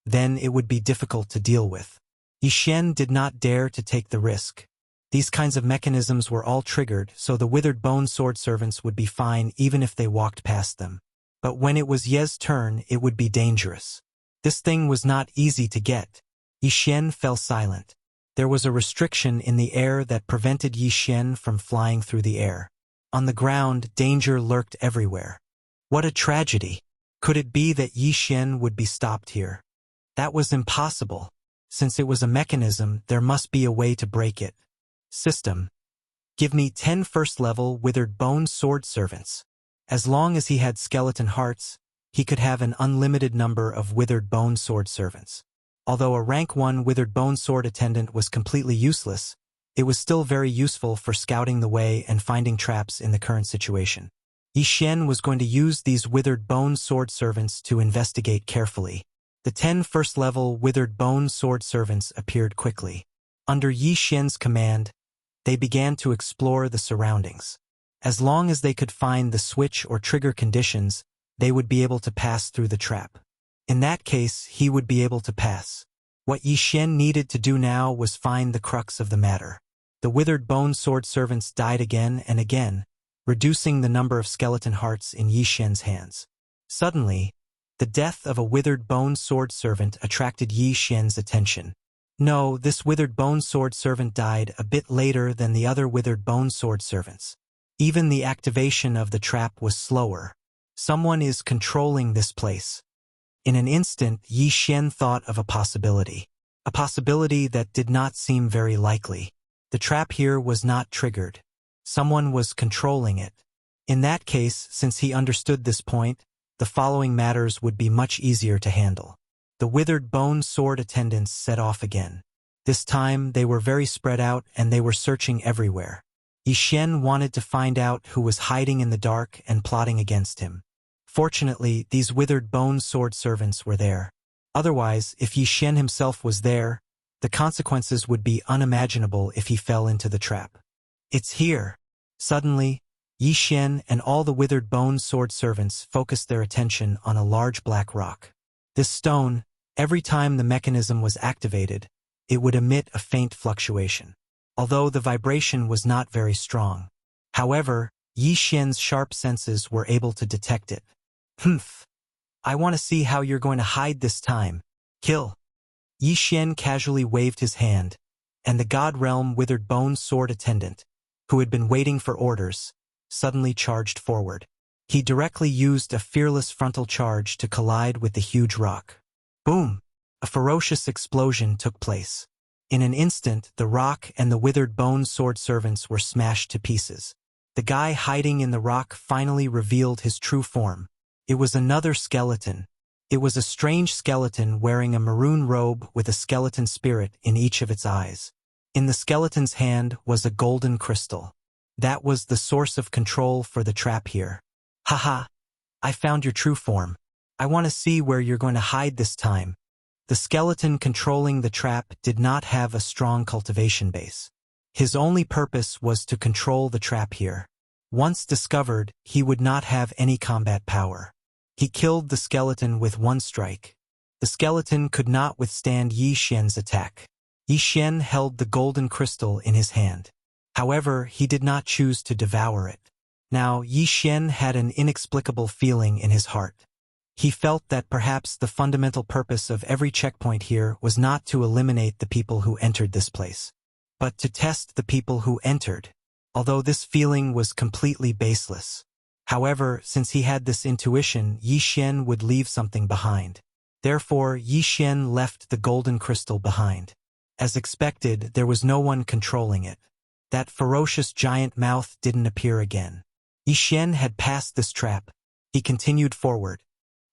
[SPEAKER 1] then it would be difficult to deal with. Yi Xian did not dare to take the risk. These kinds of mechanisms were all triggered, so the withered bone sword servants would be fine even if they walked past them. But when it was Ye's turn, it would be dangerous. This thing was not easy to get. Yi Xian fell silent. There was a restriction in the air that prevented Yi Xian from flying through the air. On the ground, danger lurked everywhere. What a tragedy! Could it be that Yi Xian would be stopped here? That was impossible. Since it was a mechanism, there must be a way to break it. System. Give me 10 first-level withered bone sword servants. As long as he had skeleton hearts, he could have an unlimited number of withered bone sword servants. Although a rank 1 withered bone sword attendant was completely useless, it was still very useful for scouting the way and finding traps in the current situation. Yi Xian was going to use these withered bone sword servants to investigate carefully. The 10 first-level withered bone sword servants appeared quickly. Under Yi Xian's command, they began to explore the surroundings. As long as they could find the switch or trigger conditions, they would be able to pass through the trap. In that case, he would be able to pass. What Yi Xian needed to do now was find the crux of the matter. The withered bone sword servants died again and again, reducing the number of skeleton hearts in Yi Xian's hands. Suddenly, the death of a withered bone sword servant attracted Yi Xian's attention. No, this withered bone sword servant died a bit later than the other withered bone sword servants. Even the activation of the trap was slower. Someone is controlling this place. In an instant, Yi Xian thought of a possibility that did not seem very likely. The trap here was not triggered. Someone was controlling it. In that case, since he understood this point, the following matters would be much easier to handle. The withered bone sword attendants set off again. This time, they were very spread out and they were searching everywhere. Yi Xian wanted to find out who was hiding in the dark and plotting against him. Fortunately, these withered bone sword servants were there. Otherwise, if Yi Xian himself was there, the consequences would be unimaginable if he fell into the trap. It's here. Suddenly, Yi Xian and all the withered bone sword servants focused their attention on a large black rock. This stone, every time the mechanism was activated, it would emit a faint fluctuation. Although the vibration was not very strong. However, Yi Xian's sharp senses were able to detect it. Humph. I want to see how you're going to hide this time. Kill. Yi Xian casually waved his hand, and the God Realm withered bone sword attendant, who had been waiting for orders, suddenly charged forward. He directly used a fearless frontal charge to collide with the huge rock. Boom! A ferocious explosion took place. In an instant, the rock and the withered bone sword servants were smashed to pieces. The guy hiding in the rock finally revealed his true form. It was another skeleton. It was a strange skeleton wearing a maroon robe with a skeleton spirit in each of its eyes. In the skeleton's hand was a golden crystal. That was the source of control for the trap here. Haha! I found your true form. I want to see where you're going to hide this time. The skeleton controlling the trap did not have a strong cultivation base. His only purpose was to control the trap here. Once discovered, he would not have any combat power. He killed the skeleton with one strike. The skeleton could not withstand Yi Xian's attack. Yi Xian held the golden crystal in his hand. However, he did not choose to devour it. Now, Yi Xian had an inexplicable feeling in his heart. He felt that perhaps the fundamental purpose of every checkpoint here was not to eliminate the people who entered this place, but to test the people who entered, although this feeling was completely baseless. However, since he had this intuition, Yi Xian would leave something behind. Therefore, Yi Xian left the golden crystal behind. As expected, there was no one controlling it. That ferocious giant mouth didn't appear again. Yi Xian had passed this trap. He continued forward.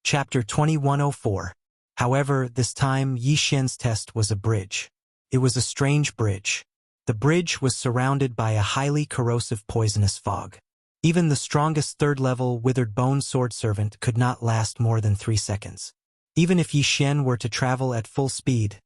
[SPEAKER 1] Chapter 2104. However, this time Yi Xian's test was a bridge. It was a strange bridge. The bridge was surrounded by a highly corrosive poisonous fog. Even the strongest third-level withered bone sword servant could not last more than 3 seconds. Even if Yi Xian were to travel at full speed,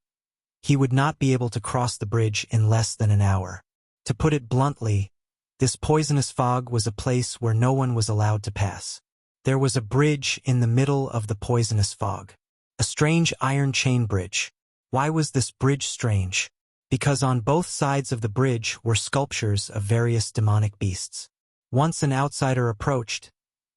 [SPEAKER 1] he would not be able to cross the bridge in less than an hour. To put it bluntly, this poisonous fog was a place where no one was allowed to pass. There was a bridge in the middle of the poisonous fog. A strange iron chain bridge. Why was this bridge strange? Because on both sides of the bridge were sculptures of various demonic beasts. Once an outsider approached,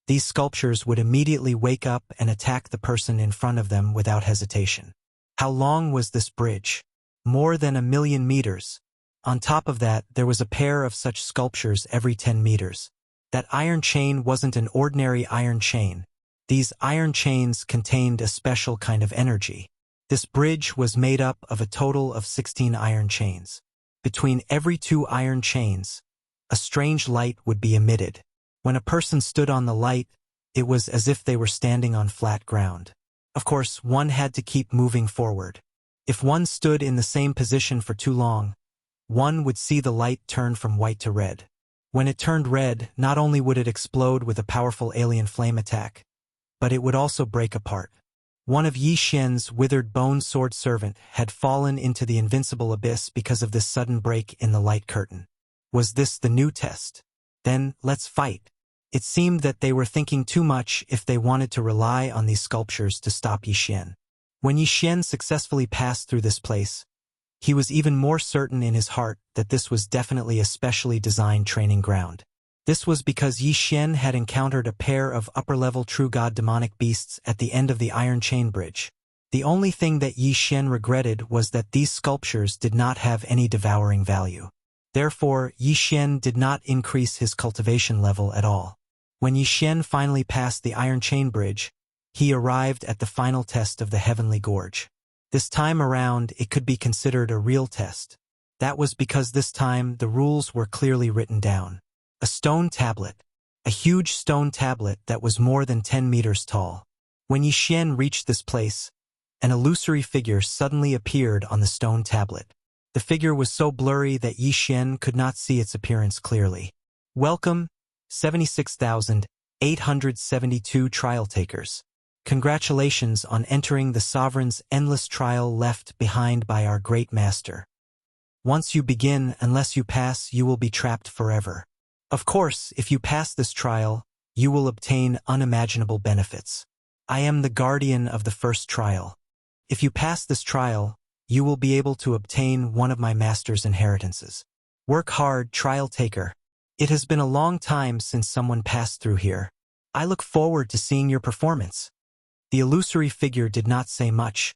[SPEAKER 1] these sculptures would immediately wake up and attack the person in front of them without hesitation. How long was this bridge? More than 1,000,000 meters. On top of that, there was a pair of such sculptures every 10 meters. That iron chain wasn't an ordinary iron chain. These iron chains contained a special kind of energy. This bridge was made up of a total of 16 iron chains. Between every 2 iron chains, a strange light would be emitted. When a person stood on the light, It was as if they were standing on flat ground. Of course, one had to keep moving forward. If one stood in the same position for too long, one would see the light turn from white to red. When it turned red, not only would it explode with a powerful alien flame attack, but it would also break apart. One of Yi Xian's withered bone sword servant had fallen into the invincible abyss because of this sudden break in the light curtain. Was this the new test? Then, let's fight. It seemed that they were thinking too much if they wanted to rely on these sculptures to stop Yi Xian. When Yi Xian successfully passed through this place, he was even more certain in his heart that this was definitely a specially designed training ground. This was because Yi Xian had encountered a pair of upper-level true god demonic beasts at the end of the Iron Chain Bridge. The only thing that Yi Xian regretted was that these sculptures did not have any devouring value. Therefore, Yi Xian did not increase his cultivation level at all. When Yi Xian finally passed the Iron Chain Bridge, he arrived at the final test of the Heavenly Gorge. This time around, it could be considered a real test. That was because this time the rules were clearly written down. A stone tablet. A huge stone tablet that was more than 10 meters tall. When Yi Xian reached this place, an illusory figure suddenly appeared on the stone tablet. The figure was so blurry that Yi Xian could not see its appearance clearly. Welcome, 76,872 trial takers. Congratulations on entering the Sovereign's endless trial left behind by our great master. Once you begin, unless you pass, you will be trapped forever. Of course, if you pass this trial, you will obtain unimaginable benefits. I am the guardian of the first trial. If you pass this trial, you will be able to obtain one of my master's inheritances. Work hard, trial taker. It has been a long time since someone passed through here. I look forward to seeing your performance. The illusory figure did not say much,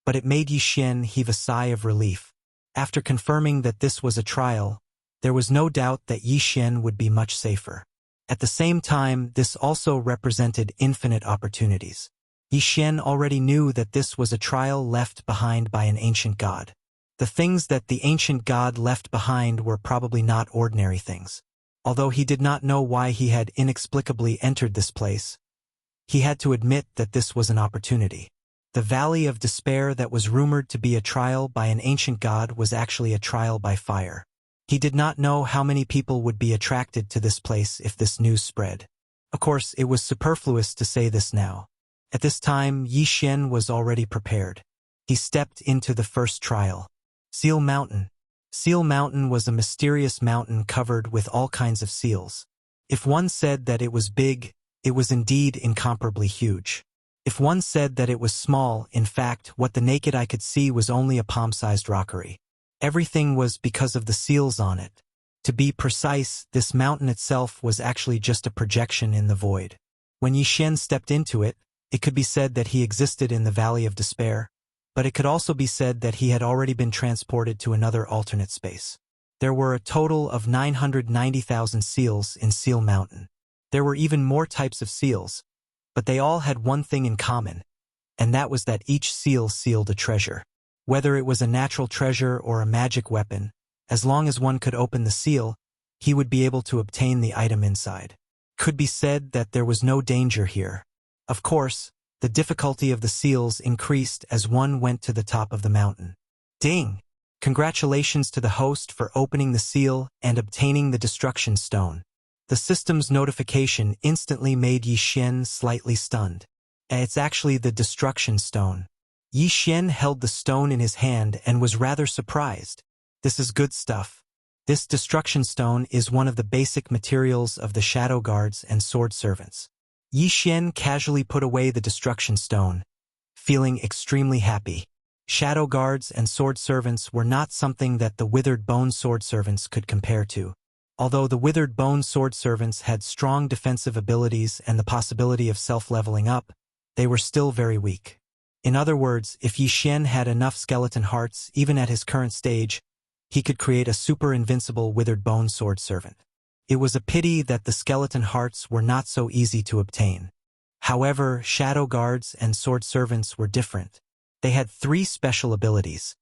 [SPEAKER 1] but it made Yi Xian heave a sigh of relief. After confirming that this was a trial, there was no doubt that Yi Xian would be much safer. At the same time, this also represented infinite opportunities. Yi Xian already knew that this was a trial left behind by an ancient god. The things that the ancient god left behind were probably not ordinary things. Although he did not know why he had inexplicably entered this place, he had to admit that this was an opportunity. The Valley of Despair that was rumored to be a trial by an ancient god was actually a trial by fire. He did not know how many people would be attracted to this place if this news spread. Of course, it was superfluous to say this now. At this time, Yi Xian was already prepared. He stepped into the first trial. Seal Mountain. Seal Mountain was a mysterious mountain covered with all kinds of seals. If one said that it was big, it was indeed incomparably huge. If one said that it was small, in fact, what the naked eye could see was only a palm-sized rockery. Everything was because of the seals on it. To be precise, this mountain itself was actually just a projection in the void. When Yi Xian stepped into it, it could be said that he existed in the Valley of Despair, but it could also be said that he had already been transported to another alternate space. There were a total of 990,000 seals in Seal Mountain. There were even more types of seals, but they all had one thing in common, and that was that each seal sealed a treasure. Whether it was a natural treasure or a magic weapon, as long as one could open the seal, he would be able to obtain the item inside. Could be said that there was no danger here. Of course, the difficulty of the seals increased as one went to the top of the mountain. Ding! Congratulations to the host for opening the seal and obtaining the destruction stone. The system's notification instantly made Yi Xian slightly stunned. It's actually the destruction stone. Yi Xian held the stone in his hand and was rather surprised. This is good stuff. This destruction stone is one of the basic materials of the shadow guards and sword servants. Yi Xian casually put away the destruction stone, feeling extremely happy. Shadow guards and sword servants were not something that the withered bone sword servants could compare to. Although the withered bone sword servants had strong defensive abilities and the possibility of self-leveling up, they were still very weak. In other words, if Yi Xian had enough skeleton hearts, even at his current stage, he could create a super-invincible withered bone sword servant. It was a pity that the skeleton hearts were not so easy to obtain. However, shadow guards and sword servants were different. They had 3 special abilities: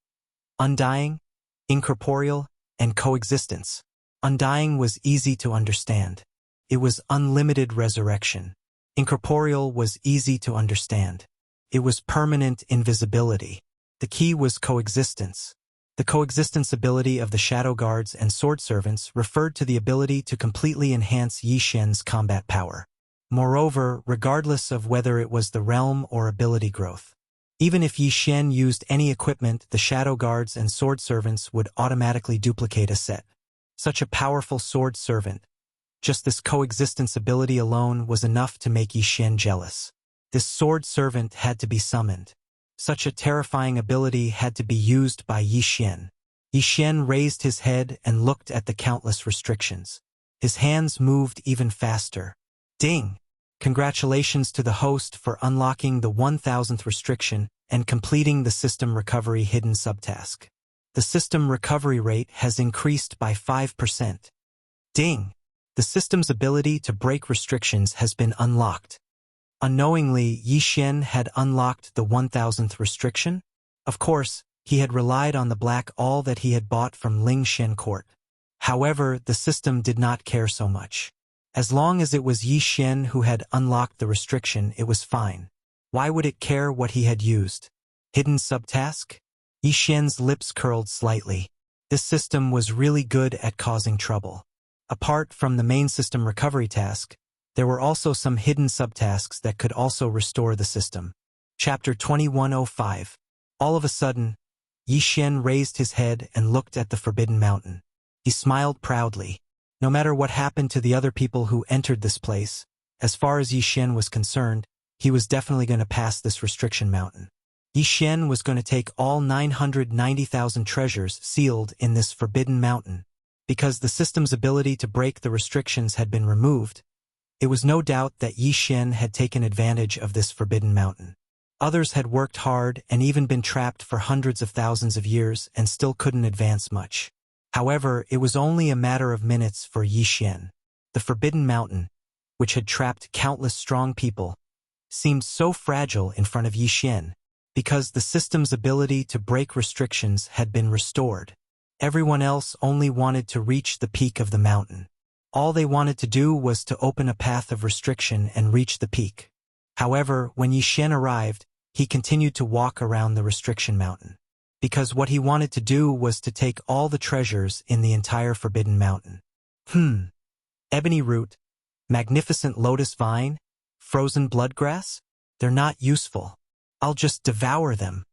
[SPEAKER 1] Undying, Incorporeal, and Coexistence. Undying was easy to understand. It was unlimited resurrection. Incorporeal was easy to understand. It was permanent invisibility. The key was coexistence. The coexistence ability of the Shadow Guards and Sword Servants referred to the ability to completely enhance Yi Xian's combat power. Moreover, regardless of whether it was the realm or ability growth. Even if Yi Xian used any equipment, the Shadow Guards and Sword Servants would automatically duplicate a set. Such a powerful Sword Servant. Just this coexistence ability alone was enough to make Yi Xian jealous. This Sword Servant had to be summoned. Such a terrifying ability had to be used by Yi Xian. Yi Xian raised his head and looked at the countless restrictions. His hands moved even faster. Ding! Congratulations to the host for unlocking the 1000th restriction and completing the system recovery hidden subtask. The system recovery rate has increased by 5%. Ding! The system's ability to break restrictions has been unlocked. Unknowingly, Yi Xian had unlocked the 1000th restriction. Of course, he had relied on the black all that he had bought from Ling Shen Court. However, the system did not care so much. As long as it was Yi Xian who had unlocked the restriction, it was fine. Why would it care what he had used? Hidden subtask? Yi Xian's lips curled slightly. This system was really good at causing trouble. Apart from the main system recovery task, there were also some hidden subtasks that could also restore the system. Chapter 2105. All of a sudden, Yi Xian raised his head and looked at the Forbidden Mountain. He smiled proudly. No matter what happened to the other people who entered this place, as far as Yi Xian was concerned, he was definitely going to pass this restriction mountain. Yi Xian was going to take all 990,000 treasures sealed in this Forbidden Mountain. Because the system's ability to break the restrictions had been removed, it was no doubt that Yi Xian had taken advantage of this Forbidden Mountain. Others had worked hard and even been trapped for hundreds of thousands of years and still couldn't advance much. However, it was only a matter of minutes for Yi Xian. The Forbidden Mountain, which had trapped countless strong people, seemed so fragile in front of Yi Xian, because the system's ability to break restrictions had been restored. Everyone else only wanted to reach the peak of the mountain. All they wanted to do was to open a path of restriction and reach the peak. However, when Yi Xian arrived, he continued to walk around the restriction mountain. Because what he wanted to do was to take all the treasures in the entire Forbidden Mountain. Ebony root, magnificent lotus vine, frozen bloodgrass? They're not useful. I'll just devour them.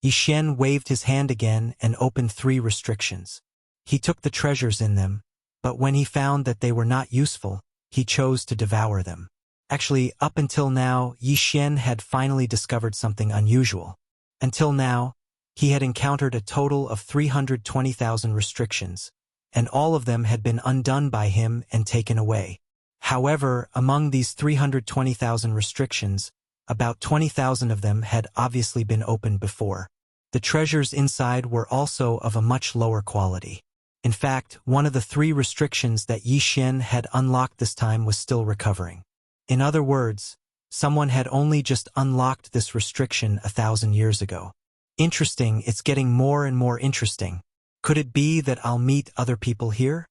[SPEAKER 1] Yi Xian waved his hand again and opened 3 restrictions. He took the treasures in them, but when he found that they were not useful, he chose to devour them. Actually, up until now, Yi Xian had finally discovered something unusual. Until now, he had encountered a total of 320,000 restrictions, and all of them had been undone by him and taken away. However, among these 320,000 restrictions, about 20,000 of them had obviously been opened before. The treasures inside were also of a much lower quality. In fact, one of the 3 restrictions that Yi Xian had unlocked this time was still recovering. In other words, someone had only just unlocked this restriction 1,000 years ago. Interesting, it's getting more and more interesting. Could it be that I'll meet other people here?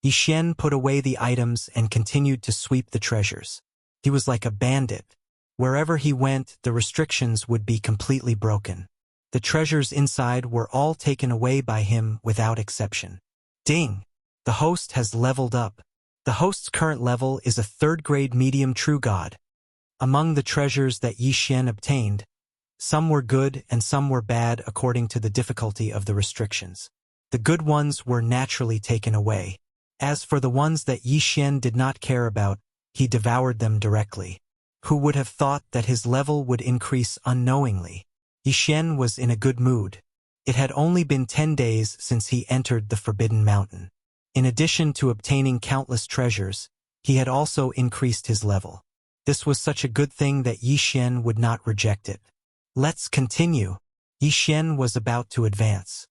[SPEAKER 1] Yi Xian put away the items and continued to sweep the treasures. He was like a bandit. Wherever he went, the restrictions would be completely broken. The treasures inside were all taken away by him without exception. Ding! The host has leveled up. The host's current level is a 3rd grade medium true god. Among the treasures that Yi Xian obtained, some were good and some were bad according to the difficulty of the restrictions. The good ones were naturally taken away. As for the ones that Yi Xian did not care about, he devoured them directly. Who would have thought that his level would increase unknowingly? Yi Xian was in a good mood. It had only been 10 days since he entered the Forbidden Mountain. In addition to obtaining countless treasures, he had also increased his level. This was such a good thing that Yi Xian would not reject it. Let's continue. Yi Xian was about to advance.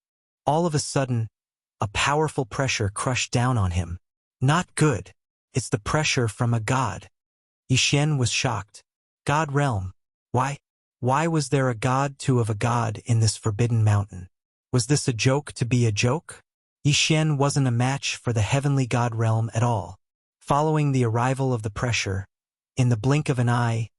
[SPEAKER 1] All of a sudden, a powerful pressure crushed down on him. Not good. It's the pressure from a god. Yi Xian was shocked. God realm. Why? Why was there a god too of a god in this Forbidden Mountain? Was this a joke to be a joke? Yi Xian wasn't a match for the heavenly god realm at all. Following the arrival of the pressure, In the blink of an eye,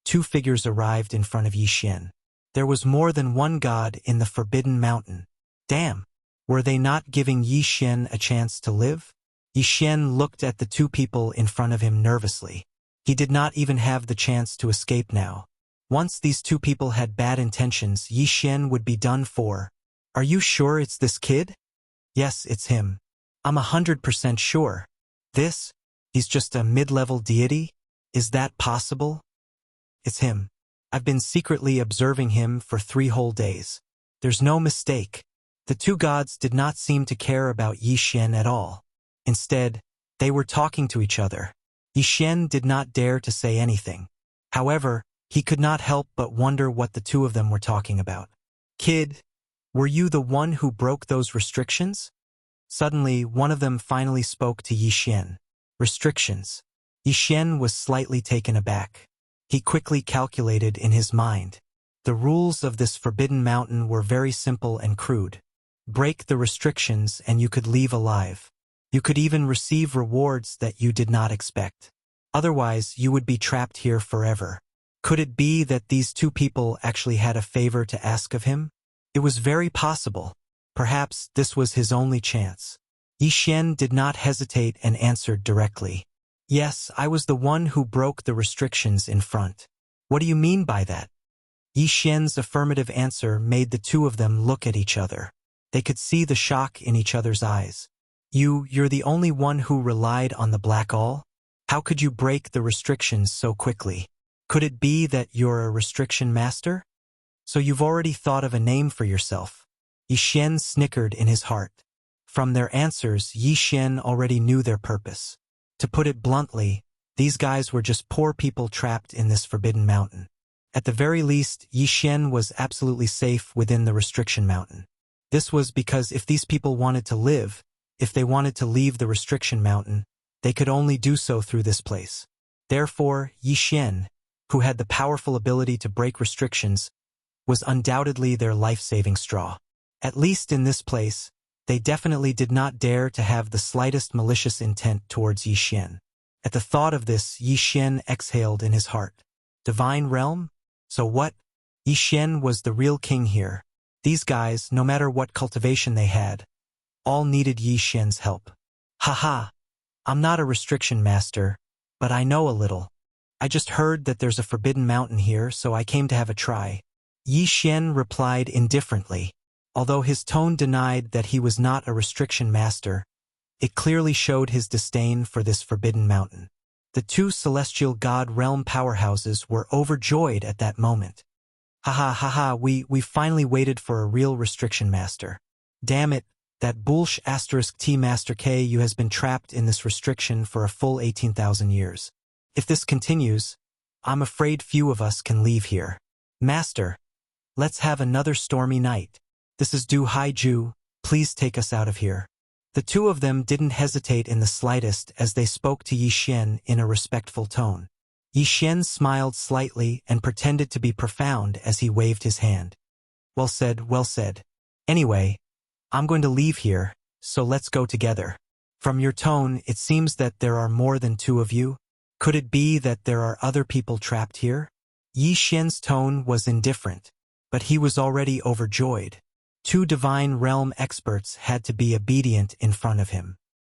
[SPEAKER 1] two figures arrived in front of Yi Xian. There was more than one god in the Forbidden Mountain. Damn! Were they not giving Yi Xian a chance to live? Yi Xian looked at the two people in front of him nervously. He did not even have the chance to escape now. Once these two people had bad intentions, Yi Xian would be done for. Are you sure it's this kid? Yes, it's him. I'm 100% sure. He's just a mid-level deity? Is that possible? It's him. I've been secretly observing him for 3 whole days. There's no mistake. The two gods did not seem to care about Yi Xian at all. Instead, they were talking to each other. Yi Xian did not dare to say anything. However, he could not help but wonder what the two of them were talking about. Kid, were you the one who broke those restrictions? Suddenly, one of them finally spoke to Yi Xian. Restrictions. Yi Xian was slightly taken aback. He quickly calculated in his mind. The rules of this Forbidden Mountain were very simple and crude. Break the restrictions and you could leave alive. You could even receive rewards that you did not expect. Otherwise, you would be trapped here forever. Could it be that these two people actually had a favor to ask of him? It was very possible. Perhaps this was his only chance. Yi Xian did not hesitate and answered directly. Yes, I was the one who broke the restrictions in front. What do you mean by that? Yi Xian's affirmative answer made the two of them look at each other. They could see the shock in each other's eyes. You're the only one who relied on the Black All? How could you break the restrictions so quickly? Could it be that you're a restriction master? So you've already thought of a name for yourself. Yi Xian snickered in his heart. From their answers, Yi Xian already knew their purpose. To put it bluntly, these guys were just poor people trapped in this Forbidden Mountain. At the very least, Yi Xian was absolutely safe within the Restriction Mountain. This was because if these people wanted to live, if they wanted to leave the Restriction Mountain, they could only do so through this place. Therefore, Yi Xian, who had the powerful ability to break restrictions, was undoubtedly their life-saving straw. At least in this place, they definitely did not dare to have the slightest malicious intent towards Yi Xian. At the thought of this, Yi Xian exhaled in his heart. Divine realm? So what? Yi Xian was the real king here. These guys, no matter what cultivation they had, all needed Yi Xian's help. Haha, I'm not a restriction master, but I know a little. I just heard that there's a Forbidden Mountain here, so I came to have a try. Yi Xian replied indifferently. Although his tone denied that he was not a restriction master, it clearly showed his disdain for this Forbidden Mountain. The two celestial god realm powerhouses were overjoyed at that moment. Haha, we finally waited for a real restriction master. Damn it, that bullsh *T Master K you has been trapped in this restriction for a full 18,000 years. If this continues, I'm afraid few of us can leave here. Master, let's have another stormy night. This is Du Haiju, please take us out of here. The two of them didn't hesitate in the slightest as they spoke to Yi Xian in a respectful tone. Yi Xian smiled slightly and pretended to be profound as he waved his hand. Well said, well said. Anyway, I'm going to leave here, so let's go together. From your tone, it seems that there are more than two of you. Could it be that there are other people trapped here? Yi Xian's tone was indifferent, but he was already overjoyed. Two divine realm experts had to be obedient in front of him.